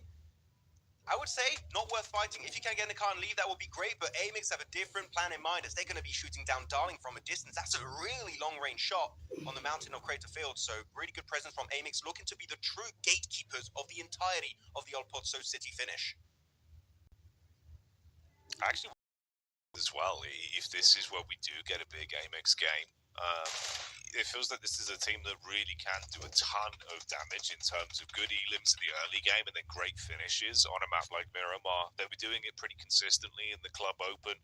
I would say, not worth fighting. If you can get in the car and leave, that would be great, but Amix have a different plan in mind as they're going to be shooting down Darling from a distance. That's a really long-range shot on the mountain of Crater Field, so really good presence from Amix, looking to be the true gatekeepers of the entirety of the El Pozo City finish. Actually, as well, if this is where we do get a big Amex game, it feels like this is a team that really can do a ton of damage in terms of good elims in the early game and then great finishes on a map like Miramar. They'll be doing it pretty consistently in the Club Open.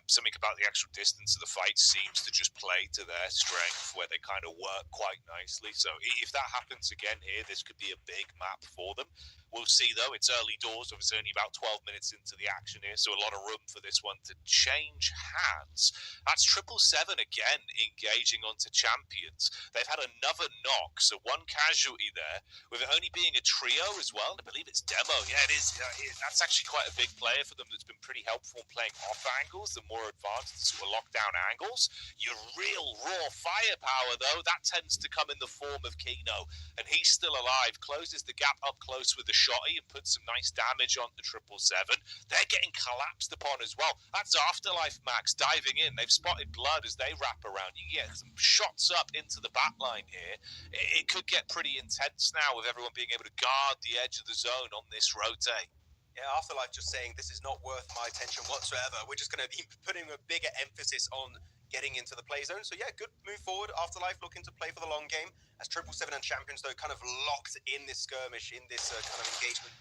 Something about the actual distance of the fight seems to just play to their strength, where they kind of work quite nicely. So if that happens again here, this could be a big map for them. We'll see, though. It's early doors. Obviously, only about 12 minutes into the action here, so a lot of room for this one to change hands. That's 777 again engaging onto champions. They've had another knock, so one casualty there, with it only being a trio as well. I believe it's Demo. Yeah, it is. That's actually quite a big player for them that's been pretty helpful in playing off angles, the more advanced sort of lockdown angles. Your real raw firepower, though, that tends to come in the form of Kino, and he's still alive, closes the gap up close with the shotty and puts some nice damage on the 777. They're getting collapsed upon as well. That's Afterlife Max diving in. They've spotted blood as they wrap around. You get some shots up into the back line here. It could get pretty intense now with everyone being able to guard the edge of the zone on this rotate. Yeah, Afterlife just saying this is not worth my attention whatsoever. We're just going to be putting a bigger emphasis on getting into the play zone. So yeah, good move forward. Afterlife looking to play for the long game. As 777 and Champions, though, kind of locked in this skirmish, in this kind of engagement.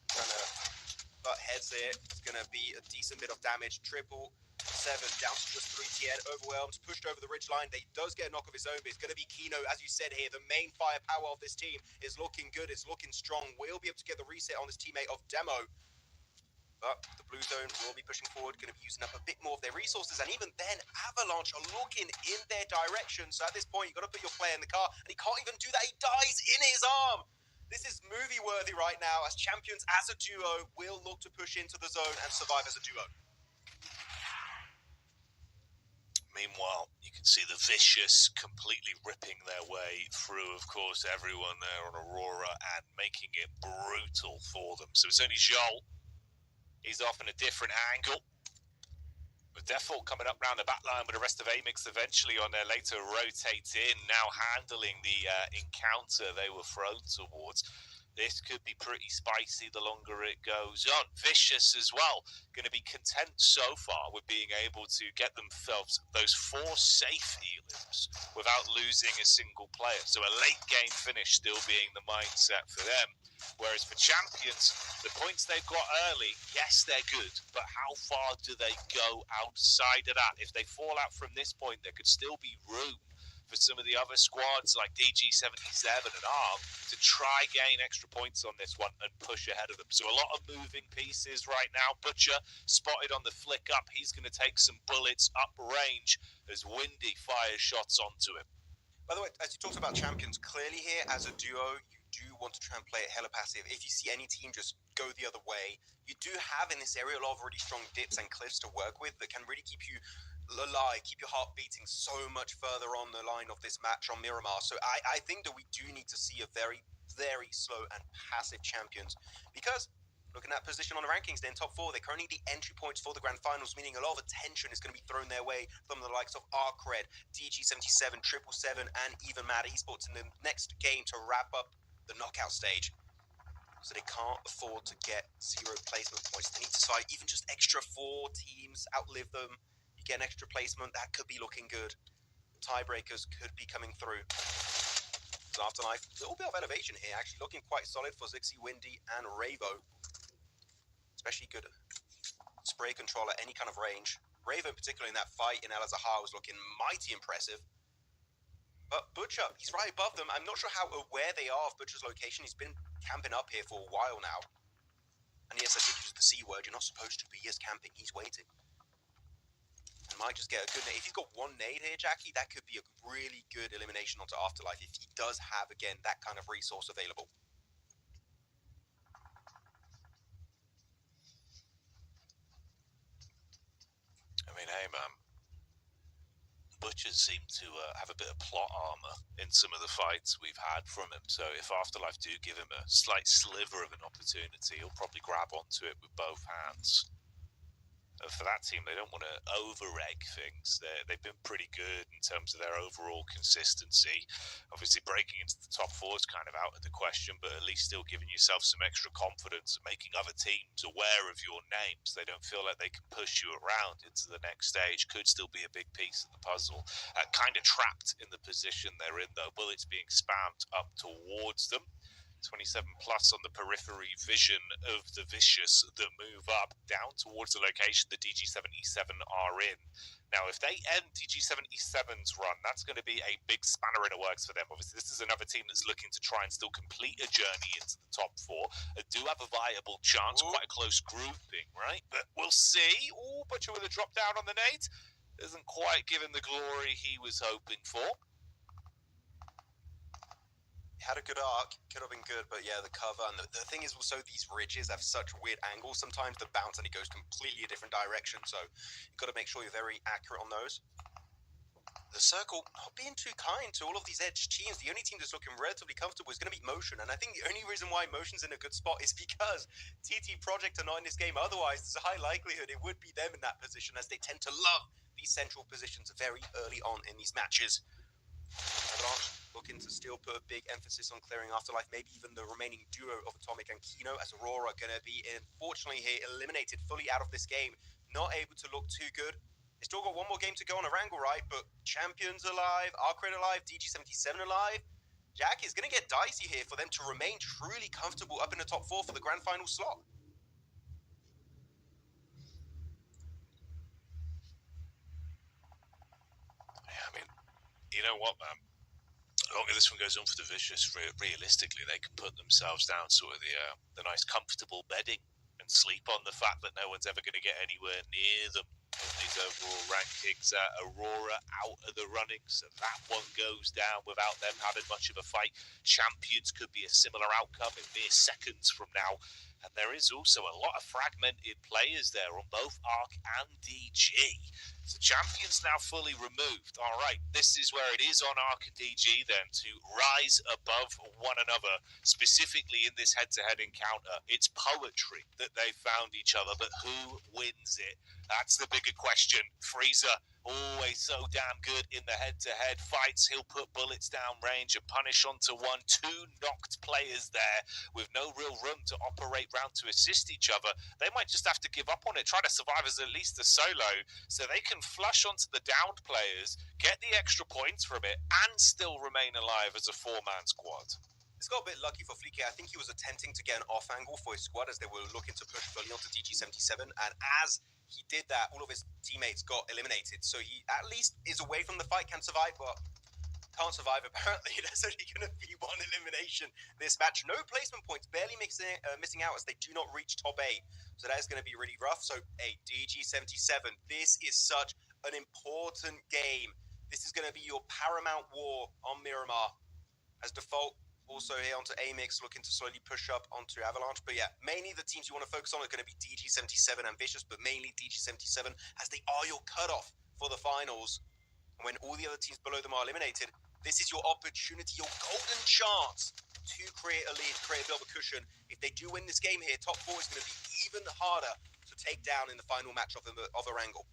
Trying to butt heads here. It's going to be a decent bit of damage. 777 down to just 3 TN. Overwhelmed, pushed over the ridge line. He does get a knock of his own, but it's going to be Kino, as you said here. The main firepower of this team is looking good. It's looking strong. We'll be able to get the reset on this teammate of Demo. But the blue zone will be pushing forward, going to be using up a bit more of their resources, and even then, Avalanche are looking in their direction. So at this point, you've got to put your player in the car, and he can't even do that. He dies in his arm. This is movie-worthy right now, as Champions as a duo will look to push into the zone and survive as a duo. Meanwhile, you can see the Vicious completely ripping their way through, of course, everyone there on Aurora and making it brutal for them. So it's only Joel. He's off in a different angle. With Default coming up round the back line with the rest of Amix eventually on their later rotate in, now handling the encounter they were thrown towards. This could be pretty spicy the longer it goes on. Vicious as well, going to be content so far with being able to get themselves those 4 safe elims without losing a single player. So a late game finish still being the mindset for them. Whereas for Champions, the points they've got early, yes, they're good, but how far do they go outside of that? If they fall out from this point, there could still be room for some of the other squads like DG77 and ARM to try gain extra points on this one and push ahead of them. So a lot of moving pieces right now. Butcher spotted on the flick up. He's going to take some bullets up range as Windy fires shots onto him. By the way, as you talked about Champions, clearly here as a duo, you do want to try and play it hella passive. If you see any team just go the other way, you do have in this area a lot of really strong dips and cliffs to work with that can really keep you alive, keep your heart beating so much further on the line of this match on Miramar. So I think that we do need to see a very, very slow and passive Champions, because looking at position on the rankings, they're in top 4. They're currently the entry points for the grand finals, meaning a lot of attention is going to be thrown their way from the likes of Arcred, DG77, 777, and even Mad Esports in the next game to wrap up the knockout stage. So they can't afford to get 0 placement points. They need to fight even just extra 4 teams, outlive them. You get an extra placement, that could be looking good. Tiebreakers could be coming through. So Afterlife, a little bit of elevation here, actually looking quite solid for Zixi, Windy, and Ravo. Especially good spray control at any kind of range. Ravo, particularly in that fight in El-Azhar, was looking mighty impressive. But Butcher, he's right above them. I'm not sure how aware they are of Butcher's location. He's been camping up here for a while now. And yes, I did use the C word. You're not supposed to, but he is camping. He's waiting. And might just get a good nade. If he's got 1 nade here, Jackie, that could be a really good elimination onto Afterlife if he does have, again, that kind of resource available. I mean, hey, man. Butchers seem to have a bit of plot armor in some of the fights we've had from him. So if Afterlife do give him a slight sliver of an opportunity, he'll probably grab onto it with both hands. for that team, they don't want to over-egg things. They've been pretty good in terms of their overall consistency. Obviously, breaking into the top four is kind of out of the question, but at least still giving yourself some extra confidence and making other teams aware of your name so they don't feel like they can push you around into the next stage could still be a big piece of the puzzle. Kind of trapped in the position they're in, though. Bullets being spammed up towards them. 27 plus on the periphery vision of the Vicious that move up down towards the location the DG77 are in. Now, if they end DG77's run, that's going to be a big spanner in the works for them. Obviously, this is another team that's looking to try and still complete a journey into the top four. They do have a viable chance, quite a close grouping, right? But we'll see. Oh, Butcher with a drop down on the nade. Isn't quite given the glory he was hoping for. Had a good arc, could have been good, but yeah, the cover. And the thing is also these ridges have such weird angles. Sometimes the bounce and it goes completely a different direction, so you've got to make sure you're very accurate on those. The circle not being too kind to all of these edge teams. The only team that's looking relatively comfortable is going to be Motion, and I think the only reason why Motion's in a good spot is because TT Project are not in this game. Otherwise, there's a high likelihood it would be them in that position, as they tend to love these central positions very early on in these matches. Avalanche looking to still put a big emphasis on clearing Afterlife, maybe even the remaining duo of Atomic and Kino, as Aurora going to be, unfortunately, here eliminated fully out of this game. Not able to look too good. They still got one more game to go on a wrangle, right? But Champions alive, Arcade alive, DG77 alive. Jack is going to get dicey here for them to remain truly comfortable up in the top four for the grand final slot. Yeah, I mean, you know what, man? The longer this one goes on for the Vicious, realistically, they can put themselves down sort of the nice comfortable bedding and sleep on the fact that no one's ever going to get anywhere near them in these overall rankings. Aurora out of the running, so that one goes down without them having much of a fight. Champions could be a similar outcome in mere seconds from now. And there is also a lot of fragmented players there on both Arc and DG. So Champions now fully removed. All right, this is where it is on Arc and DG then to rise above one another, specifically in this head-to-head encounter. It's poetry that they found each other, but who wins it? That's the bigger question. Freezer, always so damn good in the head-to-head fights. He'll put bullets down range and punish onto one. Two knocked players there with no real room to operate round to assist each other. They might just have to give up on it, try to survive as at least a solo, so they can flush onto the downed players, get the extra points from it, and still remain alive as a four-man squad. It's got a bit lucky for Fleeky. I think he was attempting to get an off angle for his squad as they were looking to push fully onto DG77, and as he did that, all of his teammates got eliminated, so he at least is away from the fight, can survive, but can't survive apparently. There's only going to be one elimination this match. No placement points, barely missing out as they do not reach top 8, so that is going to be really rough. So, hey, DG77, this is such an important game. This is going to be your paramount war on Miramar, as Default also here onto Amix, looking to slowly push up onto Avalanche. But yeah, mainly the teams you want to focus on are going to be DG77 and Vicious, but mainly DG77 as they are your cutoff for the finals. And when all the other teams below them are eliminated, this is your opportunity, your golden chance to create a lead, create a bit of a cushion. If they do win this game here, top 4 is going to be even harder to take down in the final match of a wrangle.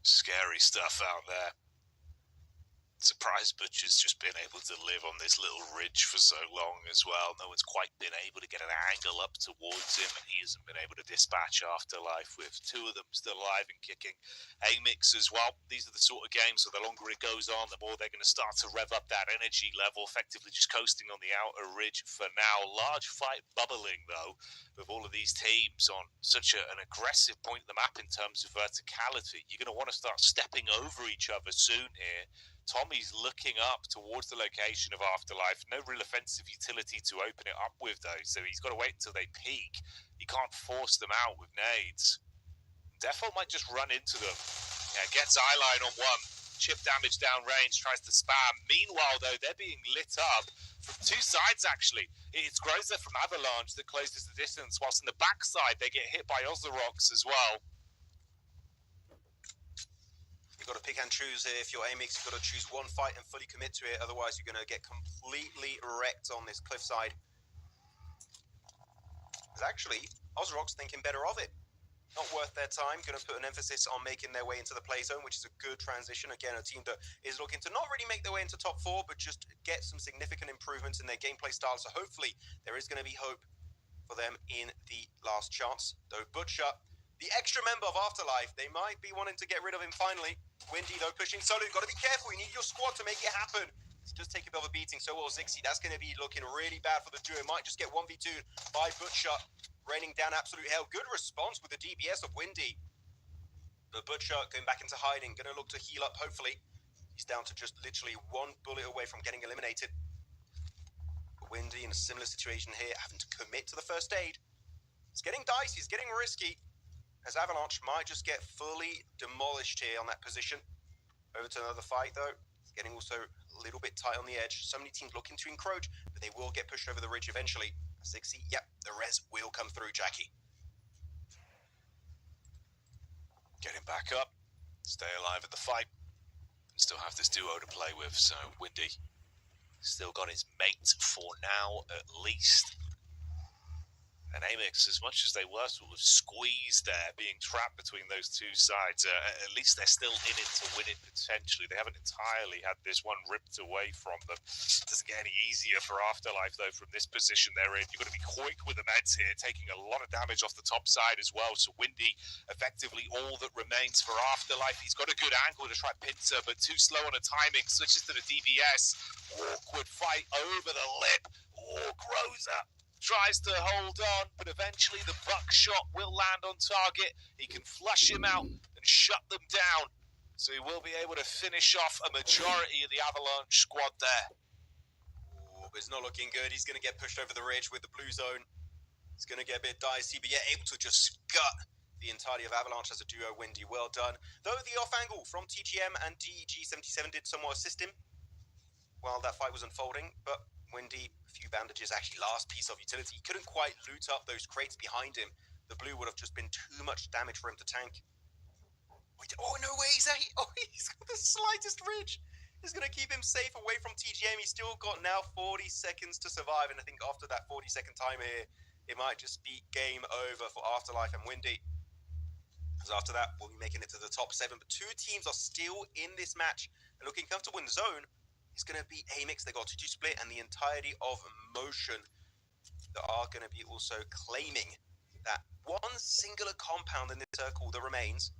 Scary stuff out there. Surprised Butcher's just been able to live on this little ridge for so long as well. No one's quite been able to get an angle up towards him, and he hasn't been able to dispatch Afterlife with two of them still alive and kicking. Amix as well. These are the sort of games where the longer it goes on, the more they're going to start to rev up that energy level, effectively just coasting on the outer ridge for now. Large fight bubbling, though, with all of these teams on such an aggressive point of the map in terms of verticality. You're going to want to start stepping over each other soon here. Tommy's looking up towards the location of Afterlife. No real offensive utility to open it up with, though, so he's got to wait until they peak. He can't force them out with nades. Defo might just run into them. Yeah, gets eyeline on one. Chip damage down range, tries to spam. Meanwhile, though, they're being lit up from two sides, actually. It's Groza from Avalanche that closes the distance, whilst on the backside, they get hit by Ozarox as well. got to pick and choose here. If you're Amix, you've got to choose one fight and fully commit to it. Otherwise, you're going to get completely wrecked on this cliffside. Because actually, Ozrock's thinking better of it. Not worth their time. Going to put an emphasis on making their way into the play zone, which is a good transition. Again, a team that is looking to not really make their way into top 4, but just get some significant improvements in their gameplay style. So hopefully, there is going to be hope for them in the last chance. Though Butcher, the extra member of Afterlife, they might be wanting to get rid of him finally. Windy, though, pushing solo. You've got to be careful. You need your squad to make it happen. He does take a bit of a beating. So will Zixi. That's going to be looking really bad for the duo. Might just get 1v2 by Butcher. Raining down absolute hell. Good response with the DBS of Windy. But Butcher going back into hiding. Going to look to heal up, hopefully. He's down to just literally one bullet away from getting eliminated. But Windy in a similar situation here, having to commit to the first aid. It's getting dicey. It's getting risky. As Avalanche might just get fully demolished here on that position. Over to another fight, though. It's getting also a little bit tight on the edge. So many teams looking to encroach, but they will get pushed over the ridge eventually. 60, yep, the res will come through, Jackie. Getting back up, stay alive at the fight. Still have this duo to play with, so Windy still got his mate for now, at least. And Amix, as much as they were sort of squeezed there, being trapped between those two sides, at least they're still in it to win it potentially. They haven't entirely had this one ripped away from them. It doesn't get any easier for Afterlife, though, from this position they're in. You've got to be quick with the meds here, taking a lot of damage off the top side as well. So Windy, effectively all that remains for Afterlife. He's got a good angle to try pincer, but too slow on a timing. Switches to the DBS. Awkward fight over the lip. Groza tries to hold on, but eventually the buckshot will land on target. He can flush him out and shut them down. So he will be able to finish off a majority of the Avalanche squad there. Ooh, but it's not looking good. He's going to get pushed over the ridge with the blue zone. It's going to get a bit dicey, but yeah, able to just gut the entirety of Avalanche as a duo. Windy, well done. Though the off angle from TGM and DG77 did somewhat assist him while that fight was unfolding, but Windy, a few bandages, actually last piece of utility. He couldn't quite loot up those crates behind him. The blue would have just been too much damage for him to tank. Wait, oh, no way, he's got the slightest ridge. He's going to keep him safe away from TGM. He's still got now 40 seconds to survive, and I think after that 40-second time here, it might just be game over for Afterlife and Windy. Because after that, we'll be making it to the top 7, but two teams are still in this match and looking comfortable in the zone. It's going to be Amix. They got 2-2 split and the entirety of Motion that are going to be also claiming that one singular compound in this circle that remains.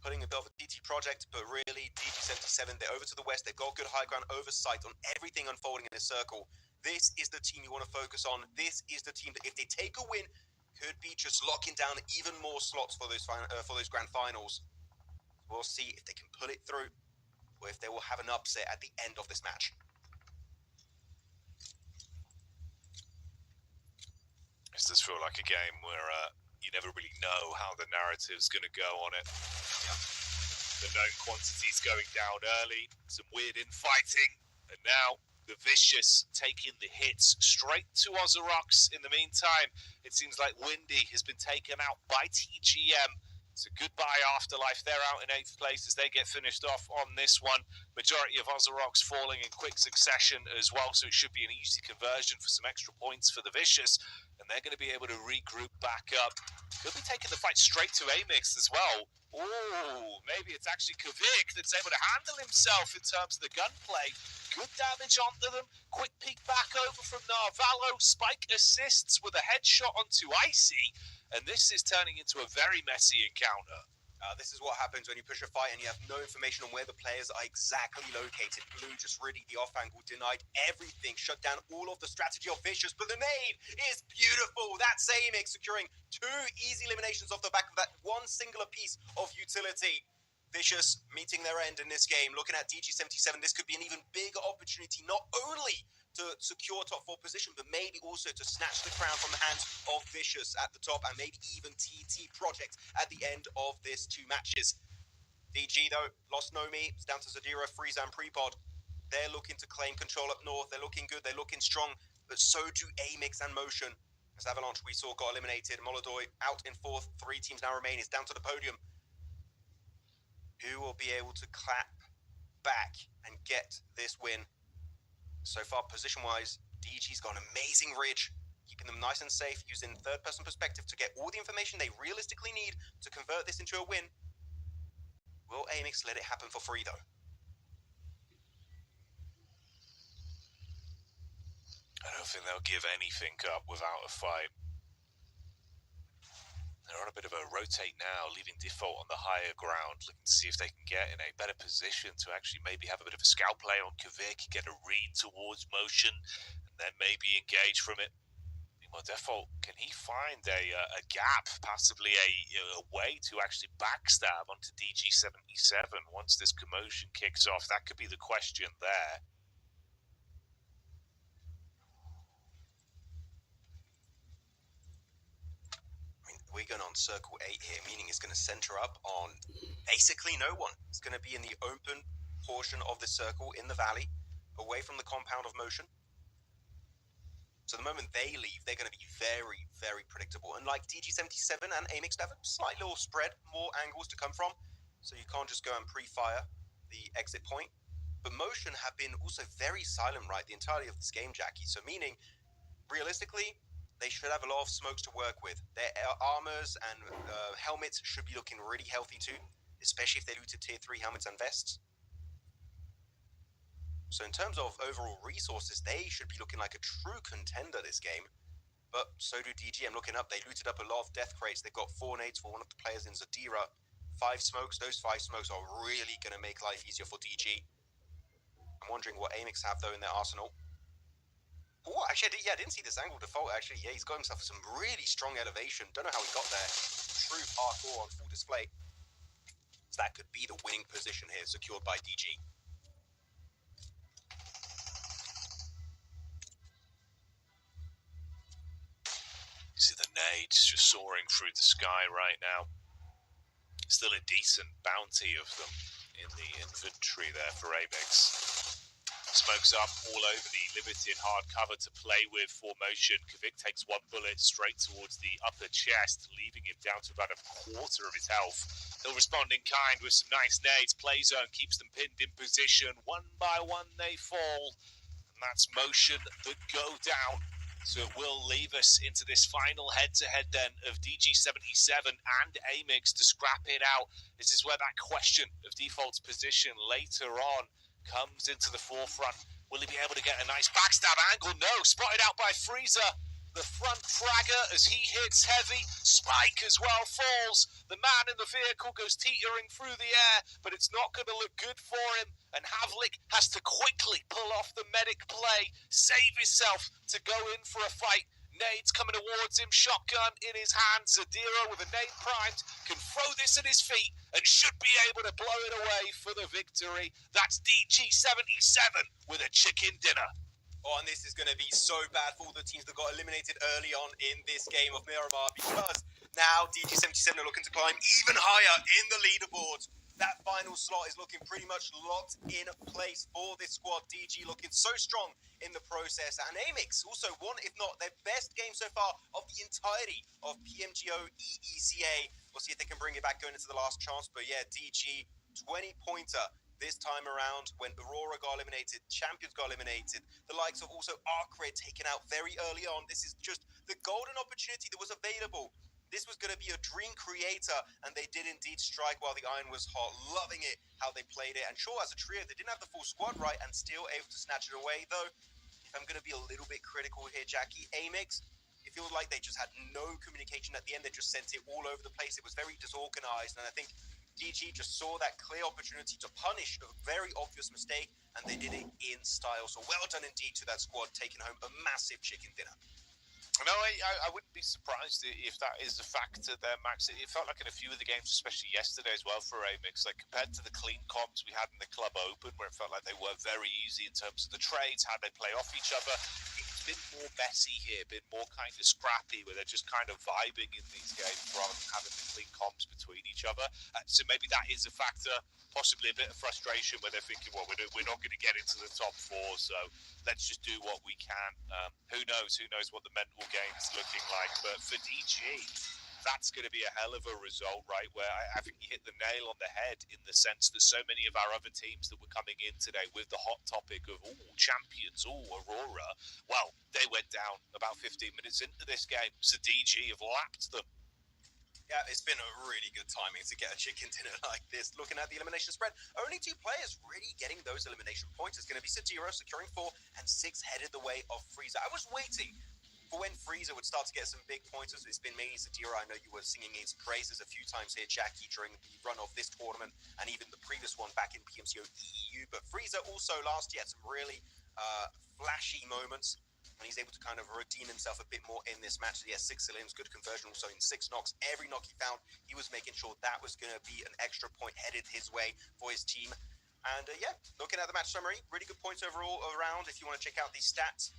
Putting a bit of a DT project, but really DG77, they're over to the west. They've got good high ground oversight on everything unfolding in this circle. This is the team you want to focus on. This is the team that if they take a win, could be just locking down even more slots for those grand finals. We'll see if they can pull it through, or if they will have an upset at the end of this match. This does feel like a game where you never really know how the narrative's going to go on it. Yeah. The known quantities going down early, some weird infighting, and now the Vicious taking the hits straight to Ozorox. In the meantime, it seems like Windy has been taken out by TGM. So goodbye Afterlife. They're out in 8th place as they get finished off on this one. Majority of Ozorox falling in quick succession as well, so it should be an easy conversion for some extra points for the Vicious. And they're going to be able to regroup back up. Could be taking the fight straight to Amix as well. Ooh, maybe it's actually Kvik that's able to handle himself in terms of the gunplay. Good damage onto them. Quick peek back over from Narvalo. Spike assists with a headshot onto Icy. And this is turning into a very messy encounter. This is what happens when you push a fight and you have no information on where the players are exactly located. Blue just really, the off angle, denied everything, shut down all of the strategy of Vicious, but the nade is beautiful. That's Amix securing 2 easy eliminations off the back of that one singular piece of utility. Vicious meeting their end in this game. Looking at DG77, this could be an even bigger opportunity, not only to secure top 4 position, but maybe also to snatch the crown from the hands of Vicious at the top, and maybe even TT Project at the end of this 2 matches. DG, though, lost Nomi. It's down to Zadira, Frieza, and Prepod. They're looking to claim control up north. They're looking good. They're looking strong, but so do Amix and Motion. As Avalanche, we saw, got eliminated. Molodoy out in 4th. 3 teams now remain. It's down to the podium. who will be able to clap back and get this win. So far, position-wise, DG's got an amazing ridge, keeping them nice and safe, using third-person perspective to get all the information they realistically need to convert this into a win. Will Amix let it happen for free, though? I don't think they'll give anything up without a fight. They're on a bit of a rotate now, leaving Default on the higher ground, looking to see if they can get in a better position to actually maybe have a bit of a scout play on Kvik, get a read towards motion, and then maybe engage from it. Well, Default, can he find a gap, possibly a way to actually backstab onto DG77 once this commotion kicks off? That could be the question there. We're going on circle 8 here, meaning it's going to center up on basically no one. It's going to be in the open portion of the circle in the valley, away from the compound of motion. So the moment they leave, they're going to be very, very predictable. Unlike DG77 and Amix, they have a slight little spread, more angles to come from, so you can't just go and pre-fire the exit point. But motion have been also very silent, right, the entirety of this game, Jackie. So meaning, realistically, they should have a lot of smokes to work with. Their armors and helmets should be looking really healthy too, especially if they looted tier 3 helmets and vests. So in terms of overall resources, they should be looking like a true contender this game. But so do DG. I'm looking up. They looted up a lot of death crates. They've got 4 nades for one of the players in Zadira. 5 smokes. Those 5 smokes are really going to make life easier for DG. I'm wondering what Amix have, though, in their arsenal. Oh, actually, I didn't see this angle default, actually. Yeah, he's got himself some really strong elevation. Don't know how he got there. True parkour on full display. So that could be the winning position here, secured by DG. You see the nades just soaring through the sky right now. Still a decent bounty of them in the inventory there for Amix. Smokes up all over the limited hard cover to play with for motion. Kvik takes 1 bullet straight towards the upper chest, leaving him down to about a quarter of his health. He'll respond in kind with some nice nades. Play zone keeps them pinned in position. One by one they fall. And that's motion that go down. So it will leave us into this final head-to-head then of DG77 and Amix to scrap it out. This is where that question of Default's position later on comes into the forefront. Will he be able to get a nice backstab angle? No, spotted out by Freezer. The front fragger as he hits heavy. Spike as well falls. The man in the vehicle goes teetering through the air, but it's not going to look good for him. And Havlik has to quickly pull off the medic play, save himself to go in for a fight. Nades coming towards him, shotgun in his hand. Zadira with a nade primed can throw this at his feet and should be able to blow it away for the victory. That's DG77 with a chicken dinner. Oh, and this is going to be so bad for all the teams that got eliminated early on in this game of Miramar, because now DG77 are looking to climb even higher in the leaderboard. That final slot is looking pretty much locked in place for this squad. DG looking so strong in the process. And Amix also won, if not their best game so far of the entirety of Pgmo EECA. We'll see if they can bring it back going into the last chance. But yeah, DG, 20-pointer. This time around, when Aurora got eliminated, Champions got eliminated, the likes of also Arcred taken out very early on. This is just the golden opportunity that was available. This was going to be a dream creator, and they did indeed strike while the iron was hot. Loving it, how they played it. And sure, as a trio, they didn't have the full squad right and still able to snatch it away, though. If I'm going to be a little bit critical here, Jackie, Amix, it feels like they just had no communication at the end. They just sent it all over the place. It was very disorganized, and I think DG just saw that clear opportunity to punish a very obvious mistake, and they did it in style. So well done indeed to that squad, taking home a massive chicken dinner. No, I wouldn't be surprised if that is a factor there, Max. It felt like in a few of the games, especially yesterday as well for Amix, like compared to the clean comps we had in the Club Open, where it felt like they were very easy in terms of the trades, how they play off each other. It's been more messy here, been more kind of scrappy, where they're just kind of vibing in these games rather than having the clean comps between each other. So maybe that is a factor, possibly a bit of frustration where they're thinking, well, we're not going to get into the top 4, so let's just do what we can. Who knows what the mental game's looking like. But for DG, that's going to be a hell of a result, right? Where I think you hit the nail on the head in the sense that so many of our other teams that were coming in today with the hot topic of, champions, Aurora, well, they went down about 15 minutes into this game. So DG have lapped them. Yeah, it's been a really good timing to get a chicken dinner like this. Looking at the elimination spread, only 2 players really getting those elimination points. It's going to be Sadiro securing 4 and 6 headed the way of Freezer. I was waiting for when Freezer would start to get some big pointers. It's been mainly Sadiro. I know you were singing his praises a few times here, Jackie, during the run of this tournament and even the previous one back in PMCO EU. But Freezer also last year had some really flashy moments, and he's able to kind of redeem himself a bit more in this match. So he has 6 elims, good conversion also in 6 knocks. Every knock he found, he was making sure that was going to be an extra point headed his way for his team. And looking at the match summary, really good points overall around if you want to check out these stats.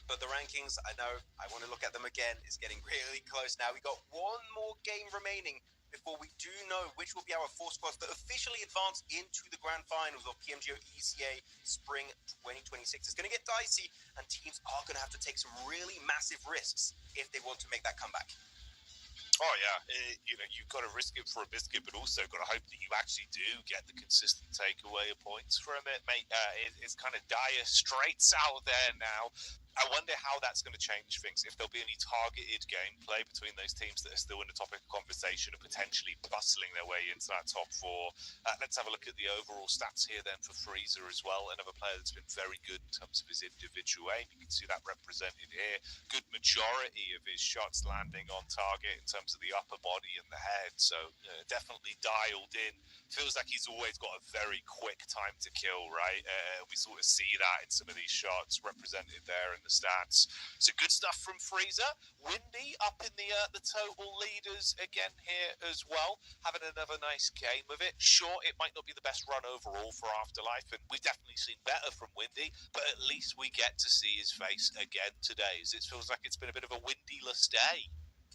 But the rankings, I know, I want to look at them again. It's getting really close now. We got 1 more game remaining before we do know which will be our 4 squads that officially advance into the grand finals of PMGO ECA Spring 2026. It's going to get dicey, and teams are going to have to take some really massive risks if they want to make that comeback. Oh yeah, you've got to risk it for a biscuit, but also got to hope that you actually do get the consistent takeaway of points from it, mate. It's kind of dire straits out there now. I wonder how that's going to change things, if there'll be any targeted gameplay between those teams that are still in the topic of conversation and potentially bustling their way into that top 4. Let's have a look at the overall stats here then for Freezer as well. Another player that's been very good in terms of his individual aim. You can see that represented here. Good majority of his shots landing on target in terms of the upper body and the head, so definitely dialed in. Feels like he's always got a very quick time to kill, right? We sort of see that in some of these shots represented there in the stats. So good stuff from Freezer. Windy up in the total leaders again here as well, having another nice game of it. Sure, it might not be the best run overall for Afterlife, and we've definitely seen better from Windy, but at least we get to see his face again today, as it feels like it's been a bit of a windyless day.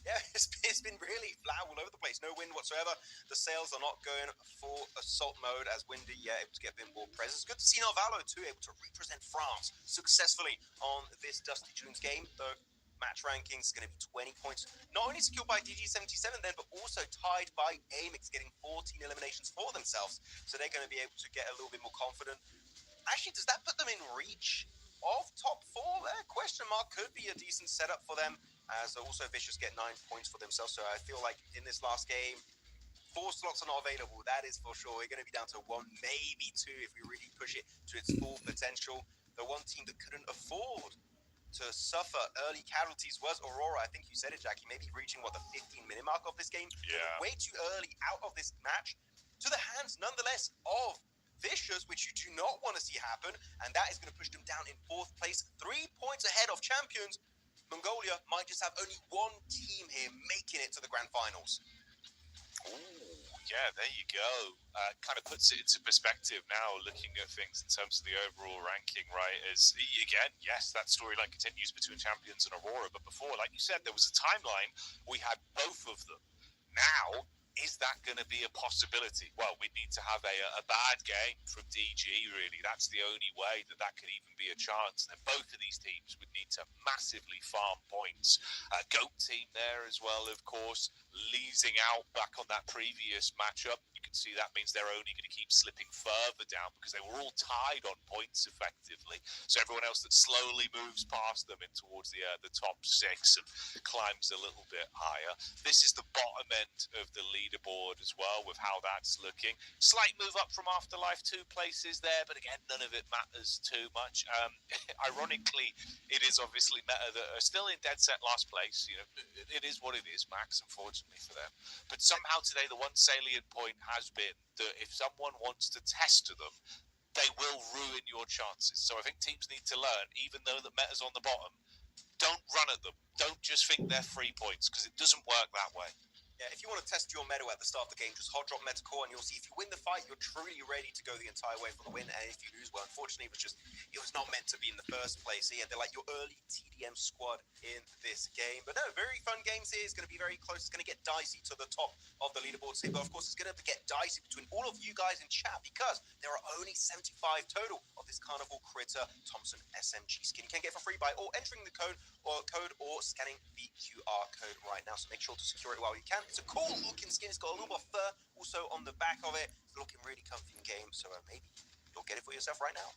Yeah, it's been really flat all over the place. No wind whatsoever. The sails are not going full assault mode as Windy, able to get a bit more presence. Good to see Narvalo too, able to represent France successfully on this Dusty Junes game. The match rankings is going to be 20 points. Not only secured by DG77 then, but also tied by Amix, getting 14 eliminations for themselves. So they're going to be able to get a little bit more confident. Actually, does that put them in reach of top 4 there? Question mark. Could be a decent setup for them, as also Vicious get 9 points for themselves. So I feel like in this last game, 4 slots are not available. That is for sure. We're going to be down to 1, maybe 2 if we really push it to its full potential. The one team that couldn't afford to suffer early casualties was Aurora. I think you said it, Jackie, maybe reaching, the 15-minute mark of this game. Yeah. Way too early out of this match, to the hands, nonetheless, of Vicious, which you do not want to see happen, and that is going to push them down in 4th place, 3 points ahead of champions. Mongolia might just have only 1 team here making it to the grand finals. Ooh, yeah, there you go. Kind of puts it into perspective now, looking at things in terms of the overall ranking, right? As, again, yes, that storyline continues between champions and Aurora, but before, like you said, there was a timeline, we had both of them. Now, is that going to be a possibility? Well, we need to have a bad game from DG, really. That's the only way that could even be a chance. And both of these teams would need to massively farm points. GOAT team there as well, of course, losing out back on that previous matchup. You can see that means they're only going to keep slipping further down because they were all tied on points effectively. So everyone else that slowly moves past them in towards the top 6 and climbs a little bit higher. This is the bottom end of the leaderboard as well, with how that's looking. Slight move up from Afterlife, 2 places there, but again, none of it matters too much. Ironically, it is obviously Meta that are still in dead set last place. It is what it is, Max, unfortunately for them. But somehow today, the one salient point has been that if someone wants to test them, they will ruin your chances. So I think teams need to learn, even though the Meta's on the bottom, don't run at them. Don't just think they're 3 points, because it doesn't work that way. Yeah, if you want to test your metal at the start of the game, just hot drop Metacore and you'll see if you win the fight, you're truly ready to go the entire way for the win. And if you lose, well, unfortunately, it was not meant to be in the first place. So yeah, they're like your early TDM squad in this game. But no, very fun games here. It's going to be very close. It's going to get dicey to the top of the leaderboards here. But of course, it's going to get dicey between all of you guys in chat because there are only 75 total of this Carnival Critter Thompson SMG skin. You can get for free by entering the code or scanning the QR code right now. So make sure to secure it while you can. It's a cool looking skin. It's got a little bit of fur also on the back of it. It's looking really comfy in game. So maybe you'll get it for yourself right now.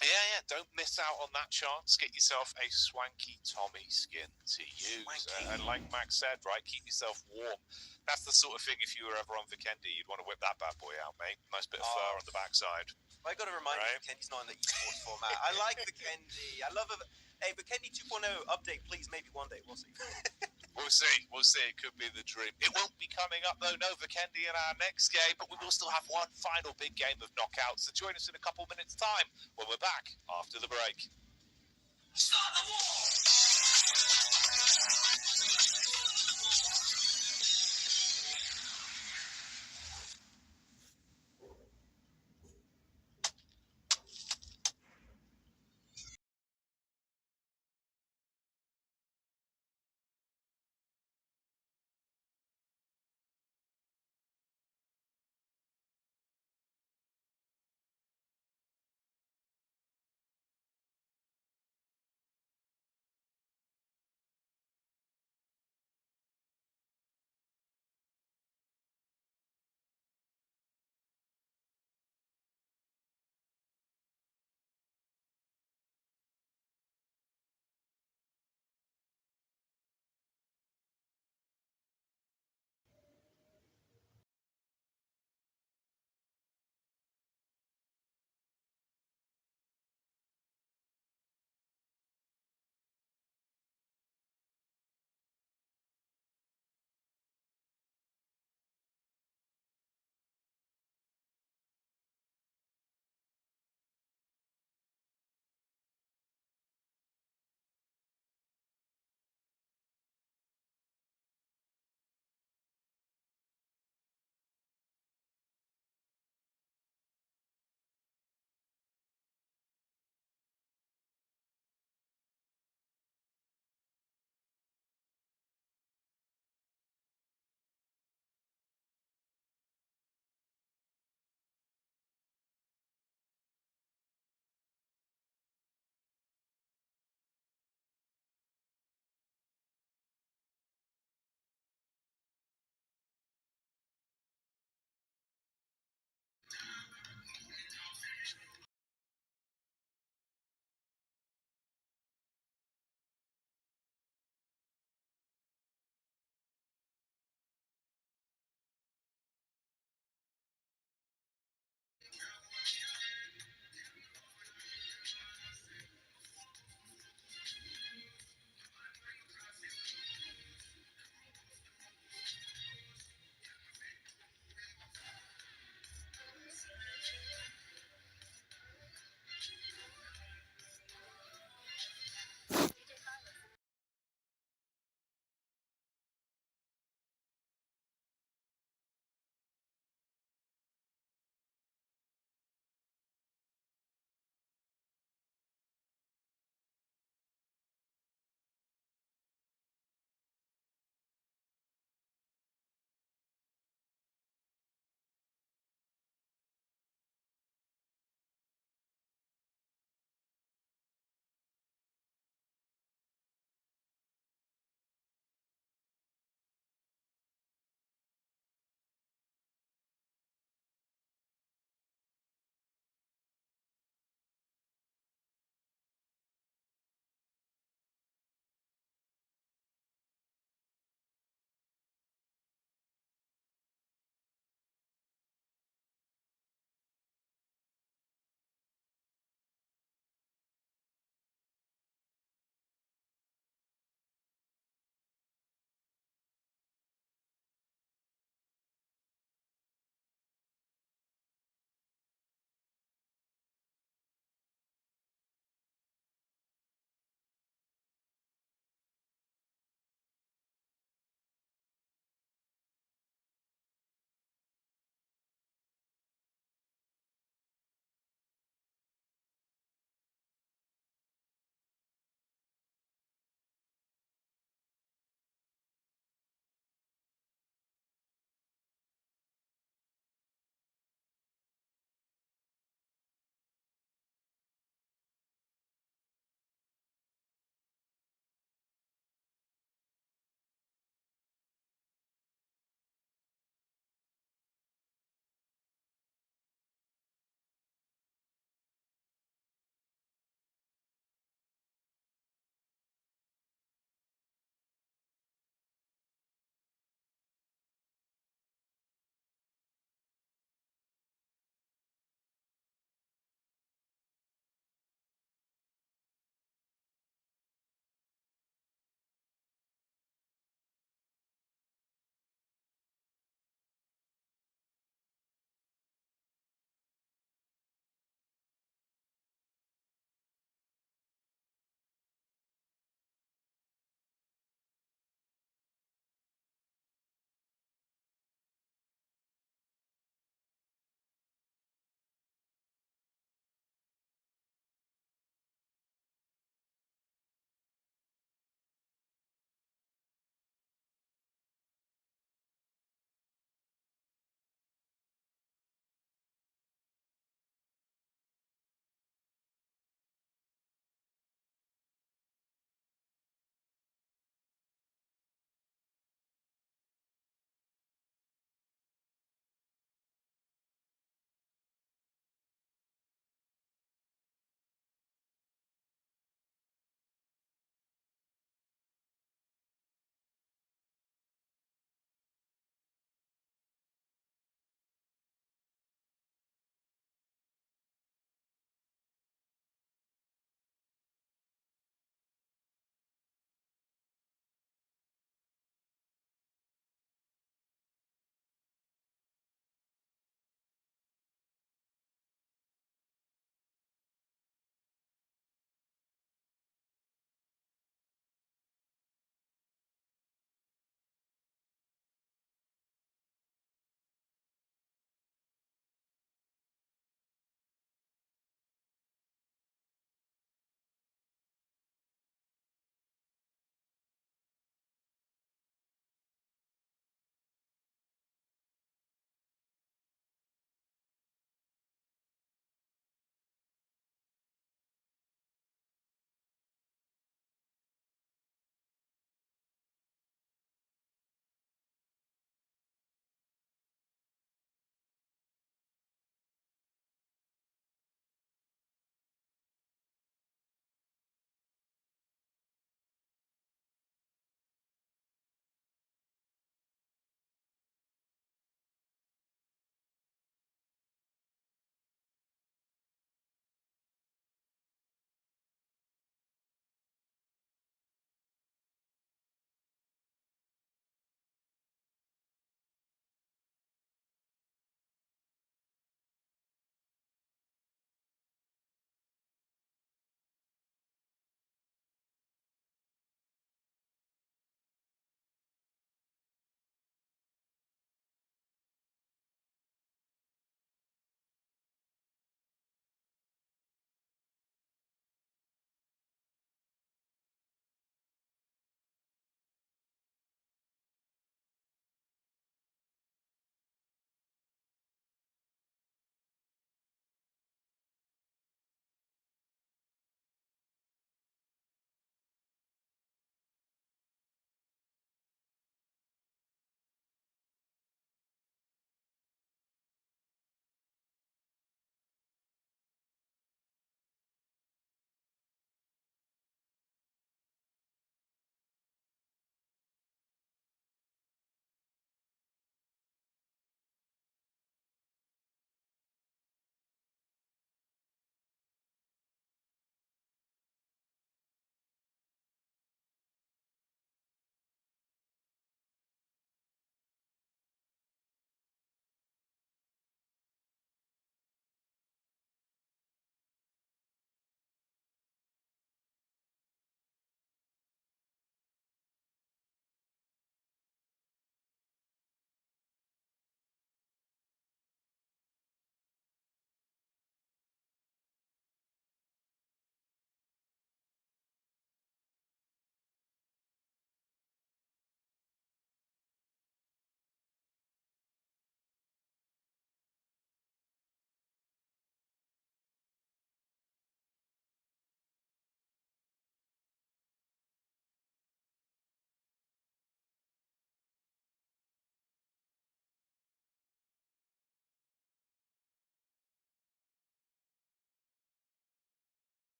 Yeah, don't miss out on that chance. Get yourself a swanky Tommy skin to use. And like Max said, right, keep yourself warm. That's the sort of thing, if you were ever on Vikendi, you'd want to whip that bad boy out, mate. Nice bit of fur on the backside. I got to remind you, Vikendi's not in the esports format. I like Vikendi. I love it. Hey, Vikendi 2.0 update, please, maybe one day. We'll see. We'll see. It could be the dream. It won't be coming up, though. No Vikendi in our next game, but we will still have one final big game of knockouts. So join us in a couple minutes' time when we're back after the break. Start the war!